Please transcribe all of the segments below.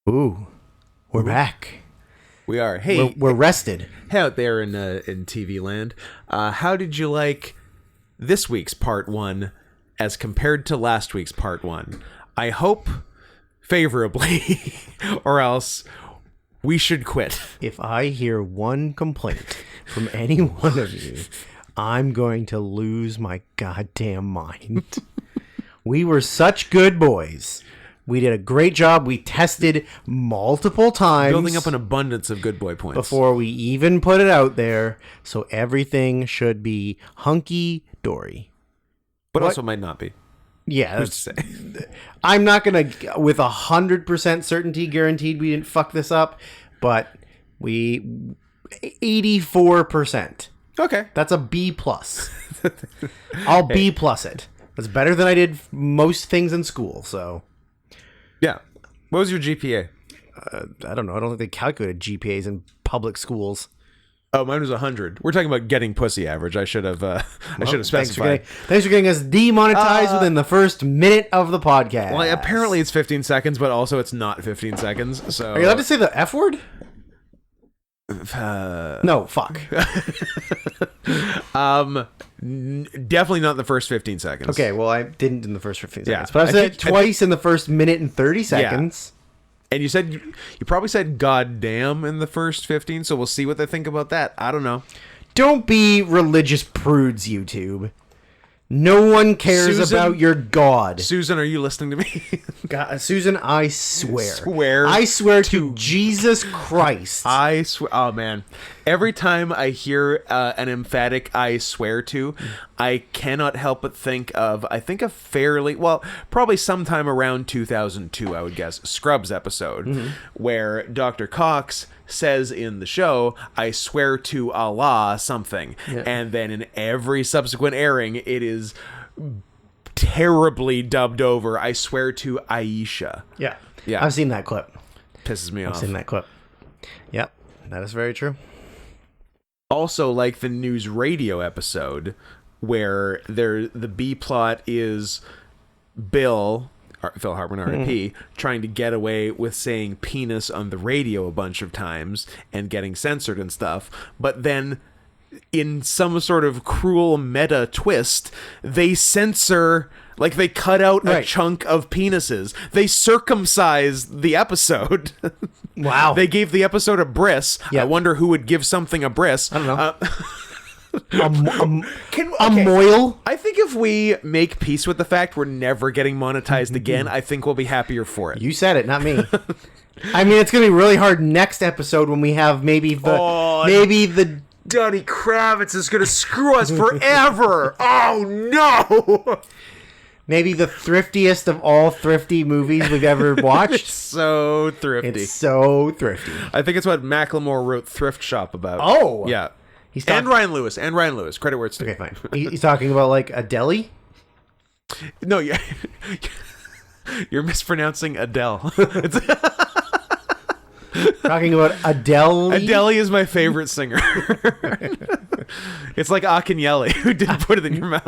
Ooh, we're back. We are. Hey, We're rested. hey out there in TV land. How did you like this week's part one as compared to last week's part one? I hope favorably, or else we should quit. If I hear one complaint from any one of you, I'm going to lose my goddamn mind. We were such good boys. We did a great job. We tested multiple times. Building up an abundance of good boy points. Before we even put it out there. So everything should be hunky-dory. But also might not be. Yeah, Who's to say? I'm not going to, with 100% certainty, guaranteed we didn't fuck this up, but 84%. Okay. That's a B plus. I'll B plus it. That's better than I did most things in school, so. Yeah. What was your GPA? I don't know. I don't think they calculated GPAs in public schools. Oh, mine was 100. We're talking about getting pussy average. I should have specified. Thanks for getting us demonetized within the first minute of the podcast. Well, apparently it's 15 seconds, but also it's not 15 seconds. So Are you allowed to say the F word? No, fuck. Definitely not the first 15 seconds. Okay, well, I didn't in the first 15 Yeah. seconds. But I've said it twice in the first minute and 30 seconds. And you said you probably said "God damn" in the first 15, so we'll see what they think about that. I don't know. Don't be religious prudes, YouTube. No one cares Susan? about your God. Susan, are you listening to me? God. Susan, I swear. Swear I swear to Jesus Christ. I swear. Oh man! Every time I hear an emphatic "I swear to," I cannot help but think of probably sometime around 2002, I would guess, Scrubs episode, where Dr. Cox says in the show, "I swear to Allah" something, and then in every subsequent airing, it is terribly dubbed over, "I swear to Aisha." Yeah. Yeah. I've seen that clip. Pisses me off. I've seen that clip. Yep. That is very true. Also, like the news radio episode where the B plot is Phil Hartman, R.I.P., trying to get away with saying penis on the radio a bunch of times and getting censored and stuff, but then in some sort of cruel meta twist, they censor, like they cut out a chunk of penises. They circumcised the episode. Wow. They gave the episode a bris. Yeah. I wonder who would give something a bris. I don't know. A moil? I think if we make peace with the fact we're never getting monetized again, I think we'll be happier for it. You said it, not me. I mean, it's going to be really hard next episode when we have maybe the Donny Kravitz is going to screw us forever. Oh, no. maybe the thriftiest of all thrifty movies we've ever watched. So thrifty. It's so thrifty. I think it's what Macklemore wrote Thrift Shop about. Oh. Yeah. He's And Ryan Lewis. Credit where it's due. Okay, fine. He's talking about like a deli? No, you're mispronouncing Adele. Talking about Adele? Adele is my favorite singer. It's like Akinyele, who didn't put it in your mouth.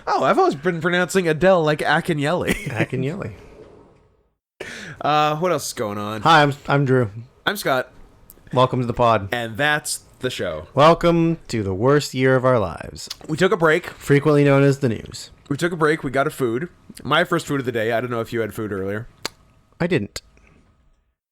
Oh, I've always been pronouncing Adele like Akinyele. Akinyele. What else is going on? Hi, I'm Drew. I'm Scott, Welcome to the pod. and that's the show. Welcome to the worst year of our lives, We took a break. frequently known as the news. We got a food. My first food of the day. I don't know if you had food earlier. I didn't.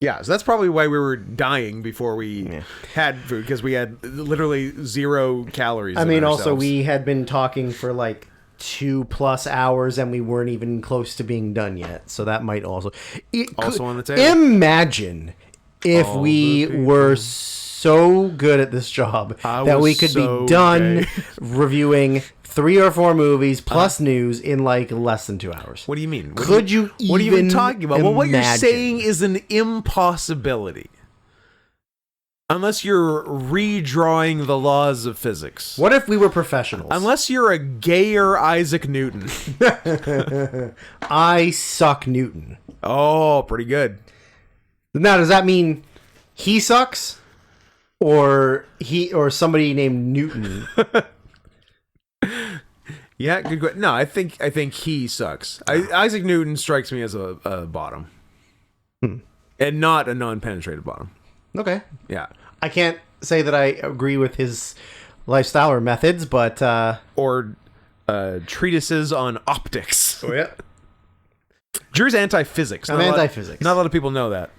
Yeah, so that's probably why we were dying before we had food, because we had literally 0 calories. I mean, in also, ourselves. we had been talking for like 2+ hours and we weren't even close to being done yet. So that might also... On the table. Imagine if All we the people. were so good at this job that we could so be done gay. reviewing 3 or 4 movies plus news in like less than 2 hours. What do you mean? What are you even talking about? Well, what you're imagine? saying is an impossibility. Unless you're redrawing the laws of physics. What if we were professionals? Unless you're a gayer Isaac Newton. I suck Newton. Oh, pretty good. Now, does that mean he sucks? Or somebody named Newton? Yeah, good. No, I think he sucks. Isaac Newton strikes me as a bottom. and not a non-penetrated bottom. Okay. Yeah. I can't say that I agree with his lifestyle or methods, but Or treatises on optics. oh yeah, Drew's anti-physics. I'm anti-physics. Not a lot of people know that.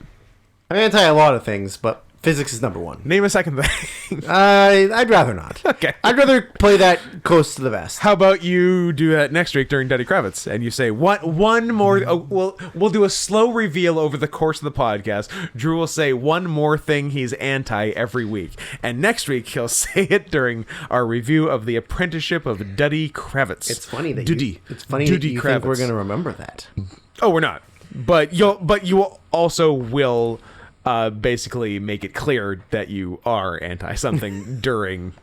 I'm anti a lot of things, but physics is number one. Name a second thing. I'd rather not. Okay. I'd rather play that close to the vest. How about you do that next week during Duddy Kravitz, and you say one more? We'll do a slow reveal over the course of the podcast. Drew will say one more thing he's anti every week, and next week he'll say it during our review of the Apprenticeship of Duddy Kravitz. It's funny that Duddy. It's funny Duddy that you Kravitz. think we're going to remember that. Oh, we're not. But you also will basically make it clear that you are anti something during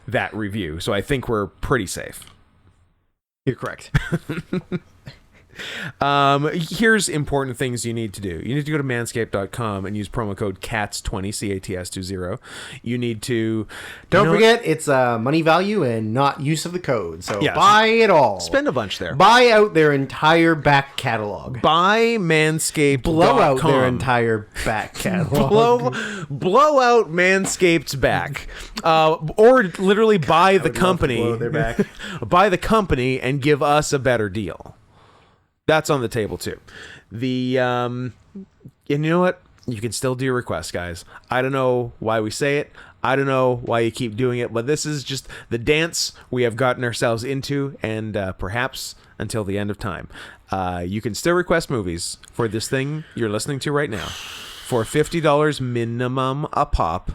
that review. So I think we're pretty safe. You're correct. Here's important things you need to do. You need to go to manscaped.com and use promo code CATS20, CATS20. You need to... Don't forget, it's money value and not use of the code. So Yeah. buy it all. Spend a bunch there. Buy out their entire back catalog. Buy manscaped.com. Blow out their entire back catalog. blow out Manscaped's back. Or literally buy the company. blow their back. Buy the company and give us a better deal. That's on the table too. And you know what? You can still do your requests, guys. I don't know why we say it. I don't know why you keep doing it, but this is just the dance we have gotten ourselves into, and perhaps until the end of time. You can still request movies for this thing you're listening to right now for $50 minimum a pop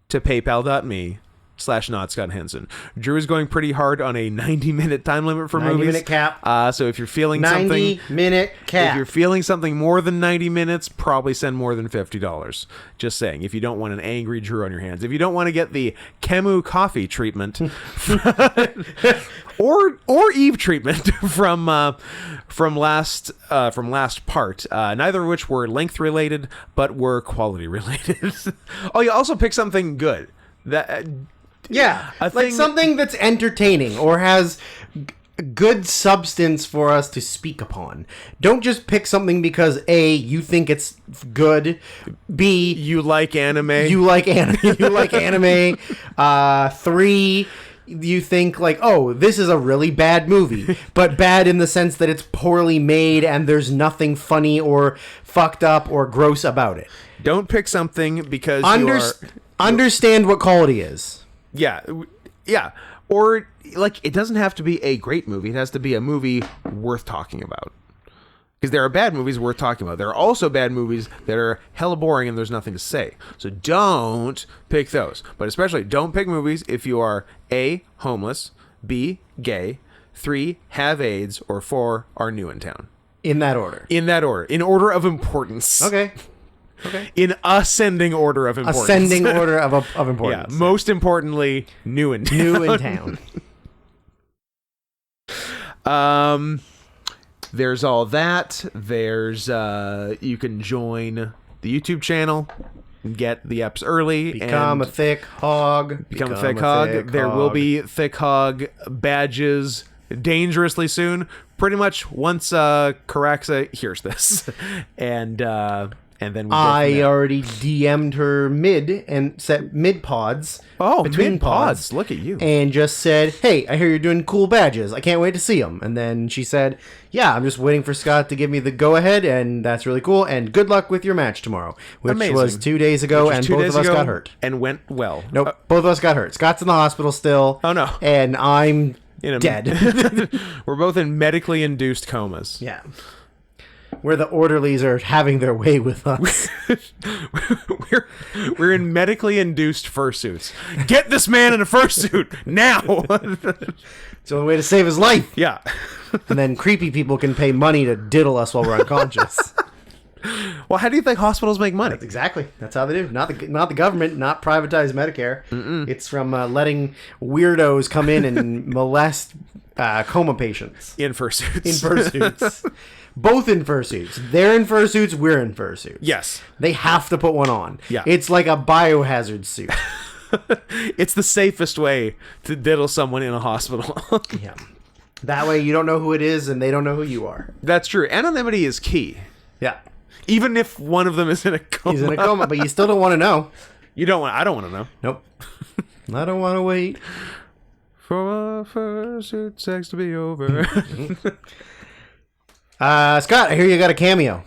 to paypal.me/not Scott Henson. Drew is going pretty hard on a 90-minute time limit for 90 movies. minute cap. So if you're feeling 90-minute cap. if you're feeling something more than 90 minutes, probably send more than $50. Just saying. If you don't want an angry Drew on your hands, if you don't want to get the Camus coffee treatment, or Eve treatment from last part, neither of which were length related, but were quality related. Oh, you also pick something good. That. Yeah, A like thing- something that's entertaining or has good substance for us to speak upon. Don't just pick something because A, you think it's good, B, You like anime? you like anime, 3, you think like, oh, this is a really bad movie, but bad in the sense that it's poorly made and there's nothing funny or fucked up or gross about it. Don't pick something because you are... Understand what quality is. Yeah. Or, like, it doesn't have to be a great movie. It has to be a movie worth talking about. Because there are bad movies worth talking about. There are also bad movies that are hella boring and there's nothing to say. So don't pick those. But especially don't pick movies if you are A, homeless, B, gay, 3, have AIDS, or 4, are new in town. In that order. In that order. In order of importance. Okay. In ascending order of importance. Ascending order of Yeah. importance. Most importantly, new in town. New in town. There's all that. There's you can join the YouTube channel and get the eps early. Become and a thick hog. become a thick hog. There will be thick hog badges dangerously soon. Pretty much once Caraxa hears this, and then we go from I there. already DM'd her and set mid pods. Oh, between mid-pods. Look at you. And just said, hey, I hear you're doing cool badges. I can't wait to see them. And then she said, yeah, I'm just waiting for Scott to give me the go ahead, and that's really cool. And good luck with your match tomorrow, which Amazing. was 2 days ago, and 2 both days of us ago got hurt. and went well. Nope, both of us got hurt. Scott's in the hospital still. Oh, no. And I'm dead. We're both in medically induced comas. Yeah. Where the orderlies are having their way with us. we're in medically induced fursuits. Get this man in a fursuit now. It's the only way to save his life. Yeah. And then creepy people can pay money to diddle us while we're unconscious. Well, how do you think hospitals make money? Exactly. That's how they do. Not the government, not privatized Medicare. It's from letting weirdos come in and molest coma patients. In fursuits. In fursuits. Both in fursuits. They're in fursuits, we're in fursuits. Yes. They have to put one on. Yeah. It's like a biohazard suit. It's the safest way to diddle someone in a hospital. Yeah. That way you don't know who it is and they don't know who you are. That's true. Anonymity is key. Yeah. Even if one of them is in a coma. He's in a coma, but you still don't want to know. You don't want. I don't want to know. Nope. I don't want to wait. For our first sex to be over. Scott, I hear you got a cameo.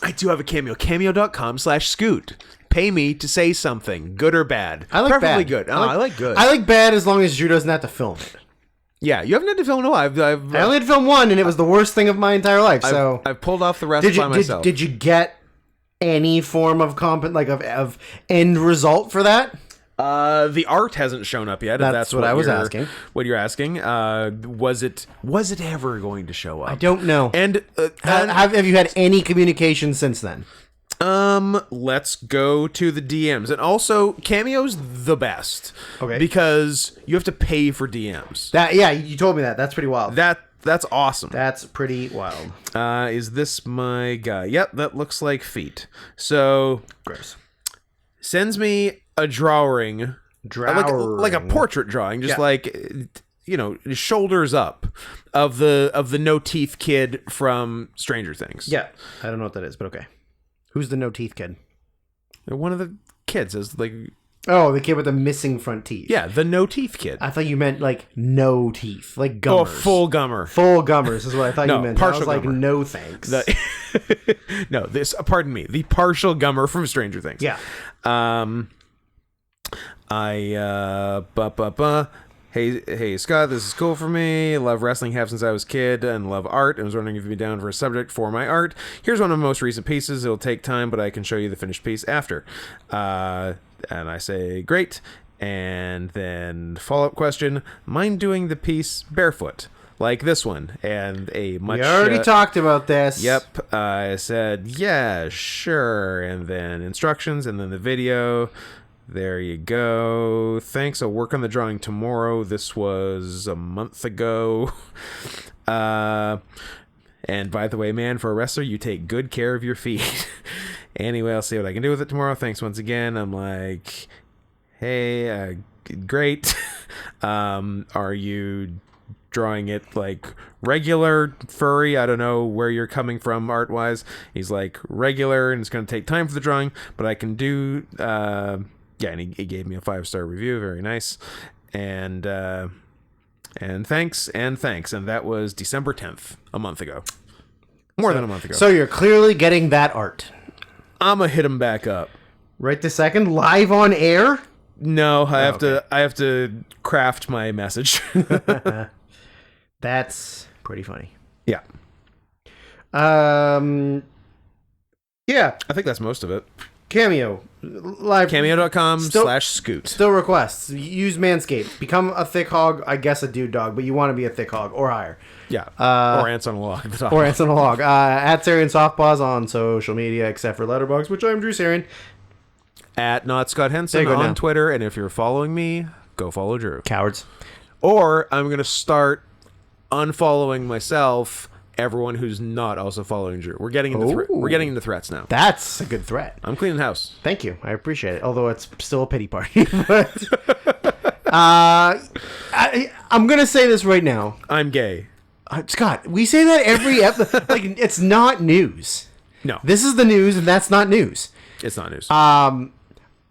I do have a cameo. Cameo.com/scoot. Pay me to say something, good or bad. I like Preferably bad. good. I like good. I like bad as long as Drew doesn't have to film it. Yeah, you haven't had to film in a while. I only had to film one, and it was the worst thing of my entire life. So I've pulled off the rest by myself. Did you get any form of of end result for that? The art hasn't shown up yet. If That's what I was asking. What you're asking? Was it ever going to show up? I don't know. And have you had any communication since then? Let's go to the DMs. And also, Cameo's the best. Okay. Because you have to pay for DMs. You told me that. That's pretty wild. That's awesome. That's pretty wild. Is this my guy? Yep, that looks like feet. So, Gross. sends me a drawing. Like a portrait drawing, just shoulders up of the no teeth kid from Stranger Things. Yeah. I don't know what that is, but okay. Who's the no teeth kid? One of the kids is like, oh, the kid with the missing front teeth. yeah, the no teeth kid. I thought you meant like no teeth, like gummers. Oh, full gummer. Full gummers is what I thought No, you meant. partial I was like, gummer. no thanks. No, pardon me, the partial gummer from Stranger Things. Yeah. Hey Scott, this is cool for me. Love wrestling, have since I was a kid, and love art. I was wondering if you'd be down for a subject for my art. Here's one of my most recent pieces. It'll take time, but I can show you the finished piece after. And I say, great. And then follow-up question, mind doing the piece barefoot? Like this one, and a much... We already talked about this. Yep. I said, yeah, sure. And then instructions, and then the video. There you go. Thanks. I'll work on the drawing tomorrow. This was a month ago. And by the way, man, for a wrestler, you take good care of your feet. Anyway, I'll see what I can do with it tomorrow. Thanks once again. I'm like, hey, great. Are you drawing it like regular, furry? I don't know where you're coming from art wise. He's like, regular, and it's going to take time for the drawing, but I can do... yeah, and he gave me a 5-star review. Very nice. And thanks. And that was December 10th, a month ago. More than a month ago. So you're clearly getting that art. I'm going to hit him back up. Right this second? Live on air? No, I have to craft my message. That's pretty funny. Yeah. Yeah. I think that's most of it. Cameo. Live. Cameo.com/scoot. Still requests. Use Manscaped. Become a thick hog, I guess a dude dog, but you want to be a thick hog or higher. Yeah. Or ants on a log. Or ants on a log. At Sarian Softpaws on social media, except for Letterboxd, which I'm Drew Sarian. At Not Scott Henson on Twitter. And if you're following me, go follow Drew. Cowards. Or I'm going to start unfollowing myself, everyone who's not also following Drew. We're getting into threats now. That's a good threat. I'm cleaning house. Thank you. I appreciate it. Although it's still a pity party. But, I'm going to say this right now. I'm gay. Scott, we say that every episode. Like, it's not news. No. This is the news, and that's not news. It's not news.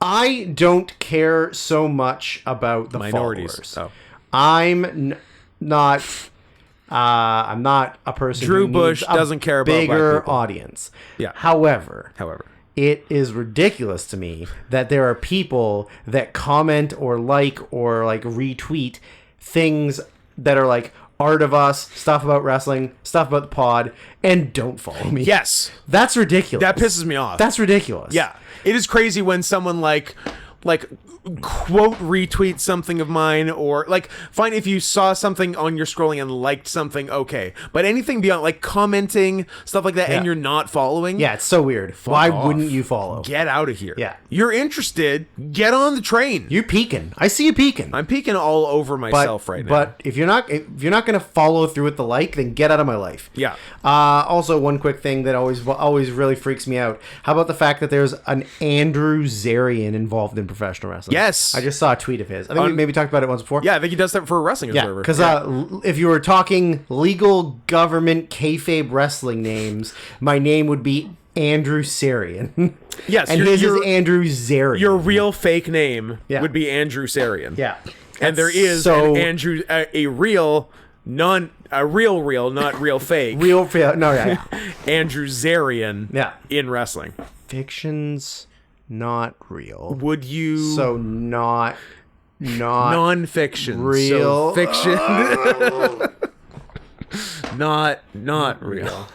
I don't care so much about the minorities. followers. Oh. I'm not a person Drew who Bush needs doesn't care about bigger black people. audience. Yeah. However, it is ridiculous to me that there are people that comment or like retweet things that are like art of us, stuff about wrestling, stuff about the pod, and don't follow me. Yes. That's ridiculous. That pisses me off. That's ridiculous. Yeah. It is crazy when someone like quote retweet something of mine, or like, fine if you saw something on your scrolling and liked something, okay, but anything beyond like commenting stuff like that, and you're not following, it's so weird. Why wouldn't you follow? Get out of here. Yeah, you're interested, get on the train. You're peeking. I see you peeking. I'm peeking all over myself right now. But if you're not going to follow through with the like, then get out of my life. Yeah. Also, one quick thing that always really freaks me out. How about the fact that there's an Andrew Zarian involved in professional wrestling? Yes. I just saw a tweet of his. I think we maybe talked about it once before. Yeah, I think he does that for a Wrestling Observer. Because if you were talking legal government kayfabe wrestling names, my name would be Andrew Sarian. Yes, and his is Andrew Zarian. Your real fake name Yeah. would be Andrew Sarian. Yeah. And there is an Andrew, a real, not real fake, real no, yeah. Andrew Zarian Yeah. in wrestling. Fiction's not real. Would you... So not non-fiction. real. So fiction. not real.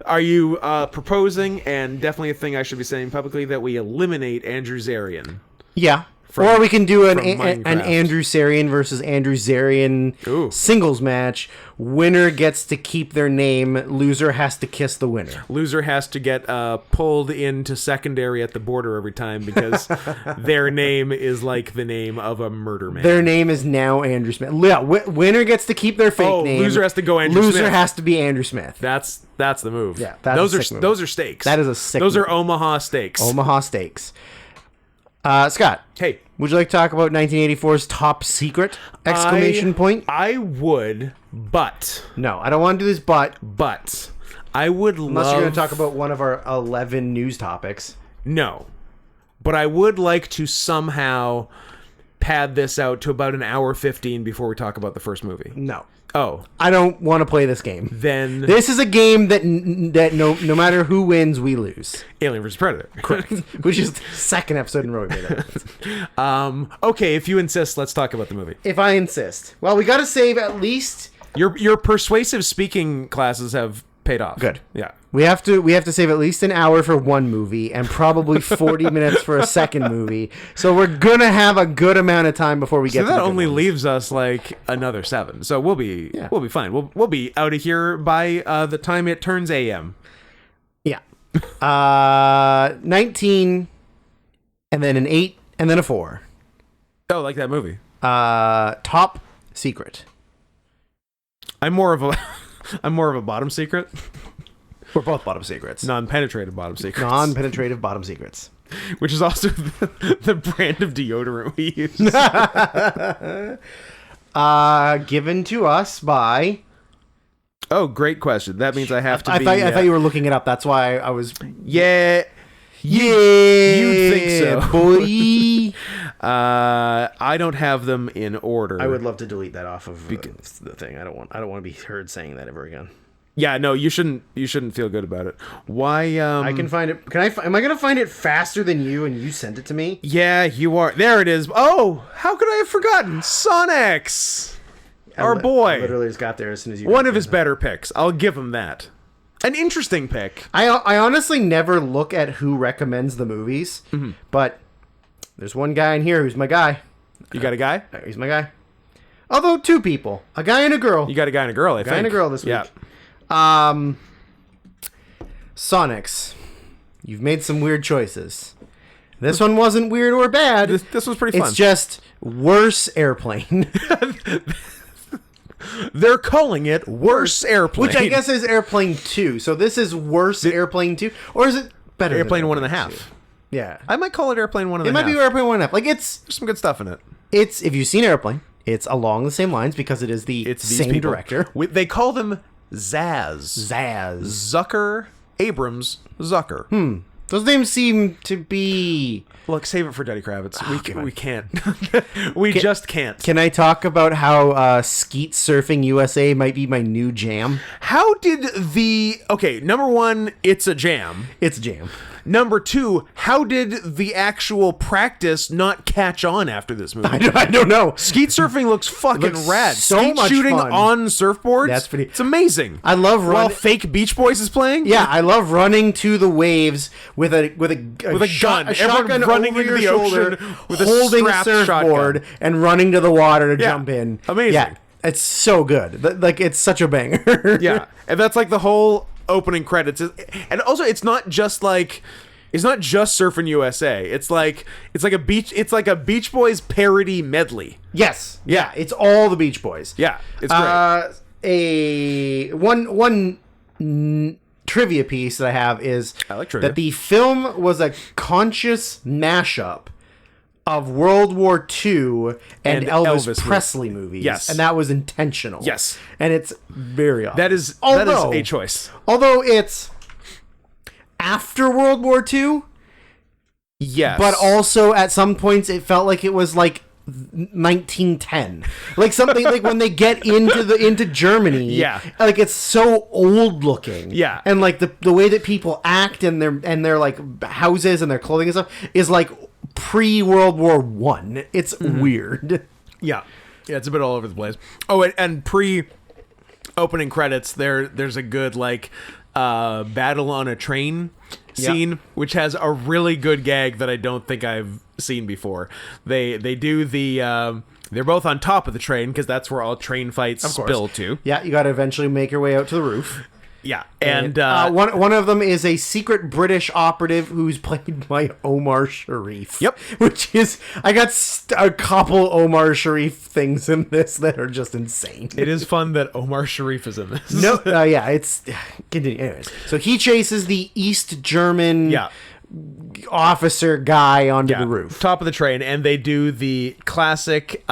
Are you proposing, and definitely a thing I should be saying publicly, that we eliminate Andrew Zarian? Yeah. Or we can do an Minecraft. Andrew Sarian versus Andrew Zarian Ooh. singles match. Winner gets to keep their name. Loser has to kiss the winner. Loser has to get pulled into secondary at the border every time because their name is like the name of a murder man. Their name is now Andrew Smith. Yeah, winner gets to keep their fake name. Loser has to go Andrew Loser Smith. has to be Andrew Smith. That's the move. Yeah, that's those a are sick move. those are stakes. That is a sick Those move. are Omaha stakes. Omaha Steaks. Scott, Hey, would you like to talk about 1984's Top Secret? Exclamation point. I would, but No, I don't want to do this, but I would unless love... you're going to talk about one of our 11 news topics. No. But I would like to somehow pad this out to about an hour 15 before we talk about the first movie. No. Oh, I don't want to play this game. then This is a game that no matter who wins, we lose. Alien vs. Predator. Which is the second episode in a row we made it. Okay, if you insist, let's talk about the movie. If I insist. Well, we got to save at least... Your persuasive speaking classes have paid off. Good. Yeah. We have to save at least an hour for one movie and probably 40 minutes for a second movie. So we're gonna have a good amount of time before we get So to that the good only ones. leaves us like another 7. So we'll be fine. We'll be out of here by the time it turns AM. Yeah. 19 and then an 8 and then a 4. Oh, like that movie. Top Secret. I'm more of a bottom secret. We're both bottom secrets. Non-penetrative bottom secrets. Non-penetrative bottom secrets. Which is also the brand of deodorant we use. Given to us by... Oh, great question. That means I have to be... I thought you were looking it up. That's why I was... Yeah. Yeah, You'd think so. boy. I don't have them in order. I would love to delete that off of the thing. I don't want to be heard saying that ever again. Yeah, no, you shouldn't feel good about it. Why? I can find it. Am I gonna find it faster than you and you sent it to me? Yeah, you are. There it is. Oh, how could I have forgotten? Sonex, our boy. I literally just got there as soon as you. One of his better picks. I'll give him that. An interesting pick. I honestly never look at who recommends the movies, but there's one guy in here who's my guy. You got a guy? He's my guy. Although 2 people, a guy and a girl. You got a guy and a girl, I think. Guy and a girl this week. Yeah. Sonics, you've made some weird choices. This one wasn't weird or bad. This was pretty fun. It's just worse Airplane. They're calling it Worse Airplane. Which I guess is Airplane 2. So this is worse Airplane 2? Or is it better Airplane than 1.5. 2? Yeah. I might call it Airplane 1.5. It might be Airplane 1.5. Like, it's... There's some good stuff in it. If you've seen Airplane, it's along the same lines because it is the It's these same people. director. They call them Zaz. Zaz. Zucker, Abrams, Zucker. Those names seem to be... Look, save it for Denny Kravitz. God. We can't. we just can't. Can I talk about how Skeet Surfing USA might be my new jam? How did okay, number 1, it's a jam. It's a jam. Number 2, how did the actual practice not catch on after this movie? I don't know. Skeet surfing looks fucking Looks rad. so Skeet much shooting fun. on surfboards. That's pretty- It's amazing. I love While running... fake Beach Boys is playing. Yeah, I love running to the waves with a gun. a Everyone shotgun running over into your the shoulder, ocean with a holding a strapped surfboard shotgun. and running to the water to Yeah, jump in. amazing. Yeah, it's so good. Like, it's such a banger. Yeah, and that's like the whole opening credits. And also, it's not just Surfing USA. It's like a Beach Boys parody medley. Yes. Yeah, it's all the Beach Boys. Yeah, it's great. One trivia piece that I have is I like trivia. that the film was a conscious mashup of World War II and Elvis Presley movies. Yes. And that was intentional. Yes. And it's very obvious. That is Although- a choice. Although it's after World War II, Yes. but also at some points it felt like it was like 1910, like something like when they get into Germany, Yeah. like it's so old looking, Yeah. and like the way that people act and their like houses and their clothing and stuff is like pre World War One. It's weird. Yeah. Yeah, it's a bit all over the place. Oh, and pre opening credits, there's a good like battle on a train scene, which has a really good gag that I don't think I've seen before. They do the they're both on top of the train because that's where all train fights spill to. Yeah, you got to eventually make your way out to the roof. Yeah, and one of them is a secret British operative who's played by Omar Sharif. Yep. Which is, I got a couple Omar Sharif things in this that are just insane. it is fun that Omar Sharif is in this. No, yeah, it's continue. Anyways, so he chases the East German officer guy onto the roof, top of the train, and they do the classic.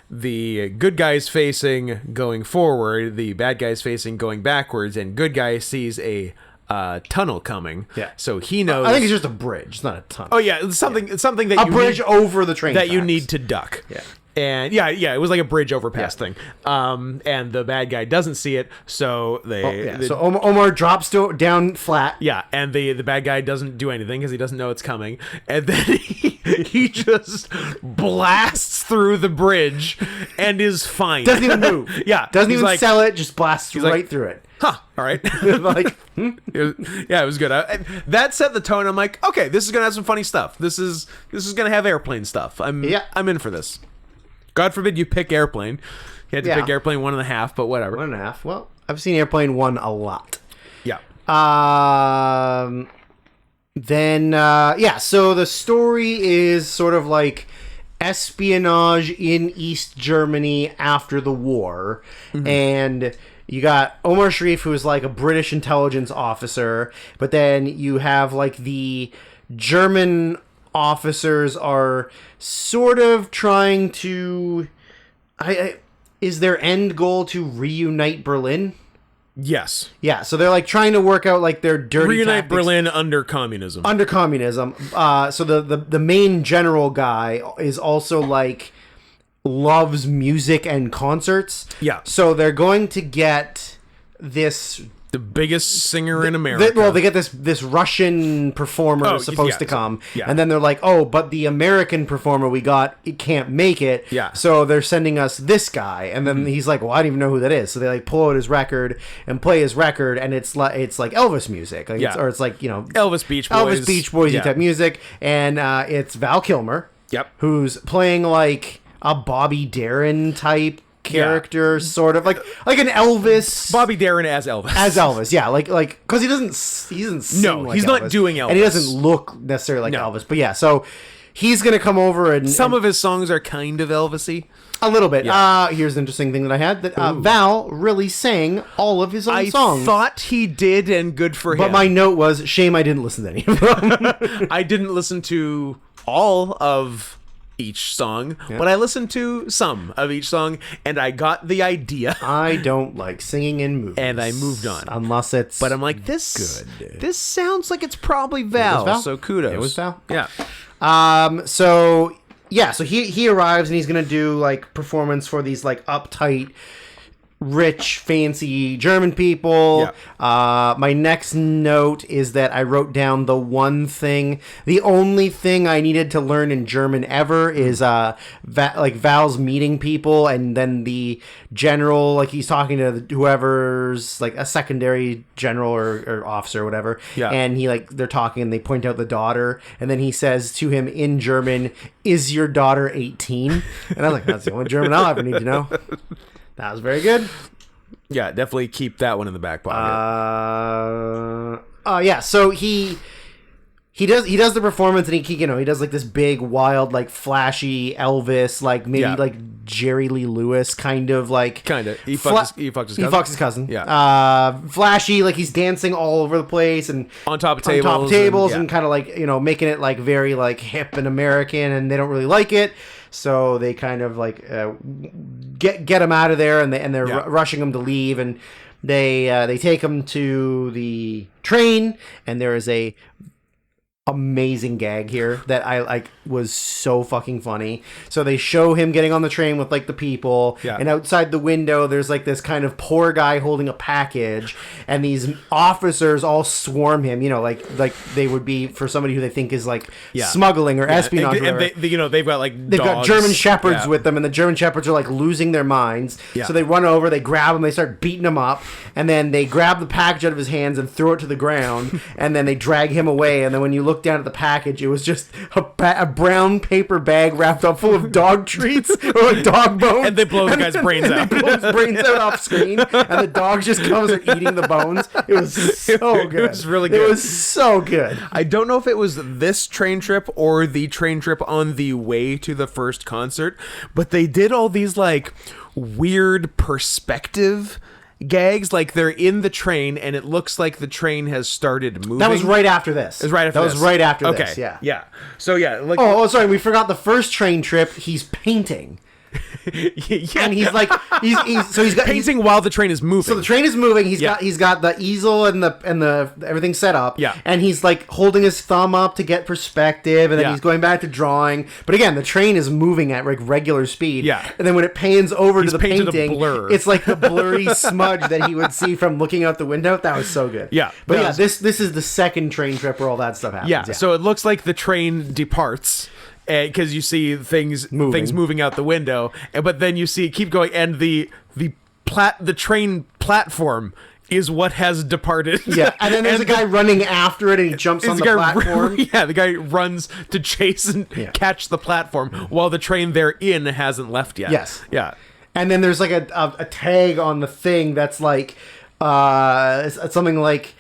The good guy's facing going forward, the bad guy's facing going backwards, and good guy sees a tunnel coming. Yeah. So he knows. I think it's just a bridge. It's not a tunnel. Oh yeah, it's something. It's something that a bridge over the train that you tracks. need to duck. Yeah. And it was like a bridge overpass thing. And the bad guy doesn't see it, so So Omar drops down flat. Yeah, and the bad guy doesn't do anything because he doesn't know it's coming, and then he just blasts through the bridge and is fine. Doesn't even move. Yeah, Doesn't he's even like, sell it. Just blasts right like, through it. Huh. All right. Like, it was good. That set the tone. I'm like, okay, this is gonna have some funny stuff. This is gonna have airplane stuff. I'm in for this. God forbid you pick Airplane. You had to pick Airplane 1.5, but whatever. 1.5. Well, I've seen Airplane 1 a lot. Yeah. So the story is sort of like espionage in East Germany after the war. And you got Omar Sharif, who is like a British intelligence officer, but then you have like the German officers are sort of trying to is their end goal to reunite Berlin? Yes. Yeah, so they're like trying to work out like their dirty Reunite tactics Berlin under communism. So the main general guy is also like loves music and concerts. Yeah. So they're going to get this The biggest singer in America. they get this Russian performer supposed to come, and then they're like, oh, but the American performer we got, it can't make it. Yeah. So they're sending us this guy, and then he's like, well, I don't even know who that is. So they like pull out his record and play his record, and it's like Elvis music, like it's like Elvis Beach Boys type music, and it's Val Kilmer. Yep. Who's playing like a Bobby Darin type character, sort of like an Elvis. Bobby Darin as Elvis. Yeah, like because he doesn't sing No, like he's Elvis, not doing Elvis, and he doesn't look necessarily like Elvis. But yeah, so he's gonna come over and some of his songs are kind of Elvis-y. a little bit. Here's an interesting thing that I had that Val really sang all of his own songs. I thought he did, and good for him. But my note was, shame I didn't listen to any of them. I didn't listen to all of each song, but I listened to some of each song, and I got the idea. I don't like singing in movies, and I moved on unless it's. But I'm like, this good. This sounds like it's probably Val. Val. So kudos. It was Val. Yeah. So he arrives and he's gonna do like performance for these like uptight, rich, fancy German people. My next note is that I wrote down the only thing I needed to learn in German ever is Val's meeting people, and then the general, like he's talking to whoever's like a secondary general or officer or whatever, and they're talking and they point out the daughter, and then he says to him in German, "Is your daughter 18?" And I was like, that's the only German I'll ever need to know. That was very good. Yeah, definitely keep that one in the back pocket. So he does the performance, and he does like this big, wild, like flashy Elvis, like maybe like Jerry Lee Lewis kind of like. He fucked his cousin. Yeah. Flashy, like he's dancing all over the place and on top of tables, and kind of like making it like very like hip and American, and they don't really like it. So they kind of like get him out of there, and they're rushing him to leave, and They take him to the train, and there is a amazing gag here that I like was so fucking funny. So they show him getting on the train with like the people, and outside the window there's like this kind of poor guy holding a package, and these officers all swarm him, you know, like they would be for somebody who they think is like smuggling or espionage, and they, you know, they've got like they've got dogs. German shepherds with them, and the German shepherds are like losing their minds. So they run over, they grab him, they start beating him up, and then they grab the package out of his hands and throw it to the ground, and then they drag him away. And then when you look down at the package, it was just a brown paper bag wrapped up full of dog treats or like dog bones, and they blow the guy's brains out. They blow his brains out off screen, and the dog just comes and eating the bones. It was so good. It was really good. It was so good. I don't know if it was this train trip or the train trip on the way to the first concert, but they did all these like weird perspective gags. Like they're in the train and it looks like the train has started moving. That was right after this. It was right after that this. was right after okay. this. Yeah. Yeah. So yeah. Like, sorry. We forgot the first train trip. He's painting. And he's like he's got painting while the train is moving. So the train is moving. He's got the easel and the everything set up. Yeah. And he's like holding his thumb up to get perspective, and then he's going back to drawing. But again, the train is moving at like regular speed. Yeah. And then when it pans over to the painted a painting, blur. it's like the blurry smudge that he would see from looking out the window. That was so good. Yeah. But yeah, this is the second train trip where all that stuff happens. Yeah. So it looks like the train departs. Because you see things moving out the window, but then you see keep going, and the train platform is what has departed. Yeah, and then there's a guy running after it, and he jumps on the platform. Yeah, the guy runs to chase and catch the platform while the train they're in hasn't left yet. Yes. Yeah. And then there's like a tag on the thing that's like it's something like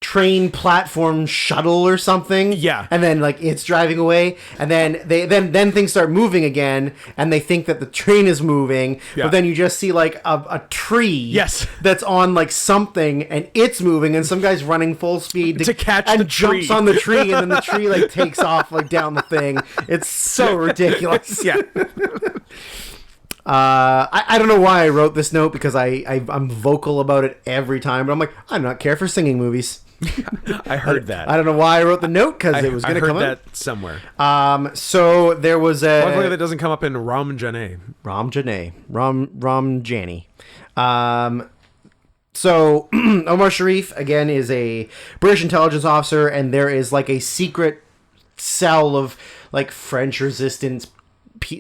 train platform shuttle or something. Yeah. And then like it's driving away, and then then things start moving again, and they think that the train is moving, but then you just see like a tree. Yes. That's on like something, and it's moving, and some guy's running full speed to catch and the jumps tree. on the tree, and then the tree like takes off like down the thing. It's so ridiculous. Yeah. I don't know why I wrote this note, because I'm vocal about it every time, but I'm like, I do not care for singing movies. I heard that. I don't know why I wrote the note, because it was going to come I heard out. that somewhere. So there was a Luckily that doesn't come up in Ram Janay. Ram Jani. So Omar Sharif again is a British intelligence officer, and there is like a secret cell of like French resistance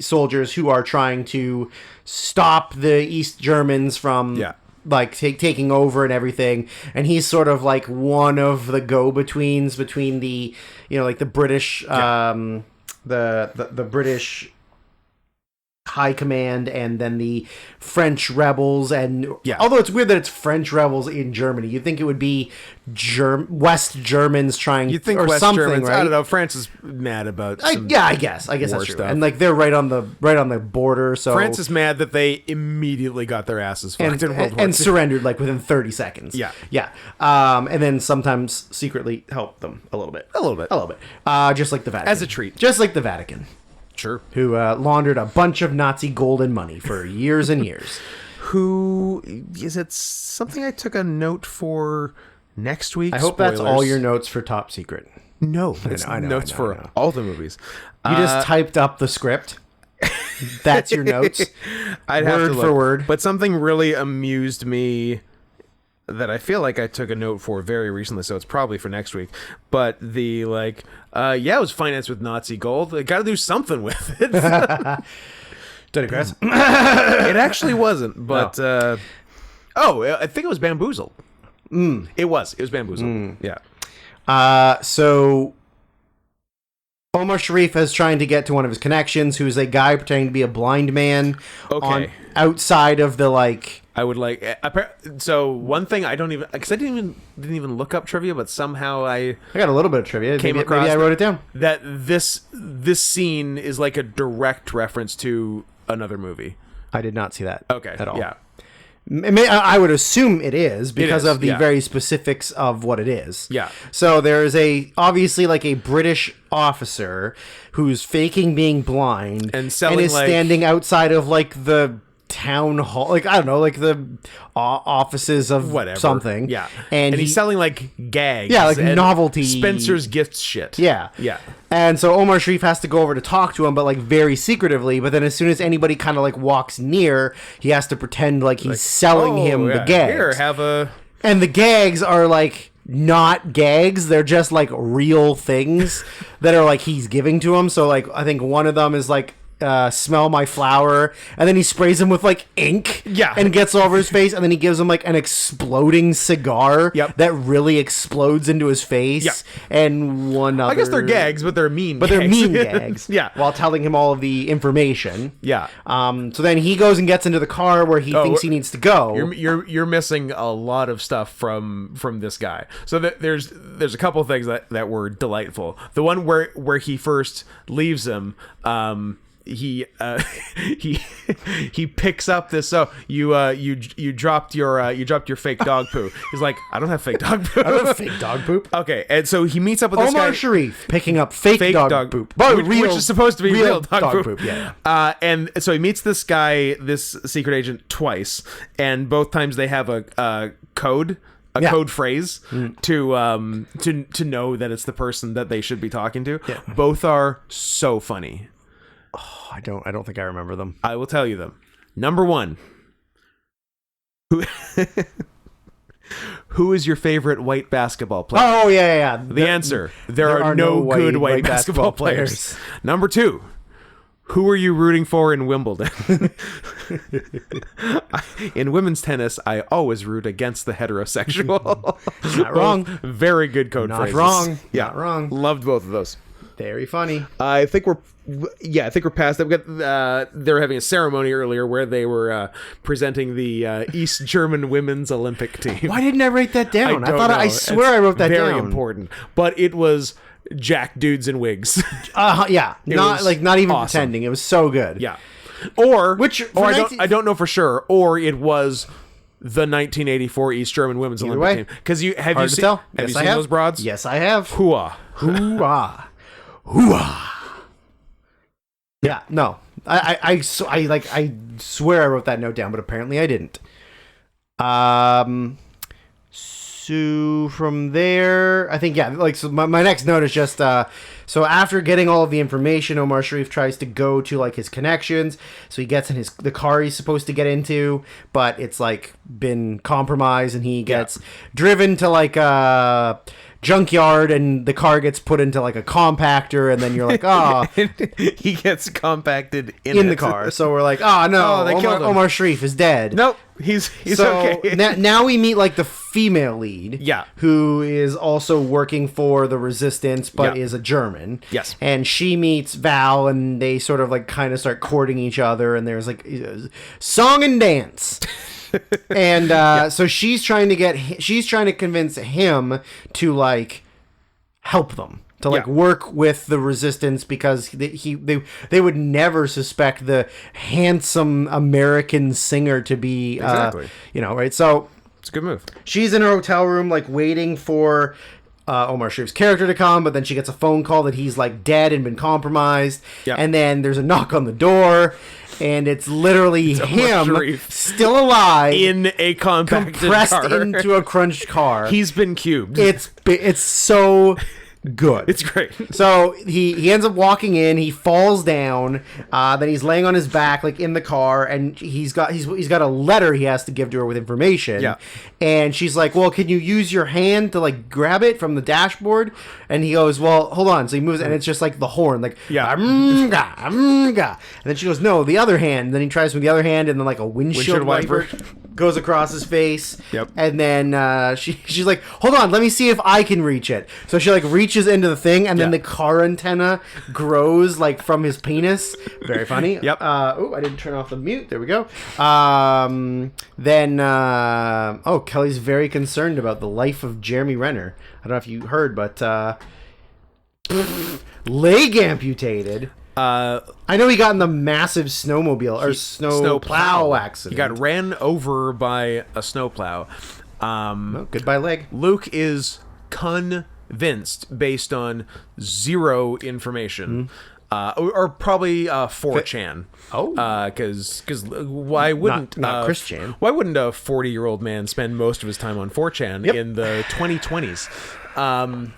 soldiers who are trying to stop the East Germans from like taking over and everything, and he's sort of like one of the go-betweens between the, you know, like the British the British High Command and then the French rebels. And although it's weird that it's French rebels in Germany, you'd think it would be West Germans trying You think or West something, Germans? right? I don't know. France is mad about. I guess that's true. stuff. And like they're right on the border. So France is mad that they immediately got their asses fucked in World War II. and surrendered like within 30 seconds. Yeah. And then sometimes secretly help them a little bit. Just like the Vatican. As a treat. Just like the Vatican. Sure. Who laundered a bunch of Nazi gold and money for years and years. Who is it? Something I took a note for next week. I hope that's all your notes for Top Secret. No, it's notes for all the movies. You just typed up the script. That's your notes. I'd have to word look. for word. But something really amused me that I feel like I took a note for very recently, so it's probably for next week. But the it was financed with Nazi gold. I got to do something with it. Digress. It actually wasn't, but I think it was Bamboozled. It was Bamboozled. Yeah. So Omar Sharif is trying to get to one of his connections, who's a guy pretending to be a blind man outside of the like. I would like. So one thing I don't even, because I didn't even look up trivia, but somehow I got a little bit of trivia. Maybe I wrote it down. That this scene is like a direct reference to another movie. I did not see that. Okay. At all. Yeah. I would assume it is because of the yeah. very specifics of what it is. Yeah. So there's obviously like a British officer who's faking being blind and selling is standing outside of like the town hall, like I don't know, like the offices of Whatever. something. Yeah. and he's selling like gags. Yeah, like and novelty- Spencer's gift shit. Yeah. Yeah. And so Omar Sharif has to go over to talk to him, but like very secretively. But then as soon as anybody kind of like walks near, he has to pretend like he's selling him the gags. Here, have a. And the gags are like not gags; they're just like real things that are like he's giving to him. So like I think one of them is like, smell my flower, and then he sprays him with like ink, and gets all over his face, and then he gives him like an exploding cigar that really explodes into his face, and one other, I guess they're gags, but they're mean. but gags. they're mean gags, Yeah. while telling him all of the information. Yeah. So then he goes and gets into the car where he thinks he needs to go. You're missing a lot of stuff from this guy. So there's a couple of things that were delightful. The one where he first leaves him, he picks up this. So you dropped your fake dog poo. He's like, I don't have fake dog poo. I don't have fake dog poop. Okay, and so he meets up with this Omar guy. Sharif picking up fake dog poop, but which is supposed to be real dog poop. Yeah. And so he meets this guy, this secret agent, twice, and both times they have a code. Code phrase to know that it's the person that they should be talking to. Yeah. Both are so funny. Oh, I don't think I remember them. I will tell you them. Number one. Who is your favorite white basketball player? Oh yeah. The answer: there are no good white basketball players. Number two. Who are you rooting for in Wimbledon? In women's tennis, I always root against the heterosexual. Not wrong. Very good code Not phrases. wrong. Yeah. Not wrong. Loved both of those. Very funny. I think we're past that. We got they were having a ceremony earlier where they were presenting the East German women's Olympic team. Why didn't I write that down? I don't thought know. I swear I wrote that very down. Very important, but it was Jack dudes in wigs. Yeah, not even awesome. pretending. It was so good. Yeah, or for I don't know for sure, or it was the 1984 East German women's Either Olympic way, team. Because have hard you to tell. Have Yes, you I seen have. those broads? Yes, I have. Hooah. Hooah. Hooah. Yeah, no. I swear I wrote that note down, but apparently I didn't. So from there, I think, so my next note is just, so after getting all of the information, Omar Sharif tries to go to, like, his connections, so he gets in the car he's supposed to get into, but it's, like, been compromised, and he gets driven to, like, a junkyard, and the car gets put into, like, a compactor, and then you're like, oh. He gets compacted in the car, so we're like, oh, no, they killed him. Omar Sharif is dead. Nope, he's so okay. now we meet, like, the female lead, who is also working for the resistance, but is a German. Yes. And she meets Val, and they sort of like kind of start courting each other, and there's like song and dance. And so she's trying to convince him to like help them, to like work with the resistance, because they would never suspect the handsome American singer to be right. So it's a good move. She's in her hotel room, like, waiting for Omar Sharif's character to come, but then she gets a phone call that he's, like, dead and been compromised. Yep. And then there's a knock on the door, and it's literally him, still alive, in a compacted compressed car. into a crunched car. He's been cubed. It's so good. It's great. So he ends up walking in. He falls down. Then he's laying on his back, like in the car, and he's got a letter he has to give to her with information. Yeah. And she's like, "Well, can you use your hand to like grab it from the dashboard?" And he goes, "Well, hold on." So he moves, and it's just like the horn, like And then she goes, "No, the other hand." And then he tries with the other hand, and then like a windshield wiper goes across his face. Yep. And then she's like, "Hold on, let me see if I can reach it." So she like reaches into the thing, and then the car antenna grows like from his penis. Very funny. Yep. I didn't turn off the mute. There we go. Kelly's very concerned about the life of Jeremy Renner. I don't know if you heard, but leg amputated. I know he got in the massive snowmobile or snow plow accident. He got ran over by a snowplow. Goodbye leg. Luke is convinced, based on zero information, or probably 4chan. Oh. Because why wouldn't not Chris Chan. Why wouldn't a 40-year-old man spend most of his time on 4chan in the 2020s?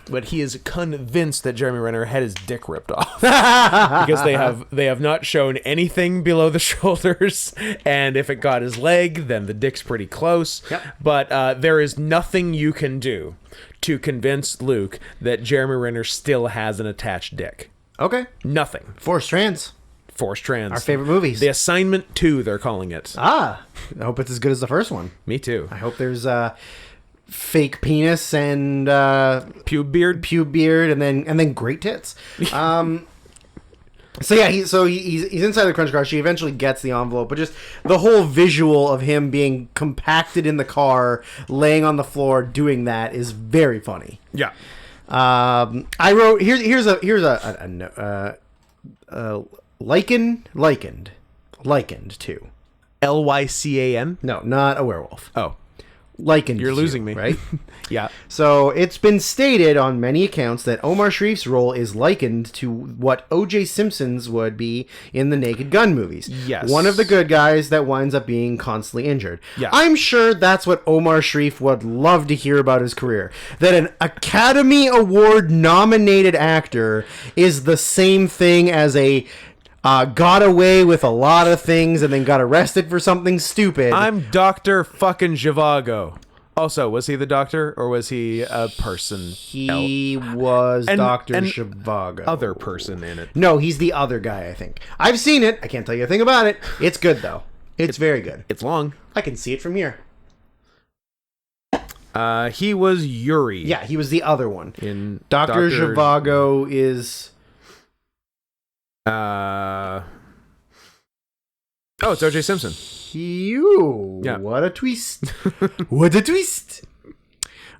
But he is convinced that Jeremy Renner had his dick ripped off because they have not shown anything below the shoulders, and if it got his leg, then the dick's pretty close. Yep. But there is nothing you can do to convince Luke that Jeremy Renner still has an attached dick. Okay. Nothing. Force Trans. Force Trans. Our favorite movies. The Assignment 2, they're calling it. I hope it's as good as the first one. Me too. I hope there's fake penis and Pube beard. and then great tits. So yeah, he's inside the Crunch Car. She eventually gets the envelope, but just the whole visual of him being compacted in the car, laying on the floor, doing that is very funny. Yeah. I wrote here's a likened to. LYCAN? No, not a werewolf. Oh. Likened. You're to, losing me. right? Yeah. So it's been stated on many accounts that Omar Sharif's role is likened to what O.J. Simpson's would be in the Naked Gun movies. Yes. One of the good guys that winds up being constantly injured. Yeah. I'm sure that's what Omar Sharif would love to hear about his career. That an Academy Award nominated actor is the same thing as a got away with a lot of things and then got arrested for something stupid. I'm Dr. fucking Zhivago. Also, was he the doctor or was he a person? He was Dr. and Zhivago. Other person in it. No, he's the other guy, I think. I've seen it. I can't tell you a thing about it. It's good, though. It's very good. It's long. I can see it from here. He was Yuri. Yeah, he was the other one. In Dr. Zhivago is... Oh, it's O.J. Simpson. Yeah. What a twist. What a twist.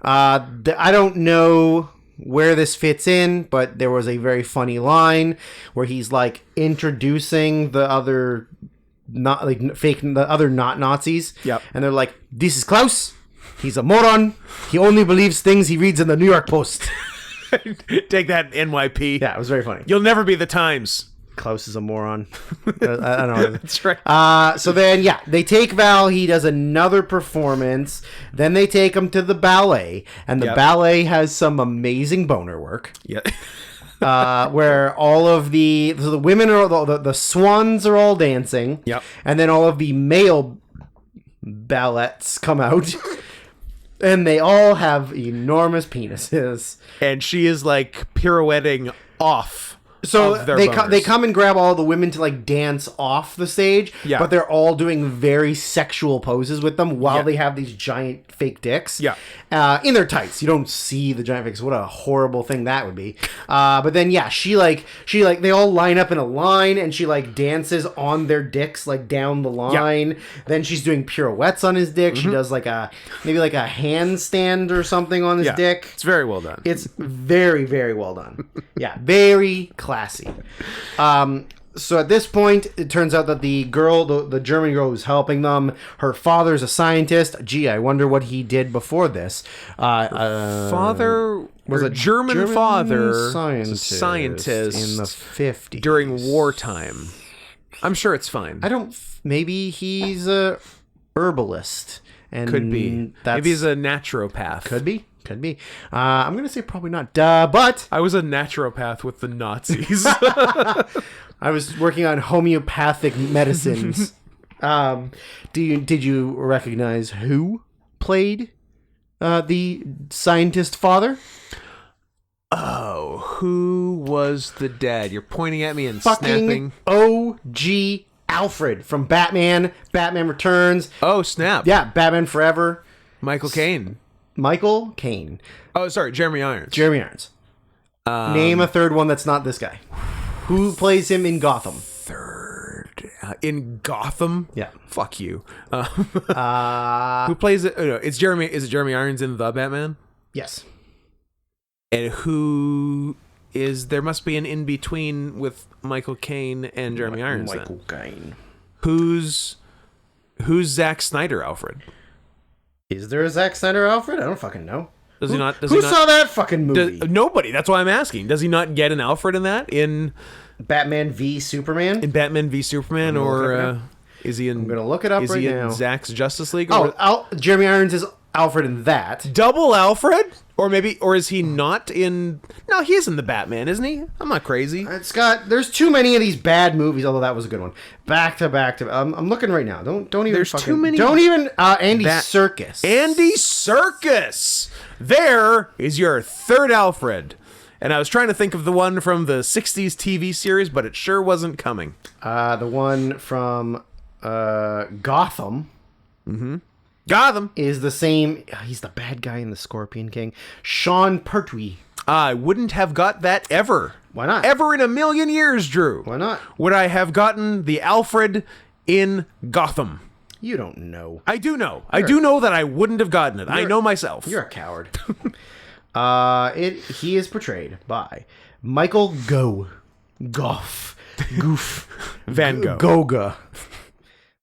I don't know where this fits in, but there was a very funny line where he's like introducing the other not Nazis. Yep. And they're like, "This is Klaus. He's a moron. He only believes things he reads in the New York Post." Take that, NYP. Yeah, it was very funny. You'll never be the Times. Klaus is a moron. I don't know. That's right. So then, yeah, they take Val. He does another performance. Then they take him to the ballet, and the ballet has some amazing boner work. Yeah. Where all of the women are the swans are all dancing. Yep. And then all of the male ballets come out. And they all have enormous penises. And she is like pirouetting off. So of their they boners. come and grab all the women to like dance off the stage, Yeah. but they're all doing very sexual poses with them while Yeah. they have these giant fake dicks. Yeah. In their tights. You don't see the giant dicks. What a horrible thing that would be. But then yeah, she they all line up in a line and she like dances on their dicks like down the line. Yeah. Then she's doing pirouettes on his dick. She does like maybe a handstand or something on his dick. It's very well done. It's very, very well done. Yeah, very classy. So at this point, it turns out that the girl, the German girl who's helping them, her father's a scientist. Gee, I wonder what he did before this. Father was a German father, scientist in the 50s during wartime. I'm sure it's fine. Maybe he's a herbalist. And could be. Maybe he's a naturopath. Could be. I'm going to say probably not. But I was a naturopath with the Nazis. I was working on homeopathic medicines. Did you recognize who played the scientist father? Oh, who was the dad? You're pointing at me and Fucking snapping. O.G. Alfred from Batman Returns. Oh, snap. Yeah, Batman Forever. Michael Caine. Michael Caine. Oh, sorry, Jeremy Irons. Jeremy Irons. Name a third one that's not this guy. Who plays him in Gotham? Third. In Gotham? Yeah. Fuck you. Who plays it? Oh, no, it's Jeremy. Is it Jeremy Irons in The Batman? Yes. And who is... There must be an in-between with Michael Caine and Jeremy Irons. Michael Caine. Who's Zack Snyder Alfred? Is there a Zack Snyder Alfred? I don't fucking know. Does he not? Who saw that fucking movie? Nobody. That's why I'm asking. Does he not get an Alfred in that? In Batman v Superman. In Batman v Superman, gonna look it or up. is he in? I'm gonna look it up Is right he now. in Zack's Justice League? Or Jeremy Irons is Alfred in that. double Alfred, or maybe, or is he not in? No, he is in the Batman, isn't he? I'm not crazy. Scott, there's too many of these bad movies. Although that was a good one. Back to back to. I'm looking right now. Don't even. There's fucking, too many- Don't even. Andy Serkis. Andy Serkis. There is your third Alfred. And I was trying to think of the one from the 60s TV series, but it sure wasn't coming. The one from Gotham Gotham. is the same. He's the bad guy in the Scorpion King. Sean Pertwee. I wouldn't have got that ever. Why not? Ever in a million years, Drew. Why not? Would I have gotten the Alfred in Gotham? You don't know. I do know. I do know that I wouldn't have gotten it. I know myself. You're a coward. He is portrayed by Michael Goof Van Gogh. Golga.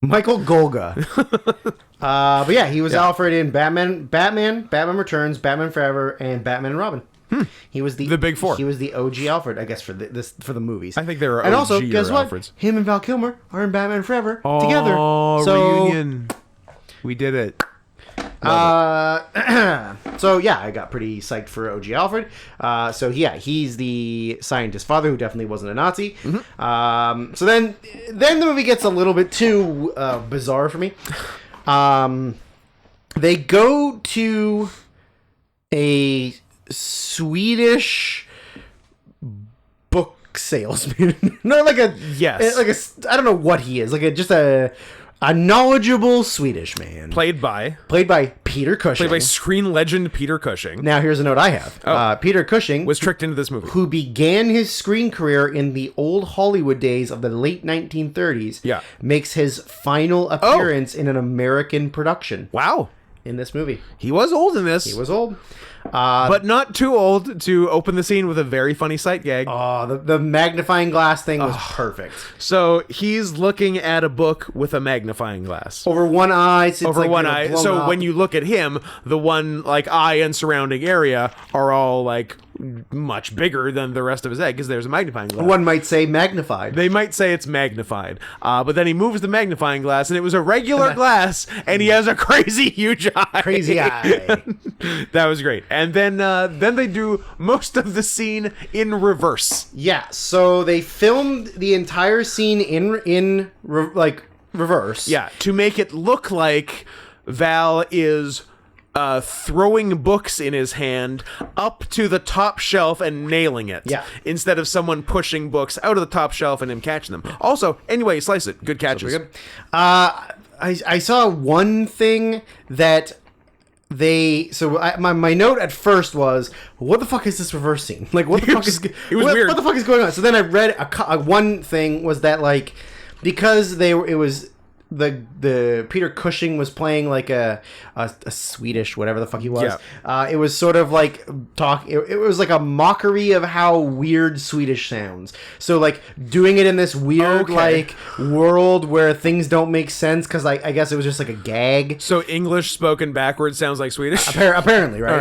Michael Golga. But yeah, he was Alfred in Batman Returns, Batman Forever, and Batman and Robin. He was the big four. He was the OG Alfred, I guess, for the movies. I think they were and also, OG guess what? Alfreds. Him and Val Kilmer are in Batman Forever together. So, reunion. We did it. So yeah, I got pretty psyched for OG Alfred. So yeah, he's the scientist father who definitely wasn't a Nazi. So then the movie gets a little bit too bizarre for me. They go to a Swedish book salesman, not like a I don't know what he is, like just a knowledgeable Swedish man, Played by Peter Cushing. Played by screen legend Peter Cushing. Now here's a note I have. Peter Cushing Was tricked into this movie. who began his screen career in the old Hollywood days of the late 1930s, Yeah. makes his final appearance in an American production Wow. in this movie. He was old in this. He was old. but not too old to open the scene with a very funny sight gag. The magnifying glass thing was perfect. So he's looking at a book with a magnifying glass. Over one eye. So it's Over like, one you know, eye. blown So up. when you look at him, the one like eye and surrounding area are all like much bigger than the rest of his head because there's a magnifying glass. One might say magnified. They might say it's magnified, but then he moves the magnifying glass, and it was a regular glass, and he has a crazy huge eye. Crazy eye. That was great. And then they do most of the scene in reverse. Yeah, so they filmed the entire scene in reverse. Yeah, to make it look like Val is throwing books in his hand up to the top shelf and nailing it. Yeah. Instead of someone pushing books out of the top shelf and him catching them. Also, anyway, slice it. Good catches. Good. I saw one thing that my note at first was, what the fuck is this reverse scene? Like, what the fuck is it was weird. What the fuck is going on? So then I read one thing was that, like, because it was the Peter Cushing was playing like a Swedish whatever the fuck he was. Yeah. It was sort of like it was like a mockery of how weird Swedish sounds. So like doing it in this weird like world where things don't make sense because I guess it was just like a gag. So English spoken backwards sounds like Swedish? Apparently, right? All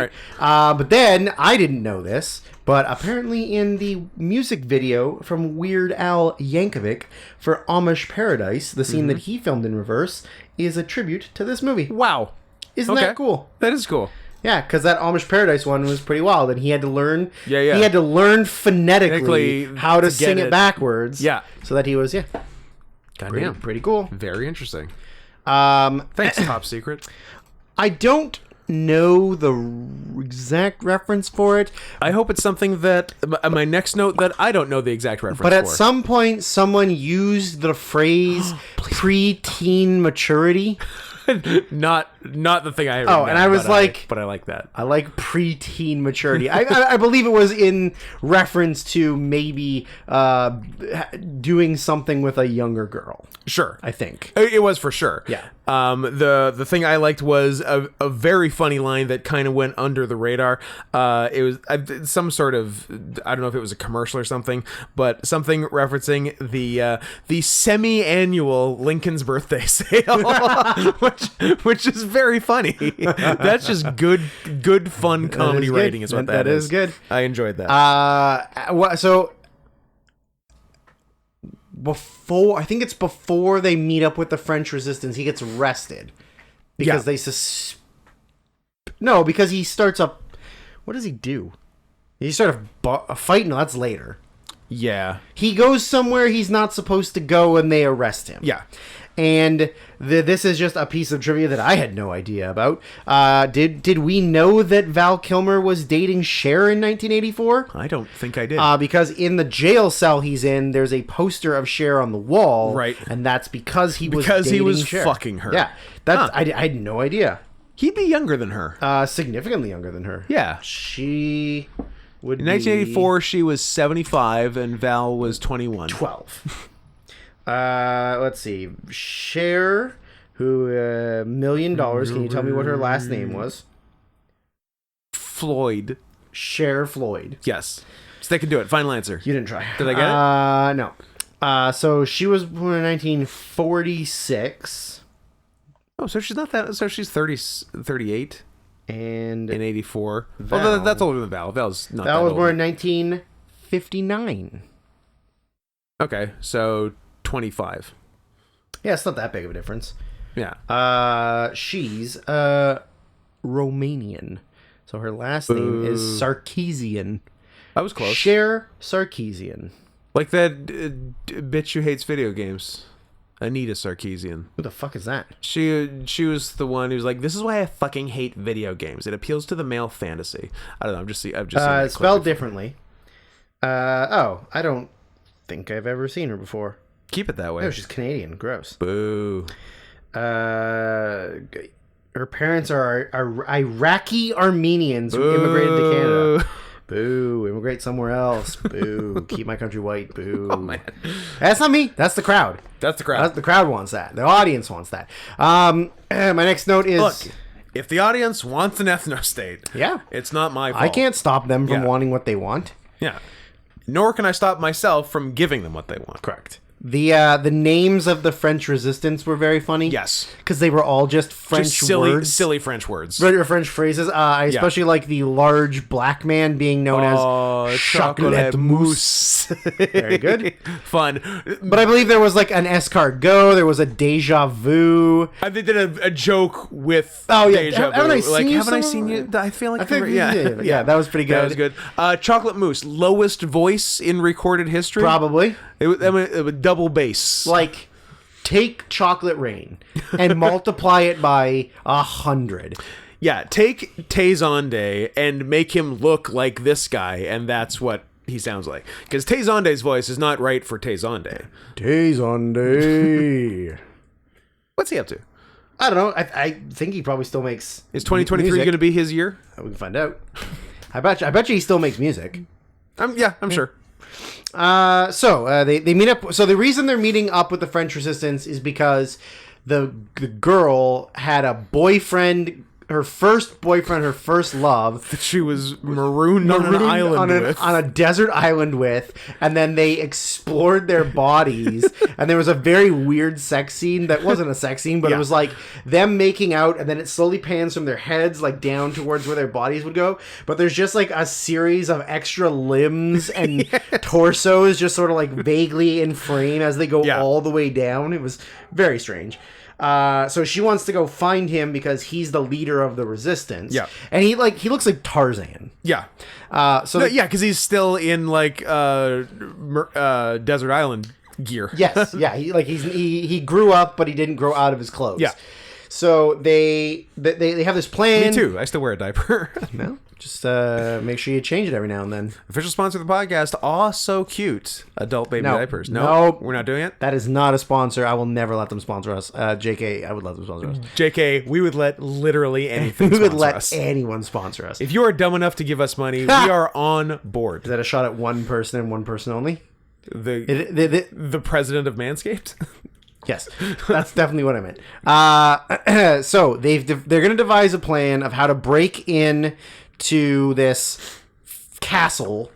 right. But then I didn't know this. But apparently in the music video from Weird Al Yankovic for Amish Paradise, the scene that he filmed in reverse is a tribute to this movie. Wow. Isn't that cool? That is cool. Yeah, because that Amish Paradise one was pretty wild, and he had to learn. Yeah, yeah. He had to learn phonetically how to to sing get it it. backwards. Yeah. So that he was Goddamn. pretty cool. Very interesting. Um, Thanks, Top Secret. I don't know the exact reference for it, I hope it's something that my next note that I don't know the exact reference but at for. some point someone used the phrase pre-teen maturity. not the thing I heard. Oh, and I was like, but I like that. I like preteen maturity. I believe it was in reference to maybe doing something with a younger girl. Sure. I think. It was for sure. Yeah. The thing I liked was a very funny line that kind of went under the radar. It was some sort of, I don't know if it was a commercial or something, but something referencing the semi-annual Lincoln's birthday sale, which is very funny. That's just good fun comedy good. writing is what That is. is good. I enjoyed that. So before, I think it's before they meet up with the French Resistance, he gets arrested because No, because he starts up. What does he do? He starts a fight. No, that's later. Yeah. He goes somewhere he's not supposed to go, and they arrest him. Yeah. And this is just a piece of trivia that I had no idea about. Did we know that Val Kilmer was dating Cher in 1984? I don't think I did. Because in the jail cell he's in, there's a poster of Cher on the wall. Right. And that's because he was Because he dating was Cher. fucking her. Yeah. That's I had no idea. He'd be younger than her. Significantly younger than her. Yeah. She would In 1984, she was 75 and Val was 21. 12. Let's see. Cher, who $1 million. Can you tell me what her last name was? Floyd. Cher Floyd. Yes. So they can do it. Final answer. You didn't try. Did I get it? No. So she was born in 1946. Oh, so she's not that. So she's 38 And in 84. Val. Well, that's older than Val. Val's not that that was old. born in 1959. Okay, so 25. Yeah, it's not that big of a difference. Yeah. She's Romanian. So her last name is Sarkeesian. I was close. Cher Sarkeesian. Like that bitch who hates video games. Anita Sarkeesian. Who the fuck is that? She was the one who's like, this is why I fucking hate video games. It appeals to the male fantasy. I don't know. I've just seen that clip Spelled before. differently. I don't think I've ever seen her before. Keep it that way. No, she's Canadian. Gross. Boo. Her parents are Iraqi Armenians who immigrated to Canada. Boo. Immigrate somewhere else. Boo. Keep my country white. Boo. Oh, man. That's not me. That's the crowd. That's the crowd. The crowd wants that. The audience wants that. My next note is... Look, if the audience wants an ethno-state, Yeah. it's not my fault. I can't stop them from Yeah. wanting what they want. Yeah. Nor can I stop myself from giving them what they want. Correct. The names of the French Resistance were very funny. Yes. Because they were all just French Just silly, words. silly French words. French phrases. I especially like the large black man being known as Chocolat Mousse. Very good. Fun. But I believe there was like an escargot. There was a deja vu. They did a joke with Oh, yeah. deja vu. Haven't I seen you haven't I some- seen you? I feel like I think, yeah. yeah, that was pretty good. That was good. Chocolate Mousse, lowest voice in recorded history. Probably. It was double bass. Like, take Chocolate Rain and multiply it by 100. Yeah, take Tay Zonday and make him look like this guy, and that's what he sounds like. Because Tay Zonday's voice is not right for Tay Zonday. Sunday. What's he up to? I don't know. I think he probably still makes. Is 2023 music. going to be his year? We can find out. I bet you he still makes music. I'm sure. So they meet up. So the reason they're meeting up with the French Resistance is because the girl had a boyfriend, her first boyfriend, her first love. That she was marooned on an island with. On a desert island with, and then they explored their bodies, and there was a very weird sex scene that wasn't a sex scene, but Yeah. it was like them making out, and then it slowly pans from their heads like down towards where their bodies would go, but there's just like a series of extra limbs and torsos just sort of like vaguely in frame as they go Yeah. all the way down. It was very strange. So she wants to go find him because he's the leader of the resistance. Yeah. And he looks like Tarzan. Yeah. So Yeah, because he's still in like desert island gear. yes, yeah, he grew up, but he didn't grow out of his clothes. Yeah. So they have this plan. Me too. I still wear a diaper. Well, just make sure you change it every now and then. Official sponsor of the podcast. Aw, so cute. Adult baby No. diapers. Nope. We're not doing it. That is not a sponsor. I will never let them sponsor us. JK, I would let them sponsor us. JK, we would let literally anything We would sponsor let us. anyone sponsor us. If you are dumb enough to give us money, we are on board. Is that a shot at one person and one person only? The president of Manscaped? Yes, that's definitely what I meant. So they're going to devise a plan of how to break in to this castle.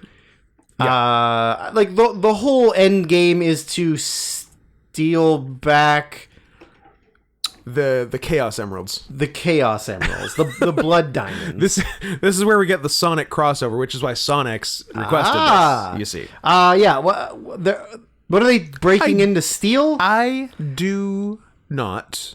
Like the whole end game is to steal back The Chaos Emeralds. the Chaos Emeralds, the Blood Diamonds. This is where we get the Sonic crossover, which is why Sonic's requested this. You see. Yeah. Well, What are they breaking in to steal? I do not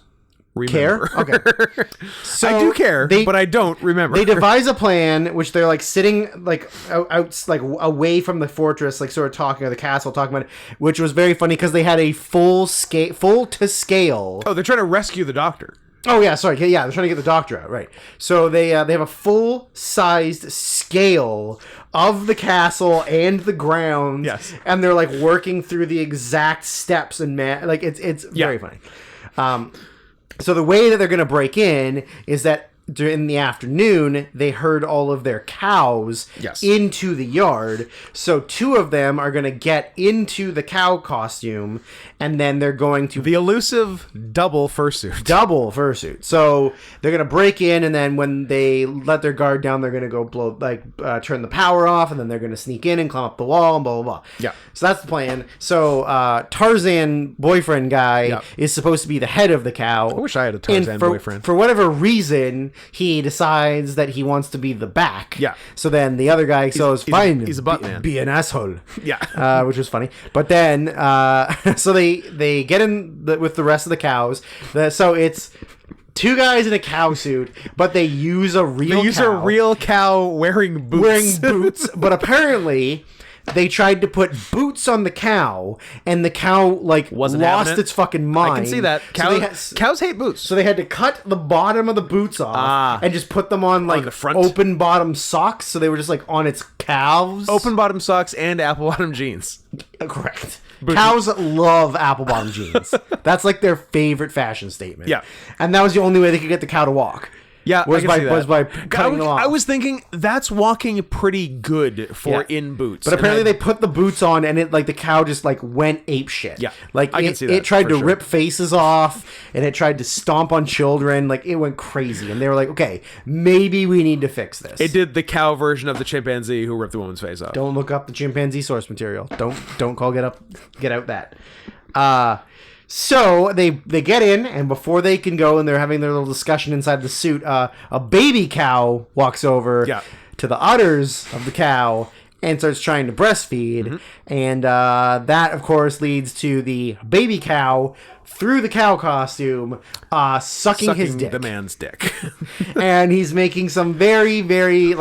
Care? remember. Okay. So I do care, but I don't remember. They devise a plan, which they're like sitting like out like away from the fortress, like sort of talking, or the castle, talking about it, which was very funny because they had a full to scale. Oh, they're trying to rescue the doctor. Oh yeah, sorry, yeah, they're trying to get the doctor out, right? So they have a full sized scale of the castle and the grounds, Yes. and they're like working through the exact steps and like it's very funny. So the way that they're going to break in is that in the afternoon, they herd all of their cows into the yard. So two of them are going to get into the cow costume, and then they're going to... The elusive double fursuit. Double fursuit. So they're going to break in, and then when they let their guard down, they're going to go turn the power off, and then they're going to sneak in and climb up the wall, and blah, blah, blah. Yeah. So that's the plan. So Tarzan boyfriend guy is supposed to be the head of the cow. I wish I had a Tarzan boyfriend. For whatever reason, he decides that he wants to be the back. Yeah. So then the other guy goes, fine. He's a butt man. Be an asshole. Yeah. Which was funny. But then, so they get in with the rest of the cows. So it's two guys in a cow suit, but they use a real cow wearing boots. But apparently they tried to put boots on the cow, and the cow Wasn't lost its fucking mind. I can see that. Cows hate boots. So they had to cut the bottom of the boots off and just put them on the front. open bottom socks. So they were just on its calves. Open bottom socks and apple bottom jeans. Correct. Cows love apple bottom jeans. That's like their favorite fashion statement. Yeah. And that was the only way they could get the cow to walk. Yeah, was by cutting them off. I was thinking that's walking pretty good for in boots. But apparently they put the boots on, and it the cow just went ape shit. Yeah, I can see that, it tried for to sure. rip faces off, and it tried to stomp on children. It went crazy, and they were like, "Okay, maybe we need to fix this." It did the cow version of the chimpanzee who ripped the woman's face off. Don't look up the chimpanzee source material. Don't call get out that. So they get in, and before they can go, and they're having their little discussion inside the suit, a baby cow walks over to the udders of the cow and starts trying to breastfeed. And that, of course, leads to the baby cow through the cow costume sucking his dick. The man's dick. And he's making some very, very,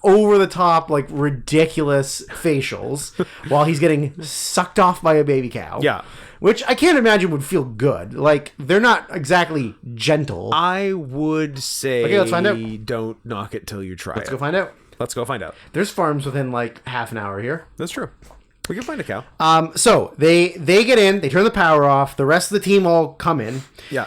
over the top, ridiculous facials while he's getting sucked off by a baby cow. Yeah. Which I can't imagine would feel good. They're not exactly gentle. I would say let's find out. Don't knock it till you try Let's go find out. Let's go find out. There's farms within half an hour here. That's true. We can find a cow. So they get in, they turn the power off, the rest of the team all come in. Yeah.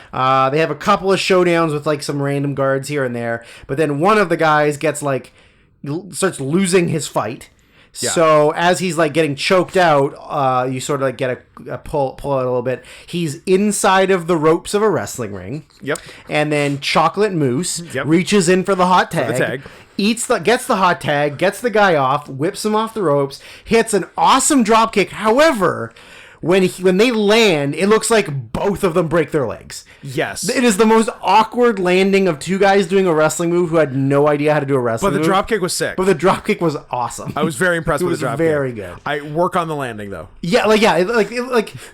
They have a couple of showdowns with some random guards here and there, but then one of the guys gets starts losing his fight. Yeah. So as he's getting choked out, you sort of get a pull out a little bit. He's inside of the ropes of a wrestling ring. Yep. And then Chocolate Moose reaches in for the hot tag. Gets the hot tag, gets the guy off, whips him off the ropes, hits an awesome drop kick. However, when they land, it looks like both of them break their legs. Yes. It is the most awkward landing of two guys doing a wrestling move who had no idea how to do a wrestling move. But the dropkick was sick. But the dropkick was awesome. I was very impressed with the dropkick. It was very good. I work on the landing though. Yeah,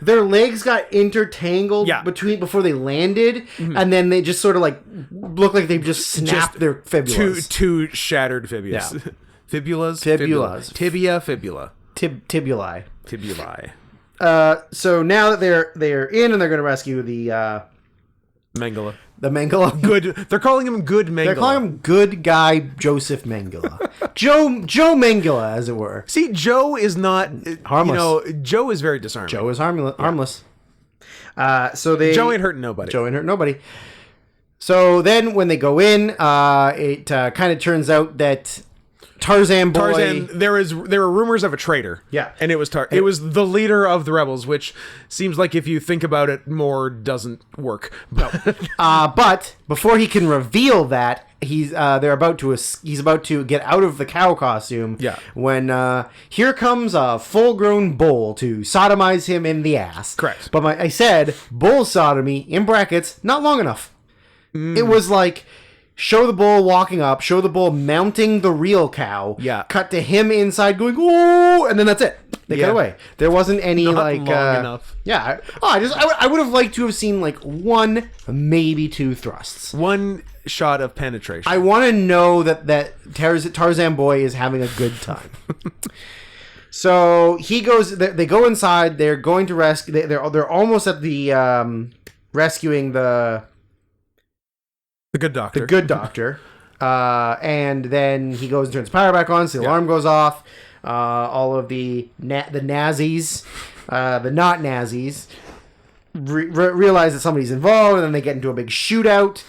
their legs got intertangled before they landed, and then they just sort of look like they just snapped their fibulas. Two shattered fibulas. Yeah. Fibulas. Tibia, fibula. Tibuli. Tibuli. So now that they're in and they're going to rescue the Mengele. The Mengele. Good. They're calling him Good Mengele. They're calling him Good Guy Joseph Mengele. Joe Mengele, as it were. See, Joe is not harmless. Joe is very disarming. Joe is harmless. So Joe ain't hurting nobody. Joe ain't hurting nobody. So then when they go in, it kind of turns out that Tarzan, there were rumors of a traitor. Yeah. And it was it was the leader of the rebels, which seems like if you think about it more doesn't work. No. But before he can reveal that, he's about to get out of the cow costume. Yeah. When here comes a full-grown bull to sodomize him in the ass. Correct. But I said bull sodomy in brackets, not long enough. It was show the bull walking up, show the bull mounting the real cow. Yeah. Cut to him inside going, ooh, and then that's it. They cut away. There wasn't any Not like long enough. Yeah. I would have liked to have seen like one, maybe two thrusts. One shot of penetration. I want to know that Tarzan boy is having a good time. So he goes. They go inside. They're going to rescue. They're almost at the rescuing the good doctor. The good doctor. And then he goes and turns power back on. So the alarm goes off. All of the Nazis, the not Nazis, realize that somebody's involved, and then they get into a big shootout.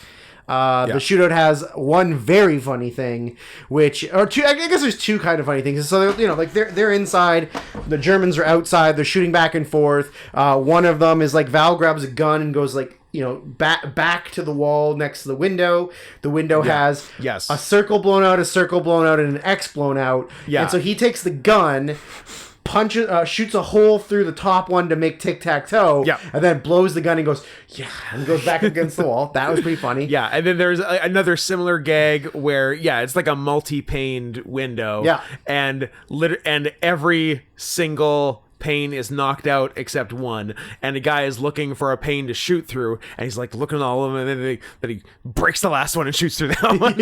The shootout has one very funny thing, or two. I guess there's two kind of funny things. So they're inside, the Germans are outside. They're shooting back and forth. One of them is like Val grabs a gun and goes like back to the wall next to the window. The window has a circle blown out, and an X blown out. Yeah. And so he takes the gun, shoots a hole through the top one to make tic-tac-toe, and then blows the gun and goes, and goes back against the wall. That was pretty funny. Yeah, and then there's another similar gag where, it's like a multi-paned window. Yeah. And every single pane is knocked out except one, and the guy is looking for a pane to shoot through, and he's like looking at all of them, and then he breaks the last one and shoots through that one.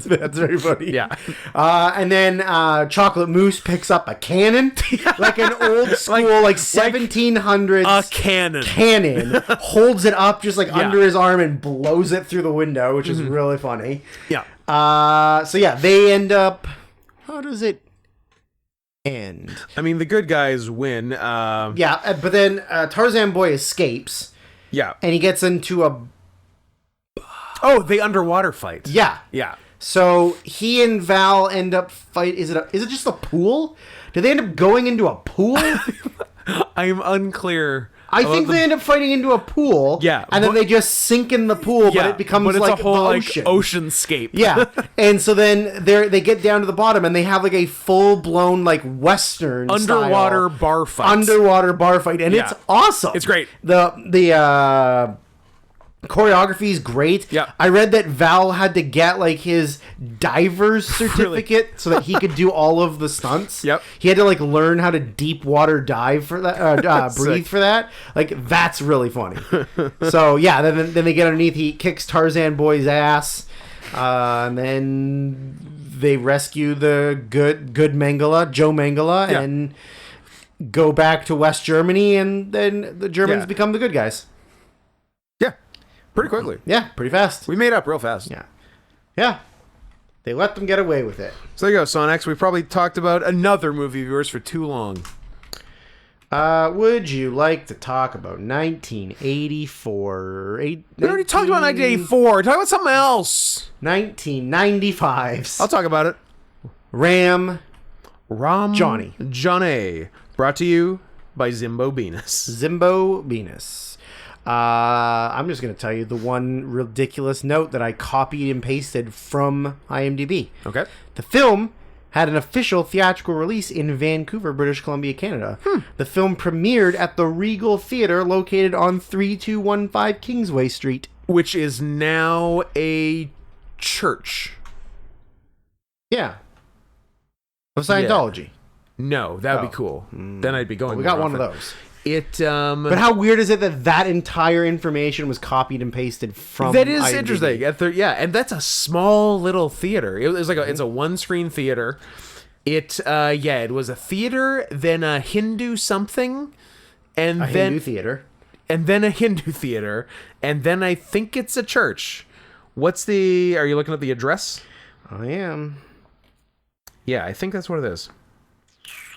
That's very funny. And then Chocolate Moose picks up a cannon, like an old school, like 1700s cannon, holds it up just like under his arm and blows it through the window, which is really funny. They end up. How does it end? I mean, the good guys win. But then Tarzan boy escapes. Yeah. And he gets into a... the underwater fight. Yeah. So he and Val end up fight. Is it just a pool? Do they end up going into a pool? I'm unclear. I think they end up fighting into a pool. Yeah. And then they just sink in the pool, but it becomes like a whole ocean. Oceanscape. Yeah. And so then they get down to the bottom and they have like a full-blown like Western underwater bar fight. And it's awesome. It's great. The choreography is great. Yeah. I read that Val had to get like his diver's certificate so that he could do all of the stunts. Yep. He had to like learn how to deep water dive for that, breathe for that. Like that's really funny. So then they get underneath. He kicks Tarzan boy's ass, and then they rescue the good Mengele, Joe Mengele, and go back to West Germany, and then the Germans become the good guys. Pretty quickly. Yeah, pretty fast. We made up real fast. Yeah. They let them get away with it. So there you go, Sonex. We probably talked about another movie of yours for too long. Would you like to talk about 1984? We already talked about 1984. Talk about something else. 1995. I'll talk about it. Ram Johnny. Brought to you by Zimbo Venus. I'm just going to tell you the one ridiculous note that I copied and pasted from IMDb. Okay. The film had an official theatrical release in Vancouver, British Columbia, Canada. The film premiered at the Regal Theatre located on 3215 Kingsway Street. Which is now a church. Yeah. Of Scientology. Yeah. No, that would be cool. Then I'd be going. We got one of those. But how weird is it that entire information was copied and pasted from that is IMDb. Interesting. And that's a small little theater. It was like it's a one-screen theater. It was a theater, then a Hindu something, and then Hindu theater, and then a Hindu theater, and then I think it's a church. Are you looking at the address? I am. Yeah, I think that's what it is.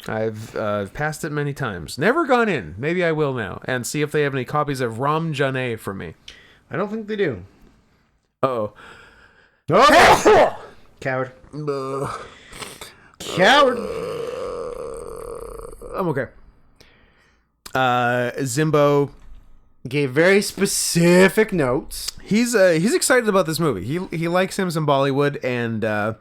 I've passed it many times. Never gone in. Maybe I will now. And see if they have any copies of Ram Jane for me. I don't think they do. Uh-oh. Oh! Coward. Coward. I'm okay. Zimbo gave very specific notes. He's excited about this movie. He likes him some Bollywood, and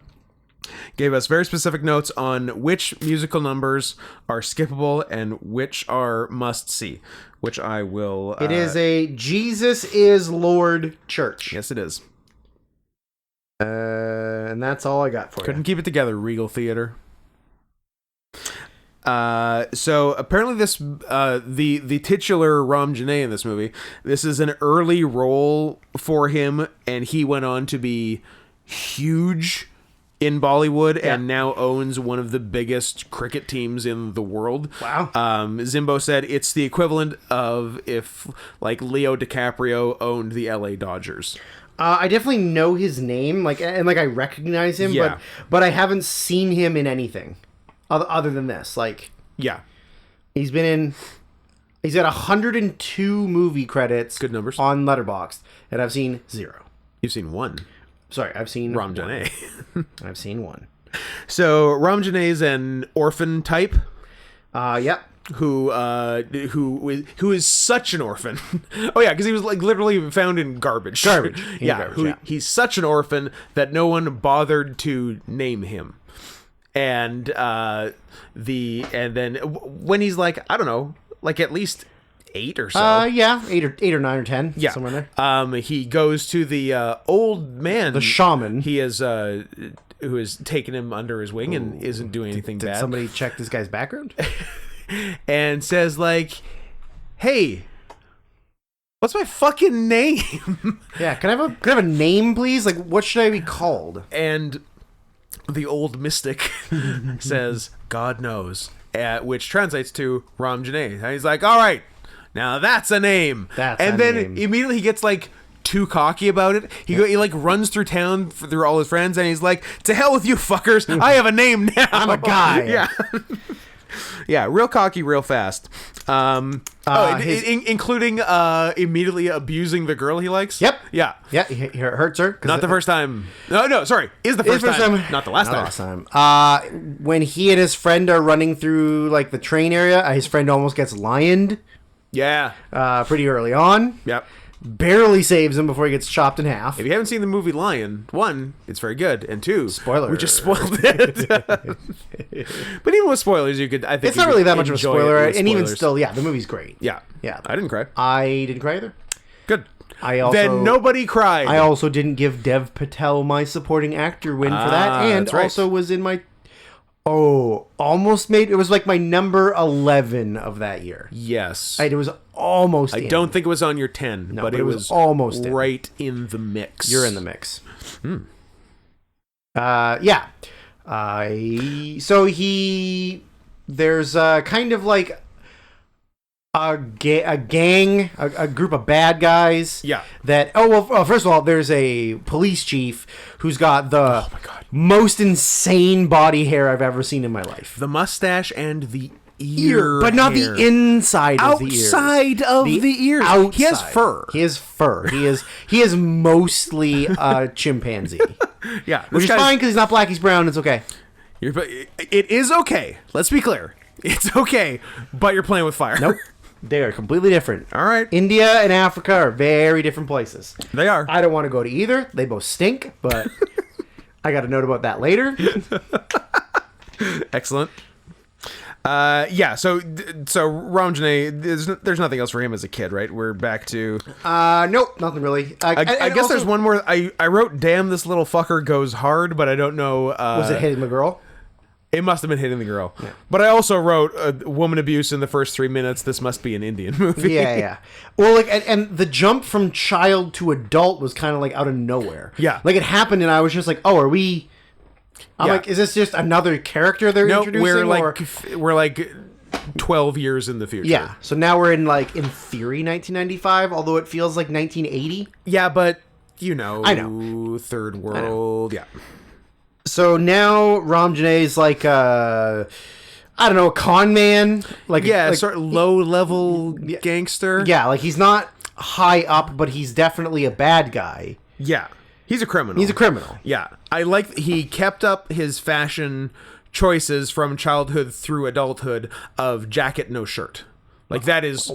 gave us very specific notes on which musical numbers are skippable and which are must see, which I will... It is a Jesus is Lord church. Yes, it is. And that's all I got for you. Couldn't keep it together, Regal Theater. So apparently this the titular Ram Janae in this movie, this is an early role for him, and he went on to be huge in Bollywood and now owns one of the biggest cricket teams in the world. Wow. Zimbo said it's the equivalent of if like Leo DiCaprio owned the LA Dodgers. I definitely know his name, and I recognize him, Yeah. but I haven't seen him in anything other than this. Yeah. He's got 102 movie credits. Good numbers. On Letterboxd, and I've seen 0. You've seen one. Sorry, I've seen Ram one. Janae. I've seen one. So Ram Janae's an orphan type. Yep. Who is such an orphan. Oh yeah, because he was like literally found in garbage. He's such an orphan that no one bothered to name him. And then when he's like, I don't know, like at least 8 or so. 8 or 9 or 10. Yeah. Somewhere there. He goes to the old man, The shaman. He is who has taken him under his wing and isn't doing anything Did bad. somebody check this guy's background? And says like, "Hey, what's my fucking name?" Yeah, can I have a name, please? Like, what should I be called? And the old mystic says, "God knows," which translates to Ram Janae. And he's like, "All right, now that's a name." And then immediately he gets like too cocky about it. He like runs through town through all his friends, and he's like, "To hell with you fuckers! I have a name now. I'm a guy." Yeah. Yeah, real cocky, real fast. Including immediately abusing the girl he likes. Yep. Yeah. Yeah, he hurts her. Not the first time. No, sorry. Is the first time. Not the last time. When he and his friend are running through like the train area, his friend almost gets lioned. Yeah. Pretty early on. Yep. Barely saves him before he gets chopped in half. If you haven't seen the movie Lion, 1, it's very good, and 2, spoiler. We just spoiled it. But even with spoilers, I think it's not really that much of a spoiler, and even spoilers. still, the movie's great. Yeah. I didn't cry. I didn't cry either. Good. Then nobody cried. I also didn't give Dev Patel my supporting actor win for that, and also was in my almost made it was like my number 11 of that year. Yes. It was almost I don't think it was on your 10, but it was almost right in the mix. You're in the mix. Yeah. So there's kind of like a gang, a group of bad guys. Yeah. That first of all, there's a police chief who's got the most insane body hair I've ever seen in my life. The mustache and the ear, but not hair. the inside of the ears. Outside of the ears. Outside. He has fur. He is mostly a chimpanzee. Yeah, which is fine because he's not black. He's brown. It's okay. It is okay. Let's be clear. It's okay, but you're playing with fire. Nope. They are completely different. All right. India and Africa are very different places. They are. I don't want to go to either. They both stink, but I got a note about that later. Excellent. Yeah, so Ram Janae, there's nothing else for him as a kid, right? We're back to... Nope, nothing really. I guess also, there's one more. I wrote, "Damn, this little fucker goes hard," but I don't know... was it hitting the girl? It must have been hitting the girl. Yeah. But I also wrote, woman abuse in the first 3 minutes. This must be an Indian movie. Yeah. Well, and the jump from child to adult was kind of like out of nowhere. Yeah. Like it happened and I was just like, oh, are we... I'm like, is this just another character they're introducing? We're like 12 years in the future. Yeah. So now we're in theory 1995, although it feels like 1980. Yeah, but I know. Third world. Yeah. So now Ram Janae's like I don't know, a con man. Sort of low level gangster. Yeah, like he's not high up, but he's definitely a bad guy. Yeah. He's a criminal. Yeah. I like he kept up his fashion choices from childhood through adulthood of jacket, no shirt. Like that is...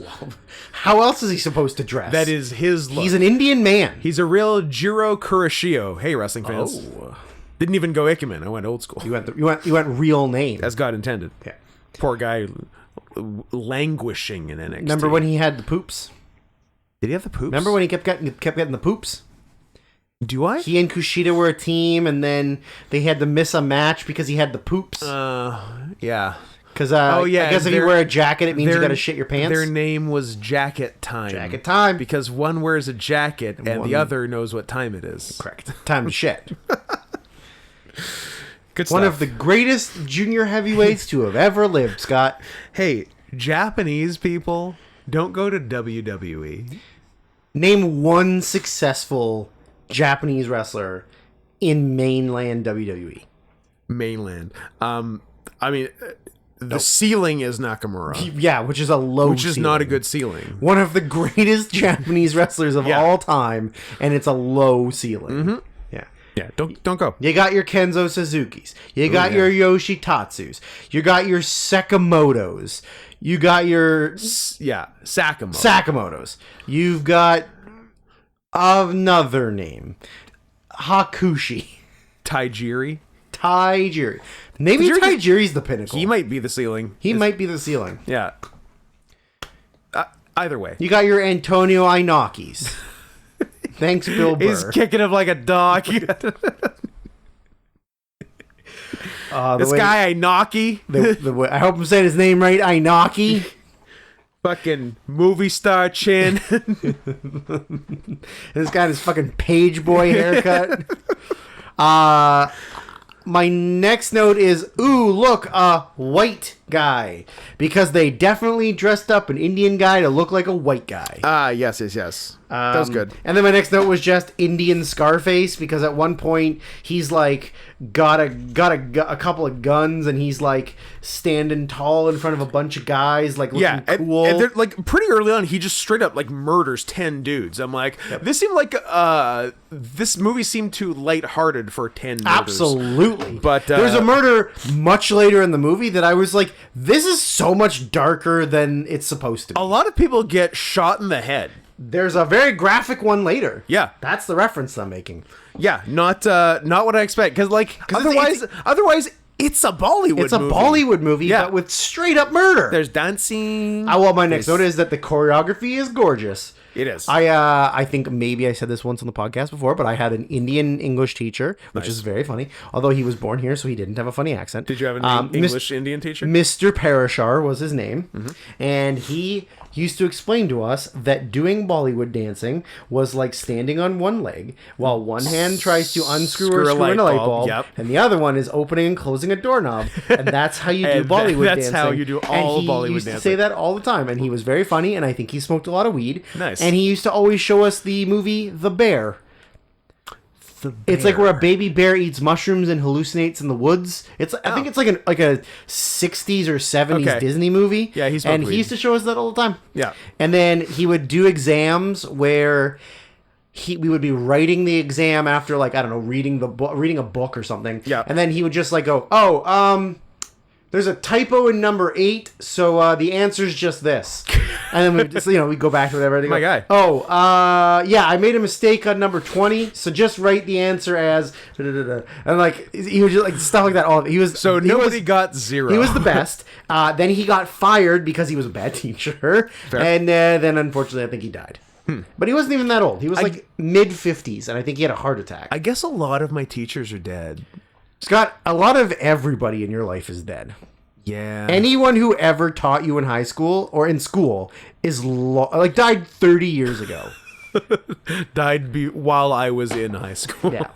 How else is he supposed to dress? That is his look. He's an Indian man. He's a real Jiro Kuroshio. Hey, wrestling fans. Didn't even go Ikemen. I went old school. You went real name. As God intended. Yeah. Poor guy languishing in NXT. Remember when he had the poops? Did he have the poops? Remember when he kept getting the poops? Do I? He and Kushida were a team, and then they had to miss a match because he had the poops. Yeah. Because Oh, yeah, I guess if you their- wear a jacket, it means you their- got to shit your pants. Their name was Jacket Time. Jacket time. Because one wears a jacket and one- the other knows what time it is. Correct. Time to shit. Good One stuff. of the greatest junior heavyweights to have ever lived, Scott. Hey, Japanese people don't go to WWE. Name one successful Japanese wrestler in mainland WWE. Mainland. I mean, the ceiling is Nakamura, Yeah, which is a low which is not a ceiling. good ceiling. One of the greatest Japanese wrestlers of Yeah. all time, and it's a low ceiling. Mm-hmm. Yeah. Yeah, don't go. You got your Kenzo Suzuki's. You got yeah. your Yoshitatsus. You got your Sakamotos. You got your Yeah, Sakamoto. Sakamotos. You've got another name. Hakushi. Taijiri. Taijiri. Maybe Taijiri's the pinnacle. He might be the ceiling. He might be the ceiling. Yeah. Either way. You got your Antonio Inakis. Thanks, Bill Burr. He's kicking him like a dog. The This way- guy, Inaki, the way, I hope I'm saying his name right. Inaki. fucking movie star chin. This guy, this fucking page boy haircut. My next note is, ooh, look, a white guy. Because they definitely dressed up an Indian guy to look like a white guy. Yes. That was good. And then my next note was just Indian Scarface, because at one point he's like got a couple of guns and he's like standing tall in front of a bunch of guys, like looking Yeah, cool. and they're like pretty early on. He just straight up like murders 10 dudes. I'm like, this seemed like this movie seemed too lighthearted for 10 murders. Absolutely. But, there's a murder much later in the movie that I was like, this is so much darker than it's supposed to be. A lot of people get shot in the head. There's a very graphic one later. Yeah. That's the reference I'm making. Yeah, not what I expect. Because like otherwise it's a Bollywood. It's a movie. Bollywood movie, Yeah. but with straight up murder. There's dancing. Well, my next note is that the choreography is gorgeous. It is. I think maybe I said this once on the podcast before, but I had an Indian English teacher, which is very funny. Although he was born here, so he didn't have a funny accent. Did you have an English Indian teacher? Mr. Parashar was his name, and he used to explain to us that doing Bollywood dancing was like standing on one leg while one hand tries to unscrew or screw in a light bulb, yep. and the other one is opening and closing a doorknob, and that's how you do Bollywood that's dancing. how you do all and he Bollywood used to dancing. say that all the time, and he was very funny, and I think he smoked a lot of weed. Nice. And he used to always show us the movie The Bear. It's like where a baby bear eats mushrooms and hallucinates in the woods. I think it's like a 60s or 70s Okay. Disney movie. Yeah, he smoked and weed. he used to show us that all the time. Yeah. And then he would do exams where we would be writing the exam after, like, I don't know, reading a book or something. Yeah. And then he would just like go, there's a typo in number 8, so the answer's just this. And then we just, we go back to whatever. My guy. Yeah, I made a mistake on number 20, so just write the answer as and like he would just like stuff like that. Nobody got 0. He was the best. Then he got fired because he was a bad teacher, and then unfortunately I think he died. But he wasn't even that old. He was like mid 50s, and I think he had a heart attack. I guess a lot of my teachers are dead. Scott, a lot of everybody in your life is dead. Yeah. Anyone who ever taught you in high school or in school is died 30 years ago. died while I was in high school. Yeah.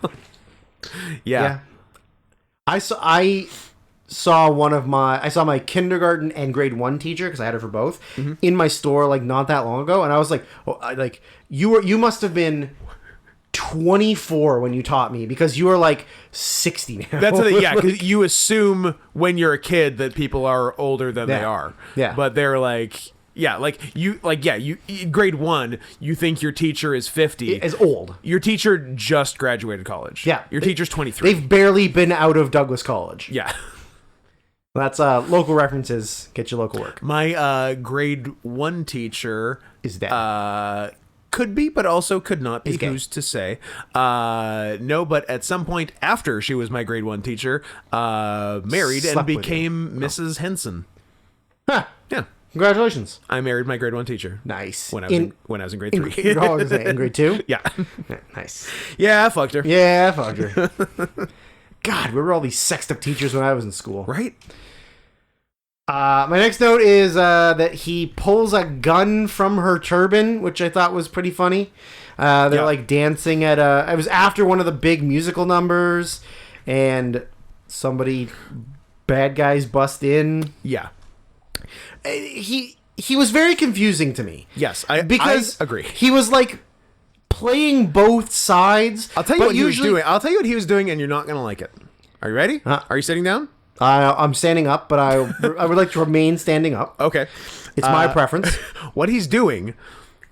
Yeah. I saw my kindergarten and grade 1 teacher, because I had her for both, in my store like not that long ago, and I was like, you must have been 24 when you taught me, because you are like 60 now. That's the thing, yeah, because you assume when you're a kid that people are older than they Yeah. are. Yeah. But they're like, you grade 1, you think your teacher is 50. Is old. Your teacher just graduated college. Yeah. Your teacher's 23. They've barely been out of Douglas College. Yeah. That's local references. Get your local work. My grade 1 teacher Is dead. could be, but also could not be. He's gay. Who's to say? No, but at some point after she was my grade 1 teacher, married Slept and with became Mrs. Henson. Huh. Yeah. Congratulations. I married my grade 1 teacher. Nice. When I was in grade 3. You're always in grade 2? Yeah. Nice. Yeah, I fucked her. Yeah, I fucked her. God, where were all these sexed up teachers when I was in school? Right? My next note is that he pulls a gun from her turban, which I thought was pretty funny. They're like dancing at it was after one of the big musical numbers, and bad guys bust in. Yeah. He was very confusing to me. Yes, because I agree. He was like playing both sides. I'll tell you what he was doing. I'll tell you what he was doing, and you're not going to like it. Are you ready? Are you sitting down? I'm standing up, but I would like to remain standing up. Okay. It's my preference. What he's doing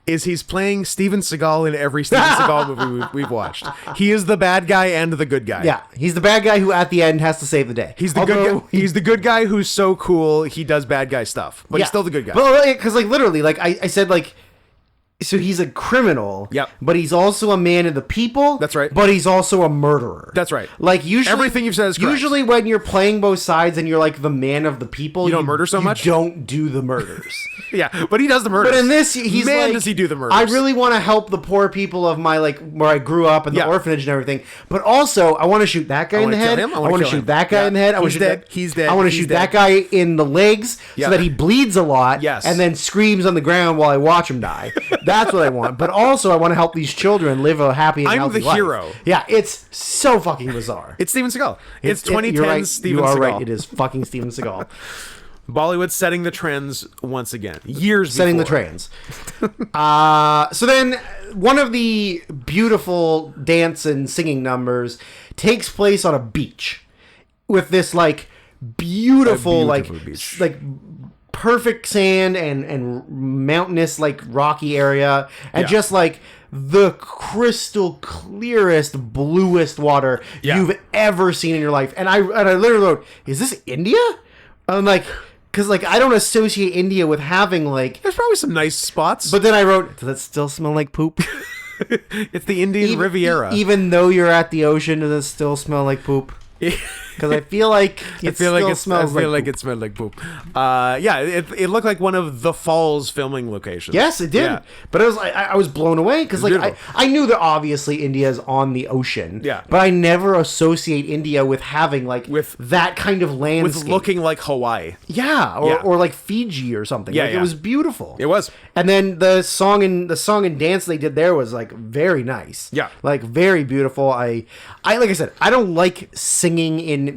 is he's playing Steven Seagal in every Steven Seagal movie we've watched. He is the bad guy and the good guy. Yeah, he's the bad guy who at the end has to save the day. He's the good guy. He's the good guy who's so cool he does bad guy stuff, but he's still the good guy. Well, because like literally, like I said, like. So he's a criminal, Yep. But he's also a man of the people. That's right. But he's also a murderer. That's right. Like usually, Everything you've said is correct. Usually, when you're playing both sides and you're like the man of the people, You don't murder so much? You don't do the murders. Yeah, but he does the murders. But in this, he's Man, like, does he do the murders? I really want to help the poor people of my where I grew up and the orphanage and everything. But also, I want to shoot that guy in the wanna kill head. him. I I wanna want to kill shoot him. that guy Yeah. in the head. I want He's to shoot dead. that- He's dead. I want to He's shoot dead. that guy in the legs Yeah. so that he bleeds a lot. Yes. And then screams on the ground while I watch him die. That's what I want. But also, I want to help these children live a happy and I'm healthy the life. hero. Yeah, it's so fucking bizarre. It's Steven Seagal. It's 2010's you're right. Steven You are Seagal. right. It is fucking Steven Seagal. Bollywood setting the trends once again. Years Setting before. the trends. So then, one of the beautiful dance and singing numbers takes place on a beach with this like beautiful, beautiful beach. like perfect sand and mountainous like rocky area, and just like the crystal clearest, bluest water you've ever seen in your life. And I literally wrote, "Is this India?" I'm like. Because, like, I don't associate India with having, like... There's probably some nice spots. But then I wrote, does it still smell like poop? It's the Indian Riviera. Even though you're at the ocean, does it still smell like poop? Because I feel like it smells like it smelled like poop. Yeah, it looked like one of the Falls filming locations. Yes, it did. Yeah. But I was blown away because like I knew that obviously India is on the ocean. Yeah. But I never associate India with having with that kind of landscape. With looking like Hawaii. Yeah, or like Fiji or something. Yeah, like, yeah. It was beautiful. It was. And then the song and dance they did there was like very nice. Yeah. Like very beautiful. I like I said, I don't like singing in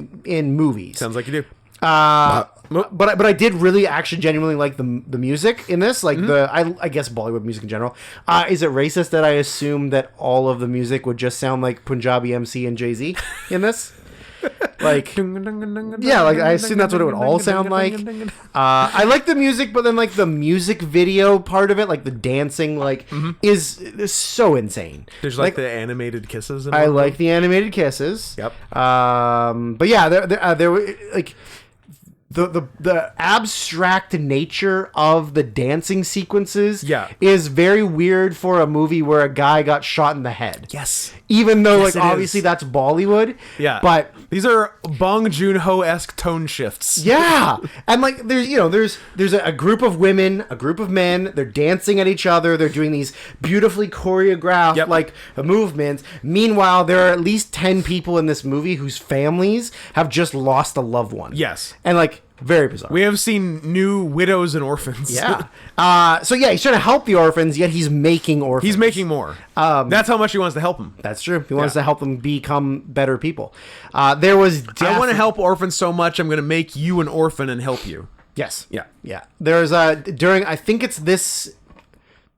movies. Sounds like you do. But I did really actually genuinely like the music in this, like I guess Bollywood music in general. Is it racist that I assume that all of the music would just sound like Punjabi MC and Jay-Z in this? Like, yeah, like I assume that's what it would all sound like. I like the music, but then like the music video part of it, like the dancing, like is so insane. There's like the animated kisses. I like the animated kisses. Yep. But yeah, there were like the abstract nature of the dancing sequences is very weird for a movie where a guy got shot in the head. Yes. Even though Yes, like it obviously is. that's Bollywood. Yeah. But these are Bong Joon-ho-esque tone shifts. yeah. And like there's a group of women, a group of men, they're dancing at each other, they're doing these beautifully choreographed like movements. Meanwhile, there are at least 10 people in this movie whose families have just lost a loved one. Yes. And like very bizarre. We have seen new widows and orphans. Yeah. So yeah, he's trying to help the orphans, yet he's making orphans. He's making more. That's how much he wants to help them. That's true. He wants to help them become better people. There was I want to help orphans so much, I'm going to make you an orphan and help you. Yes. Yeah. Yeah. There's during I think it's this.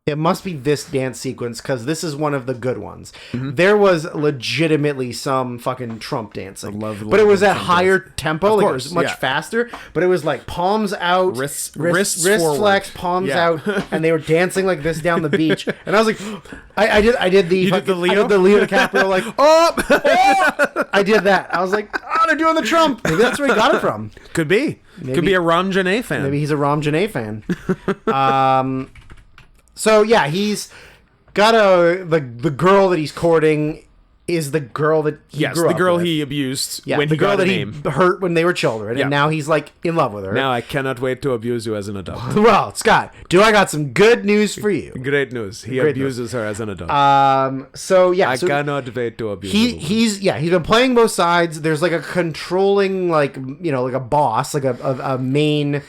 It must be this dance sequence because this is one of the good ones. There was legitimately some fucking Trump dancing, but it was at higher tempo, like it was much faster. But it was like palms out, wrists wrist flex, palms Yeah. out, and they were dancing like this down the beach. And I was like, I did the Leo? I did the Leo DiCaprio like oh, I did that. I was like, oh, they're doing the Trump. Maybe that's where he got it from. Could be. Could be a Ram Janae fan. Maybe he's a Ram Janae fan. So yeah, he's got the girl that he's courting is the girl that he Yes, grew the up girl with. he abused Yeah, when the he girl got a that name. he hurt when they were children, Yeah. and now he's like in love with her. Now I cannot wait to abuse you as an adult. Well, Scott, I got some good news for you. Great news. He Great abuses her as an adult. So yeah, I so cannot wait to abuse her. he's been playing both sides. There's like a controlling, like, you know, like a boss, like a main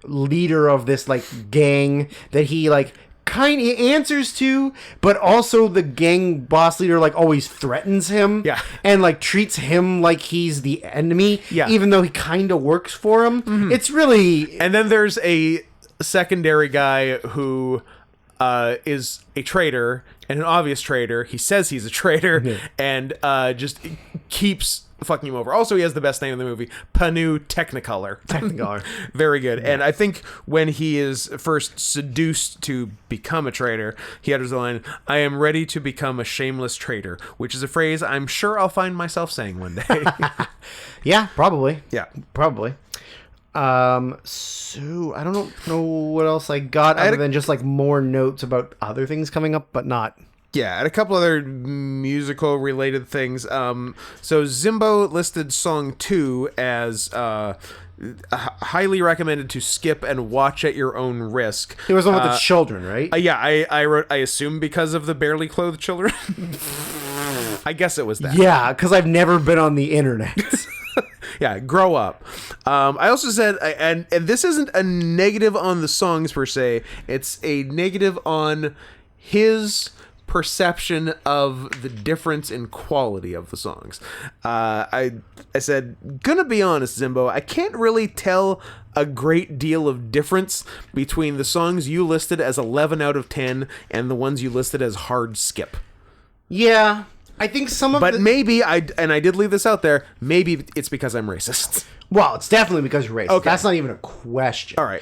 leader of this like gang that he like kind of answers to, but also the gang boss leader like always threatens him, Yeah. and like treats him like he's the enemy, Yeah. even though he kind of works for him. It's really And then there's a secondary guy who is a traitor, and an obvious traitor. He says he's a traitor, and just keeps fucking him over. Also, he has the best name in the movie, Panu Technicolor. Technicolor. Very good. And I think when he is first seduced to become a traitor, he utters the line, "I am ready to become a shameless traitor," which is a phrase I'm sure I'll find myself saying one day. yeah, probably. Yeah. Probably. So I don't know what else I got other than just like more notes about other things coming up, but not. Yeah, and a couple other musical related things. So Zimbo listed song 2 as highly recommended to skip and watch at your own risk. It was one with the children, right? Yeah, I wrote, I assume because of the barely clothed children. I guess it was that. Yeah, because I've never been on the internet. Yeah, grow up. I also said, and this isn't a negative on the songs per se, it's a negative on his perception of the difference in quality of the songs. I said, gonna be honest, Zimbo, I can't really tell a great deal of difference between the songs you listed as 11 out of 10 and the ones you listed as hard skip. Yeah, I think some of But maybe, I did leave this out there, maybe it's because I'm racist. Well, it's definitely because you're racist. Okay. That's not even a question. All right.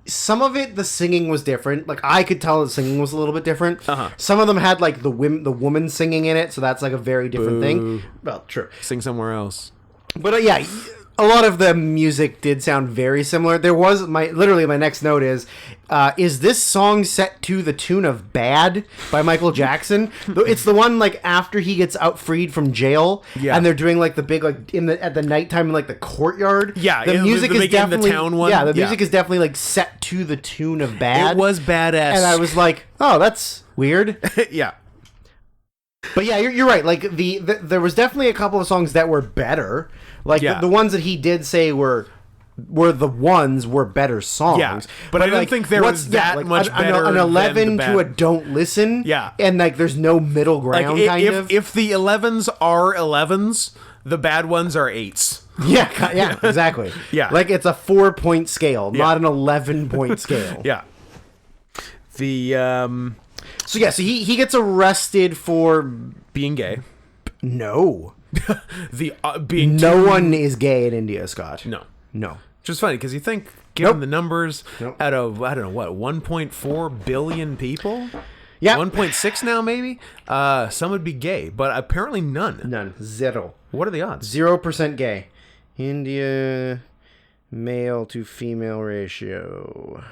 Some of it, the singing was different. Like, I could tell the singing was a little bit different. Uh-huh. Some of them had, like, the woman singing in it, so that's, like, a very different thing. Well, true. Sing somewhere else. But, yeah, a lot of the music did sound very similar. There was, literally, my next note is this song set to the tune of Bad by Michael Jackson? It's the one, like, after he gets out freed from jail, Yeah. and they're doing, like, the big, like, at the nighttime in, like, the courtyard. Yeah, the music is making the definitely town one. Yeah, the Yeah. music is definitely, like, set to the tune of Bad. It was badass. And I was like, oh, that's weird. yeah. But yeah, you're right. Like there was definitely a couple of songs that were better. Like Yeah. the ones that he did say were better songs. Yeah, but I didn't like, think there what's- was that much better An than 11 the to a bad. don't listen. Yeah. and like there's no middle Like ground. if the 11s are 11s, the bad ones are 8s. Yeah, exactly. Yeah. like it's a 4-point scale, not an 11-point scale. Yeah. The So yeah, so he gets arrested for being gay. no. The being No one is gay in India, Scott. no. No. Which is funny because you think, given Nope. the numbers, Nope. out of I don't know what 1.4 billion people, Yeah. 1.6 now maybe, some would be gay, but apparently none. None. Zero. What are the odds? 0% gay. India male to female ratio.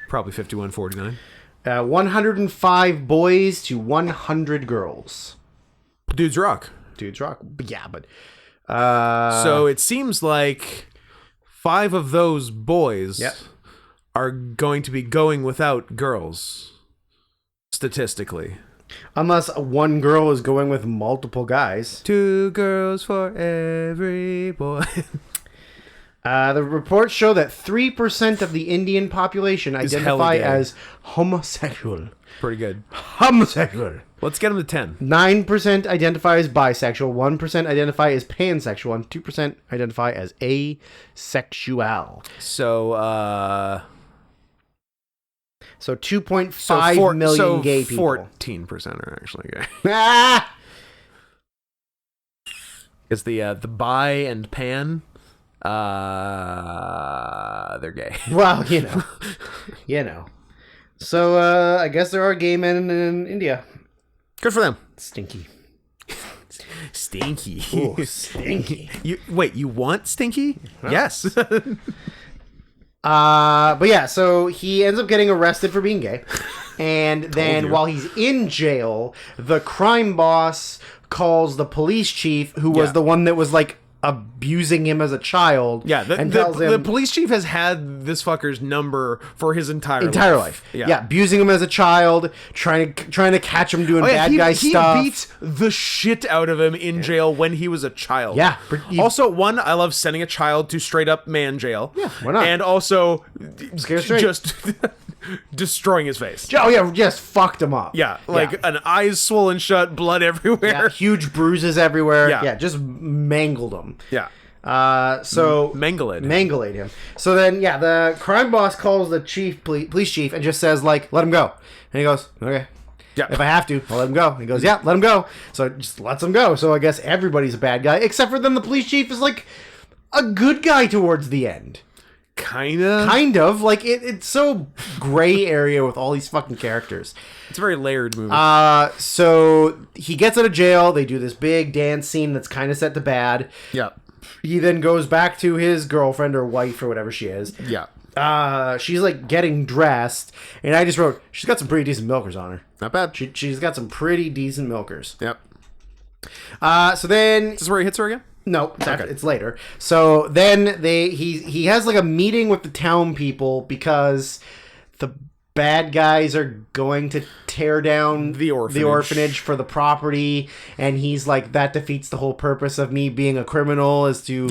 Probably 51-49. 105 boys to 100 girls. Dudes rock. Dudes rock. Yeah, but So it seems like 5 of those boys Yep. are going to be going without girls, statistically. unless one girl is going with multiple guys. 2 girls for every boy. The reports show that 3% of the Indian population hella identify gay. as homosexual. Pretty good. Homosexual. Let's get them to 10. 9% identify as bisexual, 1% identify as pansexual, and 2% identify as asexual. So, So 2.5 million gay people. 14% are actually gay. Ah! It's the bi and pan. They're gay. Well, you know. So I guess there are gay men in India. Good for them. Stinky. Stinky. Ooh, stinky. You want stinky? Yes. But yeah, so he ends up getting arrested for being gay. And then you. while he's in jail, the crime boss calls the police chief, who was Yeah. the one that was like abusing him as a child. Yeah, and tells him the police chief has had this fucker's number for his entire life. Yeah, abusing him as a child, trying to catch him doing bad guy stuff. He beat the shit out of him in jail when he was a child. Yeah. Also, one, I love sending a child to straight up man jail. Yeah, why not? And also, Scare straight. just destroying his face. Oh yeah, just fucked him up. Yeah, like an eyes swollen shut, blood everywhere. Yeah, huge bruises everywhere. Yeah. Yeah, just mangled him. Yeah. So Mangled him. So then, yeah, the crime boss calls the police chief and just says, like, let him go. And he goes, okay. Yeah. If I have to, I'll let him go. And he goes, yeah, let him go. So it just lets him go. So I guess everybody's a bad guy, except for then the police chief is like a good guy towards the end. Kind of. Kind of. Like, it's so gray area with all these fucking characters. It's a very layered movie. So he gets out of jail. They do this big dance scene that's kind of set to bad. Yeah. He then goes back to his girlfriend or wife or whatever she is. Yeah. She's like getting dressed, and I just wrote, she's got some pretty decent milkers on her. Not bad. She's got some pretty decent milkers. Yep. So then, Is this where he hits her again? no, it's later. So then he has like a meeting with the town people because the bad guys are going to tear down The orphanage for the property, and he's like, that defeats the whole purpose of me being a criminal, is to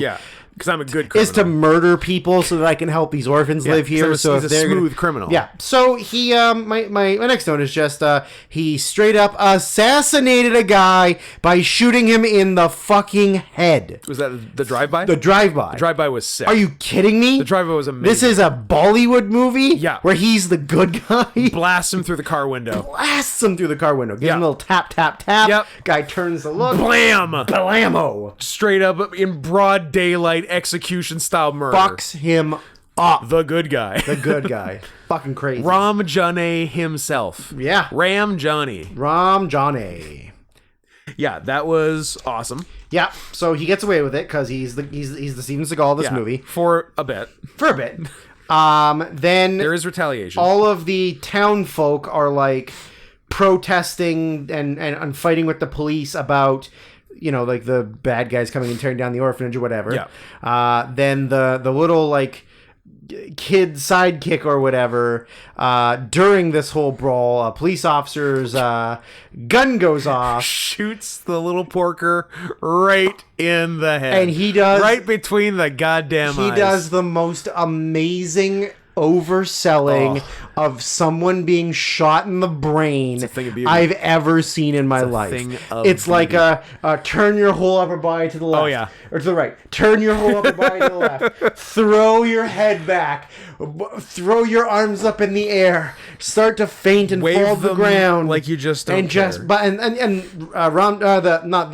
because I'm a good criminal. is to murder people so that I can help these orphans live here. So he's a they're smooth criminal. Yeah. So he, my next note is just, he straight up assassinated a guy by shooting him in the fucking head. Was that the drive-by? The drive-by. The drive-by was sick. Are you kidding me? The drive-by was amazing. This is a Bollywood movie? Yeah. Where he's the good guy? Blasts him through the car window. Blasts him through the car window. Gives him a little tap, tap, tap. Yep. Guy turns to look. Blam! Blammo. Straight up in broad daylight execution style murder. Fucks him up. The good guy. The good guy. Fucking crazy. Ram Johnny himself. Yeah. Ram Johnny. Ram Johnny. Yeah, that was awesome. Yeah, so he gets away with it because he's the Steven Seagal of this movie For a bit. for a bit. Then There is retaliation. all of the town folk are like protesting and fighting with the police about, you know, like the bad guys coming and tearing down the orphanage or whatever. Yeah. Then the little like kid sidekick or whatever, during this whole brawl, a police officer's gun goes off. Shoots the little porker right in the head. And he does- right between the goddamn eyes. He does the most amazing overselling of someone being shot in the brain thing of beauty. I've ever seen in my life. thing of It's like a turn your whole upper body to the left. Oh, yeah. Or to the right. Turn your whole upper body to the left. Throw your head back. Throw your arms up in the air. Start to faint and Wave fall to the them ground. like you just don't and just care. but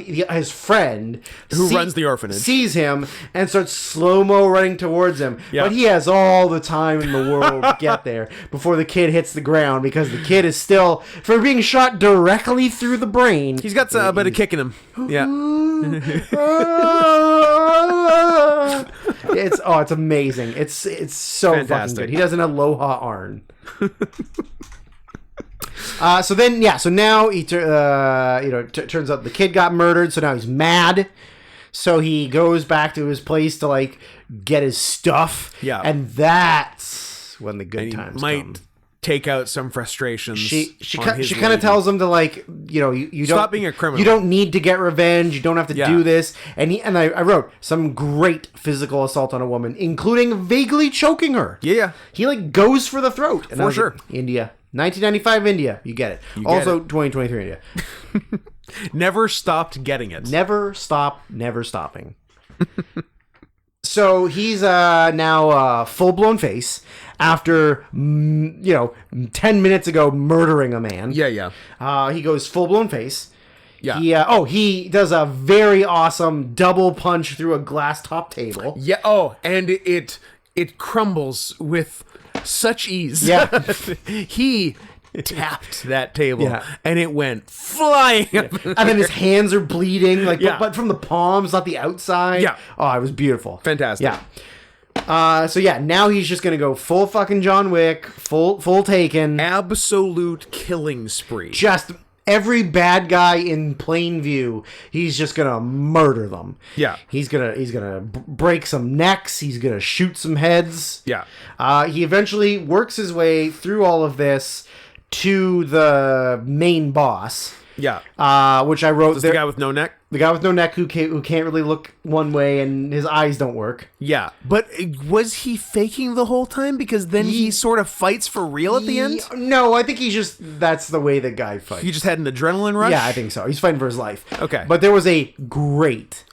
his friend Who runs the orphanage. sees him and starts slow-mo running towards him. Yeah. But he has all the time in the world to get there before the kid hits the ground, because the kid is still, for being shot directly through the brain. He's got a bit of kick in him. Yeah. It's amazing. It's so fucking Fantastic. good. He does an aloha arn. So now he turns out the kid got murdered, so now he's mad. So he goes back to his place to like get his stuff. Yeah. And that's when the good He times might come. take out some frustrations. She on his kind of lady. tells him to, like, you know, you don't Stop being a criminal. You don't need to get revenge. You don't have to Yeah. do this. And I wrote some great physical assault on a woman, including vaguely choking her. Yeah. He like goes for the throat. And I For was like, sure. India, 1995 India, you get it. get Also, it. 2023 India. Never stopped getting it. Never stop, never stopping. So he's now full blown face after 10 minutes ago murdering a man. Yeah. He goes full blown face. Yeah. He does a very awesome double punch through a glass top table. Yeah. Oh, and it crumbles with such ease. Yeah. He tapped that table, Yeah. and it went flying. And then his hands are bleeding, like, Yeah. but from the palms, not the outside. Yeah. Oh, it was beautiful. Fantastic. Yeah. So yeah, now he's just gonna go full fucking John Wick, full Taken. Absolute killing spree. Just every bad guy in plain view, he's just gonna murder them. Yeah. He's gonna break some necks. He's gonna shoot some heads. Yeah. He eventually works his way through all of this to the main boss. Yeah. Which I wrote. The guy with no neck? The guy with no neck who can't really look one way and his eyes don't work. Yeah. But was he faking the whole time? Because then he sort of fights for real at the end? No, I think that's the way the guy fights. He just had an adrenaline rush? Yeah, I think so. He's fighting for his life. Okay. But there was a great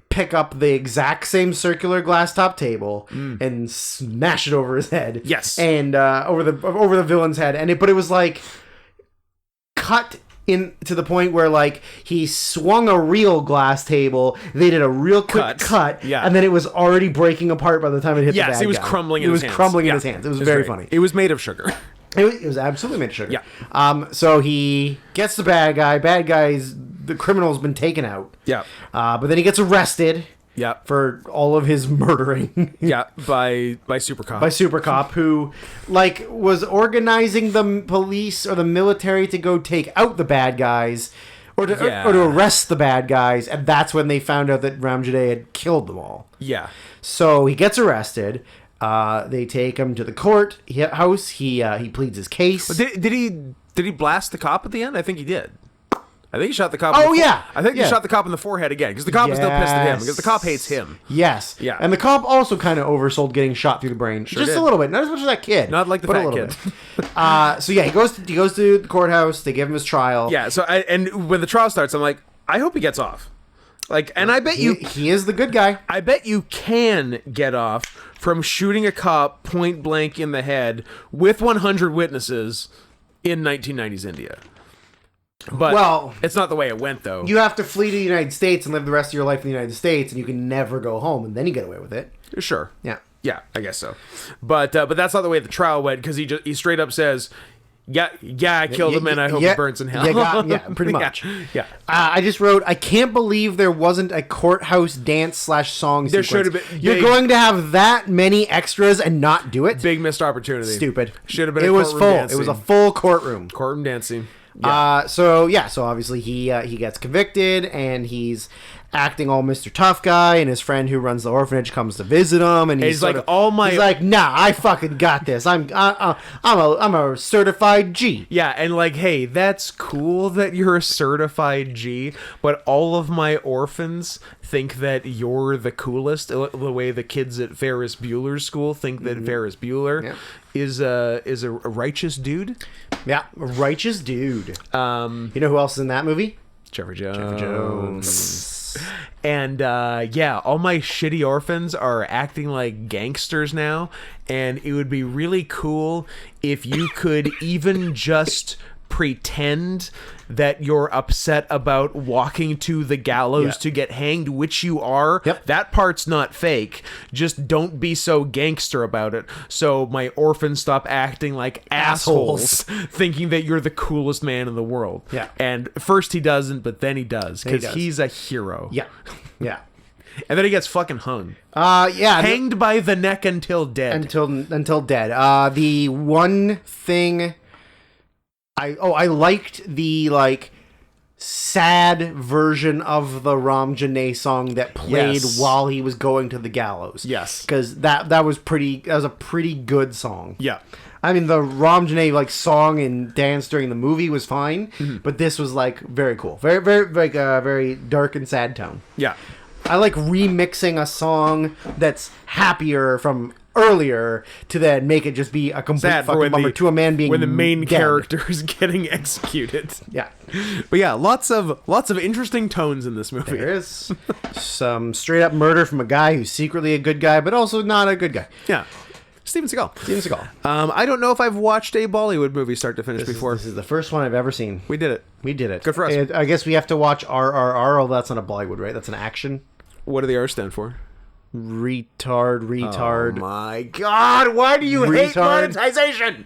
pick up the exact same circular glass top table and smash it over his head. Yes. And over the villain's head. But it was like cut in to the point where like he swung a real glass table, they did a real quick cut, yeah, and then it was already breaking apart by the time it hit the bad guy. Yes, it was crumbling in his hands. It was crumbling in his hands. It was very funny. It was made of sugar. It was absolutely made of sugar. Yeah. So he gets the bad guy. The criminal's been taken out. Yeah. But then he gets arrested. Yeah. For all of his murdering. Yeah, by Super Cop. By Super Cop, who like was organizing the police or the military to go take out the bad guys, or to arrest the bad guys, and that's when they found out that Ramjade had killed them all. Yeah. So he gets arrested. They take him to the court house. He pleads his case. Did he blast the cop at the end? I think he did. I think he shot the cop. I think he shot the cop in the forehead again because the cop is still pissed at him because the cop hates him. Yes. Yeah. And the cop also kind of oversold getting shot through the brain, just a little bit, not as much as that kid. Not like the fat kid. So yeah, he goes to the courthouse. They give him his trial. Yeah. So and when the trial starts, I'm like, I hope he gets off. Like, and I bet he is the good guy. I bet you can get off from shooting a cop point blank in the head with 100 witnesses in 1990s India. But it's not the way it went, though. You have to flee to the United States and live the rest of your life in the United States, and you can never go home, and then you get away with it. Sure. Yeah. Yeah, I guess so. But that's not the way the trial went, because he straight up says, yeah, I killed him, and I hope he burns in hell. Pretty much. Yeah. I just wrote, I can't believe there wasn't a courthouse dance/song sequence. There should have been. You're going to have that many extras and not do it? Big missed opportunity. Stupid. Should have been. It was full. Dancing. It was a full courtroom. Courtroom dancing. Yeah. So obviously he gets convicted and he's acting all Mr. Tough Guy, and his friend who runs the orphanage comes to visit him, and he's like, he's like, nah, I fucking got this. I'm a certified G. Yeah, and like, hey, that's cool that you're a certified G, but all of my orphans think that you're the coolest. The way the kids at Ferris Bueller's school think that Ferris Bueller is a righteous dude. Yeah, a righteous dude. You know who else is in that movie? Jeffrey Jones. And all my shitty orphans are acting like gangsters now, and it would be really cool if you could even just pretend that you're upset about walking to the gallows to get hanged, which you are. Yep. That part's not fake. Just don't be so gangster about it. So my orphans stop acting like assholes thinking that you're the coolest man in the world. Yeah. And first he doesn't, but then he does, because he's a hero. Yeah. Yeah. And then he gets fucking hung. Hanged by the neck until dead. Until dead. The one thing I liked the sad version of the Ram Janae song that played while he was going to the gallows. Yes. Because that was a pretty good song. Yeah. I mean, the Ram Janae song and dance during the movie was fine, but this was very cool. Very, very, very dark and sad tone. Yeah. I like remixing a song that's happier from earlier to then make it just be a complete fucking bummer to a man being when the main dead. character is getting executed. Yeah. But yeah, lots of interesting tones in this movie. There is some straight up murder from a guy who's secretly a good guy, but also not a good guy. Yeah. Steven Seagal. I don't know if I've watched a Bollywood movie start to finish before. This is the first one I've ever seen. We did it. Good for us. And I guess we have to watch RRR. Oh, that's not a Bollywood, right? That's an action. What do the R's stand for? Retard. Oh my God! Why do you hate monetization?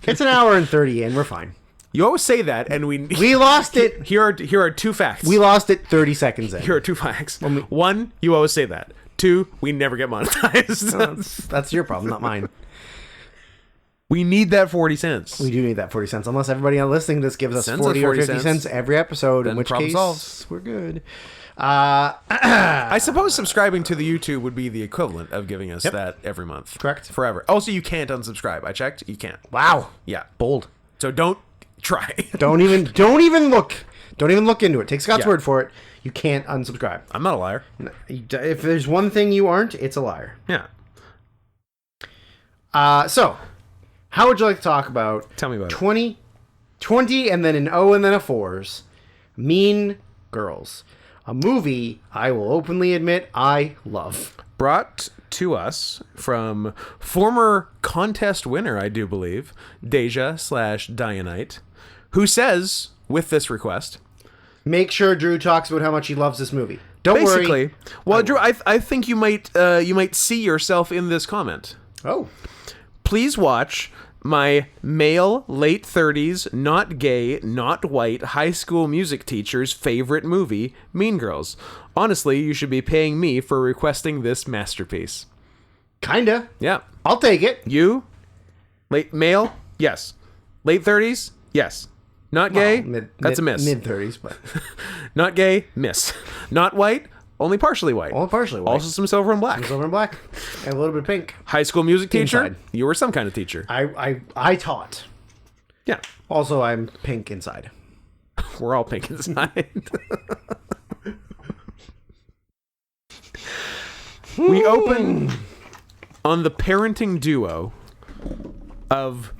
It's an hour and 30 in. We're fine. You always say that, and we lost it. Here are two facts. We lost it 30 seconds in. Here are two facts. One, you always say that. 2, we never get monetized. That's your problem, not mine. We need that 40 cents. We do need that 40 cents. Unless everybody listening to this gives us Sends 40 us or 40 50 cents every episode, in which problem case solved. we're good. I suppose subscribing to the YouTube would be the equivalent of giving us that every month. Correct. Forever. Also, you can't unsubscribe. I checked. You can't. Wow. Yeah. Bold. So don't try. Don't even look. Don't even look into it. Take Scott's Yeah. word for it. You can't unsubscribe. I'm not a liar. If there's one thing you aren't, it's a liar. Yeah. So, how would you like to talk about Tell me about it. 20 and then an O and then a 4's Mean Girls? A movie I will openly admit I love. Brought to us from former contest winner, I do believe, Deja/Dianite, who says, with this request, Make sure Drew talks about how much he loves this movie. Don't basically, worry. well, Drew, I think you might see yourself in this comment. Oh. Please watch my male late 30s, not gay, not white high school music teacher's favorite movie, Mean Girls. Honestly, you should be paying me for requesting this masterpiece. Kinda. Yeah. I'll take it. You? Late male? Yes. Late 30s? Yes. Not gay? That's a miss. Mid-30s, but Not gay? Miss. Not white? Only partially white. only partially white. Also some silver and black. Silver and black. And a little bit of pink. High school music teacher? Inside. You were some kind of teacher. I taught. Yeah. Also, I'm pink inside. We're all pink inside. We open on the parenting duo of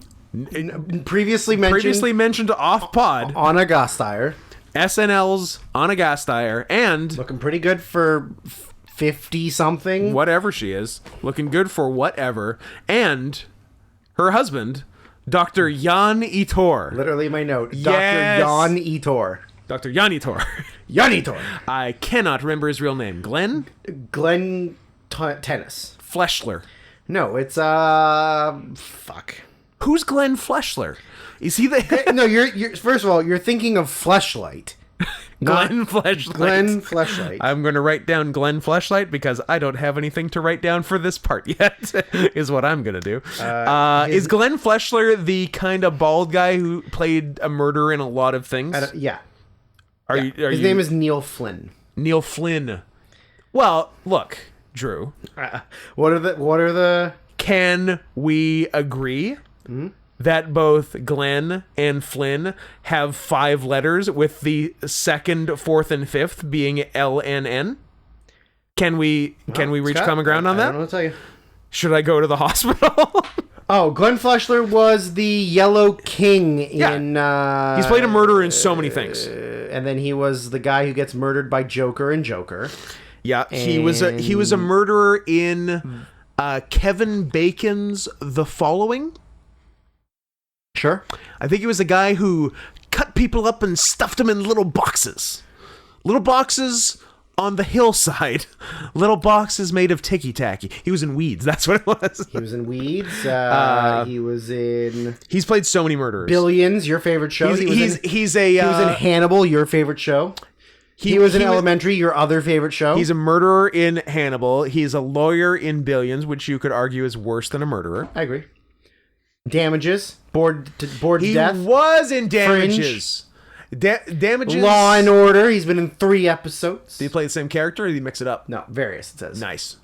Previously mentioned off pod Anna Gasteyer. SNL's Anna Gasteyer and Looking pretty good for 50-something. whatever she is, looking good for whatever, and her husband, Dr. Jan Itor. Literally my note. Yes. Dr. Jan Itor. Dr. Jan Itor. Jan Itor. I cannot remember his real name. Glenn Glenn Tennis. Fleshler. No, it's fuck. Who's Glenn Fleshler? Is he the No, you're first of all, you're thinking of Fleshlight. Glenn Fleshlight? Glenn Fleshlight. I'm going to write down Glenn Fleshlight because I don't have anything to write down for this part yet, is what I'm going to do. Is Glenn Fleshler the kind of bald guy who played a murderer in a lot of things? Yeah. Are His name is Neil Flynn. Neil Flynn. Well, look, Drew. What are the Can we agree that both Glenn and Flynn have 5 letters with the second, fourth, and fifth being LNN? Can we reach Scott, common ground on I that? don't know what to tell you. Should I go to the hospital? Oh, Glenn Fleshler was the Yellow King in He's played a murderer in so many things. and then he was the guy who gets murdered by Joker and Joker. Yeah, he was a murderer in Kevin Bacon's The Following. Sure. I think he was a guy who cut people up and stuffed them in little boxes. Little boxes on the hillside. Little boxes made of ticky-tacky. He was in Weeds. That's what it was. He was in Weeds. He was in He's played so many murderers. Billions, your favorite show. He was in He was in Hannibal, your favorite show. He was in Elementary, your other favorite show. He's a murderer in Hannibal. He's a lawyer in Billions, which you could argue is worse than a murderer. I agree. Damages. Bored to He death. was in Damages. Damages. Law and Order. He's been in 3 episodes. Did he play the same character or did he mix it up? No, various, it says. Nice.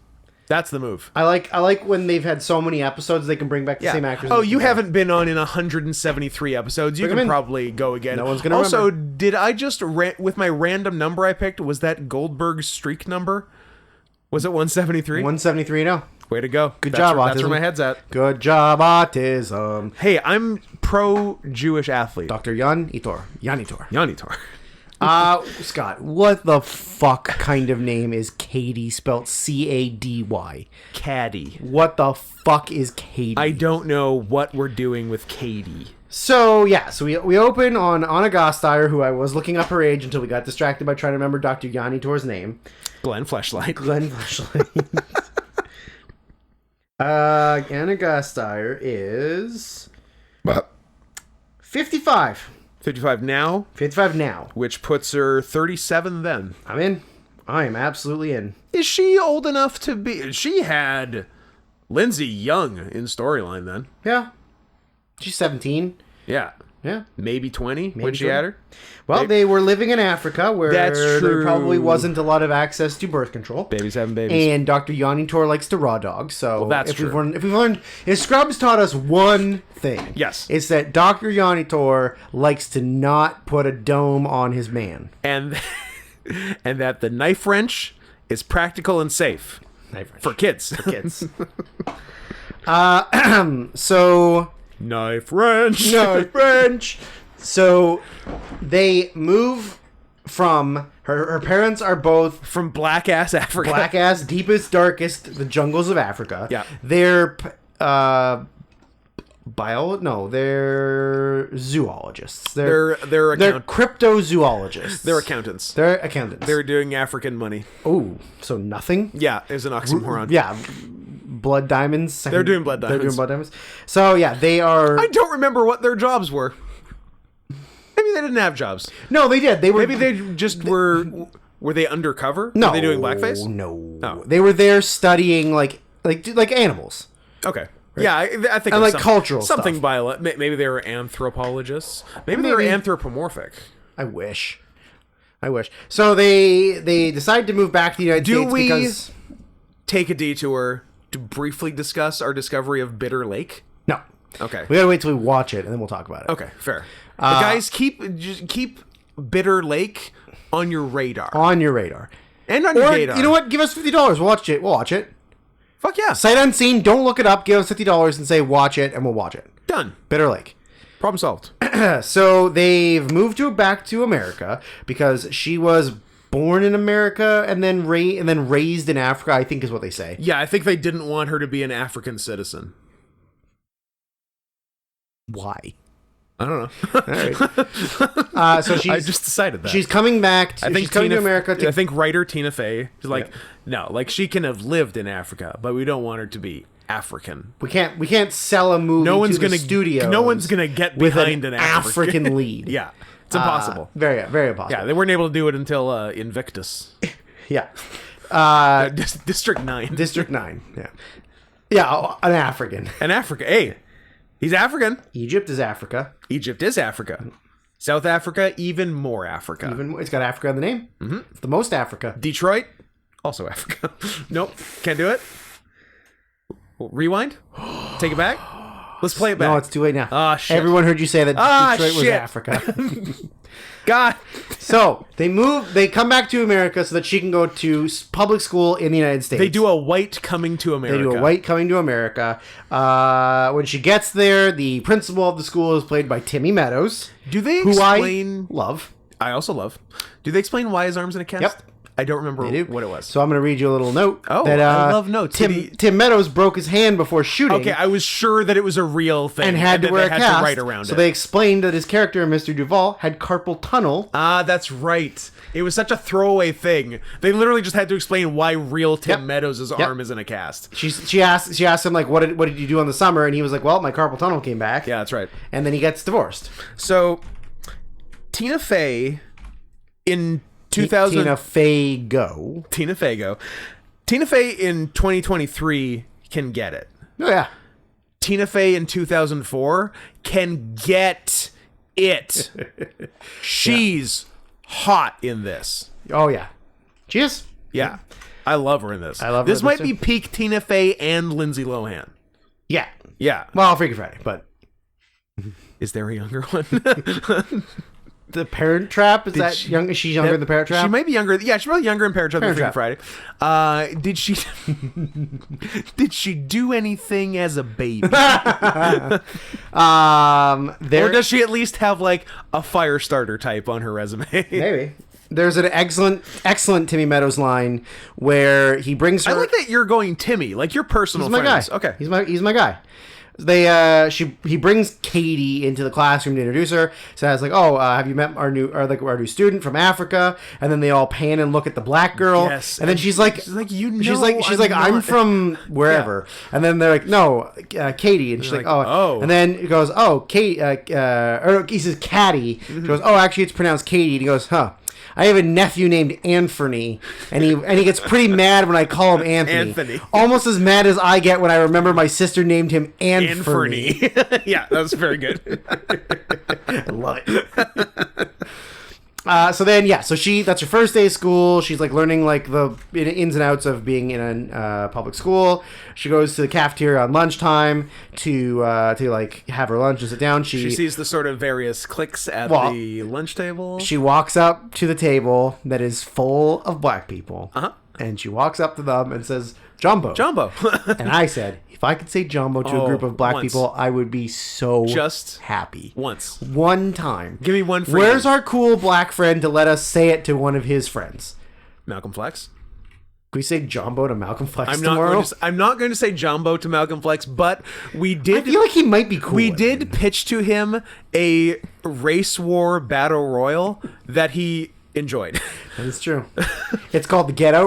That's the move. I like when they've had so many episodes they can bring back the same actors. Oh, you haven't been on in 173 episodes. You Bring 'em can in. probably go again. No one's gonna Also, did I just with my random number I picked? Was that Goldberg's streak number? Was it 173? 173 now. Way to go! Good job, That's where Autism. my head's at. Good job, autism. Hey, I'm pro Jewish athlete. Dr. Jan Itor. Yanitor. Scott, what the fuck kind of name is Katie spelled C-A-D-Y? Caddy. What the fuck is Katie? I don't know what we're doing with Katie. So we open on Anna Gasteyer, who I was looking up her age until we got distracted by trying to remember Dr. Jan Itor's name. Glenn Fleshlight. Glenn Fleshlight. Anna Gasteyer is 55. 55 now, 55 now. which puts her 37 then. I'm in. I am absolutely in. Is she old enough to be? She had Lindsay young in storyline then. Yeah. She's 17. Yeah. Yeah. Maybe 20 when Maybe she 20. had her. Well, they were living in Africa where That's there true. probably wasn't a lot of access to birth control. Babies having babies. And Dr. Yanni Tor likes to raw dog. So that's if true. We've learned, if Scrubs taught us one thing, Yes. it's that Dr. Yanni Tor likes to not put a dome on his man. And and that the knife wrench is practical and safe for kids. Kids. So Knife wrench. no French. So they move from her parents are both From black ass Africa. black ass, deepest, darkest, the jungles of Africa. Yeah. They're they're zoologists. They're They're cryptozoologists. They're accountants. They're accountants. They're doing African money. oh, so nothing. Yeah, is an oxymoron. Yeah, blood diamonds. They're doing blood They're doing diamonds. blood diamonds. So yeah, they are. I don't remember what their jobs were. Maybe they didn't have jobs. No, they did. They were. Maybe they just were. Were they undercover? No, Were they doing blackface? No, Oh. they were there studying like animals. Okay. Yeah, I think And, it's like, cultural something stuff. violent. Maybe they were anthropologists. Maybe they were Maybe. anthropomorphic. I wish. So they decide to move back to the United Do States we- because Take a detour to briefly discuss our discovery of Bitter Lake. no. Okay. We gotta wait till we watch it and then we'll talk about it. Okay, fair. But guys, keep Bitter Lake on your radar On your radar. and on your Or radar. you know what? Give us $50. We'll watch it. We'll watch it. Fuck yeah. Sight unseen. Don't look it up. Give us $50 and say watch it, and we'll watch it. Done. Bitter Lake. Problem solved. So they've moved her back to America because she was born in America and then raised in Africa. I think is what they say. Yeah, I think they didn't want her to be an African citizen. Why? I don't know. All right. So she's I just decided that. she's coming back. I think she's coming to America. I think writer Tina Fey is like, no, like she can have lived in Africa, but we don't want her to be African. We can't sell a movie. No one's to the gonna studio. No one's gonna get with behind an an African. African lead. Yeah, it's impossible. Very impossible. Yeah, they weren't able to do it until Invictus, Yeah. District 9, District 9. Yeah. Yeah, an African. and Africa. Hey, he's African. Egypt is Africa. Egypt is Africa. South Africa, even more Africa. Even more, it's got Africa in the name. Mm-hmm. It's the most Africa. Detroit, also Africa. Nope, can't do it. Rewind. Take it back. Let's play it back. No, it's too late now. Ah, shit. Everyone heard you say that Detroit was shit. Africa. God. So they come back to America so that she can go to public school in the United States. They do a white coming to America. They do a white coming to America. When she gets there, the principal of the school is played by Timmy Meadows, Do they who explain? I love. I also love. Do they explain why his arm's in a cast? Yep. I don't remember They do. what it was. So I'm going to read you a little note. Oh, that, I love notes. Tim Meadows broke his hand before shooting. Okay, I was sure that it was a real thing and had to that wear they a had cast. to write around so it. they explained that his character, Mr. Duvall, had carpal tunnel. Ah, that's right. It was such a throwaway thing. They literally just had to explain why real Tim Yep. Meadows' arm is in a cast. She asked him like, what did you do in the summer? And he was like, well, my carpal tunnel came back. Yeah, that's right. And then he gets divorced. So, Tina Fey in 2000... Tina Fey go. Tina Fey in 2023 can get it. Oh yeah. Tina Fey in 2004 can get it. She's hot in this. Oh yeah. She is. Yeah. I love her in this. I love her this in might this be peak Tina Fey and Lindsay Lohan. Yeah. Yeah. Well, Freaky Friday, but Is there a younger one? the Parent Trap is she- young? Is she younger than the Parent Trap? She might be younger. Yeah, she's probably younger in Parent Trap than Parent Freaky Friday. Did she did she do anything as a baby? there. Or does she at least have like a fire starter type on her resume? Maybe. There's an excellent Timmy Meadows line where he brings her. I like that you're going Timmy, like your personal He's my friends. guy. Okay. He's my guy. He brings Katie into the classroom to introduce her. Says like, "Oh, have you met our new student from Africa?" And then they all pan and look at the black girl. Yes. And then she's like, I'm from wherever. And then they're like, "No, Katie." And she's like, "Oh." And then he goes, "Oh, Kate." Or he says, "Caddy." She goes, "Oh, actually, it's pronounced Katie." And he goes, "Huh." I have a nephew named Anthony, and he gets pretty mad when I call him Anthony. Almost as mad as I get when I remember my sister named him Anthony. Yeah, that was very good. I love it. So that's her first day of school. She's like learning like the ins and outs of being in a public school. She goes to the cafeteria on lunchtime to like have her lunch and sit down. She sees the sort of various cliques at the lunch table. She walks up to the table that is full of black people. Uh-huh. And she walks up to them and says, Jumbo. Jumbo. And I said, if I could say Jumbo to a group of black once. people, I would be so Just happy. Once. One time. Give me one freedom. Where's our cool black friend to let us say it to one of his friends? Malcolm Flex. Can we say Jumbo to Malcolm Flex tomorrow? I'm not going to say Jumbo to Malcolm Flex, but we did... I feel like he might be cool. We did pitch to him a race war battle royal that he enjoyed. That is true. It's called the Get Out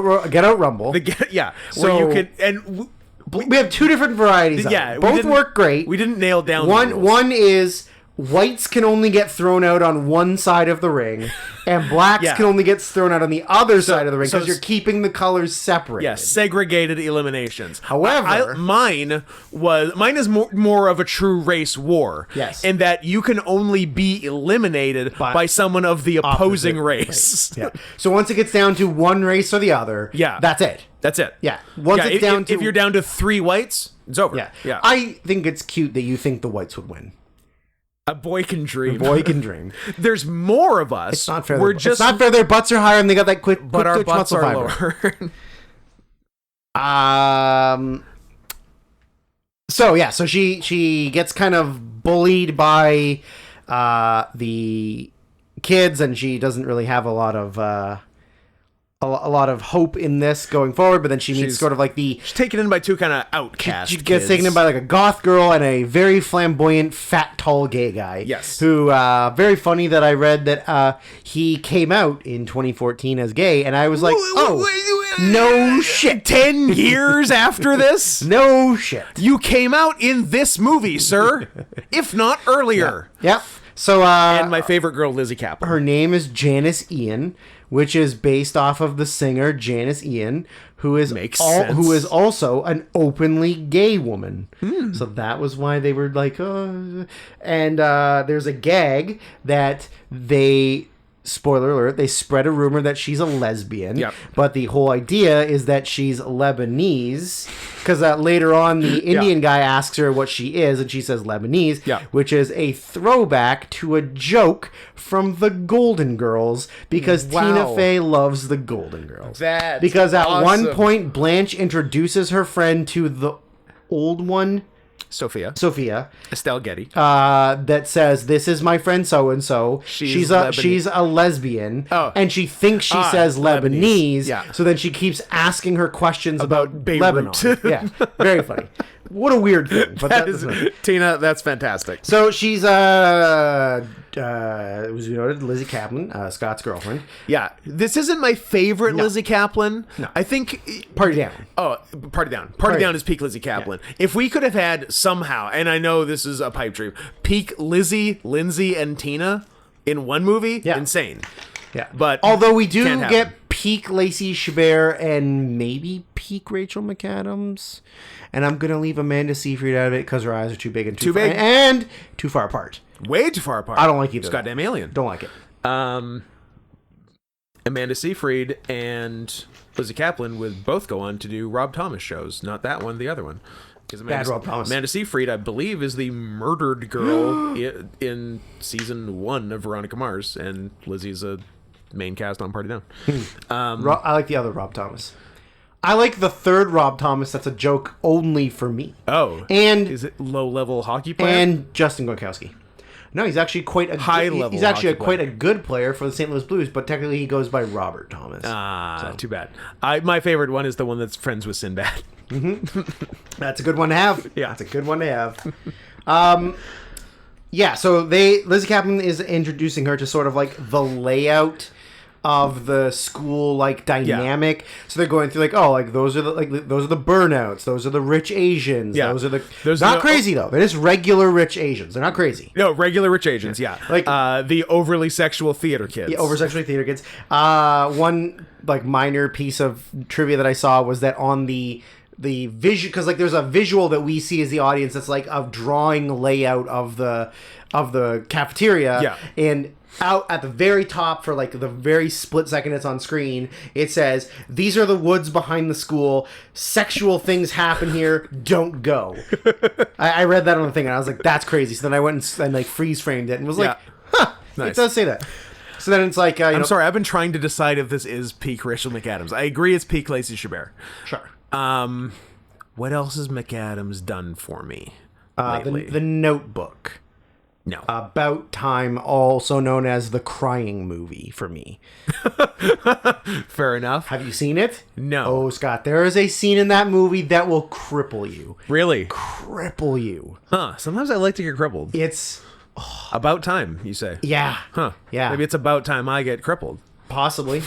Rumble. Where So- you can... And we have two different varieties of it. Both work great. We didn't nail down the rules. One is whites can only get thrown out on one side of the ring, and blacks can only get thrown out on the other side of the ring because you're keeping the colors separated. Yes, segregated eliminations. However, mine is more of a true race war. Yes. In that you can only be eliminated by someone of the opposing race. Yeah. So once it gets down to one race or the other, that's it. That's it. Yeah. Once it's down to... If you're down to 3 whites, it's over. Yeah. I think it's cute that you think the whites would win. A boy can dream. A boy can dream. There's more of us. It's not fair. It's not fair. Their butts are higher and they got that quick but our twitch butts muscle are fiber. lower. So she gets kind of bullied by the kids, and she doesn't really have a lot of hope in this going forward. But then she's sort of like she's taken in by two kind of outcasts. She gets taken in by like a goth girl and a very flamboyant, fat, tall gay guy. Yes. Who, very funny that I read that he came out in 2014 as gay, and I was like, no shit. 10 years after this? No shit. You came out in this movie, sir. If not earlier. Yep. So, and my favorite girl, Lizzie Kaplan. Her name is Janice Ian, which is based off of the singer Janice Ian, who is also an openly gay woman. So that was why they were like, and there's a gag that they... Spoiler alert, they spread a rumor that she's a lesbian. Yep. But the whole idea is that she's Lebanese. Because later on, the Indian guy asks her what she is, and she says Lebanese, which is a throwback to a joke from the Golden Girls, because Tina Fey loves the Golden Girls. Because at one point, Blanche introduces her friend to the old one, Sophia. Estelle Getty. That says, this is my friend so-and-so. She's a lesbian. Oh. And she thinks she says Lebanese. Yeah. So then she keeps asking her questions about Lebanon. Beirut. Yeah. Very funny. What a weird thing. But that is Tina, that's fantastic. So she's as we noted, Lizzie Kaplan, Scott's girlfriend. Yeah. This isn't my favorite Lizzie Kaplan. No. I think Party Down. Oh, Party Down. Party Down is peak Lizzie Kaplan. Yeah. If we could have had somehow, and I know this is a pipe dream, peak Lizzie, Lindsay, and Tina in one movie, insane. Yeah. But although we do get peak Lacey Chabert and maybe peak Rachel McAdams. And I'm going to leave Amanda Seyfried out of it because her eyes are too big and too far apart. Way too far apart. I don't like either. It's goddamn alien. Don't like it. Amanda Seyfried and Lizzie Kaplan would both go on to do Rob Thomas shows. Not that one, the other one. Bad Rob Thomas. Amanda Seyfried, I believe, is the murdered girl in season 1 of Veronica Mars, and Lizzie's a main cast on Party Down. I like the other Rob Thomas. I like the third Rob Thomas that's a joke only for me. Oh. And is it low-level hockey player? And Justin Gokowski. No, he's actually quite a high-level. He's actually quite a good player for the St. Louis Blues, but technically he goes by Robert Thomas. Too bad. My favorite one is the one that's friends with Sinbad. That's a good one to have. Yeah, that's a good one to have. So Lizzie Kaplan is introducing her to sort of like the layout of the school like dynamic. So they're going through like, oh, like those are the burnouts, those are the rich Asians, Yeah. those are the Those not are the- crazy though. They're just regular rich Asians. They're not crazy. No, regular rich Asians, yeah. Like- the overly sexual theater kids. Over sexually theater kids. One like minor piece of trivia that I saw was that on the visual, because like there's a visual that we see as the audience that's like a drawing layout of the cafeteria. Yeah. And out at the very top, for like the very split second it's on screen, it says, "These are the woods behind the school. Sexual things happen here. Don't go." I read that on the thing and I was like, that's crazy. So then I went and like freeze framed it and was like, huh, Nice. it does say that. So then it's like, I'm sorry, I've been trying to decide if this is peak Rachel McAdams. I agree it's peak Lacey Chabert. Sure. What else has McAdams done for me lately? The Notebook. No. About Time, also known as the Crying Movie for me. Fair enough. Have you seen it? No. Oh, Scott, there is a scene in that movie that will cripple you. Really? Cripple you. Huh. Sometimes I like to get crippled. It's, About time, you say? yeah. Huh. Yeah. Maybe it's about time I get crippled. Possibly.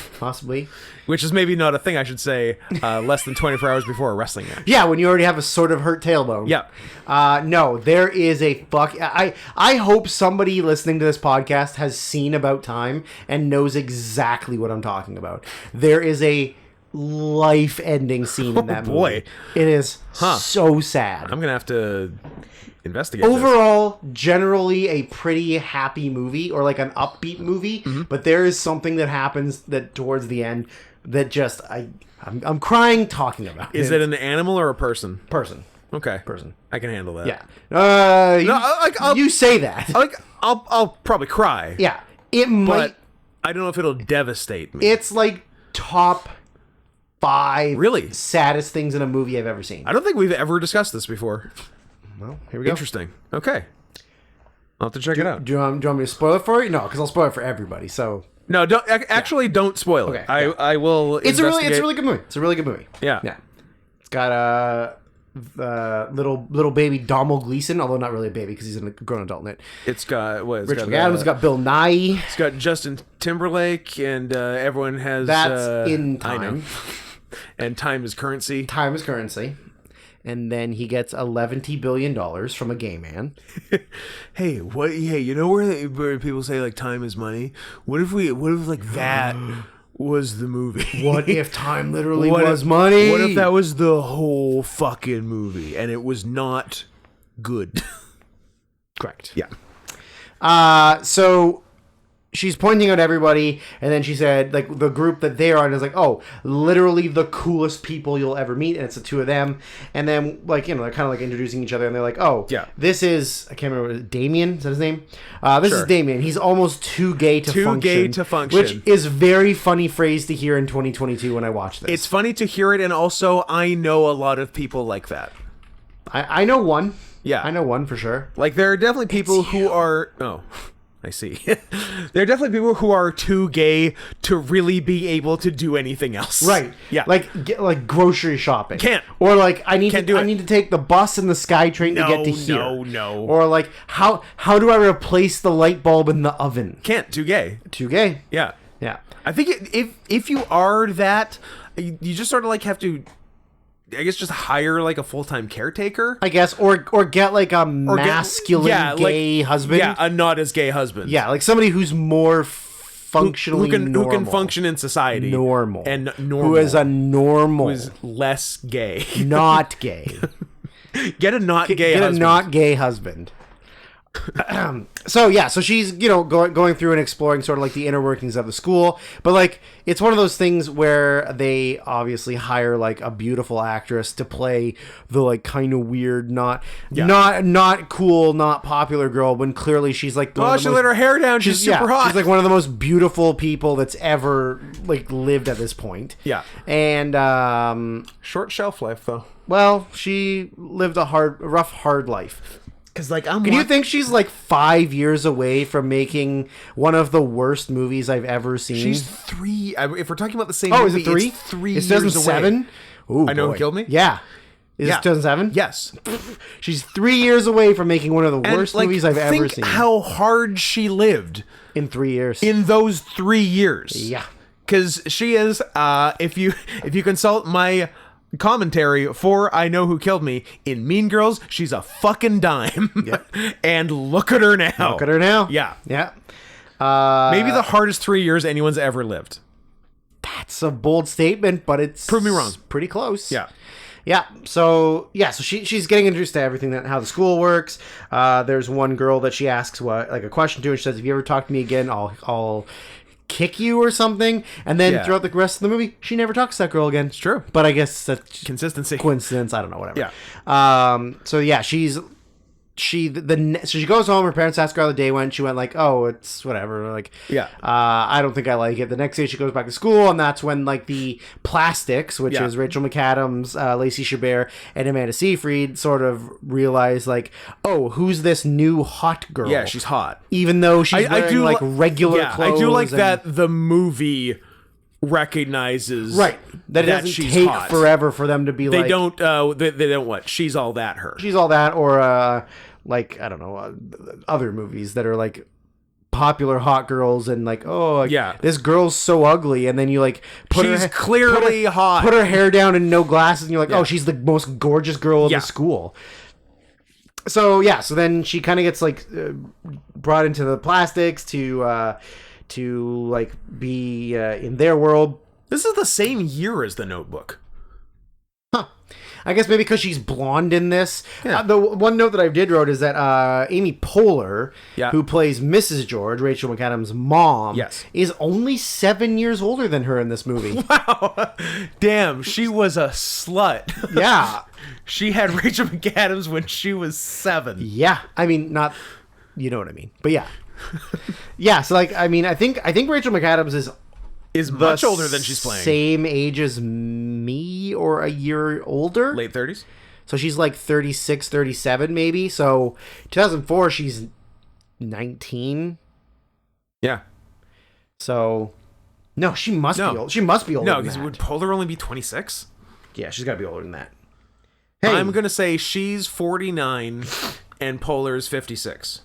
Which is maybe not a thing I should say less than 24 hours before a wrestling match. Yeah, when you already have a sort of hurt tailbone. Yeah. No, there is a I hope somebody listening to this podcast has seen About Time and knows exactly what I'm talking about. There is a life-ending scene in that boy. movie. It is so sad. I'm going to have to investigate this. Overall, generally a pretty happy movie, or like an upbeat movie, but there is something that happens that towards the end that just I'm crying talking about. Is it an animal or a person? person? Okay. Person. I can handle that. Yeah. You, I'll- you say that. I'll probably cry. Yeah. It might. But I don't know if it'll devastate me. It's like top 5 Really? saddest things in a movie I've ever seen. I don't think we've ever discussed this before. Well, here we go. Interesting. Okay. I'll have to check it out. Do you want me to spoil it for you? No, because I'll spoil it for everybody. So No, don't actually don't spoil it. Okay, yeah. I will it's a really investigate- good movie. It's a really good movie. Yeah. Yeah. It's got little baby Donald Gleason, although not really a baby because he's a grown adult in it. It's got what? It's Rich got, McAdams, it's got Bill Nye. It's got Justin Timberlake, and everyone has. That's in I know. Time. And time is currency. Time is currency. And then he gets $11 billion from a gay man. Hey, what? Hey, you know where people say like time is money? What if like that was the movie? What if time literally What was if- money? What if that was the whole fucking movie and it was not good? Correct. Yeah. So she's pointing out everybody, and then she said, like, the group that they're on is like, oh, literally the coolest people you'll ever meet, and it's the two of them. And then, like, you know, they're kind of like introducing each other, and they're like, oh, Yeah. this is, I can't remember, Damien? Is that his name? This is Sure. Damien. He's almost too gay to Too function. gay to function. Which is very funny phrase to hear in 2022 when I watch this. It's funny to hear it, and also I know a lot of people like that. I know one. Yeah. I know one for sure. Like there are definitely people who are. Oh, I see. There are definitely people who are too gay to really be able to do anything else. Right. Yeah. Like grocery shopping. Can't. Or like I Can't do it. need to take the bus and the SkyTrain to get to here. no. Or like how do I replace the light bulb in the oven? Can't. Too gay. Too gay. Yeah. Yeah. I think if you are that, you just sort of like have to, I guess, just hire like a full-time caretaker. I guess or get like a Or get- masculine yeah, gay like, husband. Yeah, a not as gay husband. Yeah, like somebody who's more functionally who can normal. function in society. normal. And normal. Who is a normal. Who is less gay. not gay. Get a not gay Get husband. a not gay husband. So she's going through and exploring sort of like the inner workings of the school, but like it's one of those things where they obviously hire like a beautiful actress to play the like kind of weird, not cool, not popular girl, when clearly she's like one Oh, of the she most- let her hair down. She's super hot. She's like one of the most beautiful people that's ever like lived at this point. Yeah. And Short shelf life, though. well, she lived a rough, hard life. Because, like, I'm. Can you think she's like 5 years away from making one of the worst movies I've ever seen? She's 3. If we're talking about the same oh, movie, is it 3? It's 3 It's years away. 2007? Ooh, I Know Who boy. Killed Me? Yeah. Is Yeah. it 2007? Yes. She's 3 years away from making one of the And, worst like, movies I've ever think seen. how hard she lived In 3 years. in those 3 years. Yeah. because she is. If you consult my commentary for I Know Who Killed Me in Mean Girls, she's a fucking dime. Yep. And look at her now. Look at her now. Yeah. Yeah. Maybe the hardest 3 years anyone's ever lived. That's a bold statement, but it's Prove me wrong. Pretty close. Yeah. Yeah. So she's getting introduced to everything how the school works. There's one girl that she asks a question to, and she says, "If you ever talk to me again, I'll kick you or something." And then throughout the rest of the movie, she never talks to that girl again. It's true. But I guess that's Consistency. coincidence. I don't know. Whatever. Yeah. So yeah, so she goes home. Her parents ask her how the day went. She went like, "Oh, it's whatever." Like, Yeah. I don't think I like it. The next day she goes back to school, and that's when like the plastics, which Yeah. is Rachel McAdams, Lacey Chabert, and Amanda Seyfried, sort of realize like, "Oh, who's this new hot girl?" Yeah, she's hot. Even though she's wearing like regular clothes. I do like and- that the movie recognizes Right. That it doesn't she's take hot. forever for them to be They like, don't. They don't what? She's all that her. she's all that, or like I don't know, other movies that are like popular hot girls and like, oh like, Yeah. this girl's so ugly, and then you like put She's her clearly hot. put her hair down and no glasses, and you're like, oh, she's the most gorgeous girl in Yeah. the school. So yeah, so then she kind of gets like brought into the plastics to like be in their world. This is the same year as The Notebook. I guess maybe because she's blonde in this. Yeah. The one note that I did wrote is that Amy Poehler, Yeah. who plays Mrs. George, Rachel McAdams' mom, Yes. is only 7 years older than her in this movie. Wow. Damn, she was a slut. Yeah. She had Rachel McAdams when she was 7. Yeah. I mean, not, you know what I mean. But yeah. Yeah, so like, I mean, I think Rachel McAdams is Much older than she's playing. same age as me or a year older. Late 30s? So she's like 36, 37 maybe. So 2004, she's 19. Yeah. So no, she must No. be old. She must be older No, than because that. would Polar only be 26? Yeah, she's got to be older than that. Hey, I'm going to say she's 49 and Polar's 56.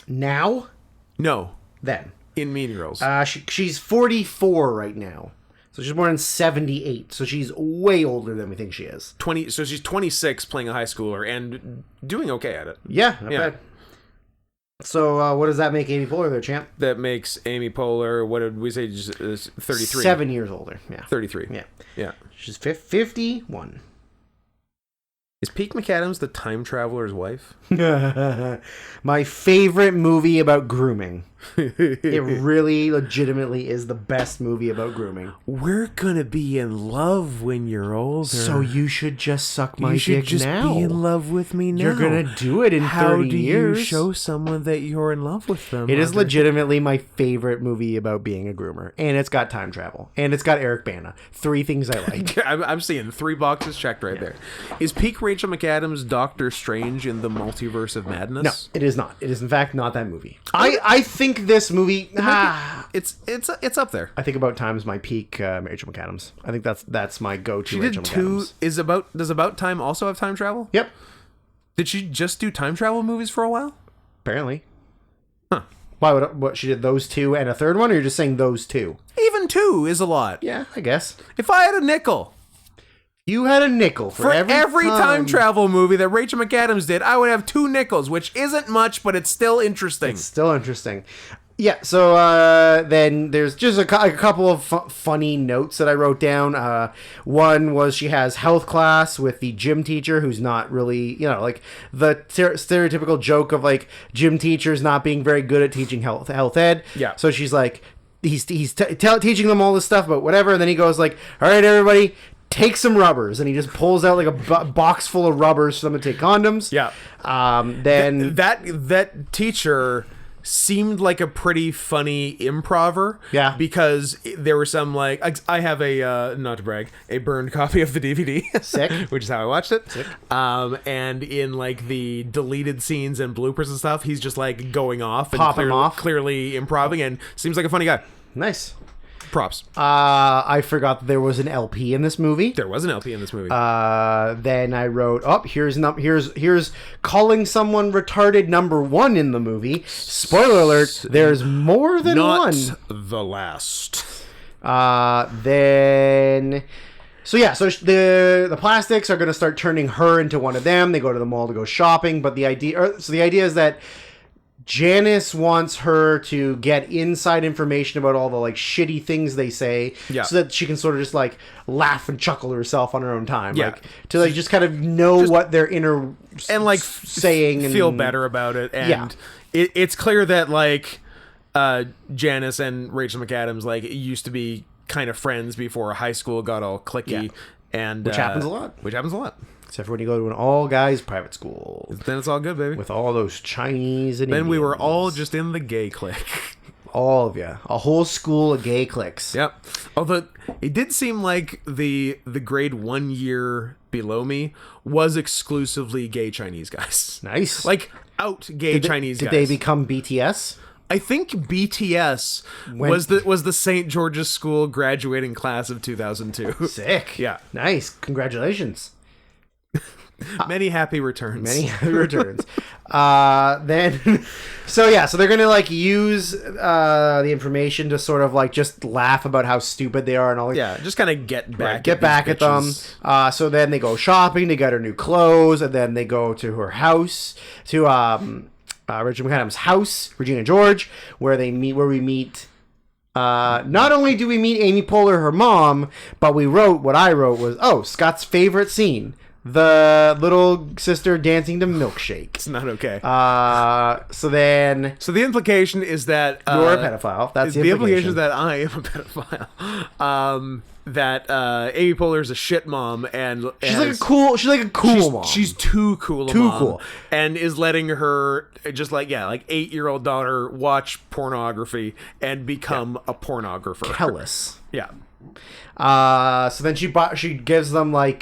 now? No, Then. in Mean Girls. She's 44 right now. So she's born in 78. So she's way older than we think she is. 20. So she's 26 playing a high schooler and doing okay at it. Yeah, not Yeah. bad. So what does that make Amy Poehler there, champ? That makes Amy Poehler, what did we say, just 33? 7 years older. Yeah. 33. Yeah. Yeah. She's 51. Is Pete McAdams the time traveler's wife? My favorite movie about grooming. It really legitimately is the best movie about grooming. We're gonna be in love when you're older. So you should just suck my you should dick just now. be in love with me now. You're gonna do it in How 30 do years. you show someone that you're in love with them? It is Andre? legitimately my favorite movie about being a groomer. And it's got time travel. And it's got Eric Bana. 3 things I like. I'm seeing 3 boxes checked right there. Is peak Rachel McAdams Doctor Strange in the Multiverse of Madness? No, it is not. It is in fact not that movie. I think this movie... It's up there. I think About Time is my peak Rachel McAdams. I think that's my go-to She Rachel did 2. McAdams. Does About Time also have time travel? Yep. Did she just do time travel movies for a while? Apparently. Huh. Why would what she did those 2 and a third one, or you're just saying those 2? Even 2 is a lot. Yeah, I guess. If I had a nickel You had a nickel for every time travel movie that Rachel McAdams did, I would have 2 nickels, which isn't much, but it's still interesting. It's still interesting. Yeah, so then there's just a couple of funny notes that I wrote down. One was she has health class with the gym teacher who's not really, like the stereotypical joke of like gym teachers not being very good at teaching health ed. Yeah. So she's like, he's teaching them all this stuff about whatever, and then he goes like, all right, everybody, take some rubbers, and he just pulls out like a box full of rubbers for them to take condoms. Yeah. Then that teacher seemed like a pretty funny improver. Yeah. Because there were some like I have a not to brag, a burned copy of the DVD. Sick. Which is how I watched it. Sick. And in like the deleted scenes and bloopers and stuff, he's just like going off and Popping off. clearly improving and seems like a funny guy. nice. Props. I forgot that there was an LP in this movie. There was an LP in this movie. Then I wrote, here's calling someone retarded number 1 in the movie. Spoiler alert, there's more than Not one. the last. Then... So yeah, so the plastics are going to start turning her into one of them. They go to the mall to go shopping, but the idea is that Janice wants her to get inside information about all the like shitty things they say, so that she can sort of just like laugh and chuckle to herself on her own time, like to like just kind of know what they're inner and like saying feel and better about it. And it's clear that like Janice and Rachel McAdams like used to be kind of friends before high school got all cliquey, and which happens a lot. Except for when you go to an all-guys private school. Then it's all good, baby. With all those Chinese and Then we were Indians. all just in the gay clique. All of you. A whole school of gay cliques. Yep. Although it did seem like the grade 1 year below me was exclusively gay Chinese guys. Nice. Like out gay Chinese Did guys. they become BTS? I think BTS was the St. George's School graduating class of 2002. Sick. Yeah. Nice. Congratulations. Many happy returns. Many happy returns. Then, so they're gonna like use the information to sort of like just laugh about how stupid they are and all. Yeah, just kind of get back. At them. So then they go shopping to get her new clothes, and then they go to her house, to Rachel McAdams' house, Regina George, where we meet. Not only do we meet Amy Poehler, her mom, but what I wrote was, Scott's favorite scene. The little sister dancing to Milkshake. It's not okay. So the implication is that you're a pedophile. That's the implication. Is that I am a pedophile. That Amy Poehler is a shit mom, and she's like a cool mom. She's too cool. Cool, and is letting her just like 8-year-old daughter watch pornography and become a pornographer. Callous. Yeah. So then she gives them like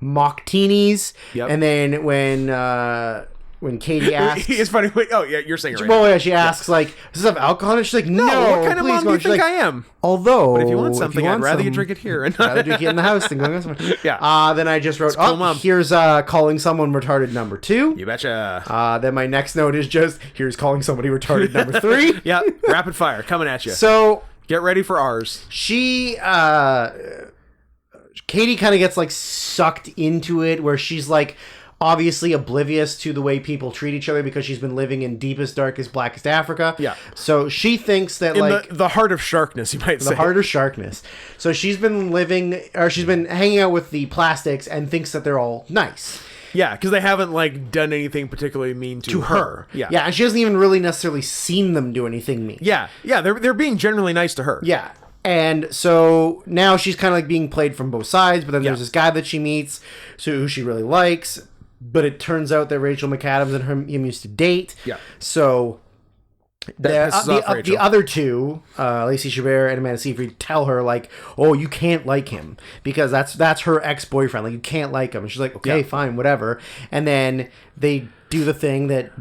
mocktinis, and then when Katie asks, it's funny. Wait, you're saying it right. Well, she asks like, "Does this have alcohol in it?" She's like, "No." What kind of mom do you think I am? Although, but if you want something, I'd rather you drink it here. I'd rather drink it in the house than going elsewhere. Yeah. Then I just wrote, cool, Mom. Here's calling someone retarded number 2. You betcha. Then my next note is just, here's calling somebody retarded number 3. Yeah. Rapid fire coming at you. So get ready for ours. Katie kind of gets like sucked into it, where she's like obviously oblivious to the way people treat each other because she's been living in deepest, darkest, blackest Africa. Yeah. So she thinks that in the heart of sharkness, you might say. The heart of sharkness. So she's been hanging out with the plastics and thinks that they're all nice. Yeah, because they haven't like done anything particularly mean to her. Yeah, and she hasn't even really necessarily seen them do anything mean. Yeah, they're being generally nice to her. Yeah. And so now she's kind of like being played from both sides, but then there's this guy that she meets, who she really likes, but it turns out that Rachel McAdams and him used to date. Yeah. So the other two, Lacey Chabert and Amanda Seyfried, tell her like, "Oh, you can't like him because that's her ex-boyfriend. Like, you can't like him." And she's like, "Okay, fine, whatever." And then they do the thing that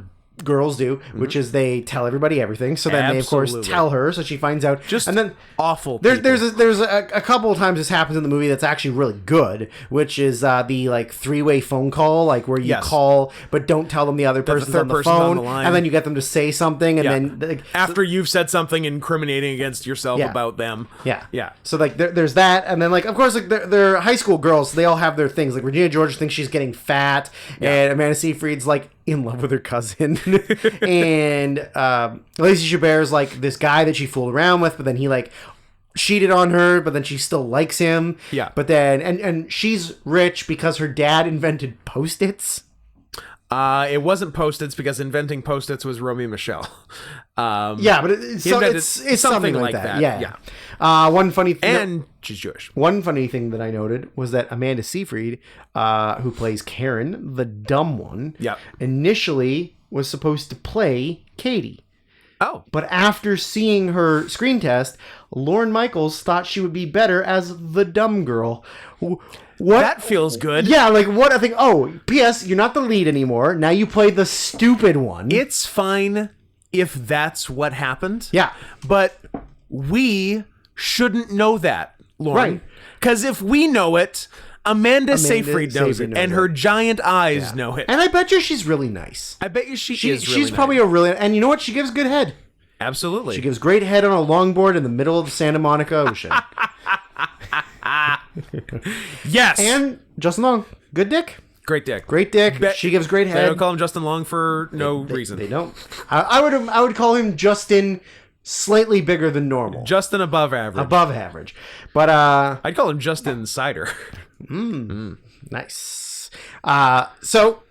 girls do, which is they tell everybody everything. So then they of course tell her, so she finds out. And then awful. There's a couple of times this happens in the movie that's actually really good, which is the like 3-way phone call, like where you call but don't tell them the other person's on the phone, and then you get them to say something, and then after you've said something incriminating against yourself about them. Yeah. So like there's that, and then like of course like they're high school girls, so they all have their things. Like Regina George thinks she's getting fat, and Amanda Seyfried's like in love with her cousin. And Lacey Chabert's like this guy that she fooled around with, but then he like cheated on her, but then she still likes him. Yeah. But then and she's rich because her dad invented Post-its. It wasn't Post-its because inventing Post-its was Romy Michelle. Yeah, but it's something like that. Yeah. One funny thing, and she's Jewish. One funny thing that I noted was that Amanda Seyfried, who plays Karen, the dumb one, initially was supposed to play Katie. Oh. But after seeing her screen test, Lorne Michaels thought she would be better as the dumb girl. What? That feels good. Yeah, like what I think. Oh, P.S. You're not the lead anymore. Now you play the stupid one. It's fine if that's what happened. Yeah. But we shouldn't know that, Lauren. Right. Because if we know it, Amanda Seyfried knows Seyfried it, knows and it. her giant eyes know it. And I bet you she's really nice. I bet you she is really She's probably a really... And you know what? She gives good head. Absolutely. She gives great head on a longboard in the middle of the Santa Monica Ocean. Yes. And Justin Long, good dick. Great dick. Great dick. She gives great They head. don't call him Justin Long for no reason. They don't. I would call him Justin slightly bigger than normal. Justin above average. Above average. But I'd call him Justin Cider. nice. So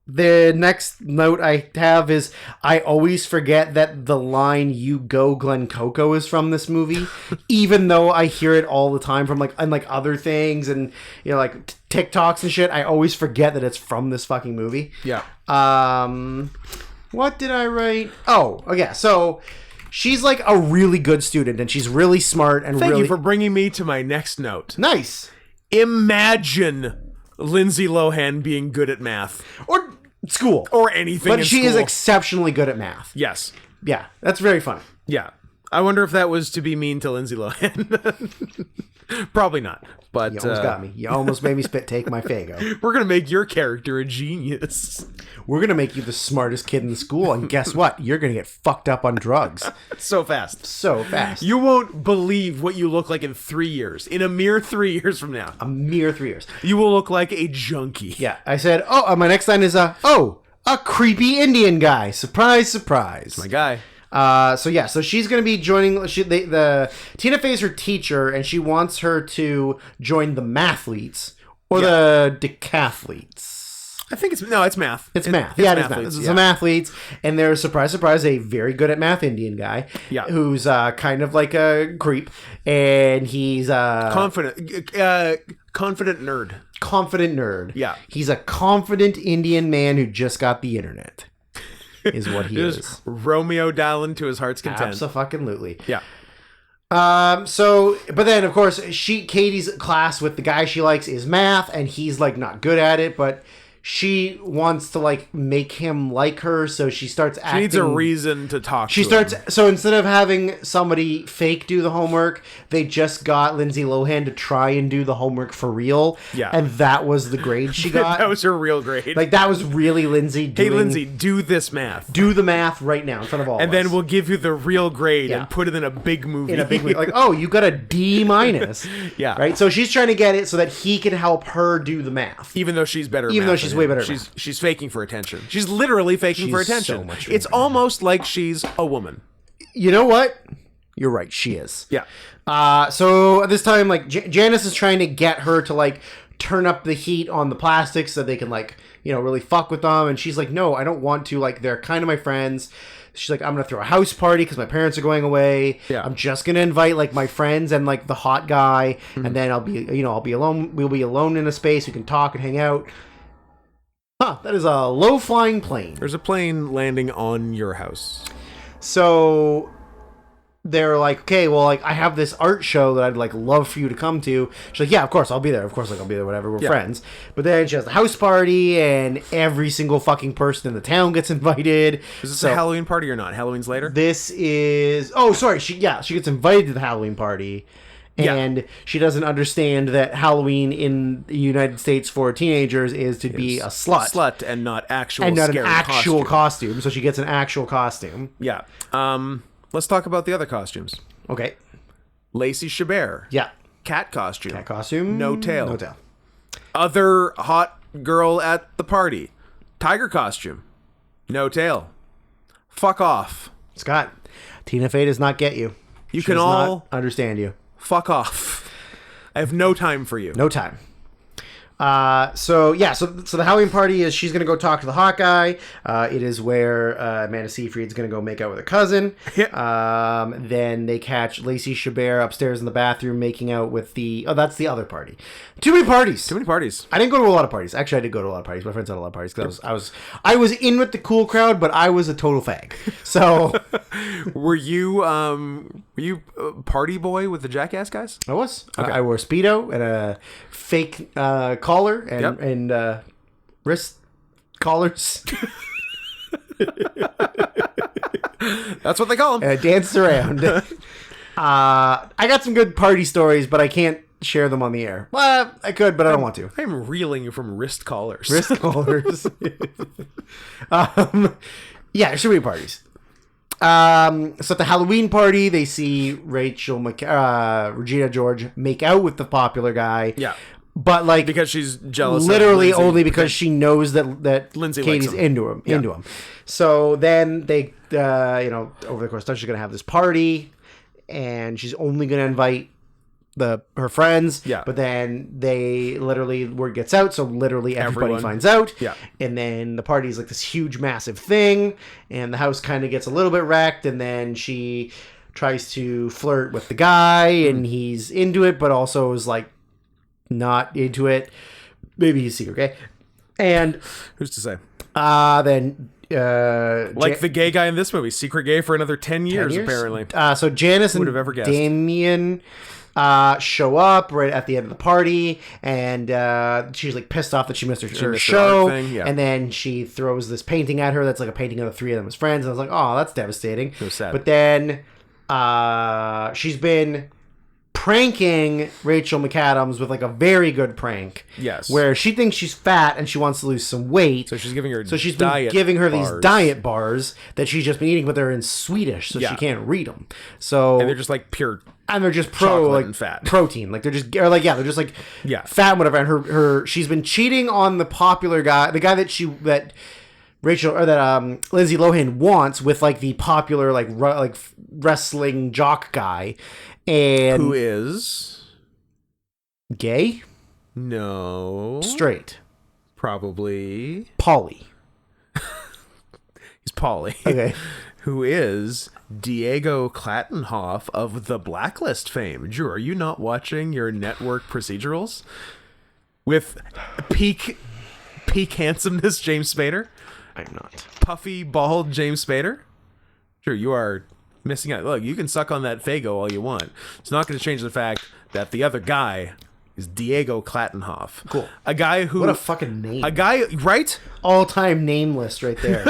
the next note I have is I always forget that the line "You go Glen Coco" is from this movie, even though I hear it all the time from like other things and like TikToks and shit. I always forget that it's from this fucking movie. Yeah. What did I write? Oh, yeah. So she's like a really good student and she's really smart and Thank you for bringing me to my next note. nice. Imagine Lindsay Lohan being good at math Or school. or anything. But in she is school. exceptionally good at math. Yes. Yeah, that's very funny. Yeah. I wonder if that was to be mean to Lindsay Lohan. Probably not. But You almost got me. You almost made me take my Fago. we're gonna make your character a genius. We're going to make you the smartest kid in the school, and guess what? You're going to get fucked up on drugs So fast. so fast. You won't believe what you look like in 3 years. In a mere 3 years from now. A mere 3 years. You will look like a junkie. Yeah, I said, my next line is, a creepy Indian guy. Surprise, surprise. My guy. So she's going to be joining. The Tina Fey's her teacher, and she wants her to join the mathletes or the decathletes. I think it's math. It's math. It is math. It's some athletes, and there's surprise, a very good at math Indian guy. Yeah. Who's kind of like a creep, and he's confident nerd. confident nerd. Yeah. He's a confident Indian man who just got the internet. Is what he is. Romeo Dallin to his heart's content. Absolutely. Yeah. But then of course Katie's class with the guy she likes is math, and he's like not good at it, but she wants to like make him like her, so she starts acting. She needs a reason to talk to him. So instead of having somebody fake do the homework, they just got Lindsay Lohan to try and do the homework for real. Yeah. And that was the grade she got. That was her real grade. Like that was really Lindsay doing, hey Lindsay, do this math. do the math right now in front of all And of then us. we'll give you the real grade Yeah. and put it in a big movie. In a big way. Like, you got a D-. Yeah. Right? So she's trying to get it so that he can help her do the math. Even though she's better at Even math though she's than way him. better at math. She's faking for attention. She's literally faking for She's attention. so much It's faking for almost like she's a woman. You know what? You're right. She is. Yeah. So at this time, like Janice is trying to get her to like turn up the heat on the plastics so they can like really fuck with them, and she's like, no, I don't want to. Like they're kind of my friends. She's like, I'm gonna throw a house party because my parents are going away. Yeah. I'm just gonna invite like my friends and like the hot guy, and then I'll be I'll be alone. We'll be alone in a space. We can talk and hang out. That is a low flying plane. There's a plane landing on your house. So they're like, okay, well, like I have this art show that I'd like love for you to come to. She's like, yeah, of course I'll be there. Of course, like I'll be there. Whatever, we're friends. But then she has the house party, and every single fucking person in the town gets invited. Is this a Halloween party or not? Halloween's later? This is she gets invited to the Halloween party. And she doesn't understand that Halloween in the United States for teenagers is to be a slut. And not actual And not an scary actual costume. So she gets an actual costume. Yeah. Let's talk about the other costumes. Okay. Lacey Chabert. Yeah. Cat costume. Cat costume. No tail. No tail. Other hot girl at the party. Tiger costume. No tail. Fuck off. Scott, Tina Fey does not get you. You She can does all not understand you. fuck off. I have no time for you. No time. So the Halloween party is she's gonna go talk to the hot guy. It is where Amanda Seyfried's gonna go make out with her cousin. Then they catch Lacey Chabert upstairs in the bathroom making out with that's the other party. Too many parties. Too many parties. I didn't go to a lot of parties. Actually, I did go to a lot of parties. My friends had a lot of parties because I was in with the cool crowd, but I was a total fag. So Were you party boy with the Jackass guys? I was. Okay. I wore Speedo and a fake collar and wrist collars. That's what they call them. And I danced around. I got some good party stories, but I can't share them on the air. Well, I could, but I don't want to. I'm reeling from wrist collars. Wrist collars. Yeah, should be parties. So at the Halloween party, they see Regina George make out with the popular guy. Yeah. But like Because she's jealous. literally of Lindsay. only because she knows that Lindsay likes Katie's him. into him. So then they, over the course of time, she's gonna have this party, and she's only gonna invite her friends. Yeah. But then word gets out, so literally everybody Everyone. finds out. Yeah. And then the party is like this huge, massive thing, and the house kind of gets a little bit wrecked, and then she tries to flirt with the guy, and he's into it, but also is like not into it. Maybe he's secret, okay? And Who's to say? then Like the gay guy in this movie, secret gay for another 10 years, years? apparently. So Janice and have ever guessed? Damien show up right at the end of the party, and she's like pissed off that she missed her missed her show. art thing, yeah. And then she throws this painting at her that's like a painting of the three of them as friends. And I was like, oh, that's devastating. So sad. But then she's been pranking Rachel McAdams with like a very good prank. Yes. Where she thinks she's fat and she wants to lose some weight. So she's giving her So she's been giving her these diet bars that she's just been eating, but they're in Swedish, so Yeah. she can't read them. So And they're just like pure. and they're just chocolate and fat. protein, like they're just or like they're just like Yeah. fat and whatever. And her she's been cheating on the popular guy, the guy that Rachel or that Lindsay Lohan wants with like the popular like wrestling jock guy, and Who is? gay, No. straight, Probably. poly. He's Paulie. Okay. Who is Diego Klattenhoff of the Blacklist fame. Drew, are you not watching your network procedurals? With peak handsomeness James Spader? I'm not. Puffy, bald James Spader? Drew, you are missing out. Look, you can suck on that Fago all you want. It's not going to change the fact that the other guy is Diego Klattenhoff. Cool. A guy who... What a fucking name. A guy, right? All-time name list right there.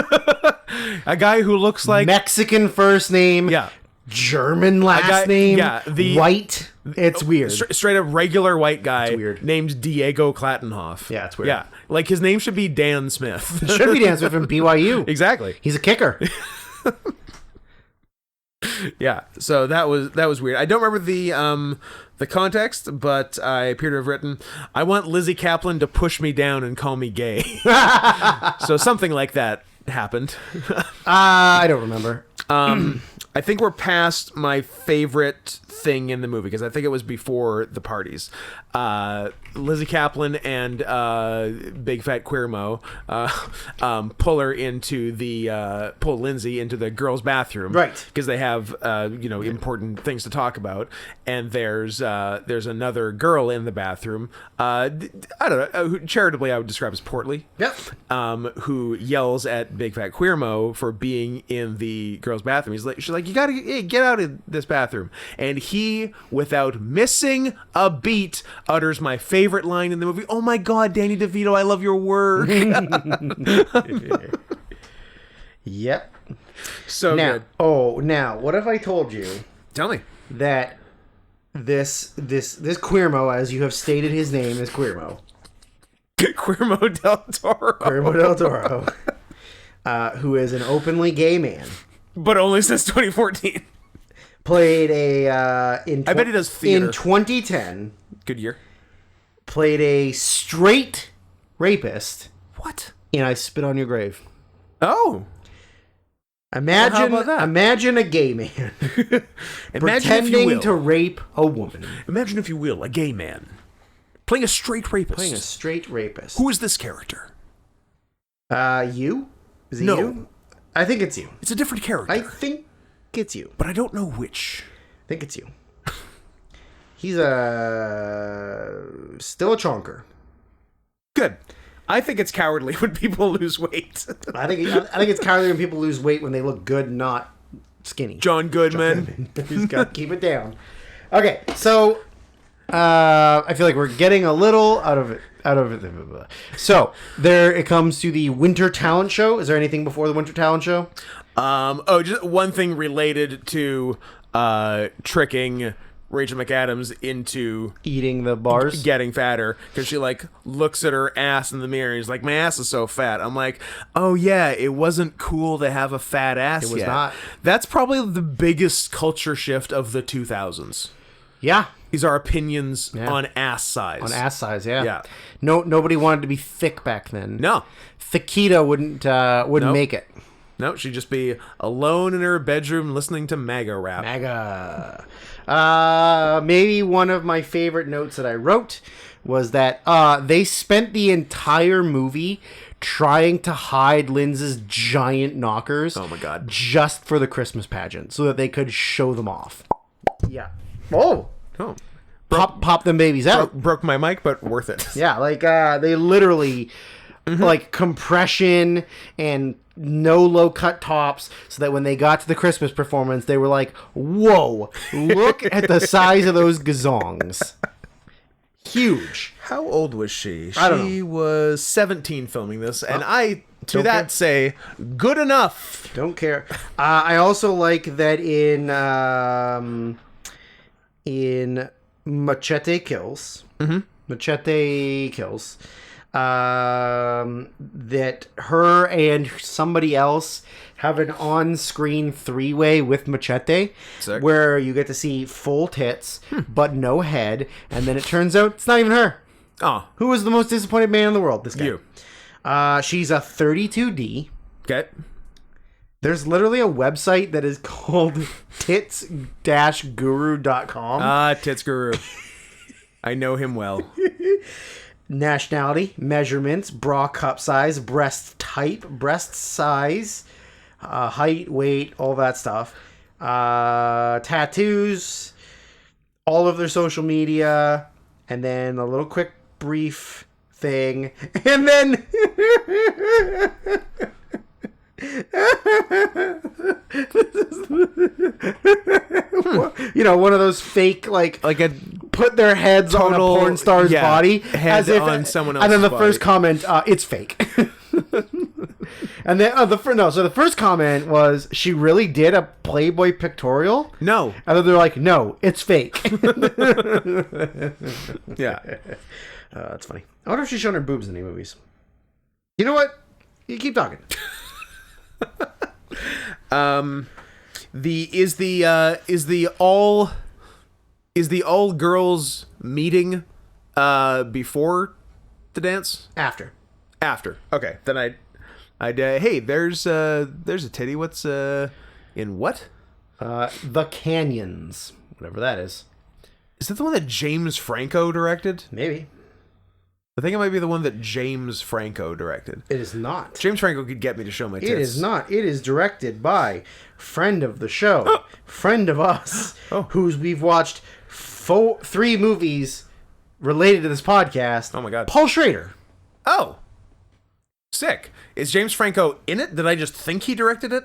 A guy who looks like... Mexican first name. Yeah. German last guy- name. yeah, the- white. It's weird. Straight up regular white guy weird. named Diego Klattenhoff. Yeah, it's weird. Yeah, like his name should be Dan Smith. Should be dancing from BYU. Exactly. He's a kicker. Yeah. So that was weird. I don't remember the context, but I appear to have written, "I want Lizzie Kaplan to push me down and call me gay." So something like that happened. I don't remember. I think we're past my favorite thing in the movie because I think it was before the parties. Lizzie Kaplan and Big Fat Queer Mo pull Lindsay into the girls' bathroom, Right. Because they have important things to talk about, and there's another girl in the bathroom. I don't know. Who charitably I would describe as portly. Yep. Who yells at Big Fat Queer Mo for being in the girls' bathroom. She's like, you gotta get out of this bathroom. And he, without missing a beat, utters my favorite line in the movie. "Oh my God, Danny DeVito, I love your work." Yep. So Now, good. now, what if I told you Tell me. that this Queermo, as you have stated his name is Queermo, Queermo del Toro. Queermo del Toro, who is an openly gay man, But only since 2014. played I bet he does theater. in 2010. Good year. Played a straight rapist What? in I Spit on Your Grave. Oh. Imagine, Well, how about that? imagine a gay man Imagine if you pretending will. to rape a woman. Imagine if you will, a gay man playing a straight rapist. Playing a straight rapist. Who is this character? You? Is it No. you? I think it's you. It's a different character. I think it's you. but I don't know which. I think it's you. He's still a chonker. Good. I think it's cowardly when people lose weight. I think it's cowardly when people lose weight when they look good, not skinny. John Goodman. He's got to keep it down. Okay, so I feel like we're getting a little out of it. So there it comes to the Winter Talent Show. Is there anything before the Winter Talent Show? Just one thing related to tricking Rachel McAdams into Eating the bars. getting fatter because she like looks at her ass in the mirror and is like, my ass is so fat. I'm like, oh yeah, it wasn't cool to have a fat ass. It was yet. not. That's probably the biggest culture shift of the 2000s. Yeah. These are opinions on ass size. On ass size, yeah. Yeah. Nobody wanted to be thick back then. No. Thickita wouldn't Nope. make it. No, she'd just be alone in her bedroom listening to MAGA rap. MAGA. Maybe one of my favorite notes that I wrote was that they spent the entire movie trying to hide Linds's giant knockers. Oh my God. Just for the Christmas pageant, so that they could show them off. Yeah. Oh. Oh. Pop them babies out. Broke my mic, but worth it. Yeah, like they literally like compression and no low cut tops, so that when they got to the Christmas performance, they were like, "Whoa, look at the size of those gazongs." Huge. How old was she? I don't She was 17 filming this, and I, to Don't that, care. say, good enough. Don't care. I also like that in Machete Kills. Machete Kills. That her and somebody else have an on-screen three-way with Machete, Sick. where you get to see full tits but no head, and then it turns out it's not even her. Oh, Who was the most disappointed man in the world? This guy. you. She's a 32D. Okay. There's literally a website that is called tits-guru.com. Tits Guru. I know him well. Nationality, measurements, bra cup size, breast type, breast size, height, weight, all that stuff. Tattoos, all of their social media, and then a little quick brief thing. And then... one of those fake, like A put their heads on a total- porn star's yeah, body head on someone and then the else's first body. comment, it's fake. And then so the first comment was, she really did a Playboy pictorial, No. and then they're like, no, it's fake. Yeah. That's funny. I wonder if she's shown her boobs in any movies. You know what? You keep talking. Is the all girls meeting before the dance? After. After. Okay. Then I'd hey, there's a titty. What's in what? The Canyons. Whatever that is. Is that the one that James Franco directed? Maybe. I think it might be the one that James Franco directed. It is not. James Franco could get me to show my tits. It is not. It is directed by friend of the show, friend of us, whose we've watched 3 movies related to this podcast. Oh my God. Paul Schrader. Oh. Sick. Is James Franco in it? Did I just think he directed it?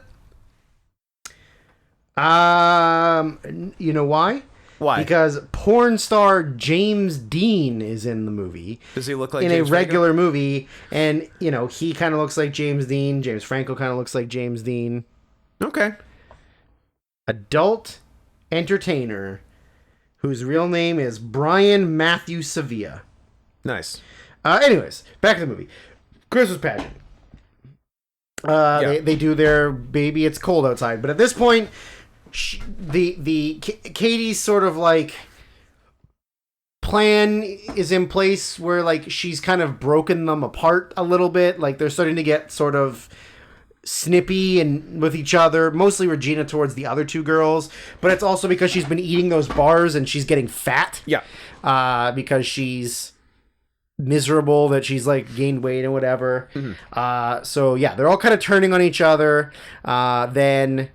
You know why? Why? Because porn star James Dean is in the movie. Does he look like in James a regular movie, and he kind of looks like James Dean. James Franco kind of looks like James Dean. Franco? Okay. Adult entertainer whose real name is Brian Matthew Sevilla. Nice. Anyways, back to the movie. Christmas pageant. They do their Baby It's Cold Outside, but at this point, Katie's sort of like plan is in place where like she's kind of broken them apart a little bit. Like they're starting to get sort of snippy and with each other, mostly Regina towards the other 2 girls, but it's also because she's been eating those bars and she's getting fat. Yeah. Because she's miserable, that she's like gained weight and whatever. So yeah, they're all kind of turning on each other. Then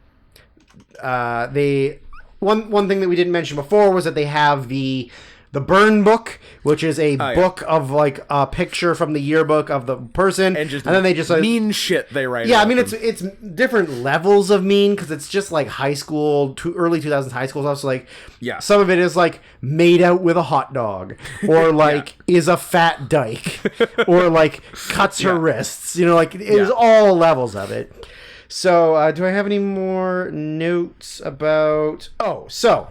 they one thing that we didn't mention before was that they have the burn book, which is a book of like a picture from the yearbook of the person, And then they just like, mean shit they write. yeah, I about mean them. it's different levels of mean, because it's just like high school, early 2000s high school stuff. So like, Yeah. some of it is like made out with a hot dog, or like is a fat dyke, or like cuts her wrists. Like it was all levels of it. So, do I have any more notes about? Oh, so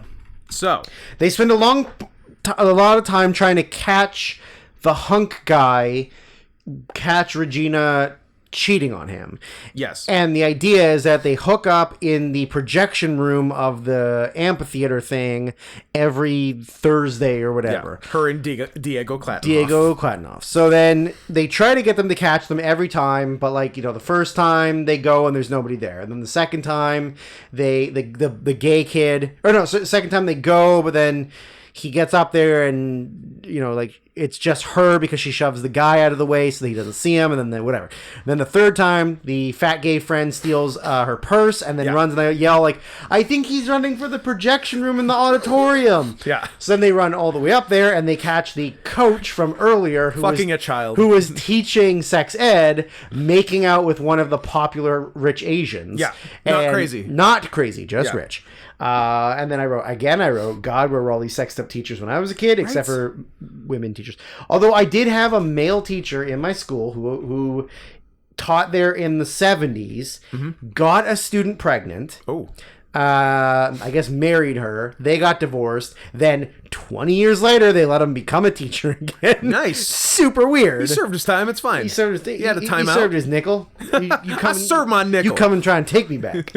So, they spend a lot of time trying to catch the hunk guy, catch Regina cheating on him. yes. And the idea is that they hook up in the projection room of the amphitheater thing every Thursday or whatever. Yeah, her and Diego Klatinoff. Diego Klatinoff. So then they try to get them to catch them every time, but like, the first time they go and there's nobody there. And then the second time the gay kid, or no, so second time they go, but then he gets up there and, like, it's just her because she shoves the guy out of the way so that he doesn't see him, and then whatever. And then the third time, the fat gay friend steals her purse and then runs, and they yell, like, I think he's running for the projection room in the auditorium. Yeah. So then they run all the way up there, and they catch the coach from earlier who Fucking a child. who was teaching sex ed, making out with one of the popular rich Asians. Yeah. Not And crazy. Not crazy, just Yeah. rich. And then I wrote, God, where were all these sexed up teachers when I was a kid, except for women teachers. Although I did have a male teacher in my school who taught there in the 70s, got a student pregnant. Oh. I guess married her. They got divorced. Then 20 years later, they let him become a teacher again. Nice. Super weird. He served his time. It's fine. He served his, He had a he timeout. served his nickel. You come, I served my nickel. You come and try and take me back.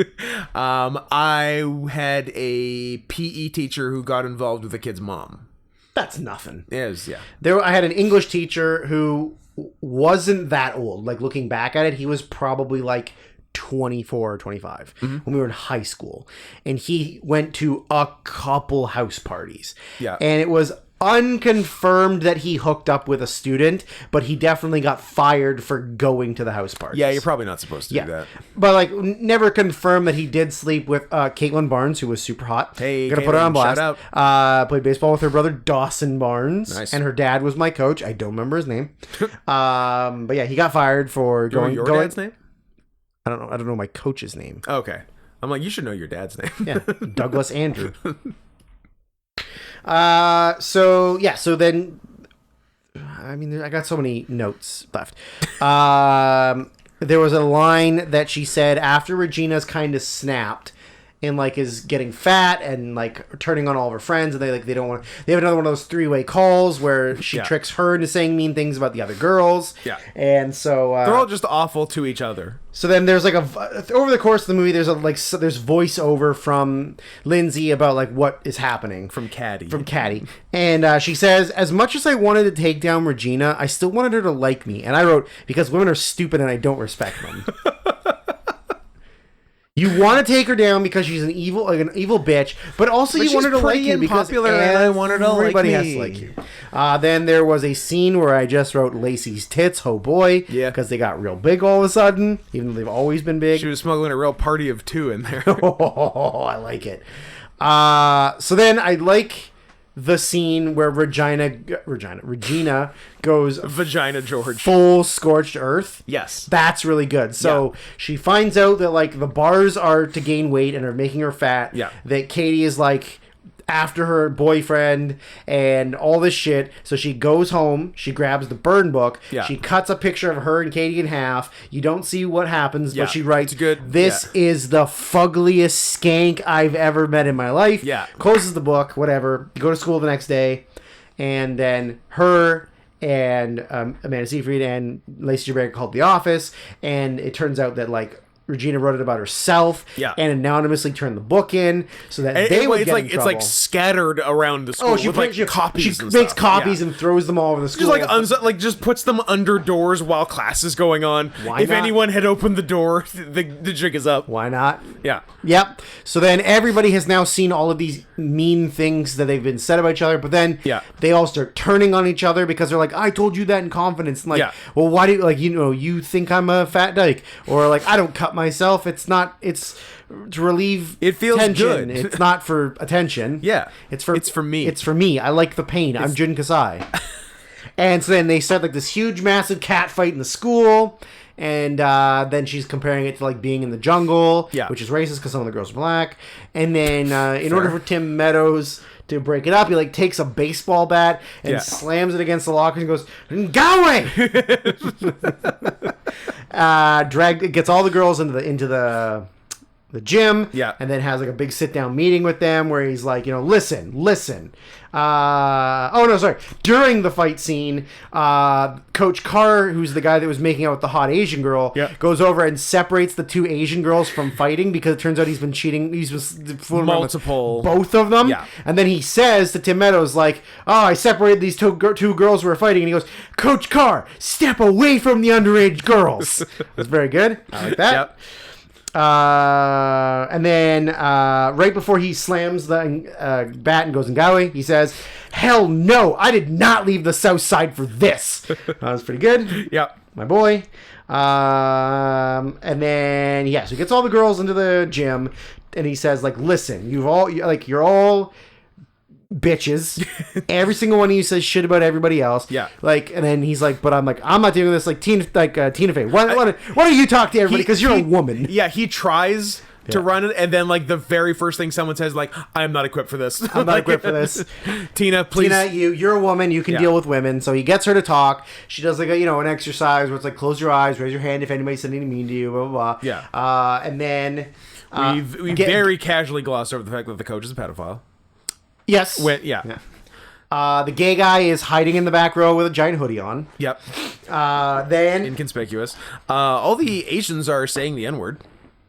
I had a PE teacher who got involved with a kid's mom. That's nothing. Yeah. I had an English teacher who wasn't that old. Like, looking back at it, he was probably like 24 or 25 when we were in high school. And he went to a couple house parties. Yeah. And it was unconfirmed that he hooked up with a student, but he definitely got fired for going to the house parties. Yeah, you're probably not supposed to do that. But like, never confirmed that he did sleep with Caitlin Barnes, who was super hot. Hey, gonna put her on Caitlin, blast. shout Played baseball with her brother Dawson Barnes. Nice. And her dad was my coach. I don't remember his name. But yeah, he got fired for Do you know going. your dad's name? I don't know my coach's name. Okay. I'm like, you should know your dad's name. Yeah, Douglas Andrew. So then, I mean, I got so many notes left. There was a line that she said after Regina's kind of snapped and like is getting fat and like turning on all of her friends, and they don't want. They have another one of those three-way calls where she tricks her into saying mean things about the other girls. Yeah. And so They're all just awful to each other. so then there's like over the course of the movie, there's there's voiceover from Lindsay about like what is happening From Caddy. and she says, as much as I wanted to take down Regina, I still wanted her to like me. And I wrote, because women are stupid and I don't respect them. You want to take her down because she's an evil bitch, but also you want her to like you because popular and I want her to like everybody has me. to like you. Then there was a scene where I just wrote Lacey's tits, oh boy, Yeah. because they got real big all of a sudden, even though they've always been big. She was smuggling a real party of two in there. Oh, I like it. So then I like the scene where Regina goes Vagina George. full scorched earth. Yes. That's really good. So she finds out that like the bars are to gain weight and are making her fat. Yeah. That Katie is like after her boyfriend and all this shit. So she goes home, she grabs the burn book, Yeah. she cuts a picture of her and Katie in half. You don't see what happens, Yeah, but she writes, it's good. "This is the fuggliest skank I've ever met in my life." Yeah. Closes the book, whatever. Go to school the next day, and then her and Amanda Seyfried and Lacey Chabert called the office, and it turns out that like Regina wrote it about herself, Yeah. and anonymously turned the book in so that And- they and would it's get like in it's trouble. like scattered around the school Oh, she with like she, copies. She and makes stuff. copies Yeah. and throws them all over the school. Just like like just puts them under doors while class is going on. Why if not? anyone had opened the door, the jig is up. Why not? Yeah. Yep. So then everybody has now seen all of these mean things that they've been said about each other, but then Yeah. they all start turning on each other because they're like, I told you that in confidence. And like, Yeah. well, why do you, like, you think I'm a fat dyke? Or like, I don't cut myself. It's to relieve It feels tension. good. It's not for attention. Yeah. It's for me. It's for me. I like the pain. I'm Jun Kasai. And so then they start like this huge, massive cat fight in the school. And then she's comparing it to like being in the jungle, Yeah. which is racist because some of the girls are black. And then in order for Tim Meadows to break it up. He like takes a baseball bat and slams it against the lockers and goes, "Galway!" Gets all the girls into the gym, and then has like a big sit down meeting with them where he's like, listen. During the fight scene, Coach Carr, who's the guy that was making out with the hot Asian girl, goes over and separates the two Asian girls from fighting because it turns out he's been cheating. He's been fooling around with both of them. And then he says to Tim Meadows, like, "Oh, I separated these two girls who were fighting." And he goes, "Coach Carr, step away from the underage girls." That's very good. I like that. And then right before he slams the bat and goes in Galway, he says, "Hell no, I did not leave the South Side for this." That was pretty good. My boy. And then so he gets all the girls into the gym, and he says, like, "Listen, you're all bitches. Every single one of you says shit about everybody else." Like, and then he's like, "But I'm not doing this like Tina Fey. Why don't you talk to everybody? Because you're a woman." He tries to run it, and then like the very first thing someone says, like, "I am not equipped for this. I'm not equipped for this." Tina, please. Tina, you're a woman. You can deal with women. So he gets her to talk. She does like an exercise where it's like, close your eyes, raise your hand if anybody's said anything mean to you, blah blah blah. And then we very casually gloss over the fact that the coach is a pedophile. Yes. The gay guy is hiding in the back row with a giant hoodie on. Then inconspicuous. All the Asians are saying the N-word.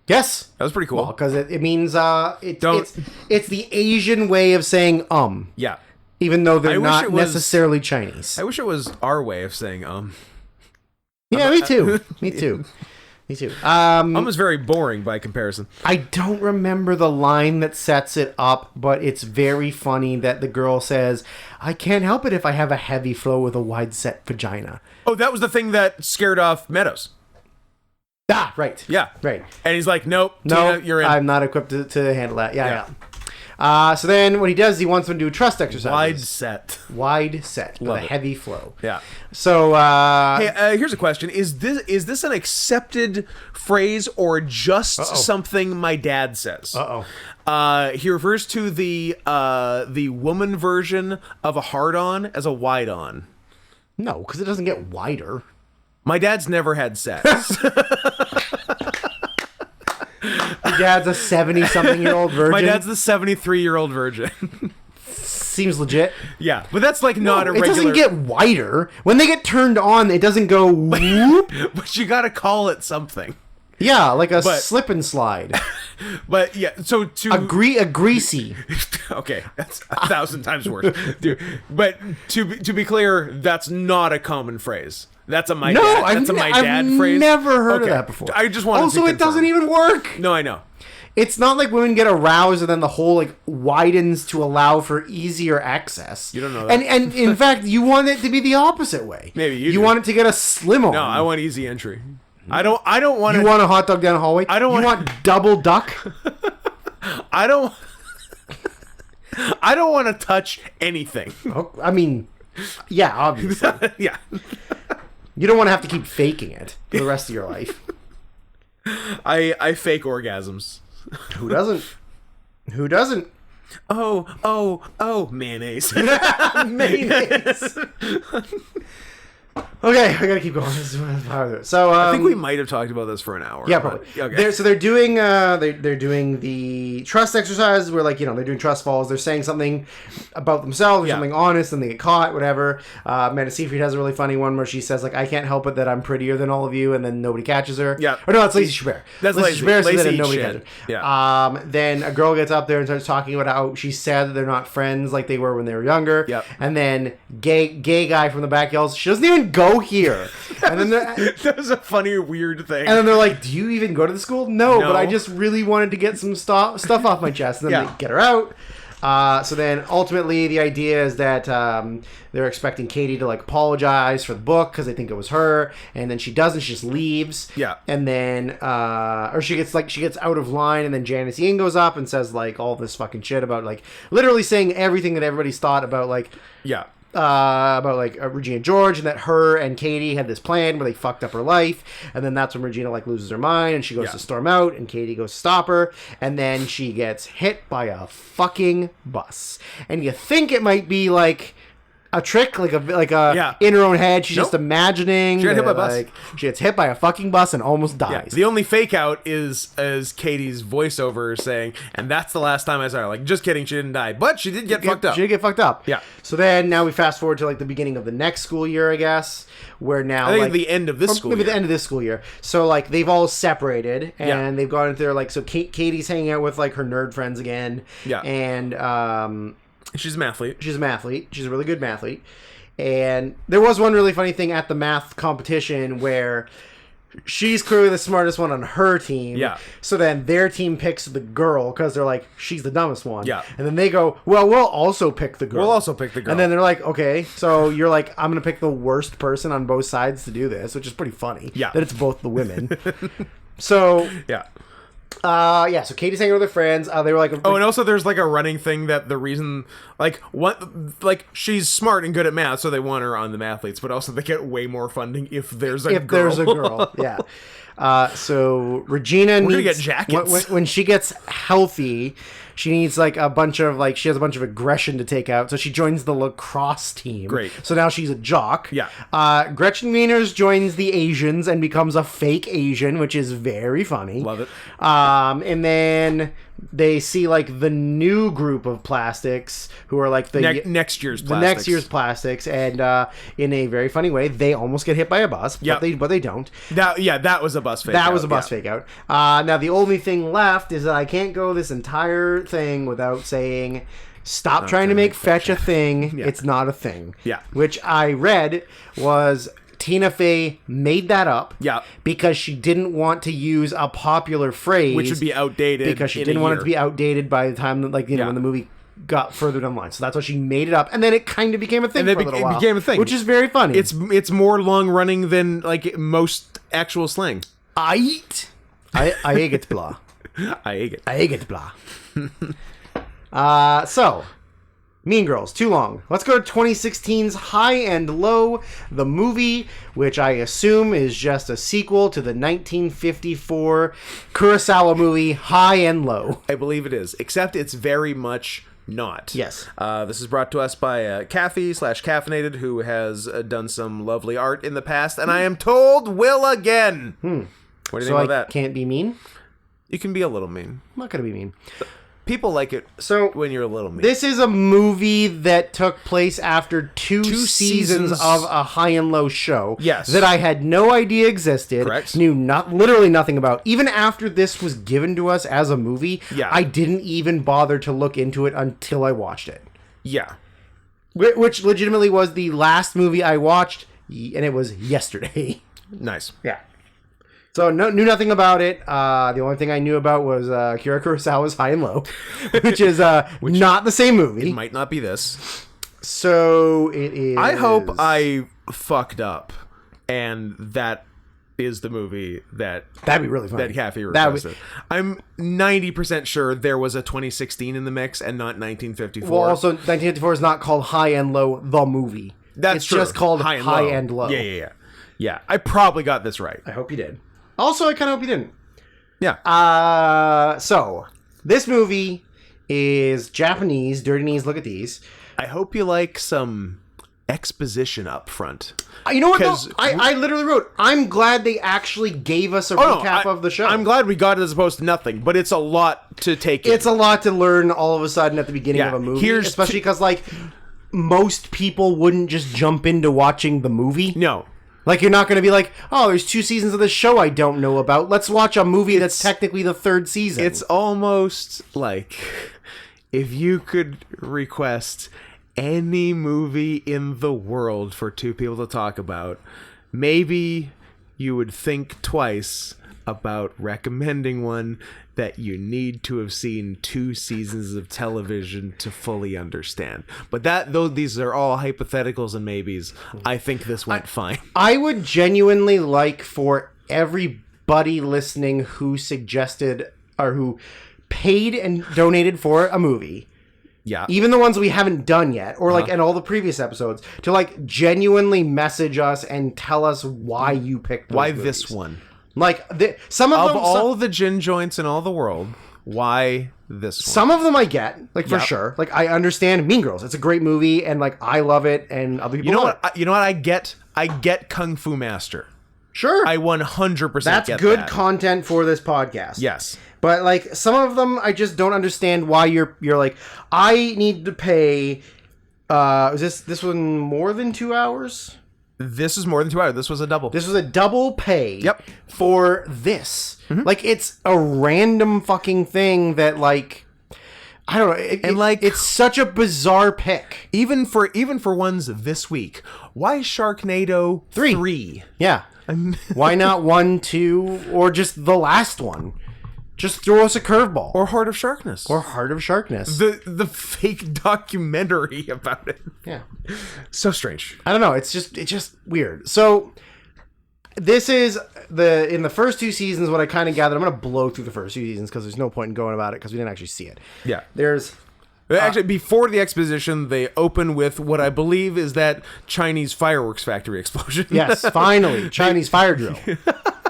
Yes, that was pretty cool because it means it's the Asian way of saying even though they're not necessarily Chinese. I wish it was our way of saying Yeah, me too. Me too. Is very boring by comparison. I don't remember the line that sets it up, but it's very funny that the girl says, "I can't help it if I have a heavy flow with a wide set vagina." Oh, that was the thing that scared off Meadows. Ah, right. Yeah. Right. And he's like, "Nope, Tina, you're in. I'm not equipped to handle that." Yeah. So then what he does is he wants them to do trust exercises. Wide set with a heavy flow. Yeah. So hey, here's a question: Is this an accepted phrase or just something my dad says? He refers to the woman version of a hard-on as a wide-on. No, because it doesn't get wider. My dad's never had sex. Your dad's a 70-something-year-old virgin. My dad's the 73-year-old virgin. Seems legit. Yeah, but that's like not a regular... It doesn't get wider. When they get turned on, it doesn't go whoop. But you gotta call it something. Yeah, like a slip and slide. But yeah, so to... A greasy. Okay, that's 1,000 times worse. Dude, but to be clear, that's not a common phrase. That's a my dad phrase. I've never heard of that before. I just want also, it doesn't even work. No, I know. It's not like women get aroused and then the hole like widens to allow for easier access. You don't know that. And in fact, you want it to be the opposite way. Maybe you want it to get a slim on. No, I want easy entry. I don't want. You want a hot dog down the hallway? I don't. You want double duck? I don't want to touch anything. I mean, yeah, obviously. Yeah. You don't want to have to keep faking it for the rest of your life. I fake orgasms. Who doesn't? Who doesn't? Oh, mayonnaise. Mayonnaise. Okay, I gotta keep going. So I think we might have talked about this for an hour. Yeah, probably. Okay. They're doing they're doing the trust exercises where like they're doing trust falls. They're saying something about themselves or something honest, and they get caught. Whatever. Amanda Seyfried has a really funny one where she says like, "I can't help it that I'm prettier than all of you," and then nobody catches her. Yeah. Or no, that's Lacey Chabert. That's Lacey Chabert says Lazy that and nobody catches her. Yeah. Then a girl gets up there and starts talking about how she's sad that they're not friends like they were when they were younger. Yep. And then gay guy from the back yells, "She doesn't even go here." And then that was a funny, weird thing. And then they're like, "Do you even go to the school?" No, but I just really wanted to get some stuff off my chest. And then they get her out. So then ultimately the idea is that they're expecting Katie to like apologize for the book because they think it was her, and then she doesn't. She just leaves. Yeah. And then or she gets out of line, and then Janice Ian goes up and says like all this fucking shit about like literally saying everything that everybody's thought about like about like Regina George, and that her and Katie had this plan where they fucked up her life, and then that's when Regina like loses her mind and she goes to storm out, and Katie goes to stop her, and then she gets hit by a fucking bus, and you think it might be like a trick, like a in her own head. She's just imagining. She got hit by a bus. Like, she gets hit by a fucking bus and almost dies. The only fake out is Katie's voiceover saying, and that's the last time I saw her. Like, just kidding, she didn't die. But she did get fucked up. She did get fucked up. Yeah. So then now we fast forward to like the beginning of the next school year, I guess, where now I think like, at the end of this school maybe year. the end of this school year. So like they've all separated and they've gone into their like, so Katie's hanging out with like her nerd friends again. Yeah. And She's a mathlete. she's a mathlete. She's a really good mathlete. And there was one really funny thing at the math competition where she's clearly the smartest one on her team. Yeah. So then their team picks the girl because they're like, she's the dumbest one. Yeah. And then they go, well, we'll also pick the girl. We'll also pick the girl. And then they're like, okay. So you're like, I'm going to pick the worst person on both sides to do this, which is pretty funny. Yeah. That it's both the women. So... Yeah. so Katie's hanging with her friends. They were like, Oh, and also there's like a running thing that the reason, like, she's smart and good at math, so they want her on the mathletes, but also they get way more funding if there's a girl. There's a girl, yeah. So Regina We're needs gonna get jackets. when she gets healthy. She needs like a bunch of like she has a bunch of aggression to take out, so she joins the lacrosse team. Great. So now she's a jock. Yeah. Gretchen Wieners joins the Asians and becomes a fake Asian, which is very funny. Love it. And then they see like the new group of plastics who are like the next year's the plastics. next year's plastics, and in a very funny way, they almost get hit by a bus. Yep. But they don't. That was a bus fake. That was a bus fake out. Now the only thing left is that I can't go this entire thing without saying, stop trying to make fetch a thing. It's not a thing. Yeah. Which I read was Tina Fey made that up. Yeah. Because she didn't want to use a popular phrase, which would be outdated. because she didn't want it to be outdated by the time that, like, when the movie got further down the line. So that's why she made it up, and then it kind of became a thing. And then for a little while, it became a thing, which is very funny. It's more long running than like most actual slang. I eat. I get blah. I ate it. I get blah. So, Mean Girls, too long. Let's go to 2016's High and Low, the movie, which I assume is just a sequel to the 1954 Kurosawa movie High and Low. I believe it is, except it's very much not. Yes. This is brought to us by Kathy/Caffeinated, who has done some lovely art in the past, and I am told will again. What do you think about that? Can't be mean? You can be a little mean. I'm not going to be mean. People like it So when you're a little mean. This is a movie that took place after two seasons of a High and Low show. Yes. That I had no idea existed. Correct. Knew literally nothing about. Even after this was given to us as a movie, I didn't even bother to look into it until I watched it. Yeah. Which legitimately was the last movie I watched, and it was yesterday. Nice. Yeah. So knew nothing about it. The only thing I knew about was Akira Kurosawa's High and Low, which is not the same movie. It might not be this. So it is. I hope I fucked up, and that is the movie that'd be really funny. that Kathy requested. I'm 90% sure there was a 2016 in the mix and not 1954. Well, also 1954 is not called High and Low, the movie. That's it's true. just called High and Low. Yeah. I probably got this right. I hope you did. Also, I kind of hope you didn't. Yeah. So this movie is Japanese. Dirty Knees. Look at these. I hope you like some exposition up front. You know what? Though? I literally wrote, I'm glad they actually gave us a recap of the show. I'm glad we got it as opposed to nothing, but it's a lot to take in. It's a lot to learn all of a sudden at the beginning of a movie. Especially because, like, most people wouldn't just jump into watching the movie. No. Like, you're not going to be like, oh, there's 2 seasons of this show I don't know about. Let's watch a movie that's technically the 3rd season. It's almost like if you could request any movie in the world for 2 people to talk about, maybe you would think twice about recommending one that you need to have seen 2 seasons of television to fully understand. But though these are all hypotheticals and maybes, I think this went fine. I would genuinely like for everybody listening who suggested or who paid and donated for a movie Yeah. even the ones we haven't done yet, or like in all the previous episodes, to like genuinely message us and tell us why you picked those Why movies. this one? Like some of Of them, all the gin joints in all the world, why this one? some of them I get, like for Yep. sure. Like I understand Mean Girls; it's a great movie, and like I love it, and other people You know love what? it. You know what? I get Kung Fu Master. Sure, I 100% that's get good that. content for this podcast. Yes. But like some of them, I just don't understand why you're like, I need to pay. Is this one more than 2 hours? This is more than 2 hours. This was a double. This was a double pay. Yep. For this, Mm-hmm. like it's a random fucking thing that like, I don't know. It's such a bizarre pick. even for ones this week. Why Sharknado 3? Yeah. Why not 1, 2, or just the last one? Just throw us a curveball. Or Heart of Sharkness. Or Heart of Sharkness. the fake documentary about it. Yeah. So strange. I don't know. It's just weird. So this is in the first 2 seasons. What I kind of gathered, I'm going to blow through the first 2 seasons because there's no point in going about it because we didn't actually see it. Yeah. There's Actually, before the exposition, they open with what I believe is that Chinese fireworks factory explosion. yes, finally Chinese fire drill.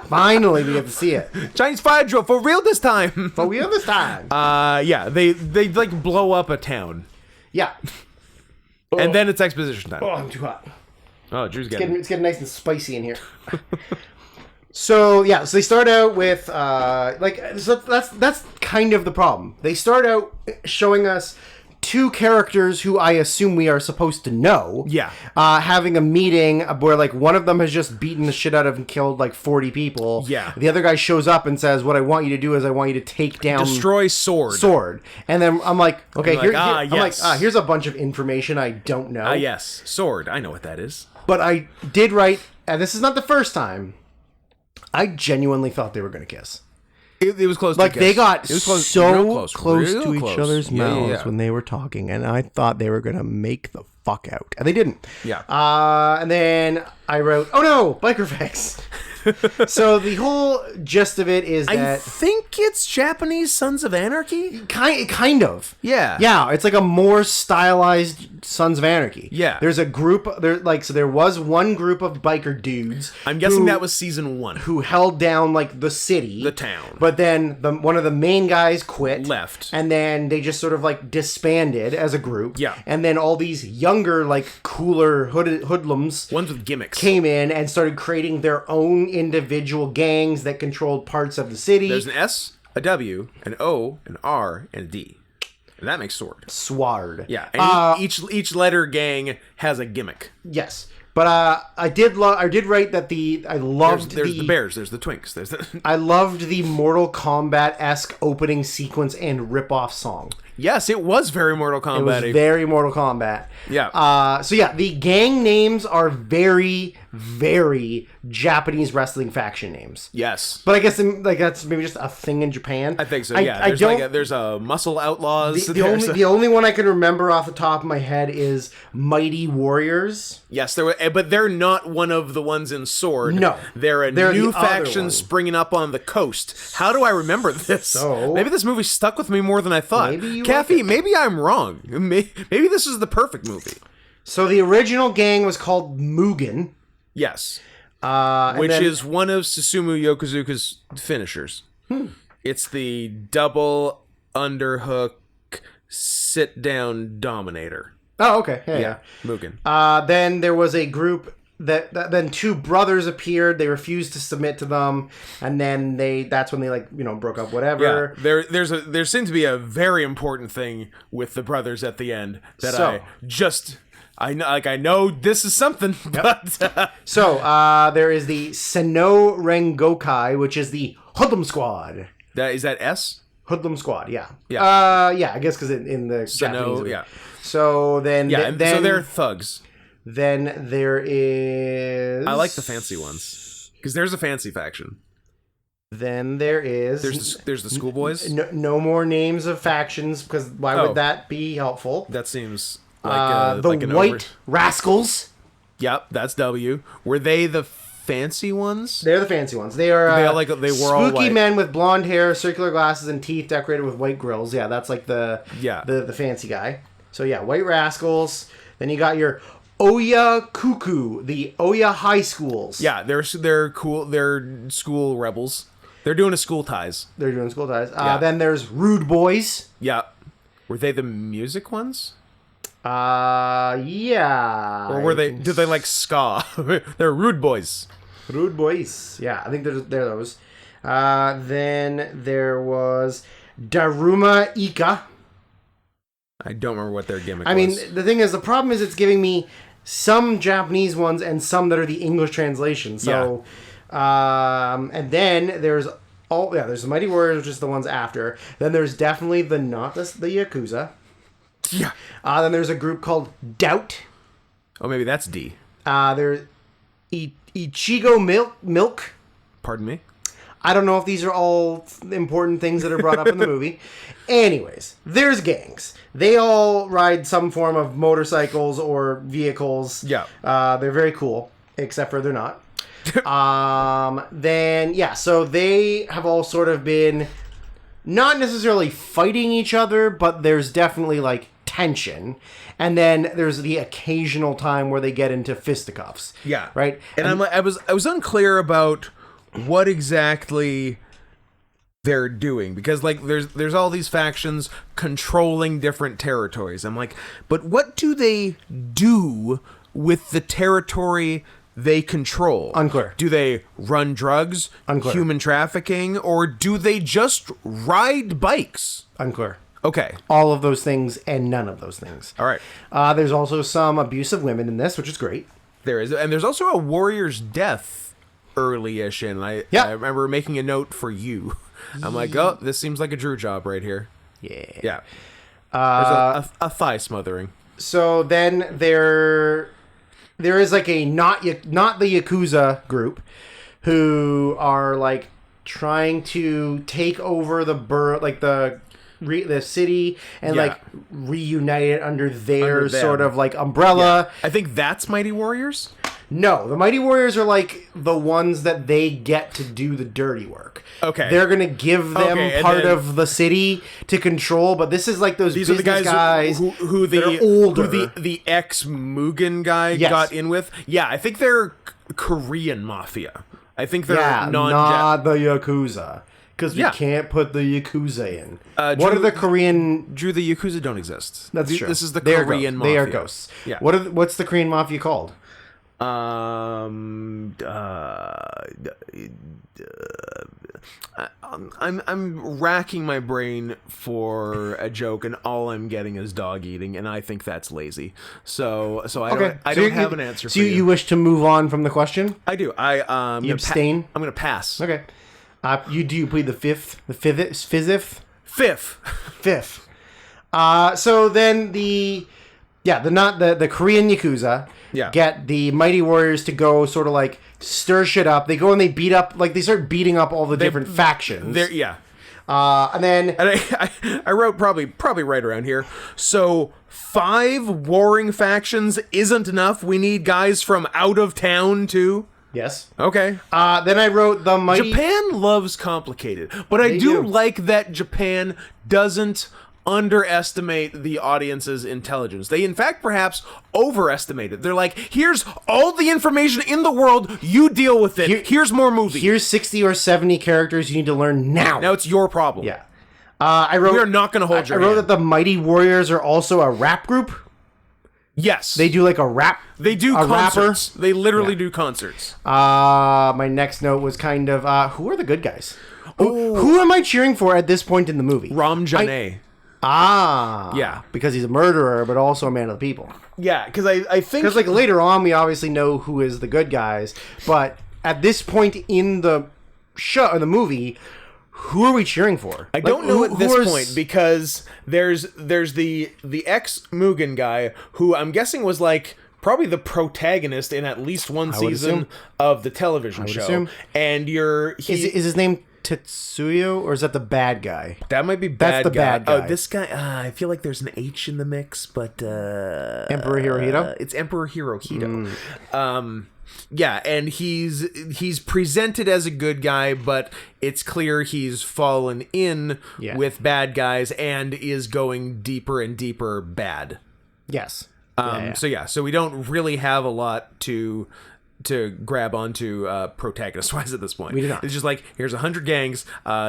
Finally, we get to see it. Chinese fire drill for real this time. But we understand. Yeah, they like blow up a town, Yeah. and then it's exposition time. Oh, I'm too hot. Oh, Drew's getting. It's getting nice and spicy in here. So they start out with so that's kind of the problem. They start out showing us 2 characters who I assume we are supposed to know. Yeah. Having a meeting where like one of them has just beaten the shit out of and killed like 40 people. Yeah. The other guy shows up and says, "What I want you to do is I want you to take down Destroy sword. sword." And then I'm like, okay, You're like, yes. here's a bunch of information I don't know. Yes, sword. I know what that is. But I did write, and this is not the first time, I genuinely thought they were going to kiss. It was close. Like, to they kiss. got It was close, so real close real to each close. other's Yeah, mouths yeah. when they were talking, and I thought they were going to make the fuck out. And they didn't. Yeah. And then I wrote, oh no, biker fix. So the whole gist of it is I that... think it's Japanese Sons of Anarchy. Kind of. Yeah. Yeah, it's like a more stylized Sons of Anarchy. Yeah. There's a group so there was one group of biker dudes. I'm guessing who- that was season 1. who held down like the city, The town. But then one of the main guys quit, Left. and then they just sort of like disbanded as a group. Yeah. And then all these younger, like cooler hoodlums Ones with gimmicks. came in and started creating their own individual gangs that controlled parts of the city. There's an S, a W, an O, an R, and a D. And that makes sword. Sward. Yeah. And each letter gang has a gimmick. Yes. But I did write that I loved There's the bears. There's the twinks. There's the I loved the Mortal Kombat-esque opening sequence and rip-off song. Yes, it was very Mortal It Kombat. was very Mortal Kombat. Yeah. So the gang names are very, very Japanese wrestling faction names. Yes. But I guess that's maybe just a thing in Japan. I think so. Yeah. I There's don't. there's a Muscle Outlaws. The only one I can remember off the top of my head is Mighty Warriors. Yes, but they're not one of the ones in Sword. No. They're They're new the other faction one. springing up on the coast. How do I remember this? So- maybe this movie stuck with me more than I thought. Maybe you Kathy, like it. maybe I'm wrong. Maybe this is the perfect movie. So the original gang was called Mugen. Yes. And Which then- is one of Susumu Yokozuka's finishers. It's the double underhook sit down dominator. Oh, okay. Yeah. Mugen. Then there was a group that then 2 brothers appeared. They refused to submit to them, and then that's when they broke up. Whatever. Yeah, there seems to be a very important thing with the brothers at the end that So- I know this is something, but So there is the Seno Rengokai, which is the Hoodlum Squad. is that S? Hoodlum Squad, yeah. Yeah. Yeah, I guess because in the Japanese. yeah. So then, Yeah, then so they're thugs. Then there is. I like the fancy ones because there's a fancy faction. Then there is. There's the schoolboys. No more names of factions because why Oh. would that be helpful? That seems like The like an White Rascals. Yep, that's W. Were they the fancy ones. They're the fancy ones. They are They were all spooky white. men with blonde hair, circular glasses, and teeth decorated with white grills. Yeah, that's like the fancy guy. So yeah, White Rascals. Then you got your Oya Cuckoo, the Oya High Schools. Yeah, they're cool. They're school rebels. They're doing a school ties. They're doing school ties. Yeah. Then there's Rude Boys. Yeah. Were they the music ones? Yeah. Or were they? Did they like ska? They're Rude Boys. Rude Boys. Yeah, I think they're those. Then there was Daruma Ika. I don't remember what their gimmick I was. mean, the thing is, the problem is it's giving me some Japanese ones and some that are the English translation. So, and then there's there's the Mighty Warriors, which is the ones after. Then there's definitely the Yakuza. Yeah. Then there's a group called Doubt. Oh, maybe that's D. There's Ichigo Milk. Pardon me? I don't know if these are all important things that are brought up in the movie. Anyways, there's gangs. They all ride some form of motorcycles or vehicles. Yeah. They're very cool, except for they're not. So they have all sort of been not necessarily fighting each other, but there's definitely like tension. And then there's the occasional time where they get into fisticuffs. Yeah. Right? And I was unclear about what exactly they're doing, because like there's all these factions controlling different territories. I'm like, but what do they do with the territory they control? Unclear. Do they run drugs, Unclear. human trafficking, or do they just ride bikes? Unclear. Okay. All of those things and none of those things. All right. There's also some abuse of women in this, which is great. There is, and there's also a warrior's death early-ish, and I remember making a note for you. I'm like, oh, this seems like a Drew job right here. Yeah. Yeah. There's a thigh smothering. So then there is like a not the Yakuza group who are like trying to take over the the city and like reunite it under their them. sort of like umbrella. I think that's Mighty Warriors. No, the Mighty Warriors are like the ones that they get to do the dirty work. Okay. They're going to give them Okay, and part then- of the city to control, but this is like those These are the business guys, who that the are older. who the ex Mugen guy Yes. got in with. Yeah, I think they're Korean mafia. I think they're not the Yakuza. Because we can't put the Yakuza in. What Drew- are the Korean... Drew, the Yakuza don't exist. That's true. This is the They are Korean ghosts. mafia. They are ghosts. Yeah. What's the Korean mafia called? I'm racking my brain for a joke, and all I'm getting is dog eating, and I think that's lazy. So I don't have an answer. So for you wish to move on from the question? I do. You abstain? I'm gonna pass. Okay. You plead the fifth? Fifth. Fifth. So then the Korean Yakuza get the Mighty Warriors to go sort of like stir shit up. They go and they beat up, like they start beating up all the different factions. And then I wrote probably right around here. So 5 warring factions isn't enough. We need guys from out of town too. yes. Okay. Then I wrote the Mighty... Japan loves complicated, but I They do do. like that Japan doesn't underestimate the audience's intelligence. They, in fact, perhaps overestimate it. They're like, here's all the information in the world, you deal with it. Here's more movie. Here's 60 or 70 characters you need to learn now. Now it's your problem. Yeah. I wrote... We are not going to hold your I wrote hand. that the Mighty Warriors are also a rap group. Yes. They do like a rap... They do a concerts. They literally do concerts. My next note was kind of, who are the good guys? Who am I cheering for at this point in the movie? Ram Janay. Yeah. Because he's a murderer, but also a man of the people. Yeah, because I think... Because, like, later on, we obviously know who is the good guys, but at this point in the show, in the movie, who are we cheering for? I don't know at this point, because there's the ex Mugen guy, who I'm guessing was like probably the protagonist in at least one season assume. of the television show. assume. And Is his name Tetsuyo, or is that the bad guy? that might be That's the bad guy. Oh, this guy. I feel like there's an H in the mix, but Emperor Hirohito? It's Emperor Hirohito. Yeah, and he's presented as a good guy, but it's clear he's fallen in with bad guys and is going deeper and deeper bad. Yes. So we don't really have a lot to grab onto protagonist wise at this point. We do not. It's just like, here's 100 gangs.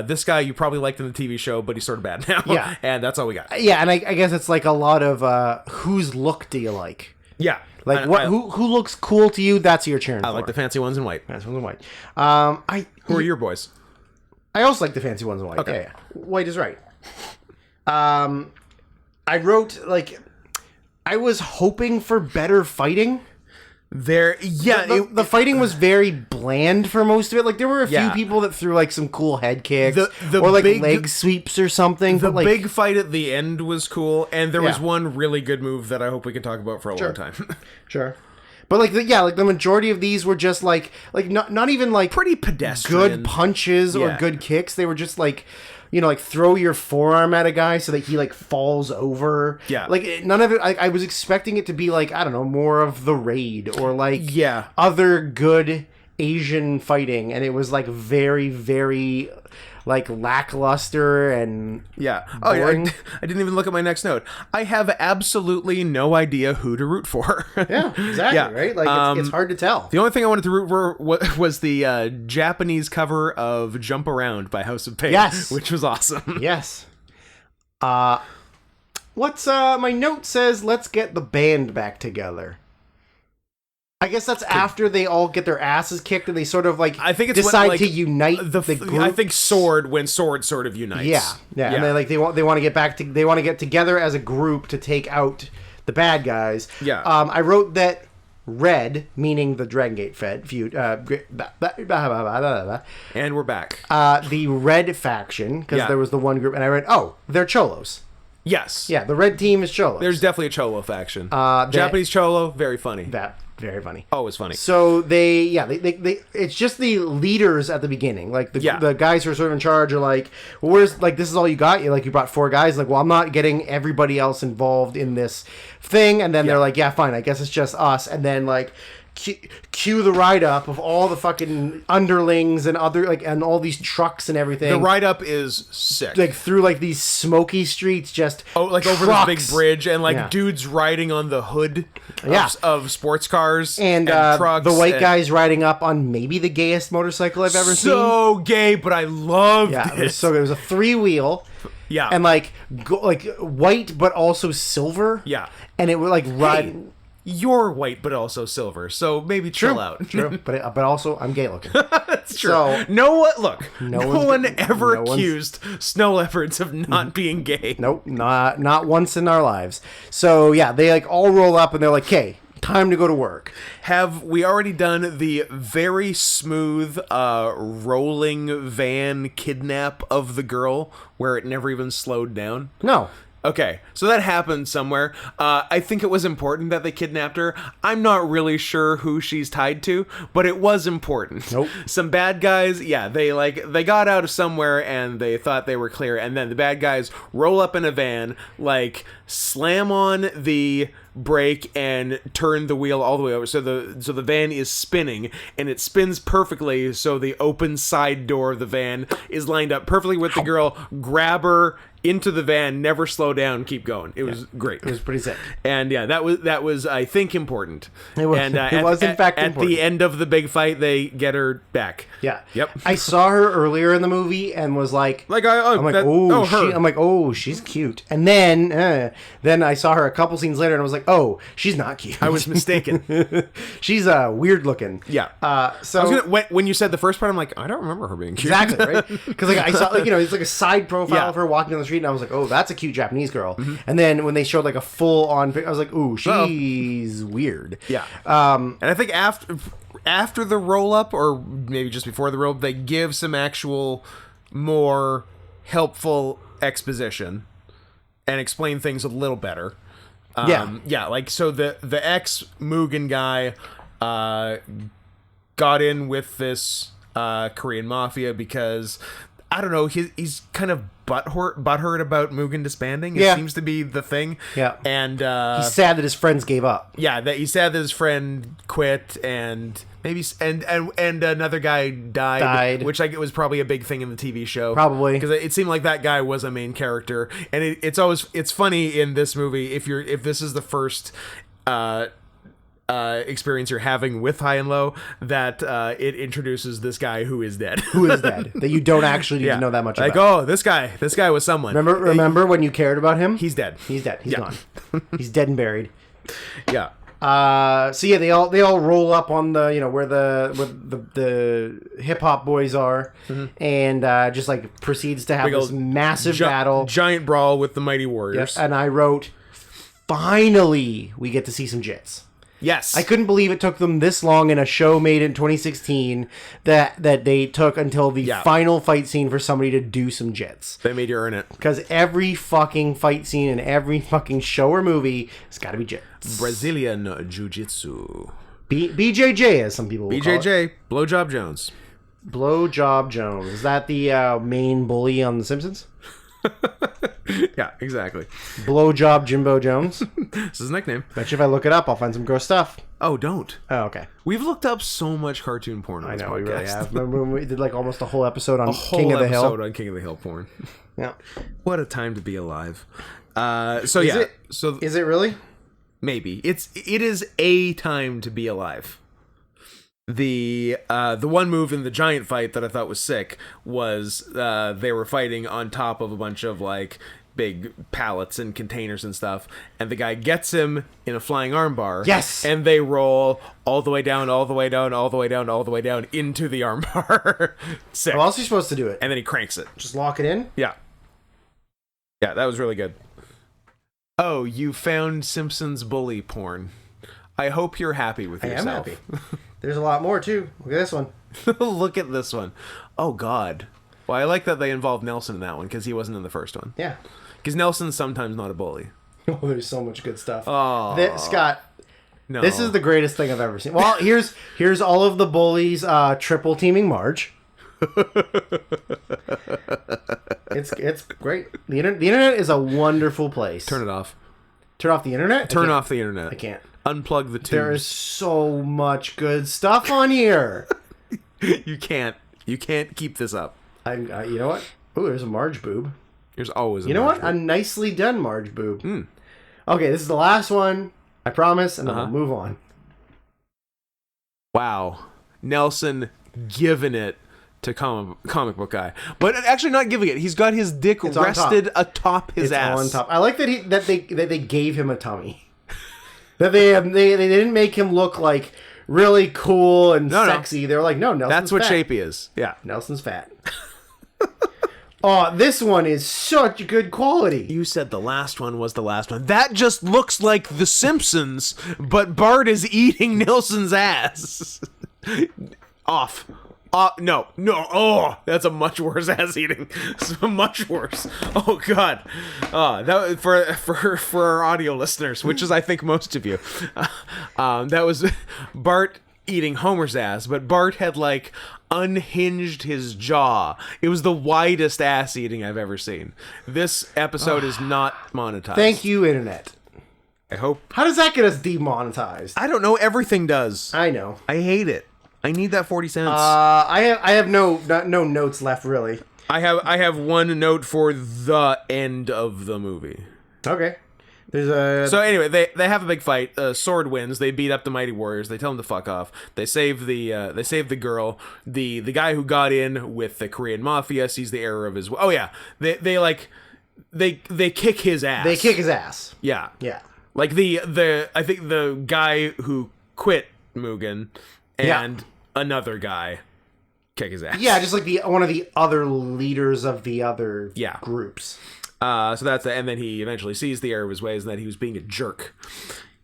This guy you probably liked in the TV show, but he's sort of bad now. Yeah. And that's all we got. Yeah, and I guess it's like a lot of whose look do you like? Yeah. Like who looks cool to you? That's your cheering. I like the fancy ones in white. fancy ones in white. Who are your boys? I also like the fancy ones in white. Okay. Yeah. White is right. I wrote like I was hoping for better fighting. The fighting was very bland for most of it. Like there were a few people that threw like some cool head kicks or like leg sweeps or something. The but, like, big fight at the end was cool, and there was one really good move that I hope we can talk about for a long time. Sure. But like the majority of these were just like not even like pretty pedestrian good punches or good kicks. They were just like, you know, like throw your forearm at a guy so that he like falls over. Yeah. Like none of it. I was expecting it to be like, I don't know, more of The Raid or like other good Asian fighting, and it was like very, very like lackluster and boring. I didn't even look at my next note. I have absolutely no idea who to root for. Yeah, exactly. Right. Like it's hard to tell. The only thing I wanted to root for was the Japanese cover of "Jump Around" by House of Pain. Yes, which was awesome. Yes. What's my note says? Let's get the band back together. I guess that's after they all get their asses kicked and they sort of like I think it's decide when, like, to unite the group. I think when Sword sort of unites. Yeah. And they want to get back to they want to get together as a group to take out the bad guys. Yeah. I wrote that Red, meaning the Dragon Gate feud, and we're back. The Red faction, because there was the one group, and I read, they're Cholos. Yes. Yeah, the red team is Cholos. There's definitely a Cholo faction. Japanese Cholo, very funny. Very funny. Always funny. So they it's just the leaders at the beginning. Like the guys who are sort of in charge are like, well, where's like this is all you got? You brought 4 guys. Like, well, I'm not getting everybody else involved in this thing. And then they're like, yeah, fine. I guess it's just us. And then like cue the write up of all the fucking underlings and other like and all these trucks and everything. The write up is sick. Like through like these smoky streets, just over this big bridge and like dudes riding on the hood of sports cars and trucks. The white guy's riding up on maybe the gayest motorcycle I've ever seen. So gay, but I loved it. It was so good. It was a 3-wheel. Yeah. And like white but also silver. Yeah. And it would like ride. You're white, but also silver, so maybe chill out. True, but also I'm gay looking. That's true. So, no one ever accused snow leopards of not being gay. Nope, not once in our lives. So yeah, they like all roll up and they're like, "Okay, time to go to work." Have we already done the very smooth rolling van kidnap of the girl, where it never even slowed down? No. Okay, so that happened somewhere. I think it was important that they kidnapped her. I'm not really sure who she's tied to, but it was important. Nope. Some bad guys, they got out of somewhere and they thought they were clear, and then the bad guys roll up in a van, like slam on the brake and turn the wheel all the way over. So the van is spinning, and it spins perfectly, so the open side door of the van is lined up perfectly with the girl. Grab her into the van, never slow down, keep going. It was great. It was pretty sick. And that was I think important. It was, and it was in fact important. At the end of the big fight, they get her back. Yeah. Yep. I saw her earlier in the movie and was like I'm like, oh, she's cute. And then I saw her a couple scenes later and I was like, oh, she's not cute. I was mistaken. She's weird looking. Yeah. So when you said the first part, I'm like, I don't remember her being cute. Exactly, right? Because like I saw it's like a side profile of her walking down the street, and I was like, oh, that's a cute Japanese girl. Mm-hmm. And then when they showed like a full on, I was like, ooh, she's weird. Yeah. And I think after the roll up, or maybe just before the roll up, they give some actual more helpful exposition and explain things a little better. Like so the ex Mugen guy got in with this Korean mafia because I don't know, he's kind of butthurt about Mugen disbanding. It Yeah. seems to be the thing. Yeah. And He's sad that his friends gave up. yeah, that he's sad that his friend quit, and maybe and another guy died, which like it was probably a big thing in the TV show, Probably. because it seemed like that guy was a main character, and it's funny in this movie if this is the first experience you're having with High and Low, that it introduces this guy who is dead. Who is dead? That you don't actually need to know that much like, about. oh, this guy was someone. Remember when you cared about him? He's dead. He's dead. He's Yeah. gone. He's dead and buried. Yeah. So yeah, they all roll up on the where the hip hop boys are, and just like proceeds to have Big this old massive battle. Giant brawl with the Mighty Warriors. And I wrote, finally we get to see some jits. Yes. I couldn't believe it took them this long in a show made in 2016 that they took until the final fight scene for somebody to do some jits. They made you earn it. Because every fucking fight scene in every fucking show or movie has got to be jits. Brazilian Jiu-Jitsu. BJJ, as some people will call it. BJJ, Blowjob Jones. Blowjob Jones. Is that the main bully on The Simpsons? Yeah, exactly. Blowjob Jimbo Jones. This is his nickname. Bet you if I look it up, I'll find some gross stuff. Oh, don't. Oh, okay. We've looked up so much cartoon porn on I this know, podcast. we really have. Remember when we did like almost a whole episode on Whole King of the episode Hill? on King of the Hill porn. Yeah. What a time to be alive. So yeah. So Is it really? maybe it is a time to be alive. The one move in the giant fight that I thought was sick was they were fighting on top of a bunch of like big pallets and containers and stuff, and the guy gets him in a flying armbar. Yes! And they roll all the way down, all the way down, all the way down, all the way down into the armbar. Sick. How else are you supposed to do it? And then he cranks it. Just lock it in? Yeah. Yeah, that was really good. Oh, you found Simpsons bully porn. I hope you're happy with yourself. I am happy. There's a lot more too. Look at this one. Look at this one. Oh, God. Well, I like that they involved Nelson in that one because he wasn't in the first one. Yeah. Because Nelson's sometimes not a bully. Oh, there's so much good stuff. Oh. Scott, No. this is the greatest thing I've ever seen. Well, here's all of the bullies triple teaming Marge. It's great. The internet is a wonderful place. Turn it off. Turn off the internet? Turn off the internet. I can't. Unplug the tubes. There is so much good stuff on here. You can't. You can't keep this up. You know what? Oh, there's a Marge boob. There's always a You know Marge what? A nicely done Marge boob. Okay, this is the last one. I promise, and then we'll move on. Wow. Nelson giving it to comic book guy, but actually not giving it. He's got his dick rested atop his ass. On top. I like that they gave him a tummy. That they didn't make him look like really cool and sexy. They were like, no, Nelson's That's what fat. shape he is. Yeah. Nelson's fat. Oh, this one is such good quality. You said the last one was the last one. That just looks like The Simpsons, but Bart is eating Nelson's ass. Off. No. Oh, that's a much worse ass eating. It's much worse. Oh God. That for our audio listeners, which is I think most of you. That was Bart eating Homer's ass, but Bart had like unhinged his jaw. It was the widest ass eating I've ever seen. This episode is not monetized. Thank you, internet. I hope. How does that get us demonetized? I don't know. Everything does. I know. I hate it. I need that 40 cents. I have no notes left really. I have one note for the end of the movie. Okay. There's a So anyway, they have a big fight. Sword wins. They beat up the Mighty Warriors. They tell them to fuck off. They save the girl. The guy who got in with the Korean mafia sees the error of his. Oh yeah, they kick his ass. They kick his ass. Yeah. Yeah. Like I think the guy who quit Mugen and another guy kick his ass. Yeah, just like one of the other leaders of the other groups. So that's it. And then he eventually sees the error of his ways and that he was being a jerk.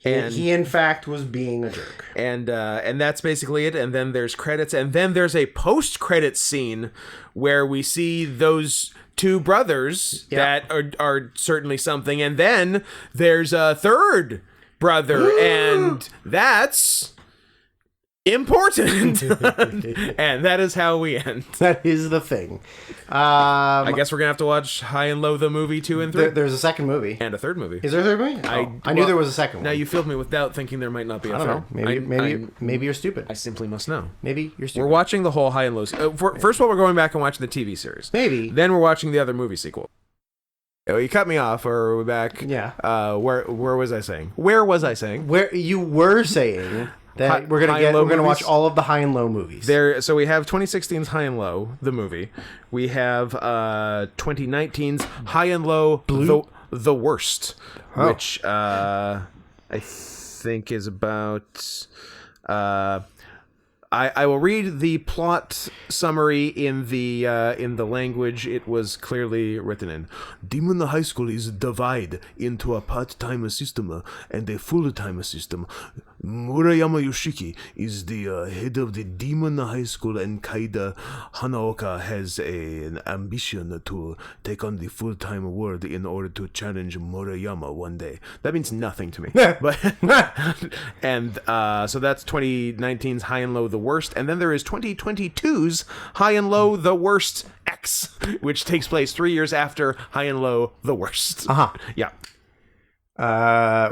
And he in fact was being a jerk. And that's basically it. And then there's credits. And then there's a post-credit scene where we see those two brothers that are certainly something. And then there's a third brother. And that's important. And that is how we end. That is the thing. I guess we're going to have to watch High and Low, the movie 2 and 3. There's a second movie. And a third movie. Is there a third movie? I knew there was a second one. Now you filled me with doubt thinking there might not be a I third. don't know. Maybe you're stupid. I simply must know. Maybe you're stupid. We're watching the whole High and Low. First of all, we're going back and watching the TV series. Maybe. Then we're watching the other movie sequel. Oh, you cut me off, or are we back? Yeah. Where was I saying? Where was I saying? Where you were saying that we're gonna watch all of the High and Low movies. So we have 2016's High and Low, the movie. We have 2019's High and Low, the Worst, which I think is about. I will read the plot summary in the language it was clearly written in. Demon High School is divided into a part-time system and a full-time system. Murayama Yoshiki is the head of the Demon High School, and Kaida Hanaoka has an ambition to take on the full-time world in order to challenge Murayama one day. That means nothing to me. But and so that's 2019's High and Low, the Worst, and then there is 2022's High and Low, the Worst X, which takes place 3 years after High and Low, the Worst. Yeah.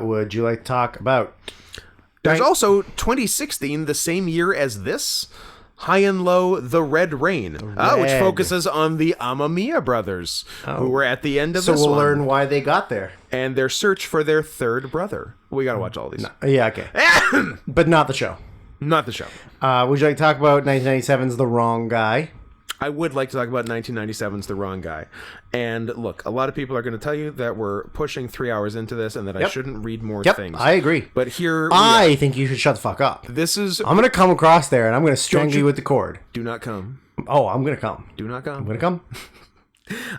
Would you like to talk about? There's also 2016, the same year as this, High and Low, The Red Rain, which focuses on the Amamiya brothers, who were at the end of this one. So we'll learn why they got there. And their search for their third brother. We gotta watch all these. Yeah, okay. But not the show. Not the show. Would you like to talk about 1997's The Wrong Guy? I would like to talk about 1997's The Wrong Guy. And look, a lot of people are going to tell you that we're pushing 3 hours into this and that I shouldn't read more things. I agree. But here I think you should shut the fuck up. I'm going to come across there and I'm going to strangle you with the cord. Do not come. Oh, I'm going to come. Do not come. I'm going to come.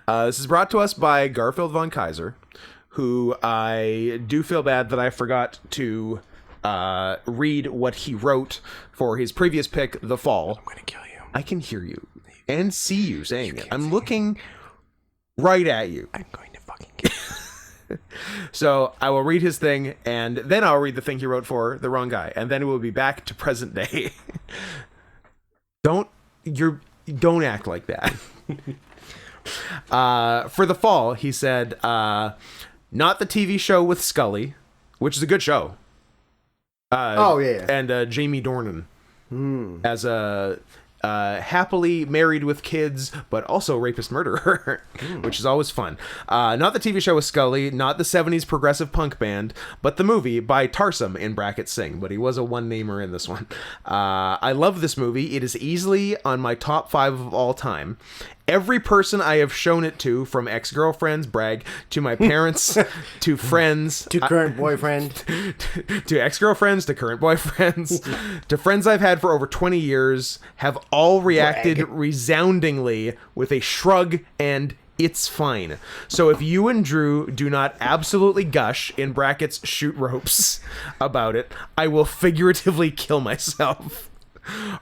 This is brought to us by Garfield von Kaiser, who I do feel bad that I forgot to read what he wrote for his previous pick, The Fall. I'm going to kill you. I can hear you and see you saying it. I'm looking right at you. I'm going to fucking kill you. So I will read his thing, and then I'll read the thing he wrote for The Wrong Guy, and then we'll be back to present day. Don't act like that. For The Fall, he said, not the TV show with Scully, which is a good show. And Jamie Dornan as a happily married with kids, but also rapist murderer, which is always fun. Not the TV show with Scully, not the 70s progressive punk band, but the movie by Tarsum, in brackets Sing, but he was a one-namer in this one. I love this movie. It is easily on my top 5 of all time. Every person I have shown it to, from ex-girlfriends, brag, to my parents, to friends, to current boyfriend, to ex-girlfriends, to current boyfriends, to friends I've had for over 20 years, have all reacted resoundingly with a shrug and "it's fine." So if you and Drew do not absolutely gush, in brackets shoot ropes, about it, I will figuratively kill myself.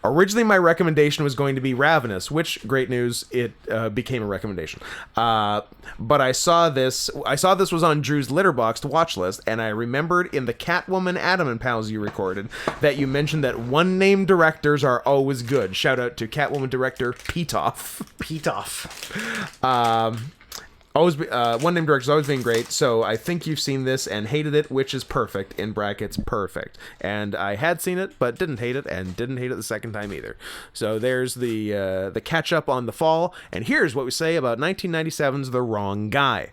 Originally, my recommendation was going to be Ravenous, which, great news, it became a recommendation. But I saw this was on Drew's Litterboxd watch list, and I remembered in the Catwoman Adam and Pals you recorded that you mentioned that one-name directors are always good. Shout out to Catwoman director Petoff. Always one-name directors always being great, so I think you've seen this and hated it, which is perfect, in brackets perfect. And I had seen it, but didn't hate it, and didn't hate it the second time either. So there's the catch-up on The Fall, and here's what we say about 1997's The Wrong Guy.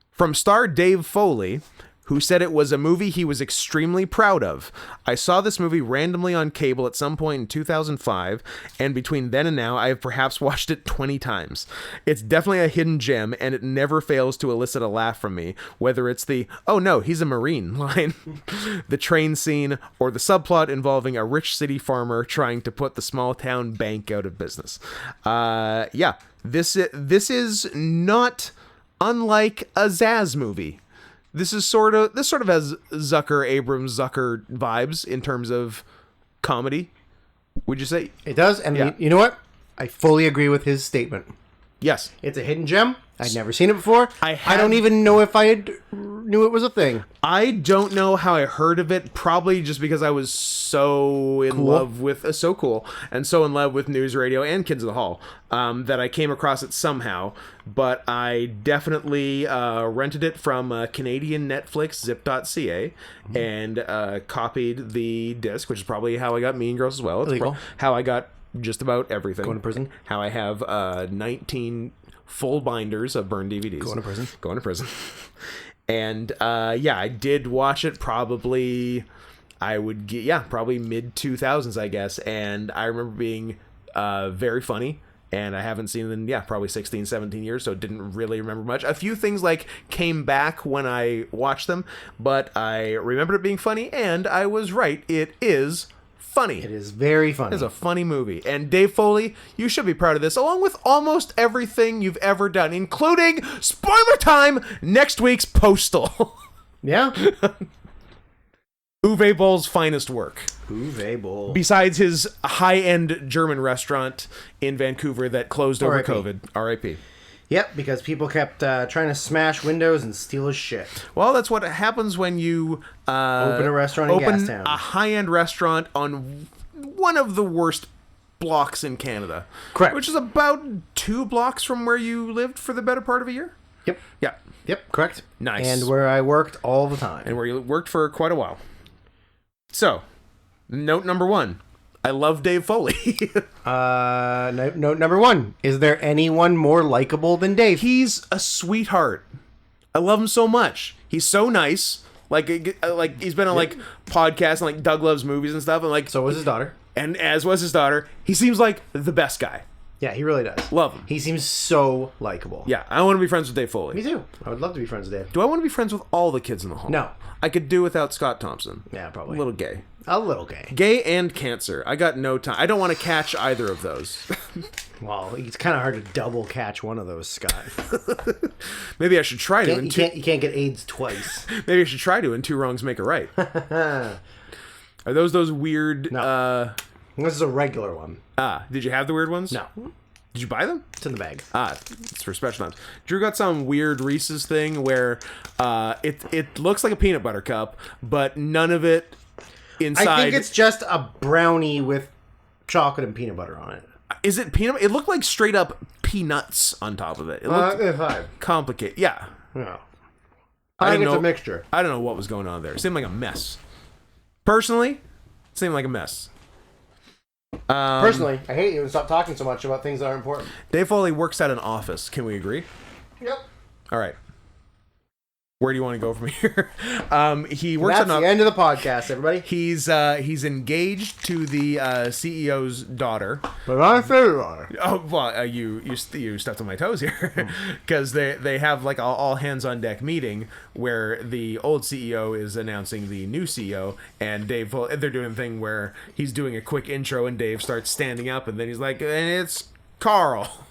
From star Dave Foley, who said it was a movie he was extremely proud of. I saw this movie randomly on cable at some point in 2005, and between then and now, I have perhaps watched it 20 times. It's definitely a hidden gem, and it never fails to elicit a laugh from me, whether it's the, "oh no, he's a Marine" line, the train scene, or the subplot involving a rich city farmer trying to put the small town bank out of business. This is not unlike a Zaz movie. This sort of has Abrams Zucker vibes in terms of comedy. Would you say it does? And you know what? I fully agree with his statement. Yes, it's a hidden gem. I'd never seen it before. I don't even know if I had knew it was a thing. I don't know how I heard of it. Probably just because I was so in love with so cool and so in love with News Radio and Kids of the Hall that I came across it somehow. But I definitely rented it from Canadian Netflix zip.ca and copied the disc, which is probably how I got Mean Girls as well. It's Illegal. how I got just about everything. Going to prison. How I have 19 full binders of burned DVDs. Going to prison. Going to prison. And yeah, I did watch it probably, probably mid 2000s, I guess. And I remember being very funny. And I haven't seen it in, probably 16, 17 years, so didn't really remember much. A few things like came back when I watched them, but I remembered it being funny, and I was right. It is funny. It is very funny. It's a funny movie. And Dave Foley, you should be proud of this, along with almost everything you've ever done, including, spoiler time, next week's Postal. Yeah. Uwe Boll's finest work. Uwe Boll. Besides his high-end German restaurant in Vancouver that closed over R.I.P. COVID. R.I.P. Yep, because people kept trying to smash windows and steal his shit. Well, that's what happens when you Open a restaurant in Gastown. a high-end restaurant on one of the worst blocks in Canada. Correct. Which is about 2 blocks from where you lived for the better part of a year. Yep. Yeah. Yep, correct. Nice. And where I worked all the time. And where you worked for quite a while. So, note number 1. I love Dave Foley. Note number 1. Is there anyone more likable than Dave? He's a sweetheart. I love him so much. He's so nice. Like he's been on like podcasts and like Doug Loves Movies and stuff, and like So was his daughter. and as was his daughter. He seems like the best guy. Yeah, he really does. Love him. He seems so likable. Yeah, I want to be friends with Dave Foley. Me too. I would love to be friends with Dave. Do I want to be friends with all the kids in the hall? No. I could do without Scott Thompson. Yeah, probably. A little gay. A little gay. Gay and cancer. I got no time. I don't want to catch either of those. Well, it's kind of hard to double catch one of those, Scott. Maybe I should try to. You can't get AIDS twice. Maybe I should try to, and 2 wrongs make a right. Are those weird... No. This is a regular one. Did you have the weird ones? No. Did you buy them? It's in the bag. It's for special times. Drew got some weird Reese's thing where it looks like a peanut butter cup, but none of it inside... I think it's just a brownie with chocolate and peanut butter on it. Is it peanut? It looked like straight up peanuts on top of it. It looked complicated. Yeah. No. I think it's a mixture. I don't know what was going on there. It seemed like a mess. Personally, it seemed like a mess. Personally, I hate you and stop talking so much about things that are important. Dave Foley works at an office. Can we agree? Yep. All right. Where do you want to go from here? He works That's at the end of the podcast, everybody. He's engaged to the CEO's daughter. But I'm favorite daughter. Oh well, you stepped on my toes here, because they have like all hands on deck meeting where the old CEO is announcing the new CEO, and they're doing a thing where he's doing a quick intro and Dave starts standing up, and then he's like, and it's Carl,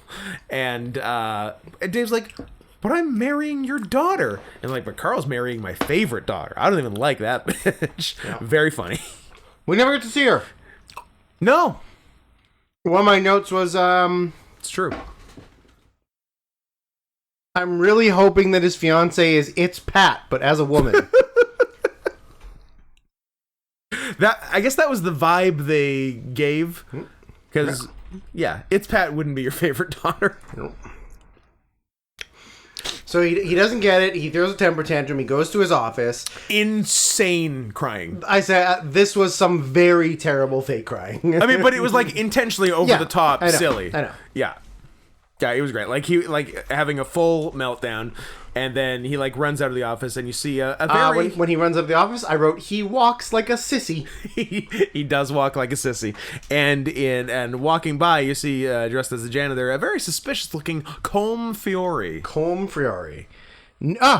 and Dave's like, but I'm marrying your daughter. And like, but Carl's marrying my favorite daughter. I don't even like that bitch. Yeah. Very funny. We never get to see her. No. One of my notes was, It's true. I'm really hoping that his fiance is It's Pat, but as a woman. I guess that was the vibe they gave. Because, yeah, It's Pat wouldn't be your favorite daughter. Nope. So he doesn't get it. He throws a temper tantrum. He goes to his office. Insane crying. I said this was some very terrible fake crying. I mean, but it was like intentionally over the top, I know, silly. I know. Yeah. Yeah, it was great. Like he having a full meltdown, and then he like runs out of the office, and you see a very when he runs out of the office, I wrote he walks like a sissy. he does walk like a sissy, and walking by, you see dressed as a janitor, a very suspicious looking Colm Fiore. Colm Fiore,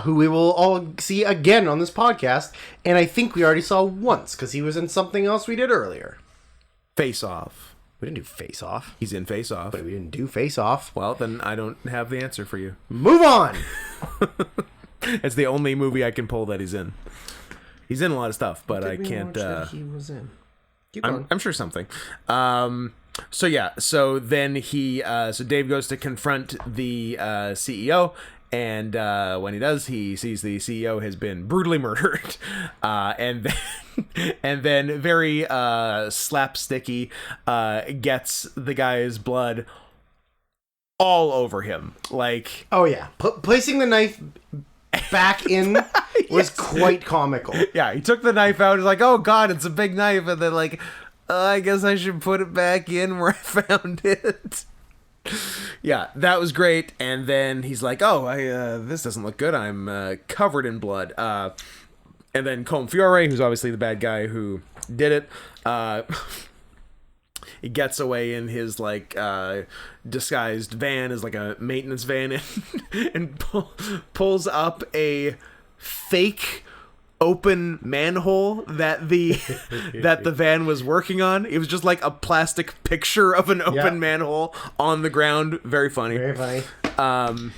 who we will all see again on this podcast, and I think we already saw once because he was in something else we did earlier. Face Off. We didn't do Face Off. He's in Face Off. But we didn't do Face Off. Well, then I don't have the answer for you. Move on! It's the only movie I can pull that he's in. He's in a lot of stuff, but I can't... that he was in? Keep going. I'm sure something. So yeah, so then so Dave goes to confront the CEO, And when he does, he sees the CEO has been brutally murdered, and then very slapsticky gets the guy's blood all over him. Like, Oh yeah, placing the knife back in was quite comical. yeah, he took the knife out. He's like, "Oh God, it's a big knife," and then like, I guess I should put it back in where I found it. Yeah, that was great. And then he's like, "Oh, this doesn't look good. I'm covered in blood." And then Colm Fiore, who's obviously the bad guy who did it, he gets away in his like disguised van, is like a maintenance van, and pulls up a fake open manhole that the van was working on. It was just like a plastic picture of an open manhole on the ground. Very funny. Very funny.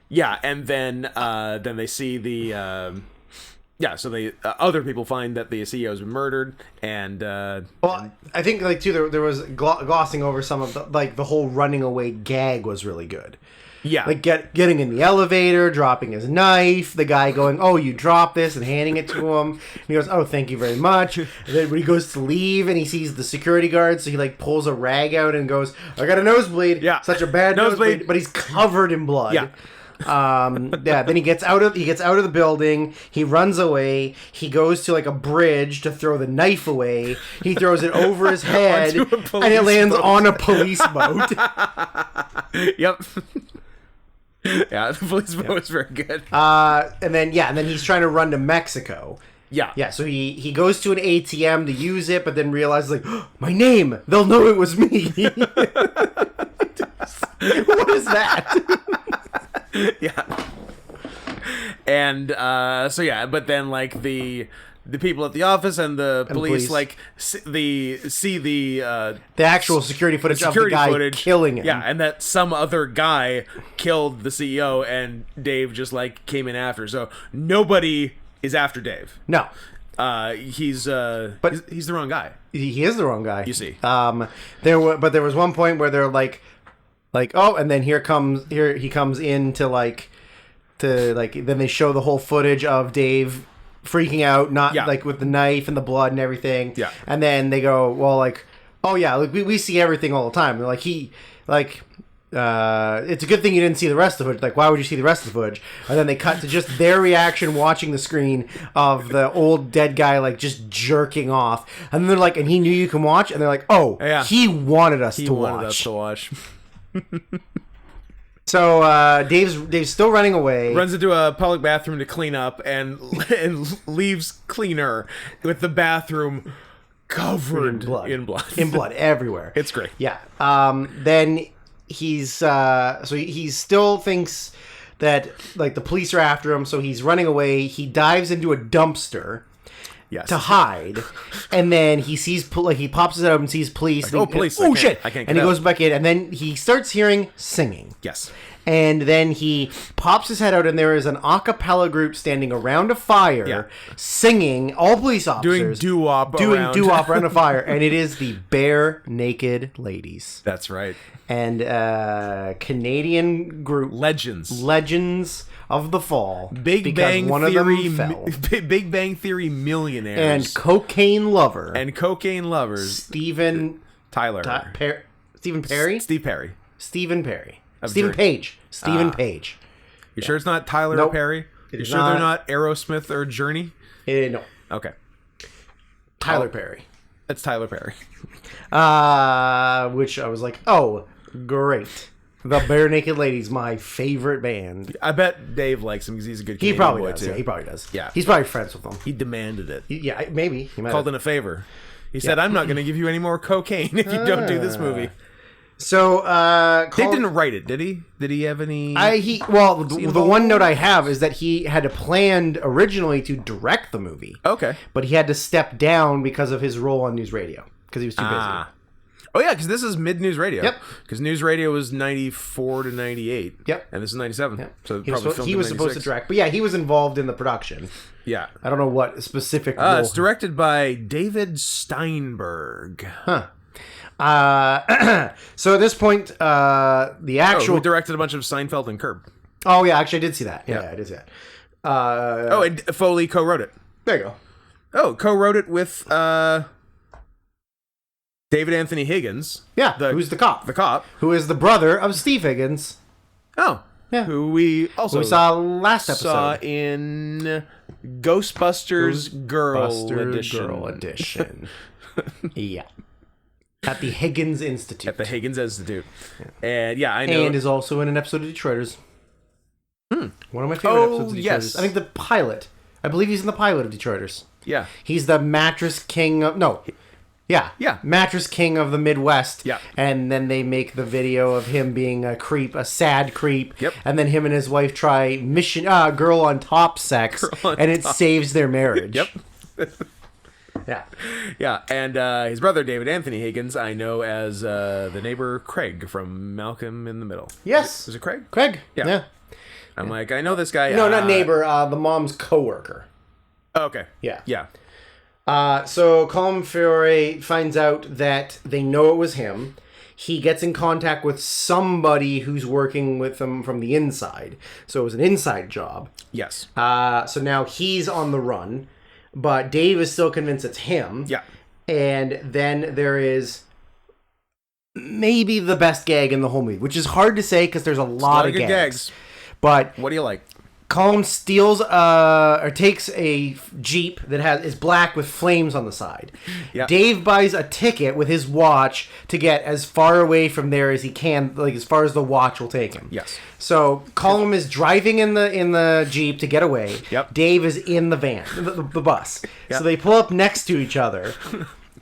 Yeah, and then they see the so they other people find that the CEO's been murdered, and Well, I think like too there was glossing over some of the like the whole running away gag was really good. yeah, Like getting in the elevator, dropping his knife, the guy going, "Oh, you dropped this," and handing it to him. And he goes, "Oh, thank you very much." And then when he goes to leave and he sees the security guard, so he like pulls a rag out and goes, "I got a nosebleed." Yeah. Such a bad nosebleed, but he's covered in blood. Yeah. Then he gets out of the building, he runs away, he goes to like a bridge to throw the knife away, he throws it over his head, Onto a and police it lands boat. on a police boat. Yep. Yeah, the police boat was very good. And then he's trying to run to Mexico. Yeah. Yeah, so he goes to an ATM to use it, but then realizes like, oh, my name, they'll know it was me. What is that? Yeah. And but then like the people at the office and the police police. like see the The actual security footage of the guy killing him. Yeah, and that some other guy killed the CEO, and Dave just like came in after. So nobody is after Dave. No. He's the wrong guy. He is the wrong guy. You see. There was one point where they're like oh, and then here he comes in to then they show the whole footage of Dave freaking out, not Yeah. like with the knife and the blood and everything. Yeah. And then they go, well, like, oh yeah, like we see everything all the time. They're like it's a good thing you didn't see the rest of the footage. Like, why would you see the rest of the footage? And then they cut to just their reaction watching the screen of the old dead guy, like, just jerking off. And then they're like, and he knew you can watch? And they're like, oh, Yeah. he wanted us He to wanted watch. us to watch. So Dave's still running away. Runs into a public bathroom to clean up and leaves cleaner with the bathroom covered in blood. In blood everywhere. It's great. Yeah. Then he's he still thinks that like the police are after him, so he's running away. He dives into a dumpster Yes. to hide, and then he sees he pops his head up and sees police. Like, and oh, police, Oh I can't- shit! I can't and get he goes out. back in, and then he starts hearing singing. Yes. And then he pops his head out, and there is an a cappella group standing around a fire, Yeah. singing. All police Doing officers doo-wop doing around. doo-wop around a fire, and it is the Bare Naked Ladies, That's right. and Canadian group Legends. Legends of the Fall. Big because Bang one Theory. of them fell. Big Bang Theory millionaires. And cocaine lover and cocaine lovers. Stephen Tyler. Stephen Perry. Steve Perry. Stephen Perry. Of Stephen Journey. Page. Stephen Page. You sure it's not Tyler Nope. Perry? It You is sure they're not. not Aerosmith or Journey? No. Okay. Tyler Perry. That's Tyler Perry. Which I was like, oh, great. The Bare Naked Ladies, my favorite band. I bet Dave likes him because he's a good He Canadian probably boy does. too. Yeah, he probably does. Yeah. He's probably friends with them. He demanded it. Yeah, maybe. He might Called have. in a favor. He said, "I'm not going to give you any more cocaine if you don't do this movie." So, Dave didn't write it, did he? Did he have any? the one note I have is that he had planned originally to direct the movie, Okay. but he had to step down because of his role on News Radio because he was too busy. Oh yeah, because this is mid News Radio. Yep. Because News Radio was 94 to 98. Yep. And this is 97. Yep. So He was, probably filmed he in was supposed to 96. direct, but yeah, he was involved in the production. Yeah. I don't know what specific role. It's directed by David Steinberg. So at this point, the Oh, actual who directed a bunch of Seinfeld and Curb. Oh yeah, actually I did see that. Yeah, Yeah. I did see that. Oh, and Foley co-wrote it. There you go. Oh, co-wrote it with David Anthony Higgins. Yeah, who's the cop? The cop. Who is the brother of Steve Higgins, Oh, Yeah. who we also who we saw last episode. saw in Ghostbusters Girl Buster Edition. Girl Edition. Yeah. At the Higgins Institute. At the Higgins Institute. And yeah, I know. And is also in an episode of Detroiters. One of my favorite Oh, episodes of Detroiters. yes. I think the pilot. I believe he's in the pilot of Detroiters. Yeah. He's the mattress king of... No. Yeah. Yeah. Mattress king of the Midwest. Yeah. And then they make the video of him being a creep, a sad creep. Yep. And then him and his wife try girl on top sex. on and it saves their marriage. Yep. Yeah. Yeah, and his brother David Anthony Higgins, I know as the neighbor Craig from Malcolm in the Middle. Yes. Was it Craig? Craig. Yeah. I'm like, I know this guy. No, not neighbor. The mom's coworker. Oh, okay. Yeah. Yeah. So Colm Fiore finds out that they know it was him. He gets in contact with somebody who's working with them from the inside. So it was an inside job. Yes. So now he's on the run, but Dave is still convinced it's him. Yeah. And then there is maybe the best gag in the whole movie, which is hard to say because there's a lot of good gags. But What do you like? Colm steals or takes a Jeep that is black with flames on the side. Yeah. Dave buys a ticket with his watch to get as far away from there as he can, like as far as the watch will take him. Yes. So Colm is driving in the Jeep to get away. Yep. Dave is in the van, the bus. Yep. So they pull up next to each other.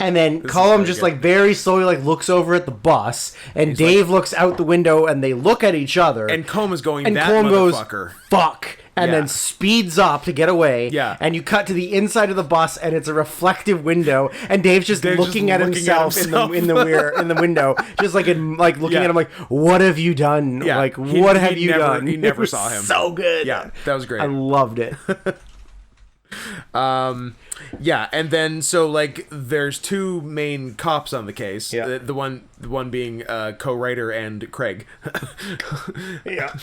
And then Colm very just good. like very slowly like looks over at the bus, and Dave looks out the window, and they look at each other. And Colm is going, And that Colm goes, motherfucker. fuck, and Yeah. then speeds up to get away. Yeah. And you cut to the inside of the bus, and it's a reflective window, and Dave's just looking at himself in the window, just like looking Yeah. at him like, what have you done? Yeah. Like, He- what he have you never- done? he never It was saw him. So good. Yeah, that was great. I loved it. Yeah, and then so like there's two main cops on the case. Yeah. The one being co-writer and Craig. Yeah.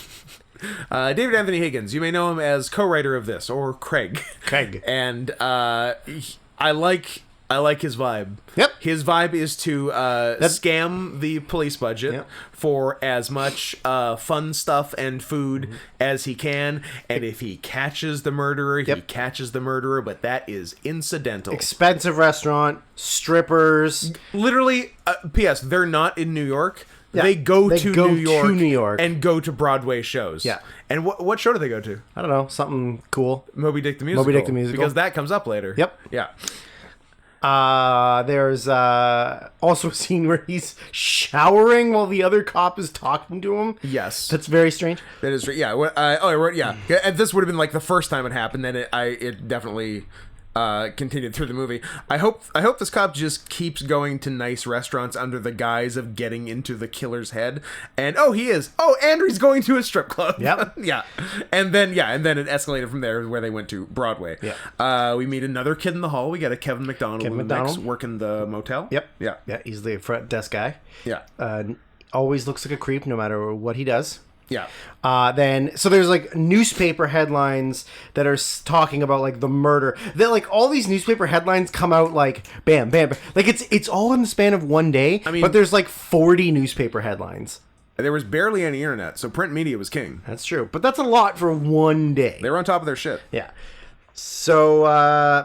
David Anthony Higgins. You may know him as co-writer of this or Craig. Craig. And I like his vibe. Yep. His vibe is to scam the police budget Yep. for as much fun stuff and food as he can. And if he catches the murderer, he Yep. catches the murderer, but that is incidental. Expensive restaurant, strippers. Literally, P.S. They're not in New York. Yeah, They go they to go New York, to New York. and go to Broadway shows. Yeah. And what show do they go to? I don't know, something cool. Moby Dick the Musical. Dick the Musical. Because that comes up later. Yep. Yeah. There's also a scene where he's showering while the other cop is talking to him. Yes. That's very strange. That is yeah. Yeah. And this would have been like the first time it happened. Then it definitely continued through the movie. I hope this cop just keeps going to nice restaurants under the guise of getting into the killer's head. And he is. And he's going to a strip club. Yep. Yeah. And then it escalated from there where they went to Broadway. Yeah. We meet another kid in the hall. We got a Kevin McDonald in the mix working the motel. Yep. Yeah. Yeah, he's the front desk guy. Yeah. Always looks like a creep no matter what he does. Yeah. So there's like newspaper headlines that are talking about like the murder. That like all these newspaper headlines come out like bam, bam, bam. Like it's all in the span of one day. mean- but there's like 40 newspaper headlines. There was barely any internet, so print media was king. That's true, but that's a lot for one day. They were on top of their shit. Yeah. So,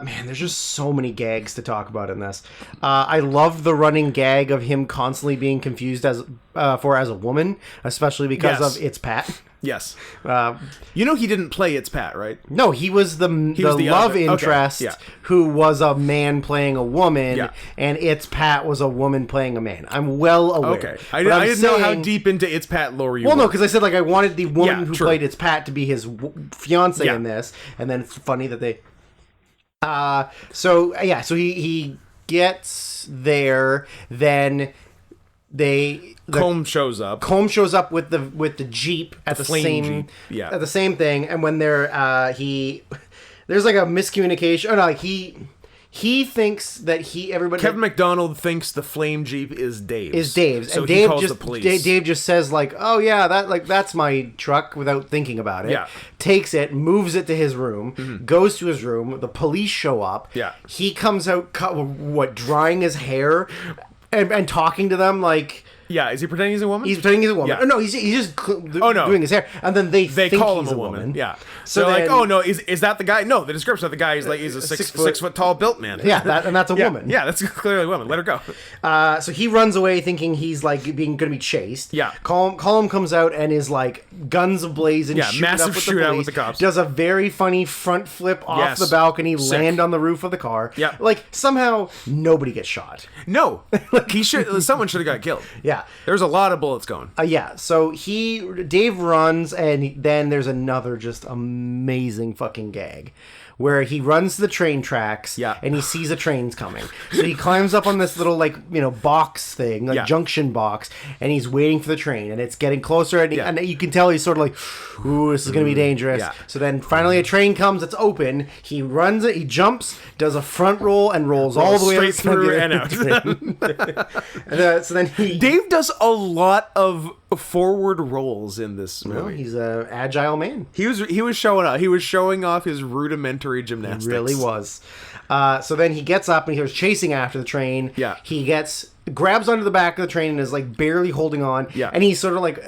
man, there's just so many gags to talk about in this. I love the running gag of him constantly being confused as a woman, especially because Yes. of It's Pat. Yes. You know he didn't play It's Pat, right? No, he was the was the love other- okay, interest yeah. who was a man playing a woman, Yeah. and It's Pat was a woman playing a man. I'm well aware. Okay. I But I'm didn't know how saying- deep into It's Pat lore you Well, were. no, because I said like I wanted the woman Yeah, who true. played It's Pat to be his fiance Yeah. in this, and then it's funny that they. So he gets there, then Colm shows up. Colm shows up with the Jeep at the flame same Jeep, yeah. at the same thing, and when they're there's like a miscommunication. Oh no, like he he thinks that everybody Kevin McDonald thinks the flame Jeep is Dave's. is Dave's, So and he Dave calls just the police. Dave just says like, "Oh yeah, that's my truck," without thinking about it. Yeah. Takes it, moves it to his room, goes to his room. The police show up. Yeah. He comes out, drying his hair, and talking to them like. Yeah, is he pretending he's a woman? He's pretending he's a woman. Yeah. Oh, no, he's just no. doing his hair, and then they think call he's him a woman. Yeah. So So they're like, then- oh no, is that the guy? No, the description of the guy is like he's a six foot tall built man. Yeah, that's a woman. Yeah, that's clearly a woman. Let her go. So he runs away thinking he's like going to be chased. Yeah. Colm comes out and is like guns ablazing. Yeah, shooting massive up with shootout the police, with the cops. Does a very funny front flip off Yes. the balcony, Sick. land on the roof of the car. Yeah. Like somehow nobody gets shot. No, he should. Someone should have got killed. Yeah. There's a lot of bullets going. Yeah, so Dave runs, and then there's another just amazing fucking gag where he runs to the train tracks, Yeah. and he sees a train's coming. So he climbs up on this little box thing, Yeah. junction box, and he's waiting for the train, and it's getting closer, and, Yeah. and you can tell he's sort of like, ooh, this is going to be dangerous. Yeah. So then finally a train comes, it's open, he runs it, he jumps, does a front roll, and rolls all the way straight through and out. And, so then he... Dave does a lot of forward rolls in this movie. Well, he's an agile man. He was showing off. He was showing off his rudimentary gymnastics. Really was. So then he gets up and he was chasing after the train. Yeah. He grabs onto the back of the train and is like barely holding on. Yeah. And he's sort of like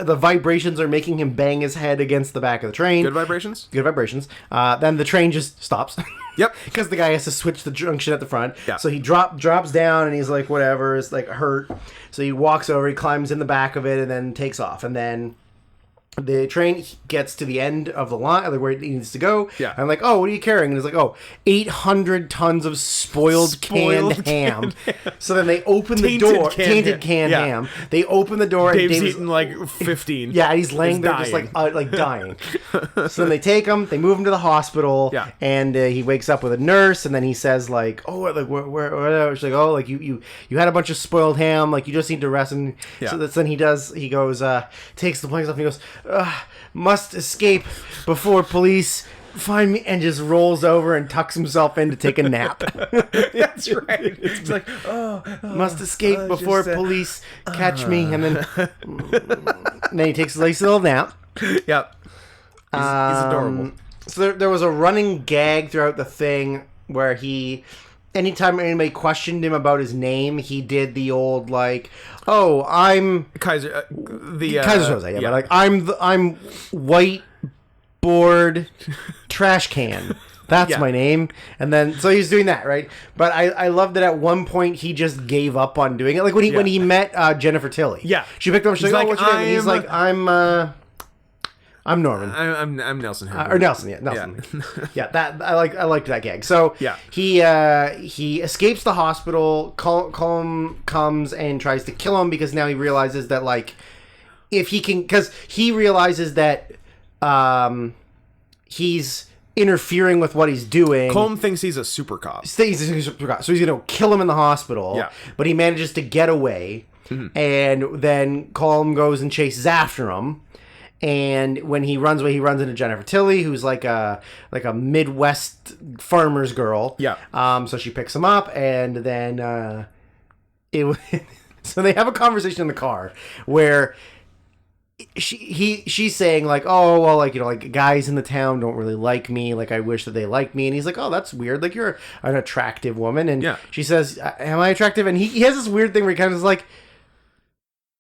the vibrations are making him bang his head against the back of the train. Good vibrations. Good vibrations. Then the train just stops. Yep. Because the guy has to switch the junction at the front. Yeah. So he drops down and he's like, whatever, it's like hurt. So he walks over, he climbs in the back of it and then takes off. And then the train gets to the end of the line, like where it needs to go. Yeah. And I'm like, oh, what are you carrying? And it's like, 800 tons of spoiled canned ham. So then they open the Tainted door. canned Tainted ham. canned Yeah. ham. They open the door. Dave's and eaten like 15. yeah, and he's laying He's there just dying. like dying. So then they take him, they move him to the hospital, Yeah. and he wakes up with a nurse, and then he says like, "Oh, like where?" She's like, "Oh, like you had a bunch of spoiled ham, like you just need to rest." And Yeah. so then he goes, takes the planks off, and he goes, "Must escape before police." Find me, and just rolls over and tucks himself in to take a nap. That's right. It's like, Must escape before just, police catch me, and then he takes a nice little nap. yep. He's adorable. So there was a running gag throughout the thing where anytime anybody questioned him about his name, he did the old like, "Oh, I'm Kaiser, Kaiser Soze," yeah, but like I'm white board trash can. That's Yeah. my name. And then so he's doing that, right? But I love that at one point he just gave up on doing it. Like when he met Jennifer Tilly. Yeah. She picked him up, she's He's like, "Oh, like, what's your name?" And he's I'm- like, I'm Norman. I'm Nelson. Or Nelson, yeah, Nelson. Yeah, that I liked that gag. So Yeah. he escapes the hospital. Colm comes and tries to kill him because now he realizes that like if he can, because he realizes that he's interfering with what he's doing. Colm thinks he's a super cop. So he's gonna kill him in the hospital. Yeah. But he manages to get away, and then Colm goes and chases after him. And when he runs away, he runs into Jennifer Tilly, who's like a Midwest farmer's girl. Yeah. So she picks him up, and then so they have a conversation in the car where she's saying like, "Oh, well, like, you know, like guys in the town don't really like me. Like I wish that they liked me." And he's like, "Oh, that's weird. Like you're an attractive woman." And Yeah. she says, "Am I attractive?" And he has this weird thing where he kind of is like,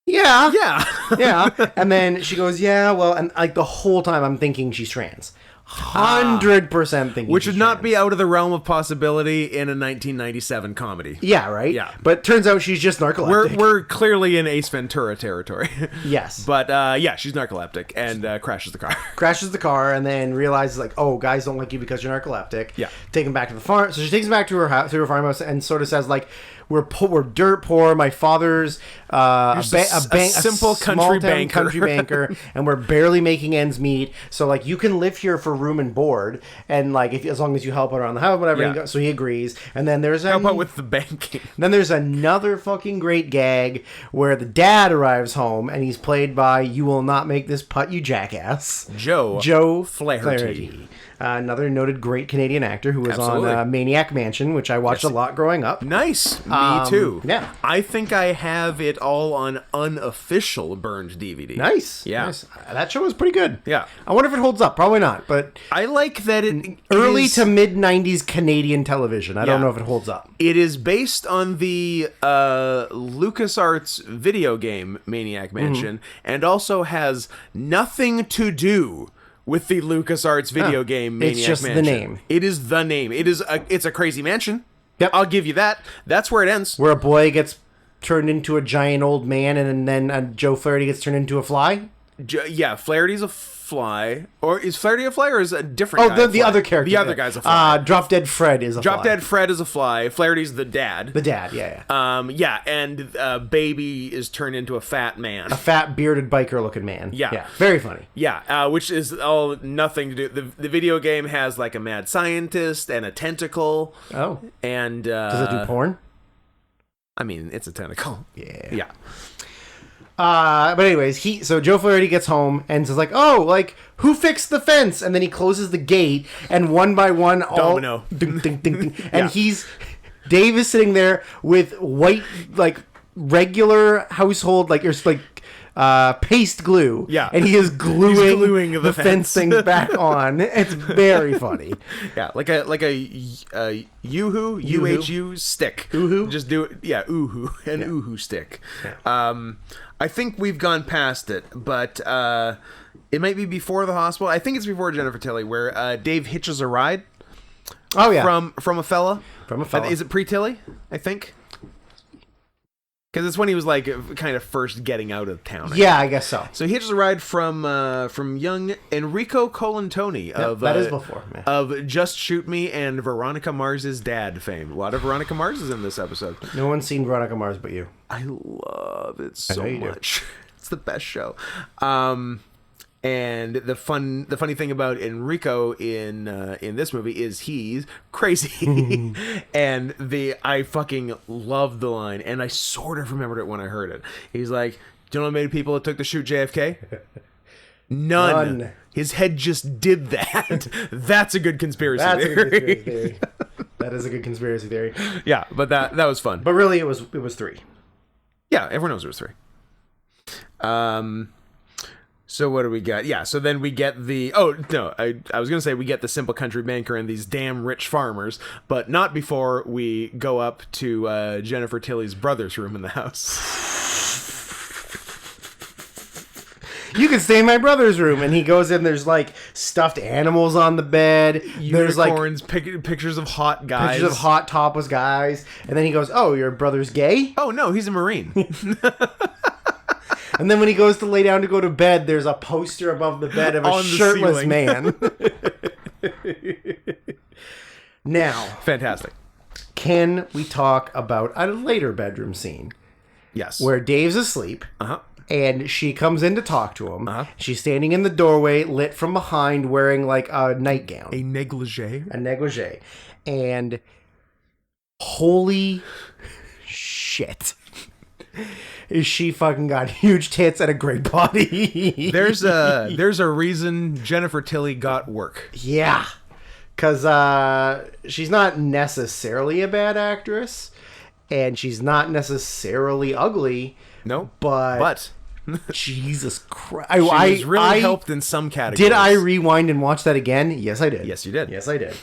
"Yeah." Yeah. Yeah. And then she goes, "Yeah, well," and like the whole time I'm thinking she's trans. 100% thinking Which she's would not trans. be out of the realm of possibility in a 1997 comedy. Yeah, right? Yeah. But turns out she's just narcoleptic. We're clearly in Ace Ventura territory. Yes. But yeah, she's narcoleptic and crashes the car. Crashes the car and then realizes like, oh, guys don't like you because you're narcoleptic. Yeah. Take him back to the farm. So she takes him back to her house, to her farmhouse, and sort of says like, we're dirt poor. My father's a simple country small-town banker. country banker, and we're barely making ends meet. So like, you can live here for room and board, and like, if as long as you help out around the house, whatever. Yeah. So he agrees, and then there's How about with the banking? then there's another fucking great gag where the dad arrives home, and he's played by, you will not make this putt, you jackass, Joe Flaherty. Another noted great Canadian actor who was Absolutely. on Maniac Mansion, which I watched a lot growing up. Nice. Me too. yeah. I think I have it all on unofficial burned DVD. Nice. Yeah. Nice. That show was pretty good. Yeah. I wonder if it holds up. Probably not, but I like that it early is- to mid 90s Canadian television. I don't Yeah. know if it holds up. It is based on the LucasArts video game Maniac Mansion, and also has nothing to do with the LucasArts video game Maniac It's just the Mansion. name. It is the name. It's a crazy mansion. Yep. I'll give you that. That's where it ends. Where a boy gets turned into a giant old man, and then Joe Flaherty gets turned into a fly. Yeah, Flaherty's a fly. Or is Flaherty a fly, or is it a different guy Oh, a the fly? other character. The other guy's a fly. Drop Dead Fred is a Drop fly. Dead Fred is a fly. Flaherty's the dad. The dad, yeah. Yeah, and Baby is turned into a fat man. A fat, bearded, biker-looking man. Yeah. Very funny. Yeah, which is all nothing to do. The video game has like a mad scientist and a tentacle. Oh. And Does it do porn? I mean, it's a tentacle. Yeah. Yeah. But anyways, so Joe Flaherty gets home and says like, "Oh, like, who fixed the fence?" And then he closes the gate, and one by one, all Domino. ding, ding, ding, ding, Yeah. and Dave is sitting there with white, like, regular household, like, there's like paste glue. Yeah. and he is gluing, gluing the fence things back on. It's very funny. Yeah, like a yoo-hoo, U-H-U stick. Oohoo? Just do it. Yeah, oohoo. An oohoo stick. Yeah. I think we've gone past it, but it might be before the hospital. I think it's before Jennifer Tilly, where Dave hitches a ride Oh yeah, from a fella. From a fella. Is it pre-Tilly, I think? Because it's when he was like kind of first getting out of town. yeah, I guess so. So he hitches a ride from young Enrico Colantoni of that is before, man. of Just Shoot Me and Veronica Mars's dad fame. A lot of Veronica Mars is in this episode. No one's seen Veronica Mars but you. I love it so know you do. much. It's the best show. And the funny thing about Enrico in this movie is he's crazy, and I fucking love the line, and I sort of remembered it when I heard it. He's like, "Do you know how many people it took to shoot JFK? None. His head just did that." That's a good conspiracy That's a theory. good conspiracy theory. That is a good conspiracy theory. Yeah, but that was fun. But really, it was 3. Yeah, everyone knows it was 3. So what do we got? Yeah, so then we get the... Oh, no, I was going to say we get the simple country banker and these damn rich farmers, but not before we go up to Jennifer Tilly's brother's room in the house. You can stay in my brother's room, and he goes in. There's like stuffed animals on the bed. There's like Unicorns, pictures of hot guys. pictures of hot topless guys. And then he goes, "Oh, your brother's gay?" Oh, no, he's a Marine. And then when he goes to lay down to go to bed, there's a poster above the bed of a On the shirtless ceiling. man. Now, Fantastic. can we talk about a later bedroom scene Yes. where Dave's asleep? Uh-huh. And she comes in to talk to him. Uh-huh. She's standing in the doorway, lit from behind, wearing like a nightgown, A negligee. a negligee. And holy shit. Is she fucking got huge tits and a great body. There's a reason Jennifer Tilly got work. Yeah. Because she's not necessarily a bad actress. And she's not necessarily ugly. No, But Jesus Christ. she was really helped in some categories. Did I rewind and watch that again? Yes, I did. Yes, you did. Yes, I did.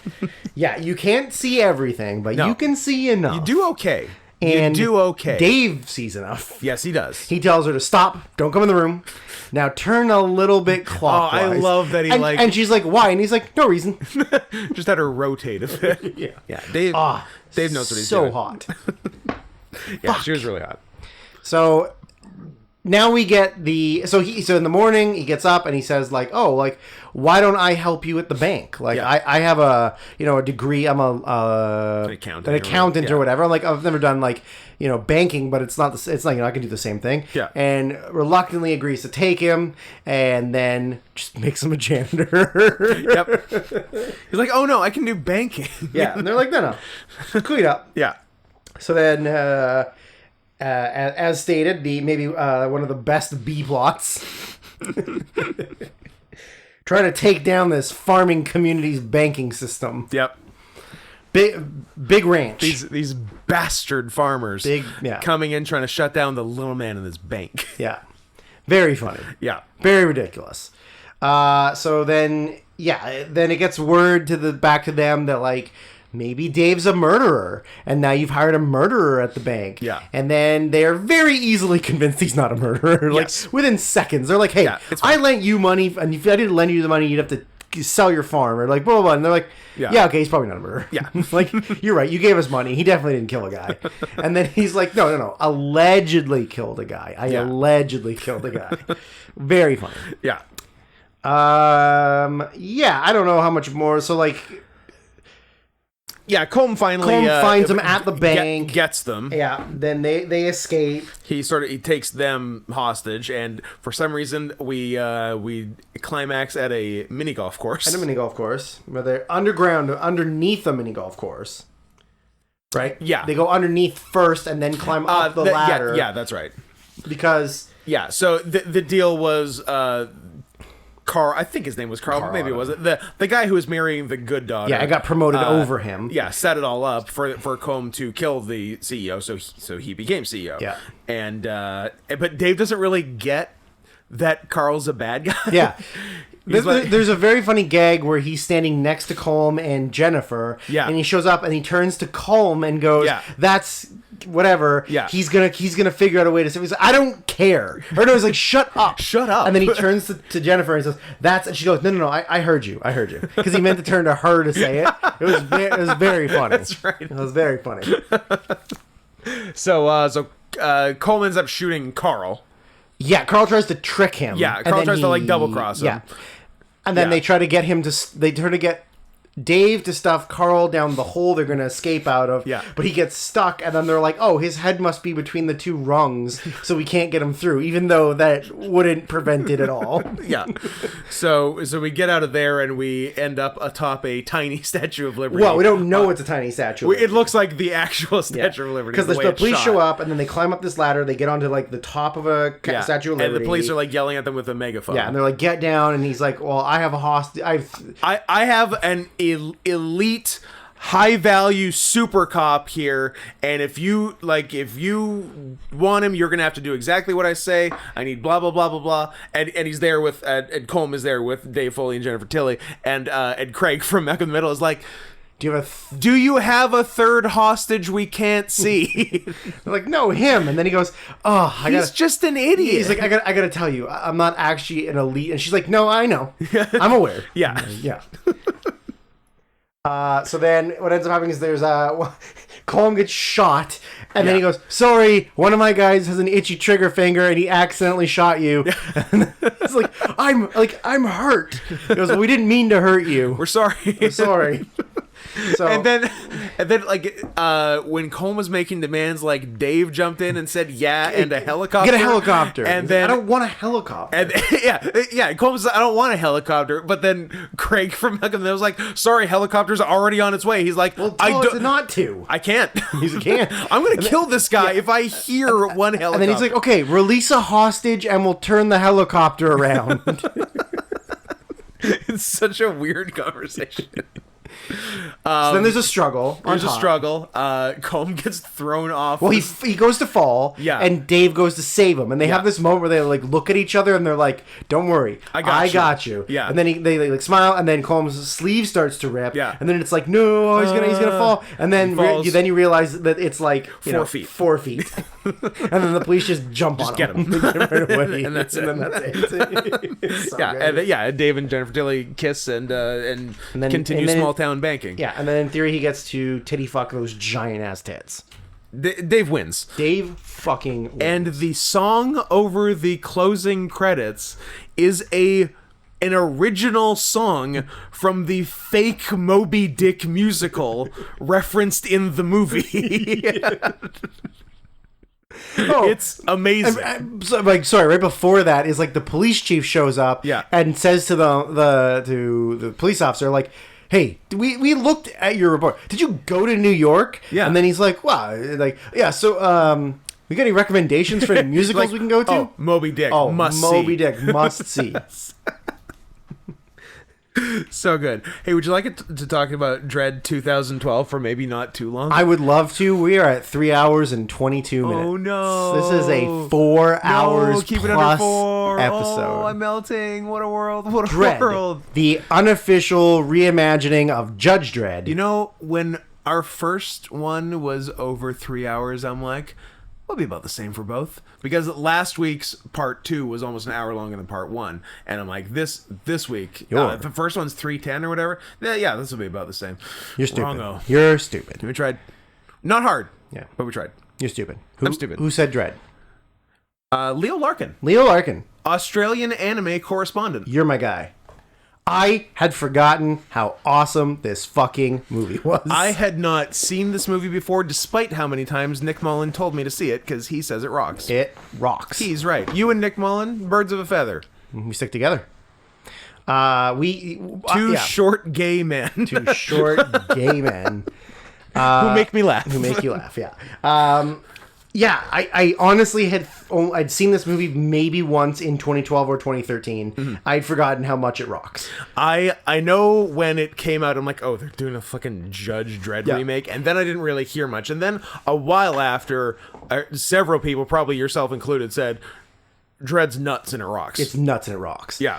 Yeah, you can't see everything, but No. you can see enough. You do okay. And you do okay. Dave sees enough. Yes, he does. He tells her to stop. Don't come in the room. Now turn a little bit clockwise. I love that he, and, like- And she's like, why? And he's like, no reason. Just had her rotate a bit. Yeah. Yeah, Dave. Dave knows what he's so doing. hot. Yeah, she was really hot. So now we get so in the morning he gets up and he says like, oh, like, why don't I help you at the bank? Like, I have a degree. I'm an accountant or whatever. Like, I've never done like banking, but it's not it's like I can do the same thing. Yeah. And reluctantly agrees to take him, and then just makes him a janitor. Yep. He's like, oh no, I can do banking. Yeah. And they're like, no, clean up. Yeah. So then, as stated, maybe one of the best B plots. Trying to take down this farming community's banking system. Yep. Big ranch. These bastard farmers coming in trying to shut down the little man in this bank. Yeah. Very funny. Yeah. Very ridiculous. So then it gets word back to them that like maybe Dave's a murderer, and now you've hired a murderer at the bank. Yeah. And then they're very easily convinced he's not a murderer. Like within seconds. They're like, hey, I lent you money, and if I didn't lend you the money, you'd have to sell your farm, or like blah blah blah. And they're like, yeah, okay, he's probably not a murderer. Yeah. Like, you're right, you gave us money, he definitely didn't kill a guy. And then he's like, no, allegedly killed a guy. I allegedly killed a guy. Very funny. Yeah. I don't know how much more. So like, Colm finds them at the bank, gets them. Yeah, then they escape. He takes them hostage, and for some reason we climax at a mini golf course. At a mini golf course, where they're underneath a mini golf course. Right? Yeah. They go underneath first and then climb up the ladder. Yeah, that's right. Because so the deal was Carl, I think his name was Carl, but maybe it wasn't. The guy who was marrying the good daughter. Yeah, I got promoted over him. Yeah, set it all up for Colm to kill the CEO, so he became CEO. Yeah. And but Dave doesn't really get that Carl's a bad guy. Yeah. There's a very funny gag where he's standing next to Colm and Jennifer. Yeah. And he shows up and he turns to Colm and goes, that's whatever. Yeah. He's gonna figure out a way to say. He's like, I don't care. Or no, he's like, shut up. Shut up. And then he turns to Jennifer and says, and she goes, no, I heard you. Because he meant to turn to her to say it. It was very funny. That's right. It was very funny. So Colm ends up shooting Carl. Yeah, Carl tries to trick him. Yeah, Carl tries to like double cross him. Yeah. And then they try to get him they try to get Dave to stuff Carl down the hole they're going to escape out of. Yeah. But he gets stuck, and then they're like, oh, his head must be between the two rungs, so we can't get him through, even though that wouldn't prevent it at all. Yeah. So we get out of there, and we end up atop a tiny Statue of Liberty. Well, we don't know it's a tiny Statue of Liberty. It looks like the actual Statue of Liberty. Because the police show up, and then they climb up this ladder, they get onto like the top of a Statue of Liberty. And the police are like yelling at them with a megaphone. Yeah, and they're like, get down, and he's like, well, I have a hostage. I have an elite high value super cop here, and if you want him, you're gonna have to do exactly what I say. I need blah blah blah blah blah. And he's there with and Colm is there with Dave Foley and Jennifer Tilly, and Craig from Malcolm in the Middle is like, do you have a third hostage we can't see? They're like, no, him. And then he goes, he's just an idiot. He's like, I gotta tell you, I'm not actually an elite. And she's like, no, I know, I'm aware. Yeah. So then what ends up happening is there's Colm gets shot, and then he goes, sorry, one of my guys has an itchy trigger finger and he accidentally shot you. And it's like, I'm hurt. He goes, well, we didn't mean to hurt you. We're sorry. We're sorry. So, and then like when Colm was making demands, like Dave jumped in and said and a helicopter. Get a helicopter. And then I don't want a helicopter. And Colm said, I don't want a helicopter. But then Craig from Malcolm was like, sorry, helicopter's already on its way. He's like, well, tell it not to. I can't. He's like, can't. I'm gonna kill this guy if I hear one helicopter. And then he's like, okay, release a hostage and we'll turn the helicopter around. It's such a weird conversation. So then there's a struggle. Colm gets thrown off. Well, he goes to fall. Yeah. And Dave goes to save him, and they have this moment where they like look at each other and they're like, "Don't worry, I got you." Yeah. And then they like smile, and then Colm's sleeve starts to rip. Yeah. And then it's like, no, he's gonna fall. And then then you realize that it's like 4 feet. 4 feet. And then the police just jump on get him. Right away. And that's it. And then that's it. So and Dave and Jennifer Tilly kiss and continue small town banking. Yeah, and then in theory he gets to titty fuck those giant ass tits. Dave wins. Dave fucking wins. And the song over the closing credits is an original song from the fake Moby Dick musical referenced in the movie. It's amazing. Sorry, right before that is like the police chief shows up and says to the police officer, like, hey, we looked at your report. Did you go to New York? Yeah. And then he's like, wow, like, yeah, so we got any recommendations for any musicals Like, we can go to? Oh, Moby Dick. Must Moby see. Dick, must see. So good. Hey, would you like it to talk about Dread 2012 for maybe not too long? I would love to. We are at 3 hours and 22 minutes. Oh, no. This is a 4 hours keep it plus under 4. episode. Oh, I'm melting. What a world. What a Dredd, world. the unofficial reimagining of Judge Dredd. You know, when our first one was over 3 hours, I'm like, we'll be about the same for both. Because last week's part 2 was almost an hour longer than part 1. And I'm like, this week, the first one's 3:10 or whatever. Yeah, this will be about the same. You're stupid. Wrong-o. You're stupid. We tried. Not hard. Yeah. But we tried. You're stupid. I'm stupid. Who said Dredd? Leo Larkin. Leo Larkin. Australian anime correspondent. You're my guy. I had forgotten how awesome this fucking movie was. I had not seen this movie before, despite how many times Nick Mullen told me to see it, because he says it rocks. It rocks. He's right. You and Nick Mullen, birds of a feather. We stick together. Two short gay men. Two short gay men. Who make me laugh. Who make you laugh, yeah. Yeah, I honestly I'd seen this movie maybe once in 2012 or 2013. Mm-hmm. I'd forgotten how much it rocks. I know when it came out, I'm like, oh, they're doing a fucking Judge Dredd remake. And then I didn't really hear much. And then a while after, several people, probably yourself included, said, Dredd's nuts and it rocks. It's nuts and it rocks. Yeah.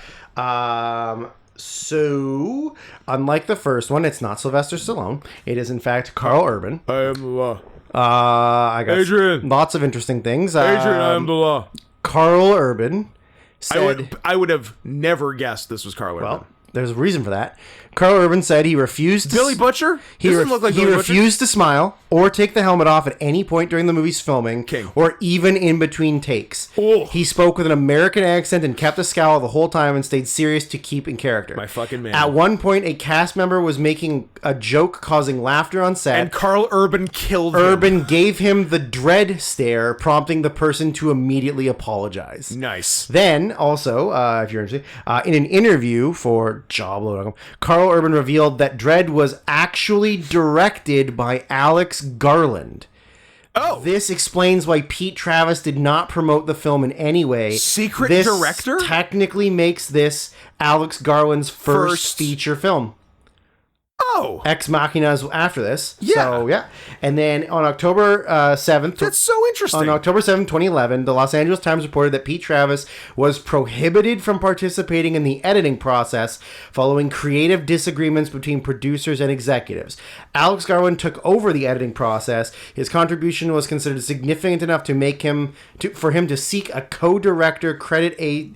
So, unlike the first one, it's not Sylvester Stallone. It is, in fact, Carl Urban. I am the law. I got Adrian. lots of interesting things. Adrian, I am the law. Carl Urban said... I would have never guessed this was Carl Urban. Well, there's a reason for that. Carl Urban said he refused... Billy Butcher? He Doesn't look like he Billy refused to smile or take the helmet off at any point during the movie's filming, King. or even in between takes. Oh. He spoke with an American accent and kept a scowl the whole time and stayed serious to keep in character. My fucking man. At one point, a cast member was making a joke causing laughter on set. And Carl Urban killed him. Urban gave him the dread stare, prompting the person to immediately apologize. Nice. Then, also, if you're interested, in an interview for Joblo.com, Carl Urban revealed that Dredd was actually directed by Alex Garland. Oh. This explains why Pete Travis did not promote the film in any way. Secret this director? Technically makes this Alex Garland's first feature film. Oh. Ex Machina's after this. Yeah. So, yeah. And then on October 7th... That's so interesting. On October 7, 2011, the Los Angeles Times reported that Pete Travis was prohibited from participating in the editing process following creative disagreements between producers and executives. Alex Garland took over the editing process. His contribution was considered significant enough to make him for him to seek a co-director credit, a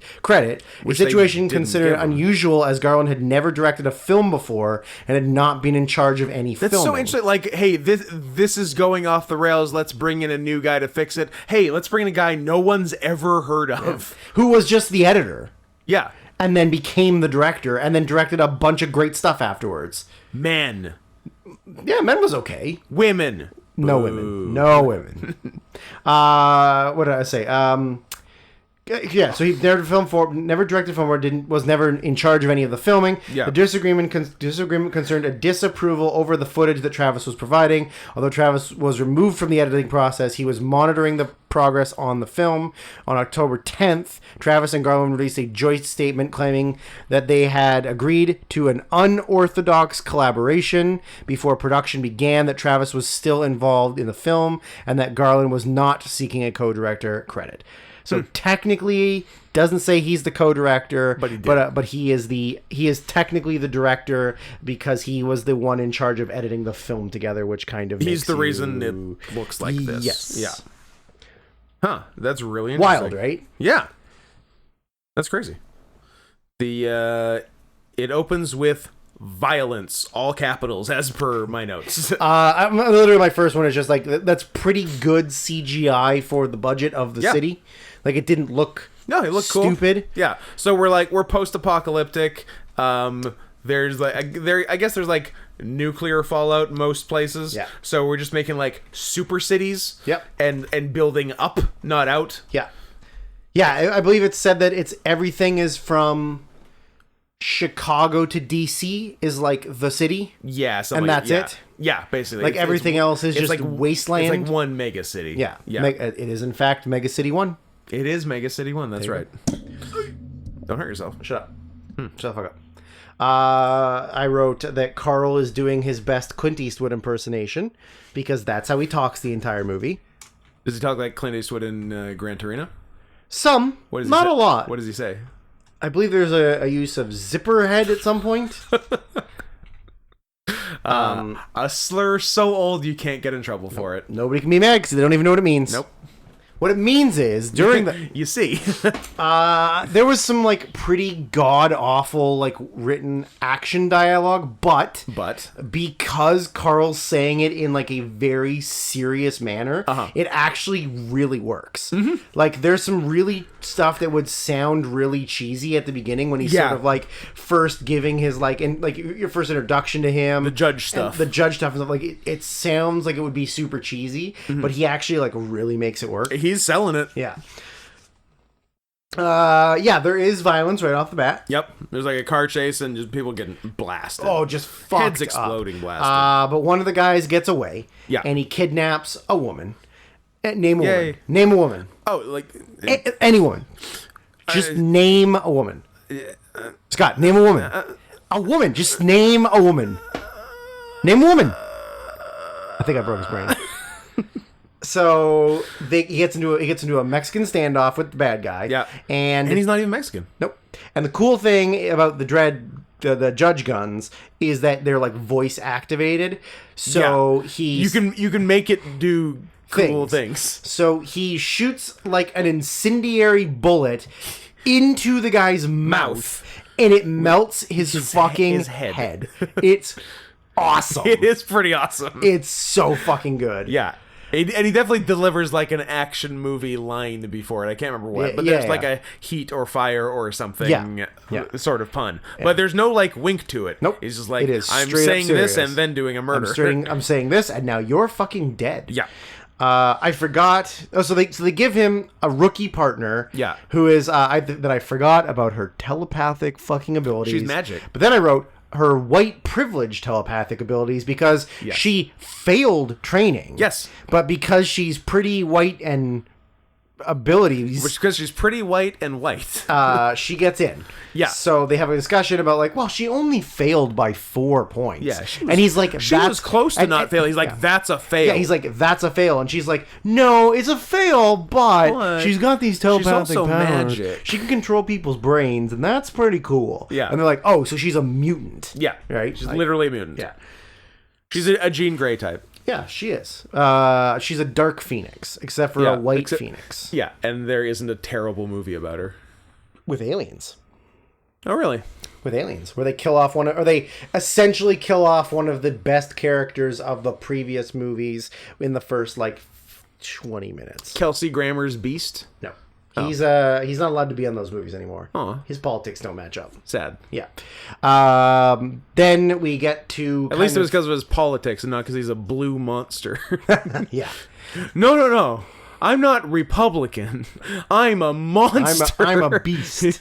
situation considered unusual as Garland had never directed a film before and had not been in charge of any filming. That's so interesting. Like, hey, this is going off the rails. Let's bring in a new guy to fix it. Hey, let's bring in a guy no one's ever heard of. Who was just the editor. Yeah. And then became the director, and then directed a bunch of great stuff afterwards. Men. Yeah, Men was okay. Women. No women. No women. What did I say? Yeah, so he never directed film, or was never in charge of any of the filming. Yeah. The disagreement concerned a disapproval over the footage that Travis was providing. Although Travis was removed from the editing process, he was monitoring the progress on the film. On October 10th, Travis and Garland released a joint statement claiming that they had agreed to an unorthodox collaboration before production began, that Travis was still involved in the film, and that Garland was not seeking a co-director credit. So technically, doesn't say he's the co-director, but he is technically the director because he was the one in charge of editing the film together, which kind of he's the reason it looks like this. Yes. Yeah. Huh. That's really interesting. Wild, right? Yeah. That's crazy. It opens with violence, all capitals, as per my notes. Literally, my first one is just like that's pretty good CGI for the budget of the city. Like it didn't look No, it looked stupid. cool. Yeah. So we're post-apocalyptic. There's like I guess there's like nuclear fallout in most places. Yeah. So we're just making like super cities. Yep. And building up, not out. Yeah. Yeah, I believe it's said that everything is from Chicago to DC is like the city. Yeah. And that's it? Yeah, basically. Like everything else is just like wasteland. It's like one mega city. Yeah. Yeah. It is in fact Mega City 1. It is Mega City 1. That's There right. Don't hurt yourself. Shut up. Shut the fuck up. I wrote that Carl is doing his best Clint Eastwood impersonation because that's how he talks the entire movie. Does he talk like Clint Eastwood in Gran Torino? Some, What does he not say? a lot. What does he say? I believe there's a use of zipper head at some point. A slur so old you can't get in trouble for it. Nobody can be mad because they don't even know what it means. Nope. What it means is during the You see. there was some like pretty god awful like written action dialogue, but because Carl's saying it in like a very serious manner, it actually really works. Like there's some really stuff that would sound really cheesy at the beginning when he's sort of like first giving his like and like your first introduction to him, The judge stuff. and stuff like it sounds like it would be super cheesy, but he actually like really makes it work. He's selling it. Yeah. Yeah, there is violence right off the bat. Yep. There's like a car chase and just people getting blasted. Oh, just fucked Heads up. exploding, blasted. But one of the guys gets away. Yeah. And he kidnaps a woman. Name a Yay. woman. Name a woman. Oh, like Any woman. Just name a woman. Scott, name a woman. A woman. Just name a woman. Name a woman. I think I broke his brain. So he gets into a Mexican standoff with the bad guy. Yeah. And he's not even Mexican. nope. And the cool thing about the the judge guns is that they're like voice activated. So you can make it do cool things. So he shoots like an incendiary bullet into the guy's mouth and it melts his fucking his head. It's awesome. It is pretty awesome. It's so fucking good. Yeah. And he definitely delivers like an action movie line before it. I can't remember what, Yeah, but there's yeah, like yeah. a heat or fire or something Yeah. sort of pun. But there's no like wink to it. Nope. It's just like, It is I'm straight up saying this serious. and then doing a murder. I'm saying this, and now you're fucking dead. Yeah. I forgot. Oh, so they give him a rookie partner. Yeah. Who is that I forgot about her telepathic fucking abilities. She's magic. But then I wrote her white privilege telepathic abilities because she failed training. Yes. But because she's pretty white and abilities, Which because she's pretty white and white. she gets in. Yeah. So they have a discussion about like, well, she only failed by 4 points. Yeah, and he's like, she was close to not failing. He's like, that's a fail. Yeah, he's like, that's a fail. And she's like, no, it's a fail, but But she's got these telepathic also powers. magic. She can control people's brains, and that's pretty cool. Yeah. And they're like, oh, so she's a mutant. Yeah. Right? She's Like, literally a mutant. yeah. She's a Jean Grey type. Yeah, she is. She's a dark phoenix, except for Yeah, a white except- phoenix. Yeah, and there isn't a terrible movie about her. With aliens. Oh, really? With aliens, where they kill off or they essentially kill off one of the best characters of the previous movies in the first like 20 minutes. Kelsey Grammer's Beast? No, he's not allowed to be on those movies anymore. Aw. His politics don't match up. Sad. Yeah. Then we get to At least it was because of his politics and not because he's a blue monster. yeah. No. I'm not Republican. I'm a monster. I'm a beast.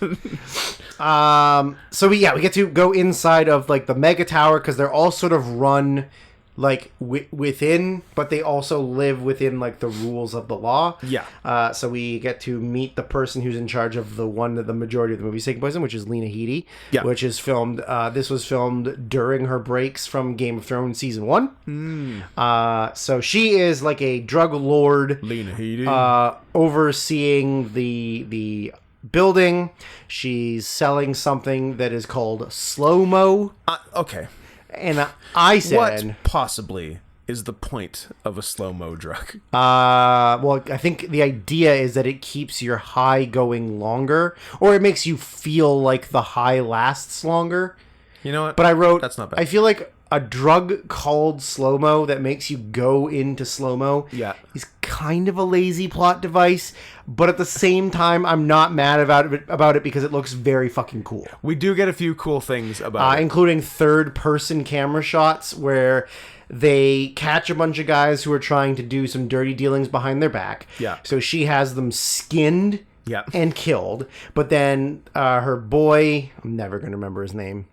So we get to go inside of like the mega tower because they're all sort of run like within, but they also live within like the rules of the law. Yeah. So we get to meet the person who's in charge of the one that the majority of the movie's taking place in, which is Lena Headey. Yeah. Which is filmed. This was filmed during her breaks from Game of Thrones season 1. So she is like a drug lord. Lena Headey. Overseeing the building. She's selling something that is called slow-mo. Okay. And I said, What possibly is the point of a slow-mo drug? well, I think the idea is that it keeps your high going longer, or it makes you feel like the high lasts longer. You know what? But I wrote, That's not bad. I feel like a drug called slow-mo that makes you go into slow-mo Yeah. is kind of a lazy plot device, but at the same time, I'm not mad about it because it looks very fucking cool. We do get a few cool things about it. Including third-person camera shots where they catch a bunch of guys who are trying to do some dirty dealings behind their back. Yeah. So she has them skinned Yeah. and killed, but then her boy, I'm never going to remember his name,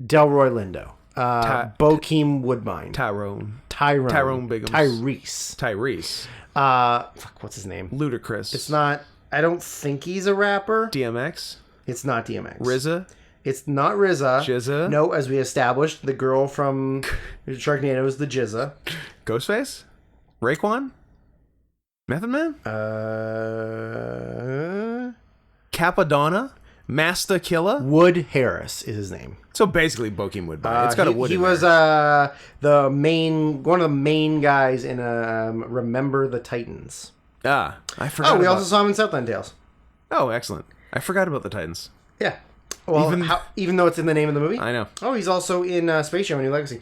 Delroy Lindo. Bokeem Woodbine. Tyrone Biggums. Tyrese. Tyrese. Fuck, what's his name? Ludacris. It's not, I don't think he's a rapper. DMX. It's not DMX. RZA. It's not RZA. Jizza? No, as we established, the girl from Sharknado is the Jizza. Ghostface. Raekwon. Method Man. Capadonna. Masta Killa. Wood Harris is his name. So basically, Bokeem Woodbine. It's got a wood. He in was there. one of the main guys in Remember the Titans. I forgot. Oh, we also saw him in Southland Tales. Oh, excellent. I forgot about the Titans. Yeah. Well, even though it's in the name of the movie. I know. Oh, he's also in Space Jam: A New Legacy.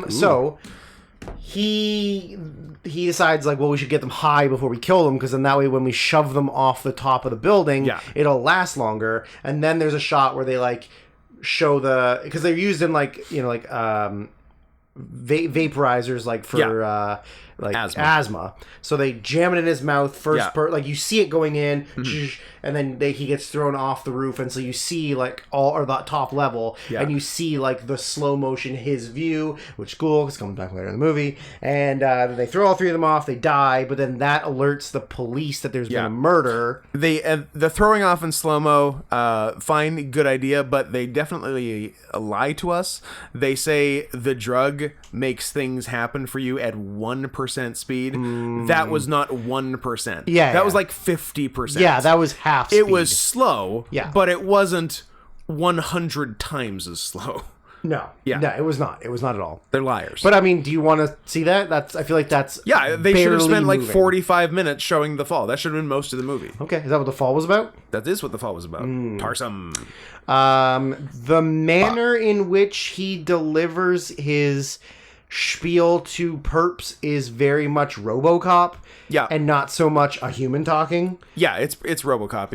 So he decides like, well, we should get them high before we kill them, because then that way when we shove them off the top of the building, it'll last longer. And then there's a shot where they like show because they're used in like vaporizers like for like asthma. So they jam it in his mouth first. Like you see it going in, and then he gets thrown off the roof, and so you see like the top level, and you see like the slow motion his view, which is cool because it comes back later in the movie. And they throw all three of them off. They die, but then that alerts the police that there's been a murder. The throwing off in slow mo, fine, good idea, but they definitely lie to us. They say the drug makes things happen for you at 1% speed. That was not 1%. That was like 50%. Yeah, that was half speed. It was slow, but it wasn't 100 times as slow. No, it was not. It was not at all. They're liars. But I mean, do you want to see that? I feel like that's they should have spent like moving. 45 minutes showing the fall. That should have been most of the movie. Okay, is that what the fall was about? That is what the fall was about. Tarsum. The manner in which he delivers his spiel to perps is very much RoboCop. Yeah, and not so much a human talking. Yeah, it's RoboCop.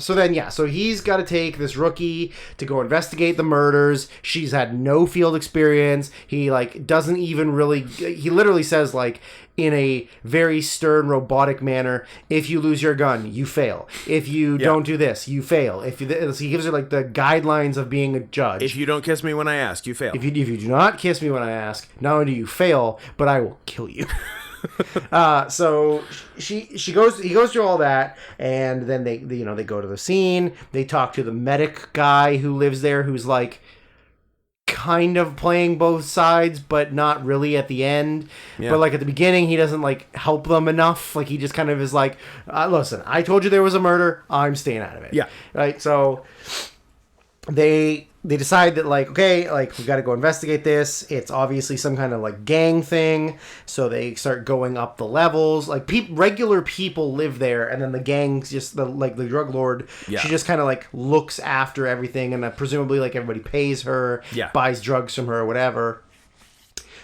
So he's got to take this rookie to go investigate the murders. She's had no field experience. He like doesn't even really. He literally says like in a very stern robotic manner, if you lose your gun, you fail. If you don't do this, you fail. He gives her like the guidelines of being a judge. If you don't kiss me when I ask, you fail. If you do not kiss me when I ask, not only do you fail, but I will kill you. So he goes through all that, and then they go to the scene. They talk to the medic guy who lives there, who's like kind of playing both sides, but not really at the end. But like at the beginning, he doesn't like help them enough. Like he just kind of is like, listen, I told you there was a murder. I'm staying out of it. Yeah. Right. So they decide that like, okay, like we got to go investigate this. It's obviously some kind of like gang thing. So they start going up the levels. Like regular people live there, and then the gang's just the drug lord. Yeah. She just kind of like looks after everything, and presumably like everybody pays her, buys drugs from her or whatever.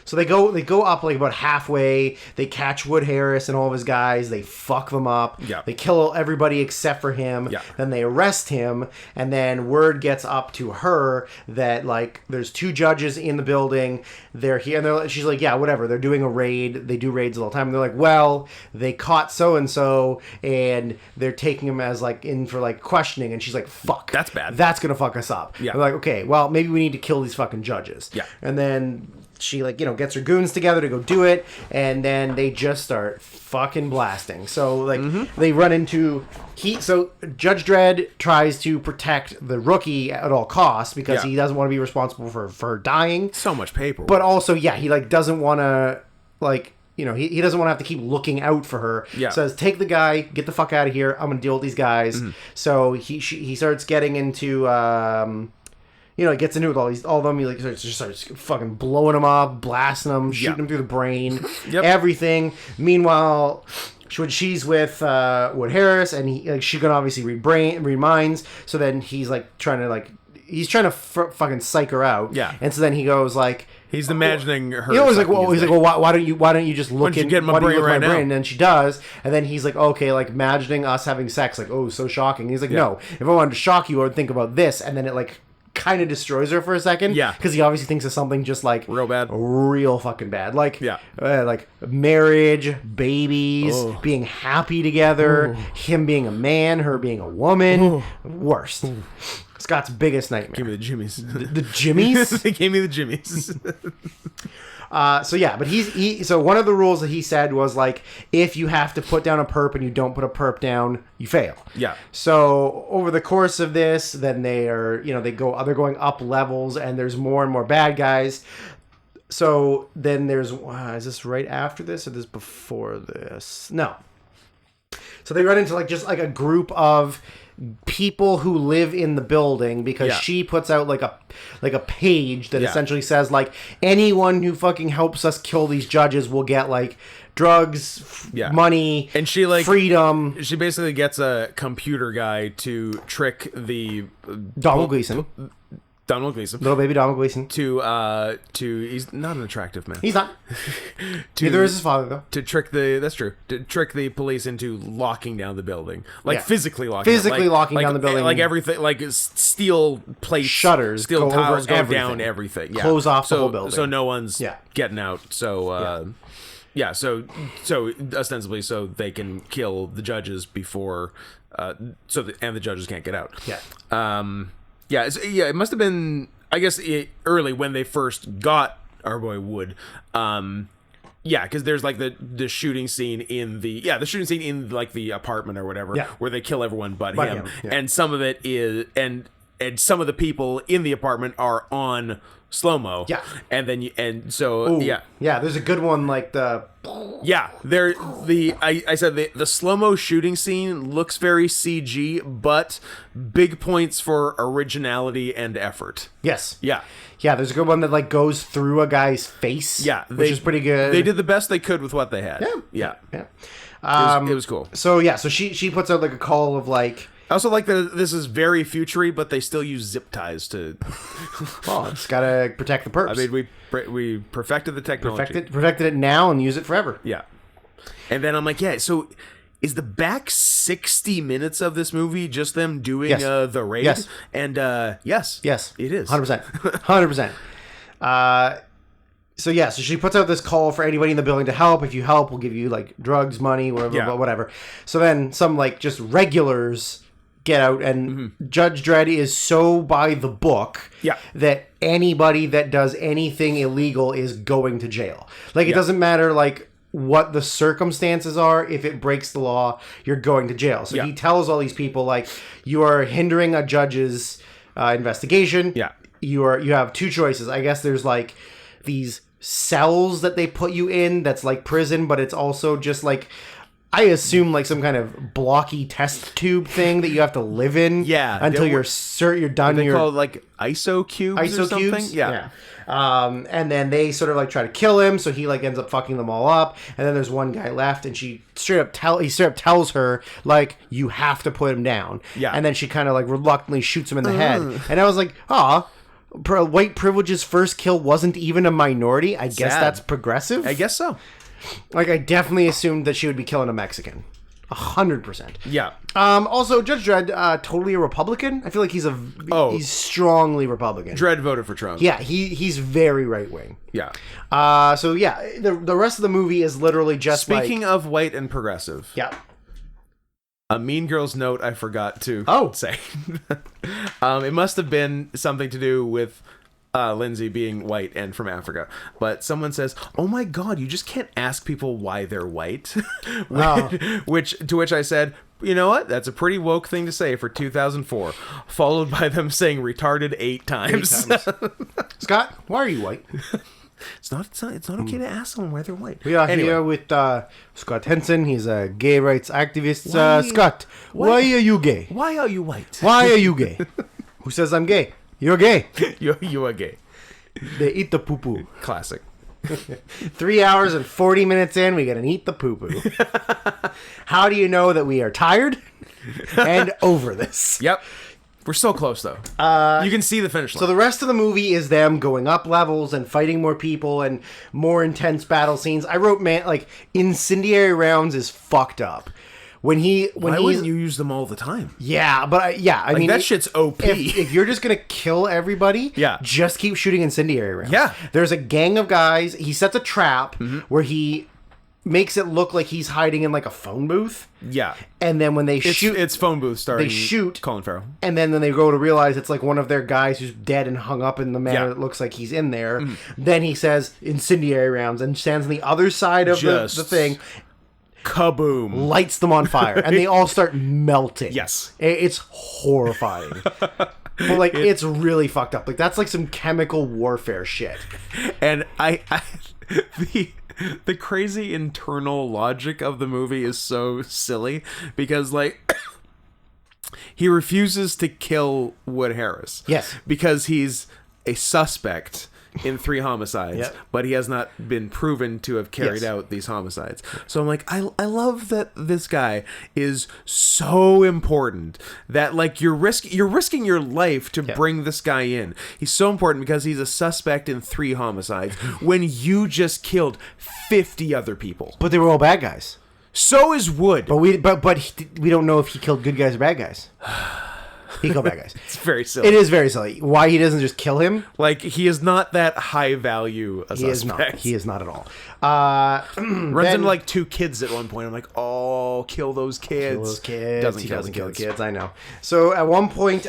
So they go up like about halfway. They catch Wood Harris and all of his guys. They fuck them up. Yeah. They kill everybody except for him. Yeah. Then they arrest him, and then word gets up to her that like there's two judges in the building. They're here, and she's like, yeah, whatever. They're doing a raid. They do raids all the time. And they're like, well, they caught so and so, and they're taking him as like in for like questioning. And she's like, fuck, that's bad. That's gonna fuck us up. Yeah. They're like, okay, well, maybe we need to kill these fucking judges. Yeah. And then she like gets her goons together to go do it, and then they just start fucking blasting. So like they run into so Judge Dredd tries to protect the rookie at all costs because he doesn't want to be responsible for her dying. So much paper. But also he like doesn't want to like he doesn't want to have to keep looking out for her. Yeah. Says, take the guy, get the fuck out of here. I'm gonna deal with these guys. So he starts getting into you know, he gets into it with all of them. He like just starts fucking blowing them up, blasting them, shooting them through the brain, everything. Meanwhile, when she's with Wood Harris, and she can obviously read minds. So then he's like trying to fucking psych her out. Yeah. And so then he goes like, he's imagining her. He's like, why don't you just look in my brain right now? And then she does, and then he's like, okay, like imagining us having sex, like, oh, so shocking. And he's like, no, if I wanted to shock you, I would think about this, and then it like kind of destroys her for a second. Yeah. Because he obviously thinks of something just like real fucking bad, like like marriage, babies, being happy together, him being a man, her being a woman, worst. Scott's biggest nightmare. Give me the jimmies. The jimmies? They gave me the jimmies. So yeah, but so one of the rules that he said was like, if you have to put down a perp and you don't put a perp down, you fail. Yeah. So over the course of this, then they're going up levels, and there's more and more bad guys. So then there's is this right after this or this before this? No. So they run into like just like a group of people who live in the building, because she puts out like a page that essentially says like, anyone who fucking helps us kill these judges will get like drugs, money, and she like freedom. She basically gets a computer guy to trick the Donald Gleason, little baby Donald Gleason, to he's not an attractive man. He's not. Neither is his father, though. To trick the police into locking down the building, like physically locking down the building, like everything, like steel plates, shutters, steel tiles go down everything, close off the whole building, so no one's getting out. So so ostensibly, so they can kill the judges before, and the judges can't get out. It must have been, I guess, early when they first got our boy Wood. Because there's like the shooting scene in like the apartment or whatever, where they kill everyone but him. And some of it is, and some of the people in the apartment are on slow-mo. Yeah. And then there's a good one like the... Yeah, I said the slow-mo shooting scene looks very CG, but big points for originality and effort. Yes. Yeah. Yeah, there's a good one that like goes through a guy's face. Yeah. Which is pretty good. They did the best they could with what they had. Yeah. It was cool. So she puts out like a call of like... I also like that this is very futury, but they still use zip ties to... Well, it's got to protect the perps. I mean, we perfected the technology. Perfected it now and use it forever. Yeah. And then I'm like, so is the back 60 minutes of this movie just them doing the raid? Yes. And yes, it is. 100%. 100%. So she puts out this call for anybody in the building to help. If you help, we'll give you like drugs, money, whatever. So then some like just regulars get out, and Judge Dredd is so by the book that anybody that does anything illegal is going to jail. Like it doesn't matter like what the circumstances are. If it breaks the law, you're going to jail. So he tells all these people like, you are hindering a judge's investigation. Yeah. You have two choices. I guess there's like these cells that they put you in that's like prison, but it's also just like, I assume like some kind of blocky test tube thing that you have to live in until you're done. They call it like ISO cubes or something? Cubes? Yeah. And then they sort of like try to kill him, so he like ends up fucking them all up. And then there's one guy left, and he straight up tells her like, you have to put him down. Yeah. And then she kind of like reluctantly shoots him in the head. And I was like, white privilege's first kill wasn't even a minority. I guess that's progressive. I guess so. Like, I definitely assumed that she would be killing a Mexican. 100%. Yeah. Also, Judge Dredd, totally a Republican. I feel like he's strongly Republican. Dredd voted for Trump. Yeah, he's very right wing. Yeah. The rest of the movie is literally just Speaking of white and progressive. Yeah. A Mean Girls note I forgot to say. It must have been something to do with Lindsay being white and from Africa, but someone says, "Oh my God, you just can't ask people why they're white." To which I said, "You know what? That's a pretty woke thing to say for 2004." Followed by them saying "retarded" 8 times. Scott, why are you white? It's not okay to ask someone why they're white. We are here with Scott Henson. He's a gay rights activist. Scott, why are you gay? Why are you white? Why are you gay? Who says I'm gay? You're gay. You are gay. They eat the poo-poo. Classic. 3 hours and 40 minutes in, we get an eat the poo-poo. How do you know that we are tired and over this? Yep. We're so close, though. You can see the finish line. So the rest of the movie is them going up levels and fighting more people and more intense battle scenes. I wrote, man, like, incendiary rounds is fucked up. Why wouldn't you use them all the time? Yeah, but I mean that shit's OP. If you're just gonna kill everybody, Yeah. just keep shooting incendiary rounds. Yeah. There's a gang of guys. He sets a trap where he makes it look like he's hiding in like a phone booth, Yeah. and then when they shoot, It's phone booth starring they shoot. Colin Farrell. and then they go to realize it's like one of their guys who's dead and hung up in the manner Yeah. that looks like he's in there. Then he says incendiary rounds and stands on the other side of the Just thing, kaboom. lights them on fire, and they all start melting. Yes. It's horrifying. But like, it's really fucked up. Like, that's like some chemical warfare shit. And I the crazy internal logic of the movie is so silly because like he refuses to kill Wood Harris. Yes. Because he's a suspect in 3 homicides, Yep. but he has not been proven to have carried Yes. out these homicides. So I'm like, I love that this guy is so important that like you're risking your life to bring this guy in. He's so important because he's a suspect in 3 homicides when you just killed 50 other people. But they were all bad guys. So is Wood. But we don't know if he killed good guys or bad guys. He killed bad guys. It's very silly. It is very silly. Why he doesn't just kill him? Like he is not that high value a He suspect. is not. He is not at all. Runs into like 2 kids at one point. I'm like, oh, kill those kids. Kill those kids. Doesn't He kill doesn't the kill the kids. kids. I know. So at one point,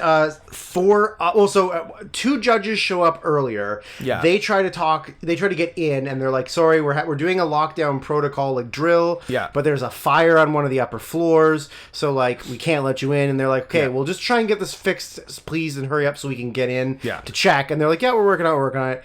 2 judges show up earlier. Yeah. They try to talk. They try to get in, and they're like, "Sorry, we're doing a lockdown protocol, like drill. Yeah. But there's a fire on one of the upper floors, so like we can't let you in." And they're like, "Okay, Yeah. we'll just try and get this fixed, please, and hurry up so we can get in Yeah. to check." And they're like, "Yeah, we're working on it."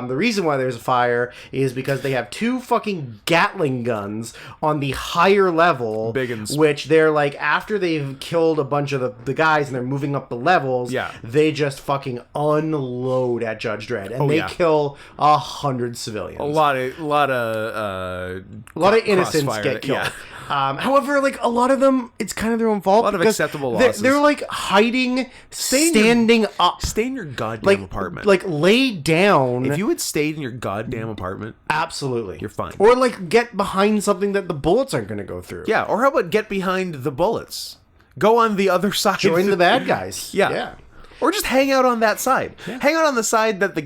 The reason why there's a fire is because they have 2 fucking Gatling guns on the higher level, Big uns. which they're like, after they've killed a bunch of the guys and they're moving up the levels, Yeah. they just fucking unload at Judge Dredd, and Oh, they yeah. kill 100 civilians. A lot of Innocents crossfire. get killed. Yeah. However, like a lot of them, it's kind of their own fault. A lot of because acceptable they're, losses. they're like hiding, in your- standing up, Stay in your goddamn like apartment. like lay down. if you had stayed in your goddamn apartment, Absolutely, you're fine. Or like get behind something that the bullets aren't going to go through. yeah. Or how about get behind the bullets? Go on the other side. Join the bad guys. Yeah. Or just hang out on that side. Hang out on the side that the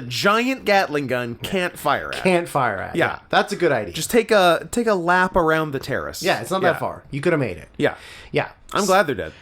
giant Gatling gun can't fire at. Can't fire at. Yeah. That's a good idea. Just take a lap around the terrace. yeah, it's not that far. You could have made it. Yeah. Yeah. I'm glad they're dead.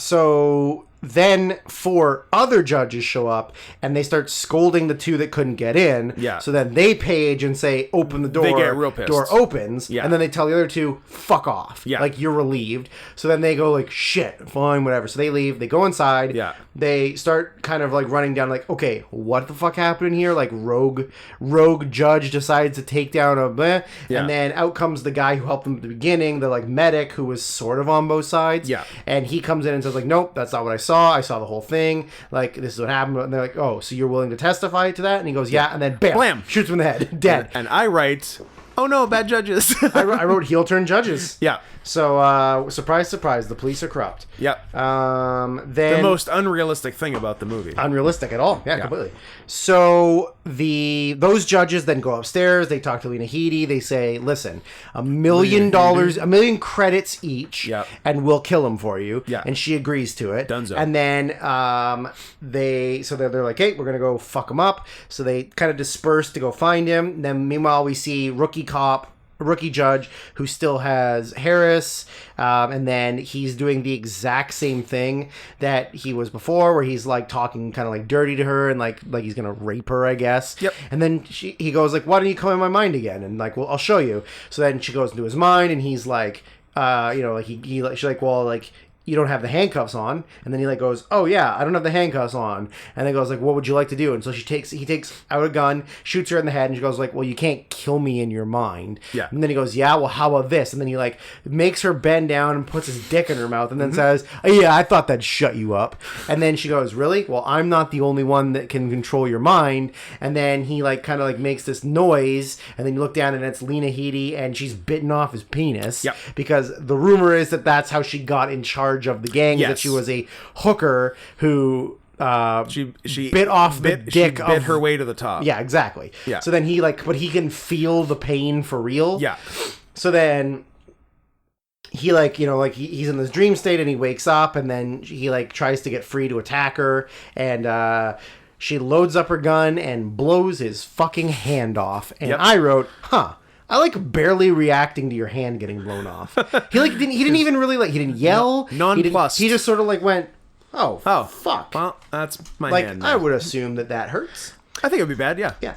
So then 4 other judges show up and they start scolding the 2 that couldn't get in. Yeah. So then they page and say, "Open the door." They get real pissed. Door opens. Yeah. And then they tell the other 2, "Fuck off." Yeah. Like, you're relieved. So then they go like, "Shit, fine, whatever." So they leave. They go inside. Yeah. They start kind of like running down like, okay, what the fuck happened here? Like rogue judge decides to take down a bleh. Yeah. And then out comes the guy who helped them at the beginning, the like medic who was sort of on both sides. Yeah. And he comes in and says like, "Nope, that's not what I saw. I saw the whole thing. Like, this is what happened." And they're like, "Oh, so you're willing to testify to that?" And he goes, "Yeah." And then bam, Blam. shoots him in the head, dead. And I write, oh no, bad judges. I wrote heel turn judges. Yeah. So surprise, surprise, the police are corrupt. Yep. Then The most unrealistic thing about the movie. unrealistic at all. Yeah, completely. So those judges then go upstairs. They talk to Lena Headey. They say, "Listen, $1 million, $1 million credits each, Yep. and we'll kill him for you." Yeah. And she agrees to it. Dunzo. And then they're like, "Hey, we're gonna go fuck him up." So they kind of disperse to go find him. Then meanwhile, we see rookie judge who still has Harris, and then he's doing the exact same thing that he was before, where he's like talking kind of like dirty to her and like he's gonna rape her, I guess. Yep. And then he goes like, "Why don't you come in my mind again?" And like, "Well, I'll show you." So then she goes into his mind, and he's like, like she's like, "Well, like, you don't have the handcuffs on. And then he like goes, oh yeah, I don't have the handcuffs on. And then goes like, what would you like to do? And so he takes out a gun, shoots her in the head, and she goes like, well, you can't kill me in your mind. Yeah. And then he goes, yeah, well, how about this? And then he like makes her bend down and puts his dick in her mouth, and then says, oh yeah, I thought that'd shut you up. And then she goes, really? Well, I'm not the only one that can control your mind. And then he like kind of like makes this noise, and then you look down and it's Lena Headey, and she's bitten off his penis. Yep. Because the rumor is that that's how she got in charge of the gang. Yes. That she was a hooker who she bit off the dick. She bit her way to the top. Yeah, exactly. Yeah. So then he like, but he can feel the pain for real. Yeah. So then he like, you know, like he's in this dream state, and he wakes up, and then he like tries to get free to attack her, and she loads up her gun and blows his fucking hand off. And I wrote, I like barely reacting to your hand getting blown off. He didn't even really like, he didn't yell. Nonplussed. He just sort of like went, oh fuck. Well, that's my Like, hand. I would assume that hurts. I think it'd be bad. Yeah. Yeah.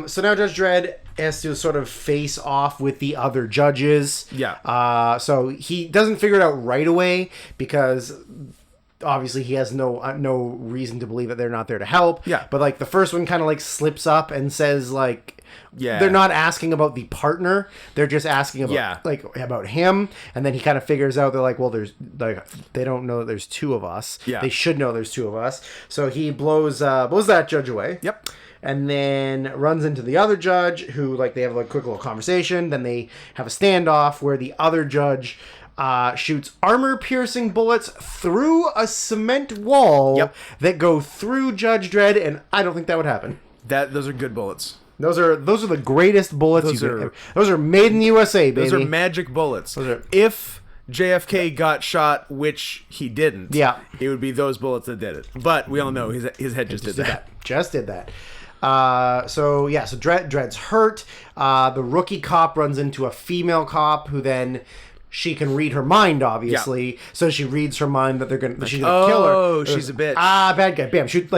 So now Judge Dredd has to sort of face off with the other judges. Yeah. So he doesn't figure it out right away because obviously he has no reason to believe that they're not there to help. Yeah. But like the first one kind of like slips up and says like, Yeah. they're not asking about the partner. They're just asking about Yeah. like about him. And then he kind of figures out they're like, well, there's like they don't know that there's two of us. Yeah. They should know there's two of us. So he blows that judge away. Yep. And then runs into the other judge who like they have like a quick little conversation. Then they have a standoff where the other judge shoots armor-piercing bullets through a cement wall that go through Judge Dredd, and I don't think that would happen. Those are good bullets. Those are the greatest bullets Those you are- can. Those are made in the USA, baby. Those are magic bullets. are- If JFK got shot, which he didn't, it would be those bullets that did it. But we all know his head just did that. Just did that. So Dredd's hurt. The rookie cop runs into a female cop who then she can read her mind, obviously. So she reads her mind that she's gonna kill her. Oh, she's a bitch. Bad guy. Bam. She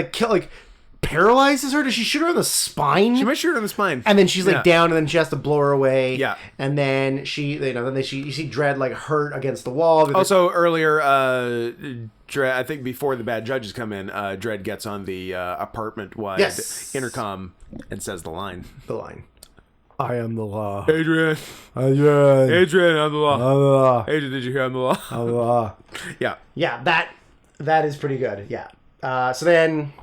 paralyzes her. Does she shoot her in the spine? She might shoot her in the spine. And then she's like down, and then she has to blow her away. Yeah. And then you see Dredd like hurt against the wall. Also earlier, Dredd, I think before the bad judges come in, Dredd gets on the apartment-wide intercom and says the line. I am the law. Adrian, Adrian, I'm the law. I'm the law. Adrian, did you hear I'm the law? I'm the law. Yeah. Yeah, that is pretty good. Yeah. So then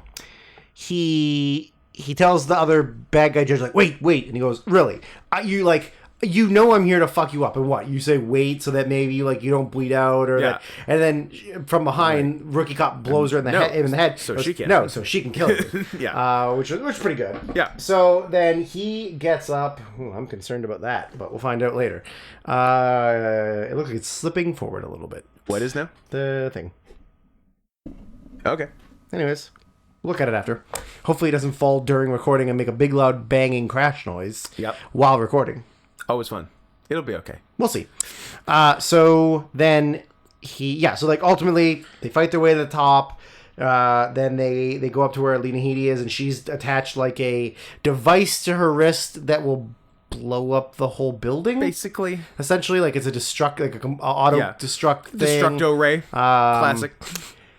he tells the other bad guy judge like, wait, and he goes, really? You know I'm here to fuck you up, and what? You say wait so that maybe you don't bleed out, or that, and then from behind, rookie cop blows her in the head, so goes, she can. no, so she can kill you. Yeah. Which is pretty good. Yeah. So then he gets up. I'm concerned about that, but we'll find out later. It looks like it's slipping forward a little bit. What is now? The thing. Okay. Anyways, look at it after. Hopefully it doesn't fall during recording and make a big loud banging crash noise. Yep. While recording. Always fun. It'll be okay. We'll see. So then ultimately they fight their way to the top. Then they go up to where Lena Headey is, and she's attached like a device to her wrist that will blow up the whole building. Basically. Essentially, like it's a auto-destruct thing. Destructo Ray. Classic.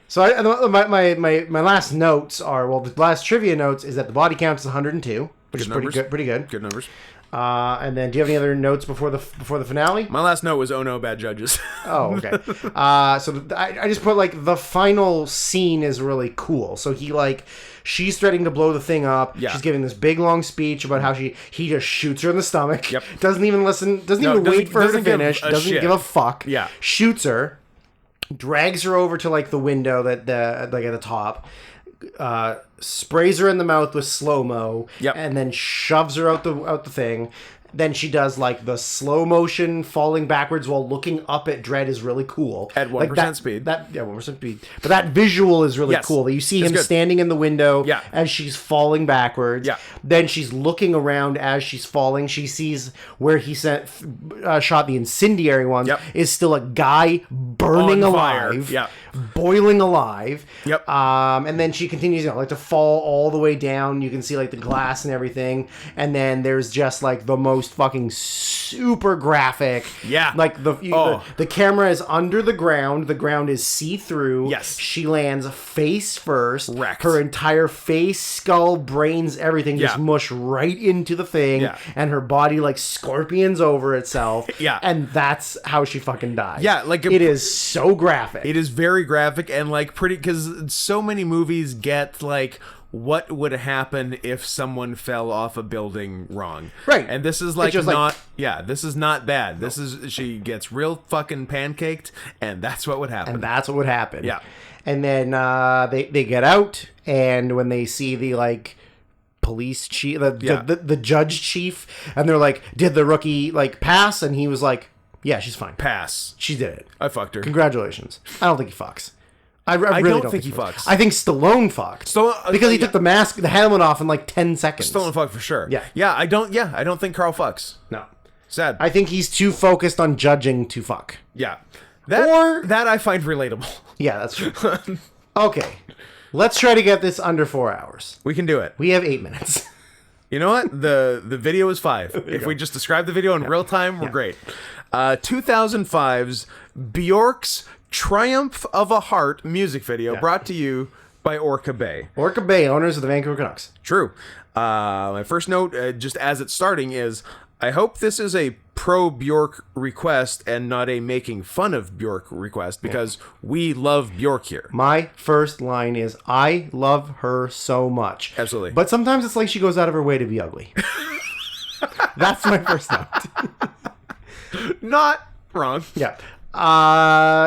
So my last notes are, the last trivia notes is that the body count is 102, which is pretty good. Good numbers. And then do you have any other notes before the finale? My last note was, oh no, bad judges. Oh, okay. I just put the final scene is really cool. So she's threatening to blow the thing up. Yeah. She's giving this big long speech about how he just shoots her in the stomach. Yep. Doesn't even listen. Doesn't even wait for her to finish. Doesn't give a fuck. Yeah. Shoots her. Drags her over to the window at the top. Sprays her in the mouth with slow-mo, and then shoves her out the thing. Then she does the slow motion falling backwards while looking up at Dredd is really cool. At 1% speed. 1% speed. But that visual is really cool. That you see him standing in the window as she's falling backwards. Yeah. Then she's looking around as she's falling. She sees where he shot the incendiary ones is still a guy burning on fire. alive. Yeah. Boiling alive. Yep. And then she continues, to fall all the way down. You can see the glass and everything. And then there's just the most most fucking super graphic. Yeah. Like the camera is under the ground is see-through. Yes. She lands face first. Wrecked. Her entire face, skull, brains, everything just Yeah. mush right into the thing. Yeah. And her body like scorpions over itself. Yeah. And that's how she fucking dies. Yeah, like it is so graphic. It is very graphic and like pretty, because so many movies get like what would happen if someone fell off a building wrong, Right. And this is like just not this is not bad. This is, she gets real fucking pancaked, and that's what would happen. And that's what would happen. Yeah. And then they get out, and when they see the like police chief, the judge chief, and they're like, "Did the rookie like pass?" And he was like, "Yeah, she's fine. Pass. She did it. I fucked her. Congratulations." I don't think he fucks. I really don't think he fucks. I think Stallone fucked. Because he took the helmet off in like 10 seconds. Stallone fuck for sure. Yeah. I don't think Carl fucks. No. Sad. I think he's too focused on judging to fuck. Yeah. That I find relatable. Yeah, that's true. Okay. Let's try to get this under 4 hours. We can do it. We have 8 minutes. You know what? The video is 5. If we just describe the video in real time, we're great. 2005's Bjork's Triumph of a Heart music video, brought to you by Orca Bay. Orca Bay, owners of the Vancouver Canucks. True. My first note, just as it's starting, is I hope this is a pro Bjork request and not a making fun of Bjork request, because we love Bjork here. My first line is, I love her so much. Absolutely. But sometimes it's like she goes out of her way to be ugly. That's my first note. Not wrong. Yeah.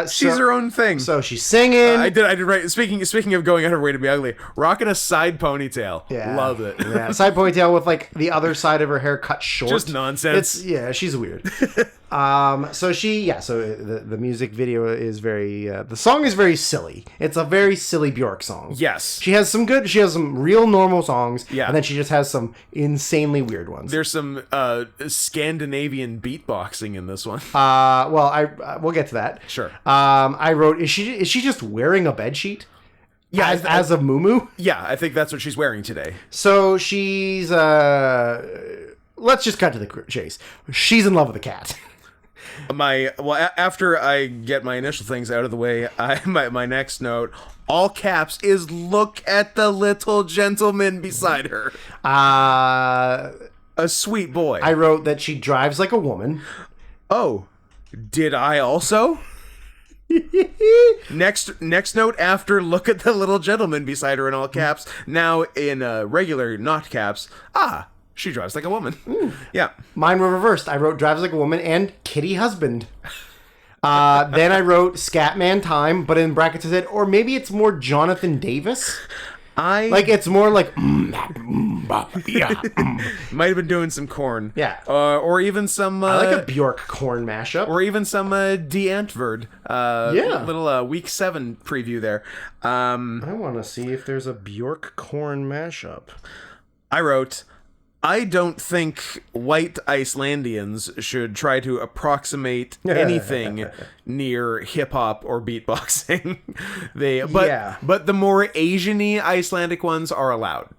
She's her own thing. So she's singing. I did right. Speaking of going out of her way to be ugly, rocking a side ponytail. Yeah. Love it. Yeah. Side ponytail with like the other side of her hair cut short. Just nonsense. She's weird. So the music video is very, the song is very silly. It's a very silly Bjork song. Yes. She has some real normal songs. Yeah. And then she just has some insanely weird ones. There's some Scandinavian beatboxing in this one. We'll get to that. Sure. I wrote, is she just wearing a bedsheet? Yeah, as a muumuu? Yeah, I think that's what she's wearing today. So she's let's just cut to the chase. She's in love with a cat. After I get my initial things out of the way, my next note, all caps, is look at the little gentleman beside her. A sweet boy. I wrote that she drives like a woman. Oh, did I also? Next note after look at the little gentleman beside her in all caps. Now in regular not caps. She drives like a woman. Yeah. Mine were reversed. I wrote drives like a woman and kitty husband. Then I wrote Scatman time, but in brackets I said, or maybe it's more Jonathan Davis. It's more like might have been doing some corn. Yeah. Or even some I like a Bjork corn mashup. Or even some De-Antverd. Little week 7 preview there. I want to see if there's a Bjork corn mashup. I wrote, I don't think white Icelandians should try to approximate anything near hip hop or beatboxing. But the more Asian-y Icelandic ones are allowed.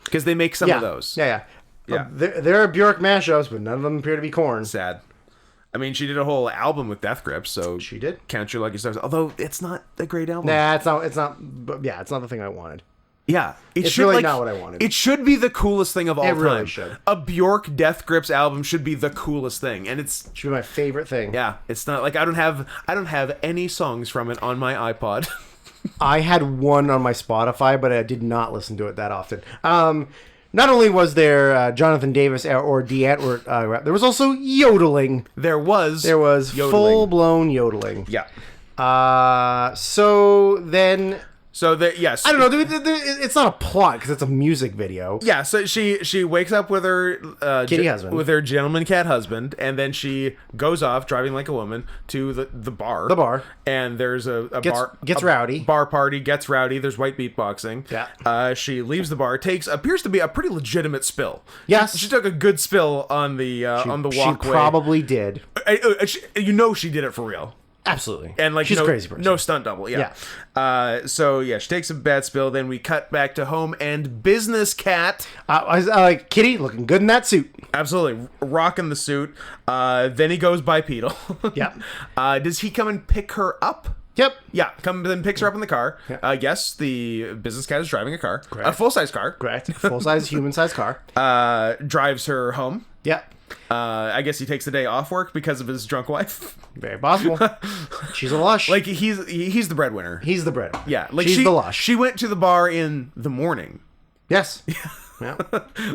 Because they make some of those. Yeah. There are Bjork mashups, but none of them appear to be corn. Sad. I mean, she did a whole album with Death Grips, so she did. Count Your Lucky Stars. Although it's not a great album. Nah, it's not. But yeah, it's not the thing I wanted. Yeah, it's really not what I wanted. It should be the coolest thing of all time. It really should. A Bjork Death Grips album should be the coolest thing, and it should be my favorite thing. Yeah, it's not like I don't have any songs from it on my iPod. I had one on my Spotify, but I did not listen to it that often. Not only was there Jonathan Davis or De-Antverd rap, there was also yodeling. There was full-blown yodeling. Yeah. So then... So yes, I don't know. It's not a plot because it's a music video. Yeah. So she wakes up with her kitty husband, with her gentleman cat husband, and then she goes off driving like a woman to the bar. The bar. And there's gets rowdy. Bar party gets rowdy. There's white beatboxing. Yeah. She leaves the bar. Appears to be a pretty legitimate spill. Yes. She took a good spill on the walkway. She probably did. She did it for real. Absolutely. And like she's no, a crazy person. no stunt double. Yeah. So yeah, she takes a bad spill. Then we cut back to home and business cat. I was like, Kitty looking good in that suit. Absolutely rocking the suit. Then he goes bipedal. Yep. Does he come and pick her up? Yep. Yeah, come then picks her up in the car. Yeah. Yes, the business cat is driving a car, Correct. a full size car. Correct. Full size, human size car. Drives her home. Yep. I guess he takes the day off work because of his drunk wife. Very possible. She's a lush. Like he's the breadwinner. he's the bread. Yeah, like she's the lush. She went to the bar in the morning. Yes. Yeah.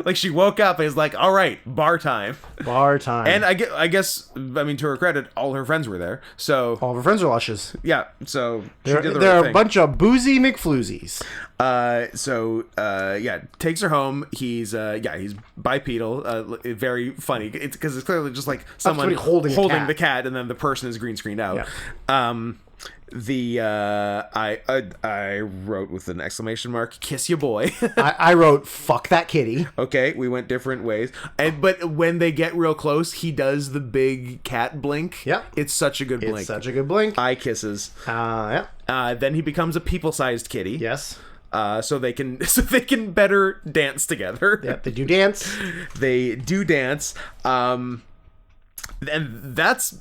Like she woke up and is like, all right, bar time. Bar time. And I guess, I mean, to her credit, all her friends were there. So all of her friends are lushes. yeah, so she They're, did the they're right a thing. bunch of boozy McFloozies. Yeah, takes her home. He's bipedal. Very funny. It's because it's clearly just like someone somebody holding a cat. the cat, and then the person is green screened out. Yeah. I wrote with an exclamation mark, "Kiss your boy." I wrote, fuck that kitty. Okay, we went different ways. But when they get real close, he does the big cat blink. Yep. It's such a good blink. It's such a good blink. Eye kisses. Yeah. Then he becomes a people-sized kitty. Yes. So they can better dance together. Yep. They do dance. They do dance. And that's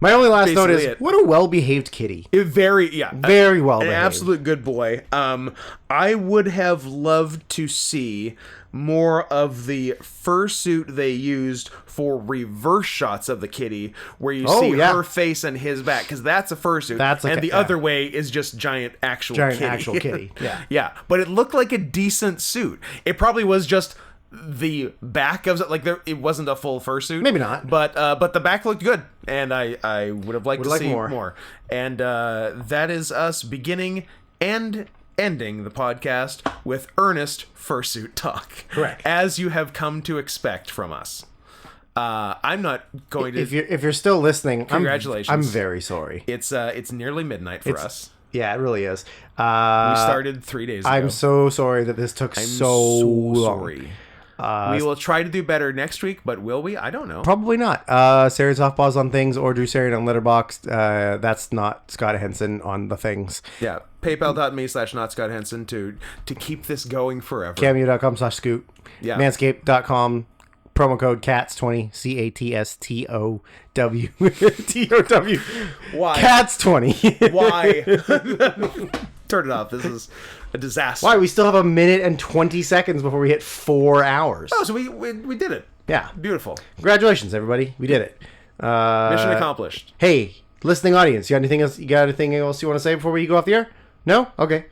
My only last note Basically is, it. what a well-behaved kitty. very Very well an behaved. absolute good boy. I would have loved to see more of the fursuit they used for reverse shots of the kitty, where you see her face and his back, because that's a fursuit. That's and the other way is just giant actual kitty. Yeah. Yeah, but it looked like a decent suit. It probably was just the back of it, like it wasn't a full fursuit. Maybe not. But the back looked good, and I would have liked to like see more. more. And that is us beginning and ending the podcast with earnest fursuit talk. Correct. As you have come to expect from us. I'm not going to. If you're still listening, Congratulations. I'm very sorry. It's nearly midnight for us. Yeah, it really is. We started 3 days ago. I'm so sorry that this took so long. sorry. We will try to do better next week, but will we? I don't know. Probably not. Sarah Softballs on things or Drew Sarian on Letterboxd. That's not Scott Henson on the things. Yeah. PayPal.me/not Scott Henson to keep this going forever. Cameo.com/scoot. Yeah. Manscaped.com. Promo code CATS20. CATSTOW. TOW. Why? CATS20. Why? Turn it off. This is a disaster. Why? We still have 1 minute and 20 seconds before we hit 4 hours. Oh, so we did it. Yeah. Beautiful. Congratulations, everybody. We did it. Mission accomplished. Hey, listening audience, you got anything else you want to say before we go off the air? No? Okay.